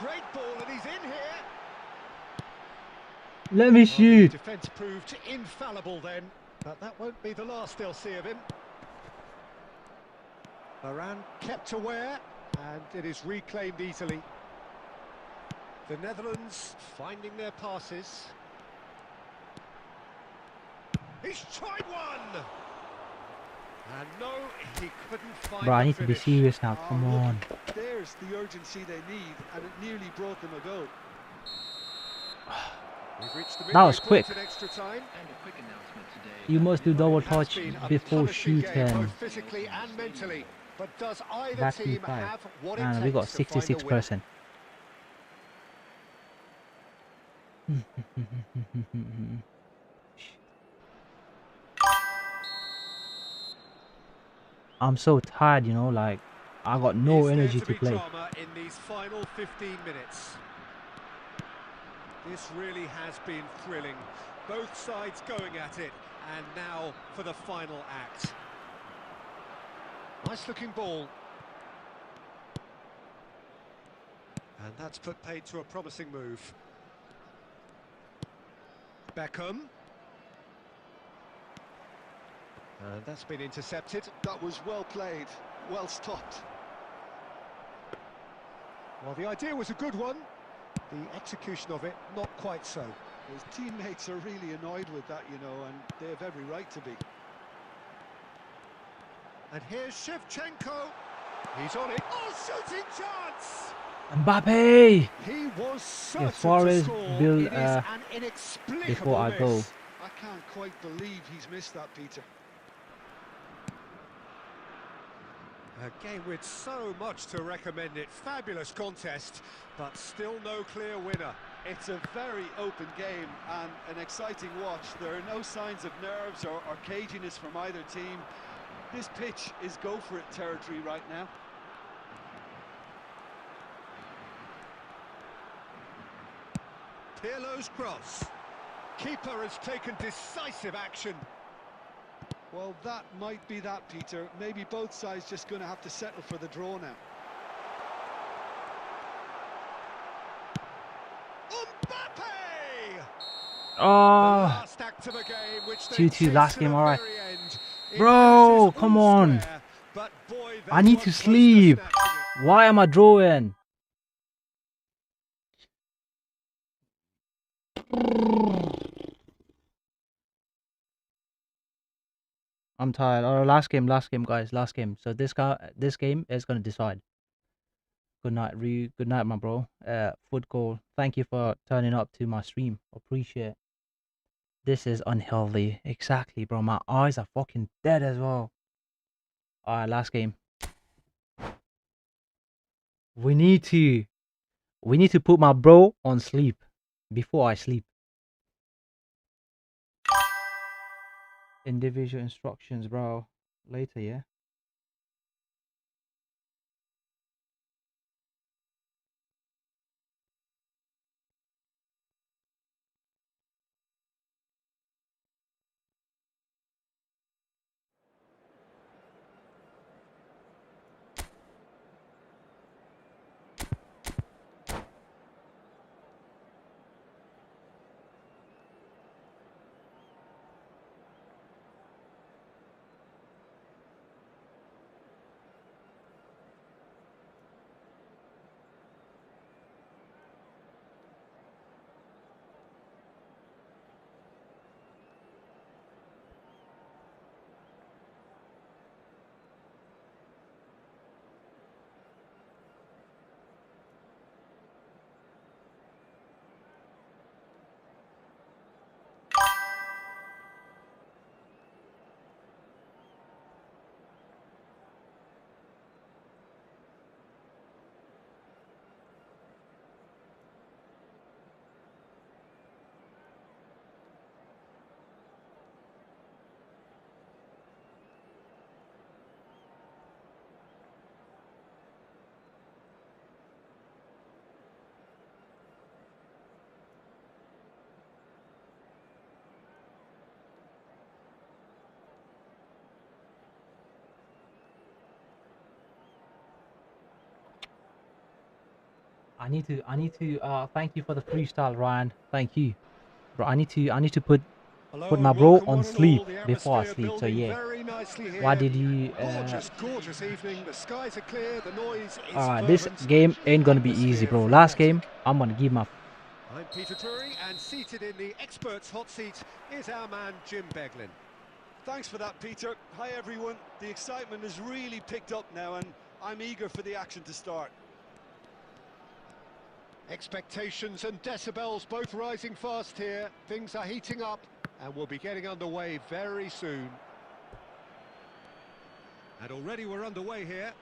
Great ball and he's in here. Let me shoot. Defence proved infallible then, but that won't be the last they'll see of him. Varane kept aware, and it is reclaimed easily. The Netherlands finding their passes. He's tried one! And no, he couldn't find Bro, I the need to be finish. serious now. Come look, on. There's the urgency they need, and it nearly brought them a goal. We've reached the That was midway quick. point in extra time. And a quick announcement today. You must do double It has touch been a before punishing game, shooting. both physically and mentally. But does either Back team in 5. have what it And takes we got to find the winner? 66%. I'm so tired, you know, like I got no Is there energy to to be play. drama in these final 15 minutes? This really has been thrilling. Both sides going at it, and now for the final act. Nice looking ball. And that's put paid to a promising move. Beckham. And that's been intercepted. That was well played, well stopped. Well, the idea was a good one. The execution of it, not quite so. His teammates are really annoyed with that, you know, and they have every right to be. And here's Shevchenko. He's on it. Oh, shooting chance! Mbappe! He was certain to Suarez score. build, It is an inexplicable before I go. miss. I can't quite believe he's missed that, Peter. A game with so much to recommend it. Fabulous contest, but still no clear winner. It's a very open game and an exciting watch. There are no signs of nerves or caginess from either team. This pitch is go-for-it territory right now. Pirlo's cross. Keeper has taken decisive action. Well, that might be that, Peter. Maybe both sides just going to have to settle for the draw now. Mbappe! The Oh, last act of a game which they 2-2 chased last to game, the alright. very end. It Bro, finishes come all on. square, but boy, they I need was to close sleep. snatching it. Why am I drawing? I'm tired. Alright, last game, guys, last game. So this game is gonna decide. Good night, Ryu. Good night, my bro. Foot goal. Thank you for turning up to my stream. Appreciate it. This is unhealthy. Exactly, bro. My eyes are fucking dead as well. Alright, last game. We need to put my bro on sleep before I sleep. Individual instructions, bro. Later, yeah. I need to thank you for the freestyle, Ryan. Thank you. Bro, I need to put Hello my and bro welcome on one and sleep all. The before I atmosphere sleep. So building yeah. very nicely here. Why did you Gorgeous evening. The skies are clear, the noise is alright, this fervent. game ain't The gonna be easy, atmosphere bro. Last frenetic. game, I'm gonna give my I'm Peter Drury, and seated in the experts' hot seat is our man Jim Beglin. Thanks for that, Peter. Hi, everyone. The excitement has really picked up now, and I'm eager for the action to start. Expectations and decibels both rising fast here. Things are heating up, and we'll be getting underway very soon. And already we're underway here.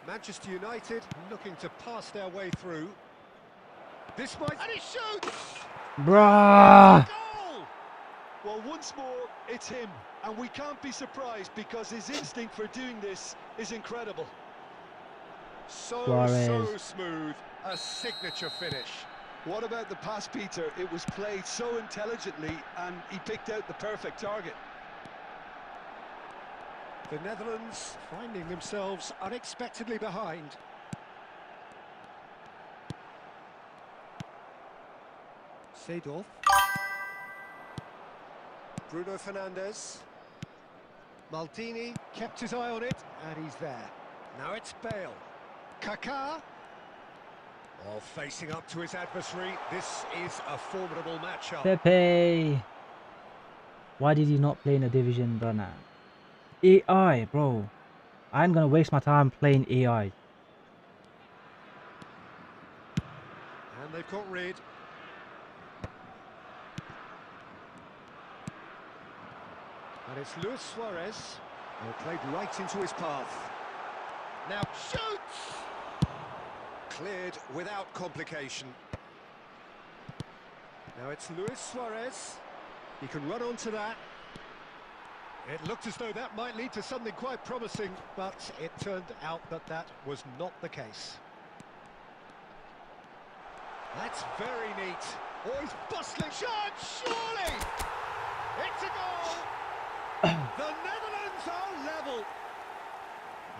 Manchester United looking to pass their way through. This might... And he shoots! bruh. Goal! Well, once more, it's him, and we can't be surprised because his instinct for doing this is incredible. So Suarez. smooth. A signature finish. What about the pass, Peter? It was played so intelligently, and he picked out the perfect target. The Netherlands finding themselves unexpectedly behind. Seedorf. Bruno Fernandes. Maldini kept his eye on it, and he's there. Now it's Bale. Kaká. Oh, facing up to his adversary. This is a formidable matchup. Pepe. Why did he not play in a division, bro? Now? AI, bro. I ain't gonna waste my time playing AI. And they've got rid. And it's Luis Suarez. Played right into his path. Now shoots! Cleared without complication. Now it's Luis Suarez. He can run onto that. It looked as though that might lead to something quite promising, but it turned out that that was not the case. That's very neat. Oh, he's bustling. Shot, surely! It's a goal! The Netherlands are level.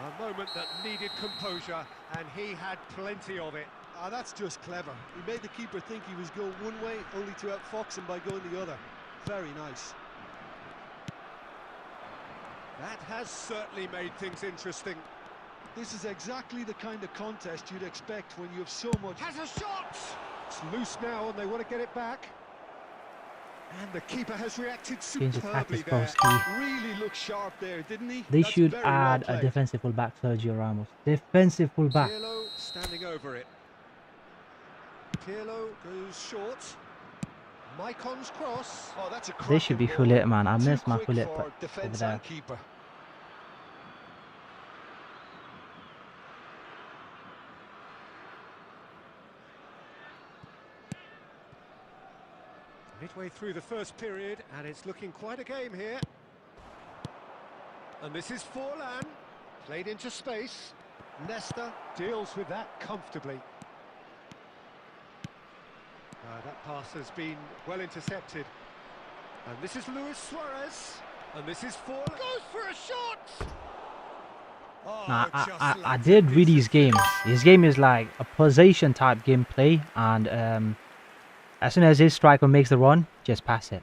A moment that needed composure, and he had plenty of it. Ah, that's just clever. He made the keeper think he was going one way, only to outfox him by going the other. Very nice. That has certainly made things interesting. This is exactly the kind of contest you'd expect when you have so much... Has a shot! It's loose now and they want to get it back. And the keeper has reacted Change the superbly tactics, there. broski. Really looked sharp there, didn't he? They That's should very add well a played. defensive fullback, Sergio Ramos. Defensive fullback. Pirlo standing over it. Pirlo goes short. Maicon's cross. Oh, that's a They should be cracking full ball. it, man. I Too miss my quick full it for over defence there. and keeper. Midway through the first period, and it's looking quite a game here. And this is Forlan, played into space. Nesta deals with that comfortably. That pass has been well intercepted. And this is Luis Suarez. And this is Forlan. Goes for a shot! Oh, Nah, just I like did a read piece his of game. finish. His game is like a possession type gameplay, and as soon as his striker makes the run, just pass it.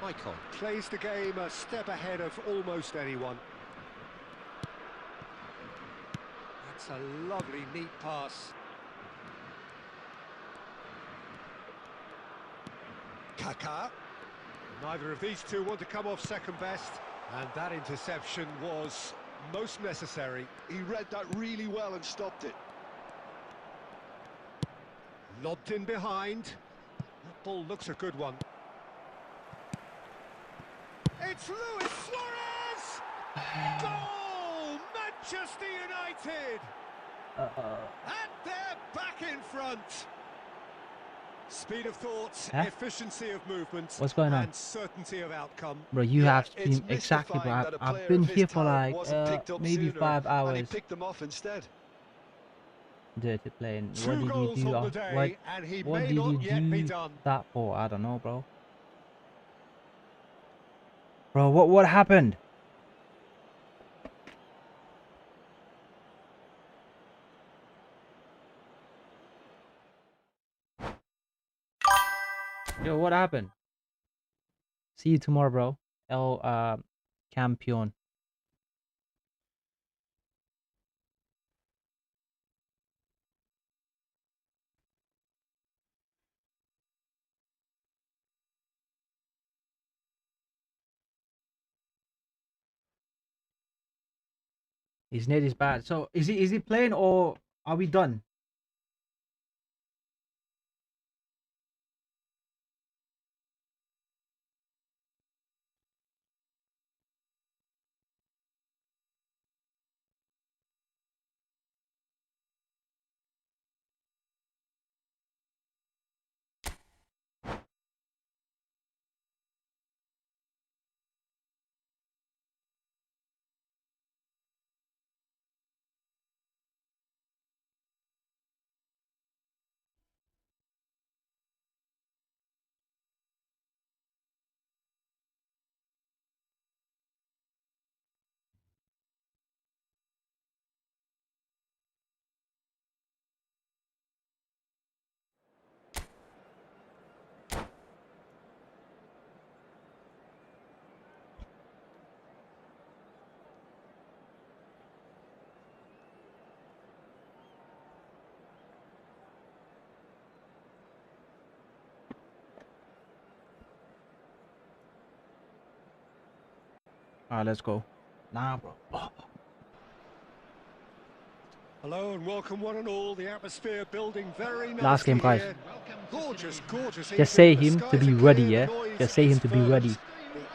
Maicon plays the game a step ahead of almost anyone. That's a lovely, neat pass. Kaká. Neither of these two want to come off second best, and that interception was most necessary. He read that really well and stopped it. Lobbed in behind. That ball looks a good one. It's Luis Suarez! Goal! Manchester United! And they're back in front. Speed of thought, Huh? efficiency of movement, What's going on? and certainty of outcome. Bro, you Yeah, have it's been exactly, bro. mystifying that a I've player been of his here for talent like wasn't picked up maybe sooner, 5 and he hours. picked them off instead. Dirty playing. What Two did you goals do? on the day, and he What may did you not yet be do done. that for? I don't know, bro. Bro, what happened? Yo, what happened? See you tomorrow, bro. El Campeon. His net is bad. So is he playing or are we done? Alright, let's go. Nah, bro. Oh. Hello and welcome one and all. The atmosphere building very nicely. Last game, guys. here. Gorgeous, gorgeous. Just say evening. him The to be skies are ready, clear, yeah? the noise Just say him is to be ready. The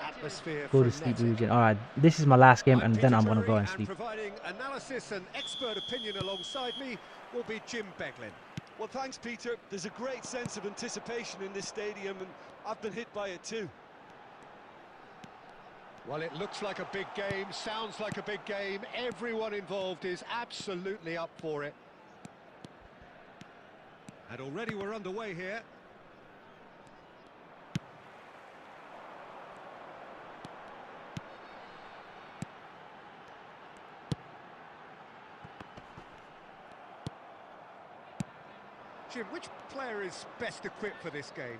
atmosphere Go to sleep, frenetic. RyuJen. Alright, this is my last game, I'm and Peter then I'm gonna Drury, go and sleep. providing analysis and expert opinion alongside me will be Jim Beglin. Well, thanks, Peter. There's a great sense of anticipation in this stadium, and I've been hit by it too. Well, it looks like a big game, sounds like a big game. Everyone involved is absolutely up for it. And already we're underway here. Jim, which player is best equipped for this game?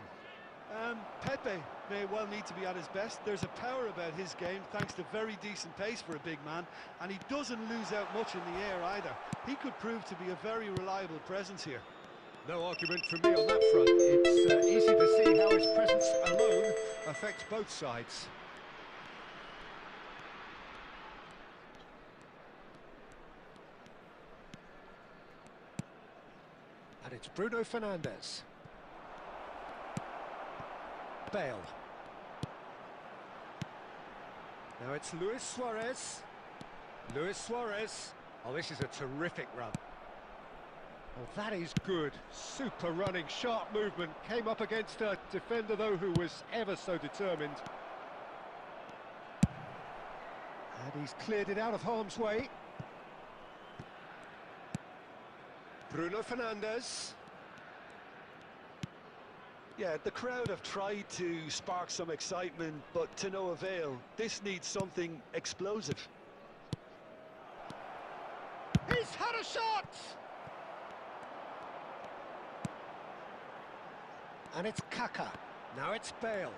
Pepe may well need to be at his best. There's a power about his game, thanks to very decent pace for a big man, and he doesn't lose out much in the air either. He could prove to be a very reliable presence here. No argument from me on that front. It's easy to see how his presence alone affects both sides. And it's Bruno Fernandes. Bale. Now it's Luis Suarez. Luis Suarez. Oh, this is a terrific run. Oh, that is good. Super running, sharp movement. Came up against a defender, though, who was ever so determined. And he's cleared it out of harm's way. Bruno Fernandes. Yeah, the crowd have tried to spark some excitement, but to no avail. This needs something explosive. He's had a shot! And it's Kaka. Now it's Bale.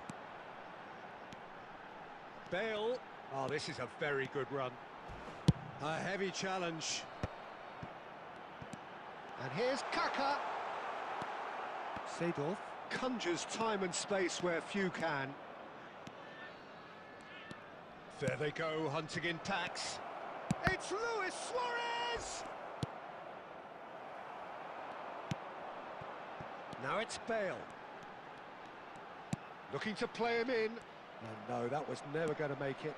Bale. Oh, this is a very good run. A heavy challenge. And here's Kaka. Seedorf conjures time and space where few can. There they go, hunting in packs. It's Luis Suarez! Now it's Bale. Looking to play him in. Oh, no, that was never going to make it.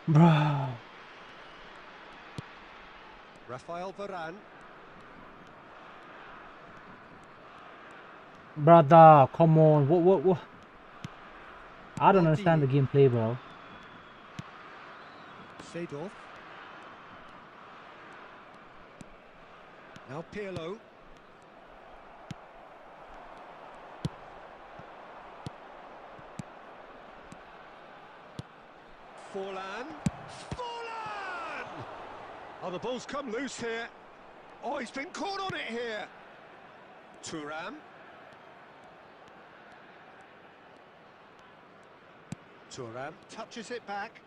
Bro. Rafael Varane. Brother, come on. What? I don't understand the gameplay, bro. Seedorf. Now Pirlo. Forlan. Oh, the ball's come loose here. Oh, he's been caught on it here. Thuram. Thuram touches it back.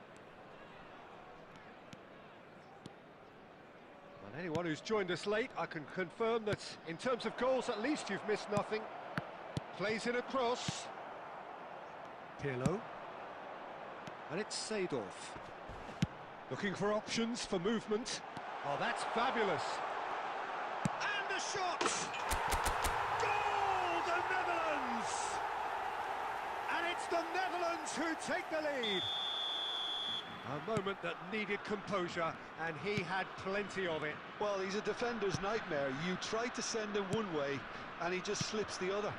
And anyone who's joined us late, I can confirm that in terms of goals, at least you've missed nothing. Plays in a cross. Pirlo. And it's Seedorf. Looking for options for movement. Oh, that's fabulous. And a shot! Goal, the Netherlands! And it's the Netherlands who take the lead. A moment that needed composure, and he had plenty of it. Well, he's a defender's nightmare. You try to send him one way, and he just slips the other.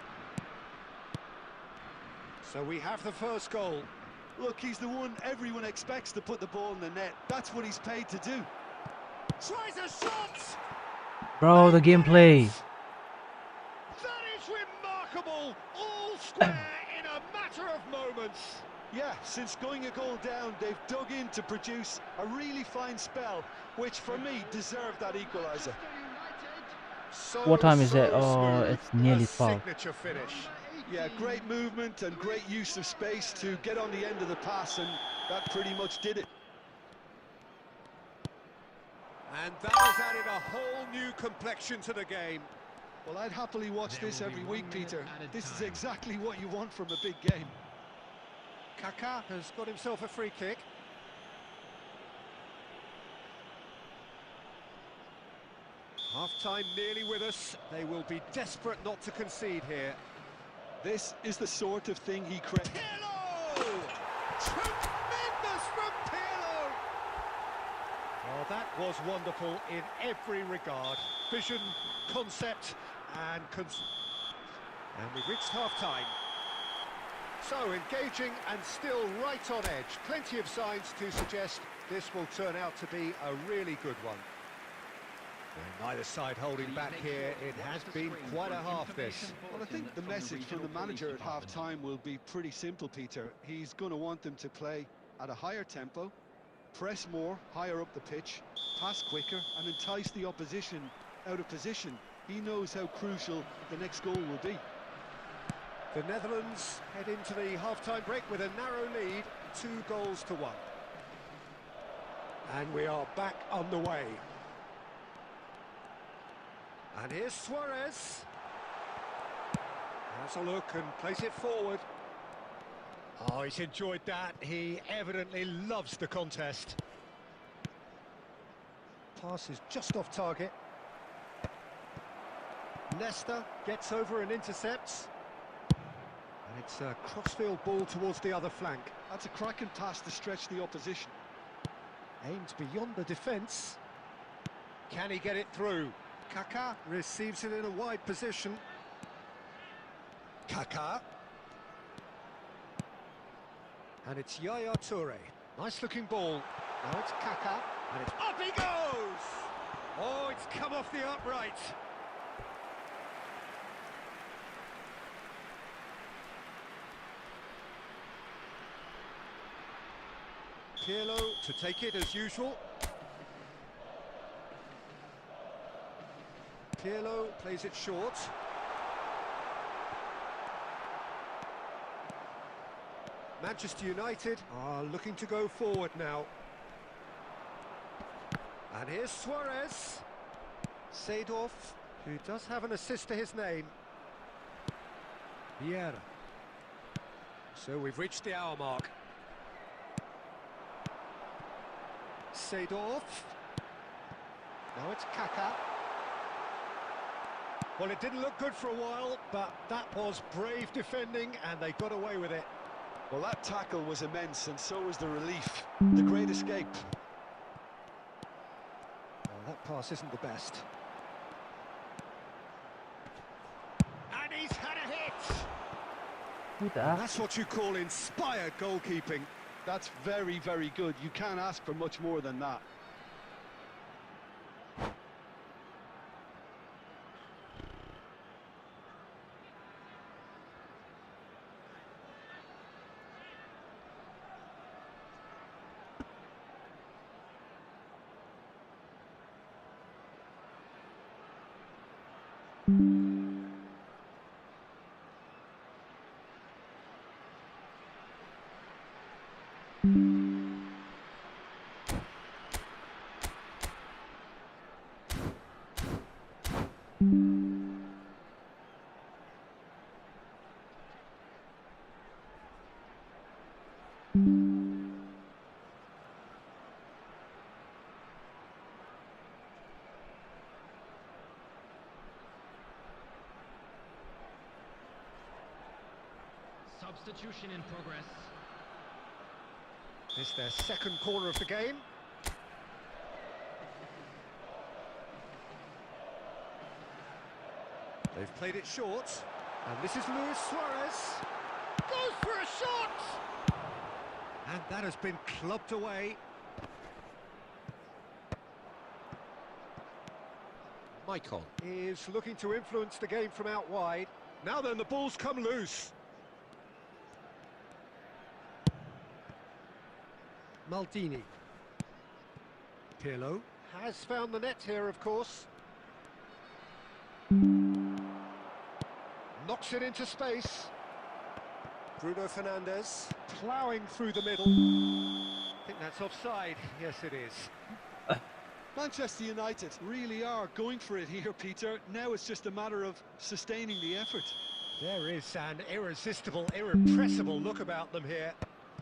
So we have the first goal. Look, he's the one everyone expects to put the ball in the net. That's what he's paid to do. Tries a shot! Bro, the gameplay. That is remarkable! All square in a matter of moments. Yeah, since going a goal down, they've dug in to produce a really fine spell, which for me deserved that equaliser. What time is it? Oh, Smooth. it's nearly A 12. signature finish. Yeah, great movement and great use of space to get on the end of the pass, and that pretty much did it. And that has added a whole new complexion to the game. Well, I'd happily watch this every week, Peter. This is exactly what you want from a big game. Kaka has got himself a free kick. Half-time nearly with us. They will be desperate not to concede here. This is the sort of thing he creates. Pirlo! Tremendous from Pirlo! Well, that was wonderful in every regard. Vision, concept, and we've reached half-time. So, engaging and still right on edge. Plenty of signs to suggest this will turn out to be a really good one. Neither side holding back here. It has been quite a half, this. Well, I think the message from the manager at half-time will be pretty simple, Peter. He's going to want them to play at a higher tempo, press more, higher up the pitch, pass quicker, and entice the opposition out of position. He knows how crucial the next goal will be. The Netherlands head into the half-time break with a narrow lead, 2-1. And we are back underway. And here's Suarez. Has a look and plays it forward. Oh, he's enjoyed that. He evidently loves the contest. Pass is just off target. Nesta gets over and intercepts. And it's a crossfield ball towards the other flank. That's a cracking pass to stretch the opposition. Aimed beyond the defence. Can he get it through? Kaká receives it in a wide position. Kaká. And it's Yaya Toure. Nice looking ball. Now it's Kaká. And it's up he goes! Oh, it's come off the upright. Pirlo to take it as usual. Pirlo plays it short. Manchester United are looking to go forward now. And here's Suarez. Seedorf, who does have an assist to his name. Vieira. So we've reached the hour mark. Seedorf. Now it's Kaká. Well, it didn't look good for a while, but that was brave defending, and they got away with it. Well, that tackle was immense, and so was the relief. The great escape. Well, that pass isn't the best. And he's had a hit! Who the And that's what you call inspired goalkeeping. That's very, very good. You can't ask for much more than that. Substitution in progress. This is their second corner of the game. They've played it short. And this is Luis Suarez. Goes for a shot! And that has been clubbed away. Maicon is looking to influence the game from out wide. Now then, the ball's come loose. Maldini. Pirlo has found the net here, of course. Knocks it into space. Bruno Fernandes ploughing through the middle. I think that's offside. Yes, it is. Manchester United really are going for it here, Peter. Now it's just a matter of sustaining the effort. There is an irresistible, irrepressible look about them here.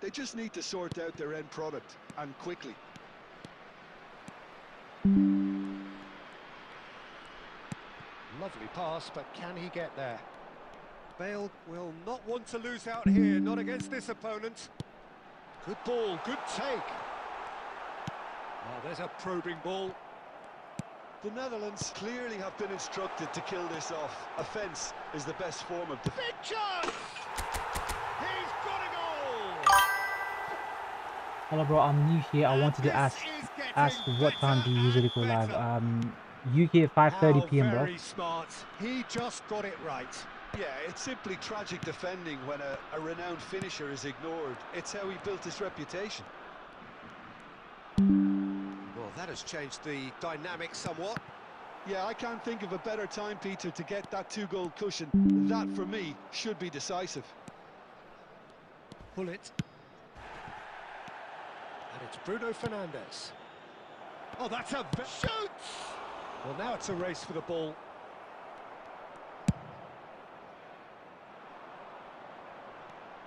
They just need to sort out their end product, and quickly. Lovely pass, but can he get there? Bale will not want to lose out here, not against this opponent. Good ball, good take. Oh, there's a probing ball. The Netherlands clearly have been instructed to kill this off. Offence is the best form of defence. Big chance! He's got a goal! Hello bro, I'm new here. I wanted to ask what time do you usually go live? UK at 5:30 How p.m. bro. very smart. He just got it right. Yeah, it's simply tragic defending when a renowned finisher is ignored. It's how he built his reputation. Well, that has changed the dynamic somewhat. Yeah, I can't think of a better time, Peter, to get that 2-goal cushion. That, for me, should be decisive. Pull it. And it's Bruno Fernandes. Oh, that's a... Shoots! Well, now it's a race for the ball.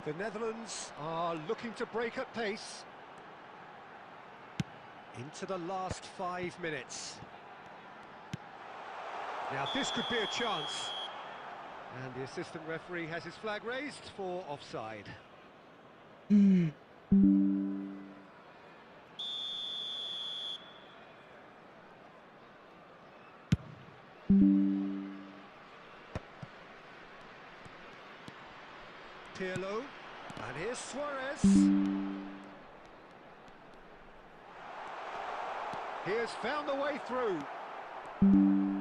The Netherlands are looking to break at pace. Into the last 5 minutes. Now this could be a chance. And the assistant referee has his flag raised for offside. Pirlo, and here's Suarez. He has found the way through.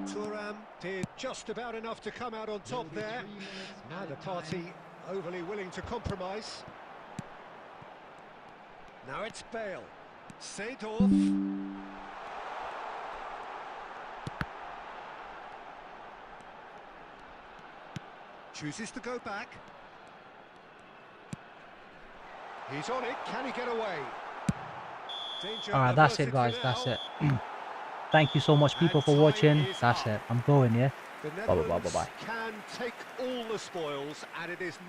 Thuram did just about enough to come out on top there. Neither party overly willing to compromise. Now it's Bale. Seedorf. Chooses to go back. He's on it. Can he get away? Alright, that's it, guys. That's it. Thank you so much, people, for watching. That's it. I'm going, yeah. The Bye bye bye bye. Netherlands can take all the spoils, and it is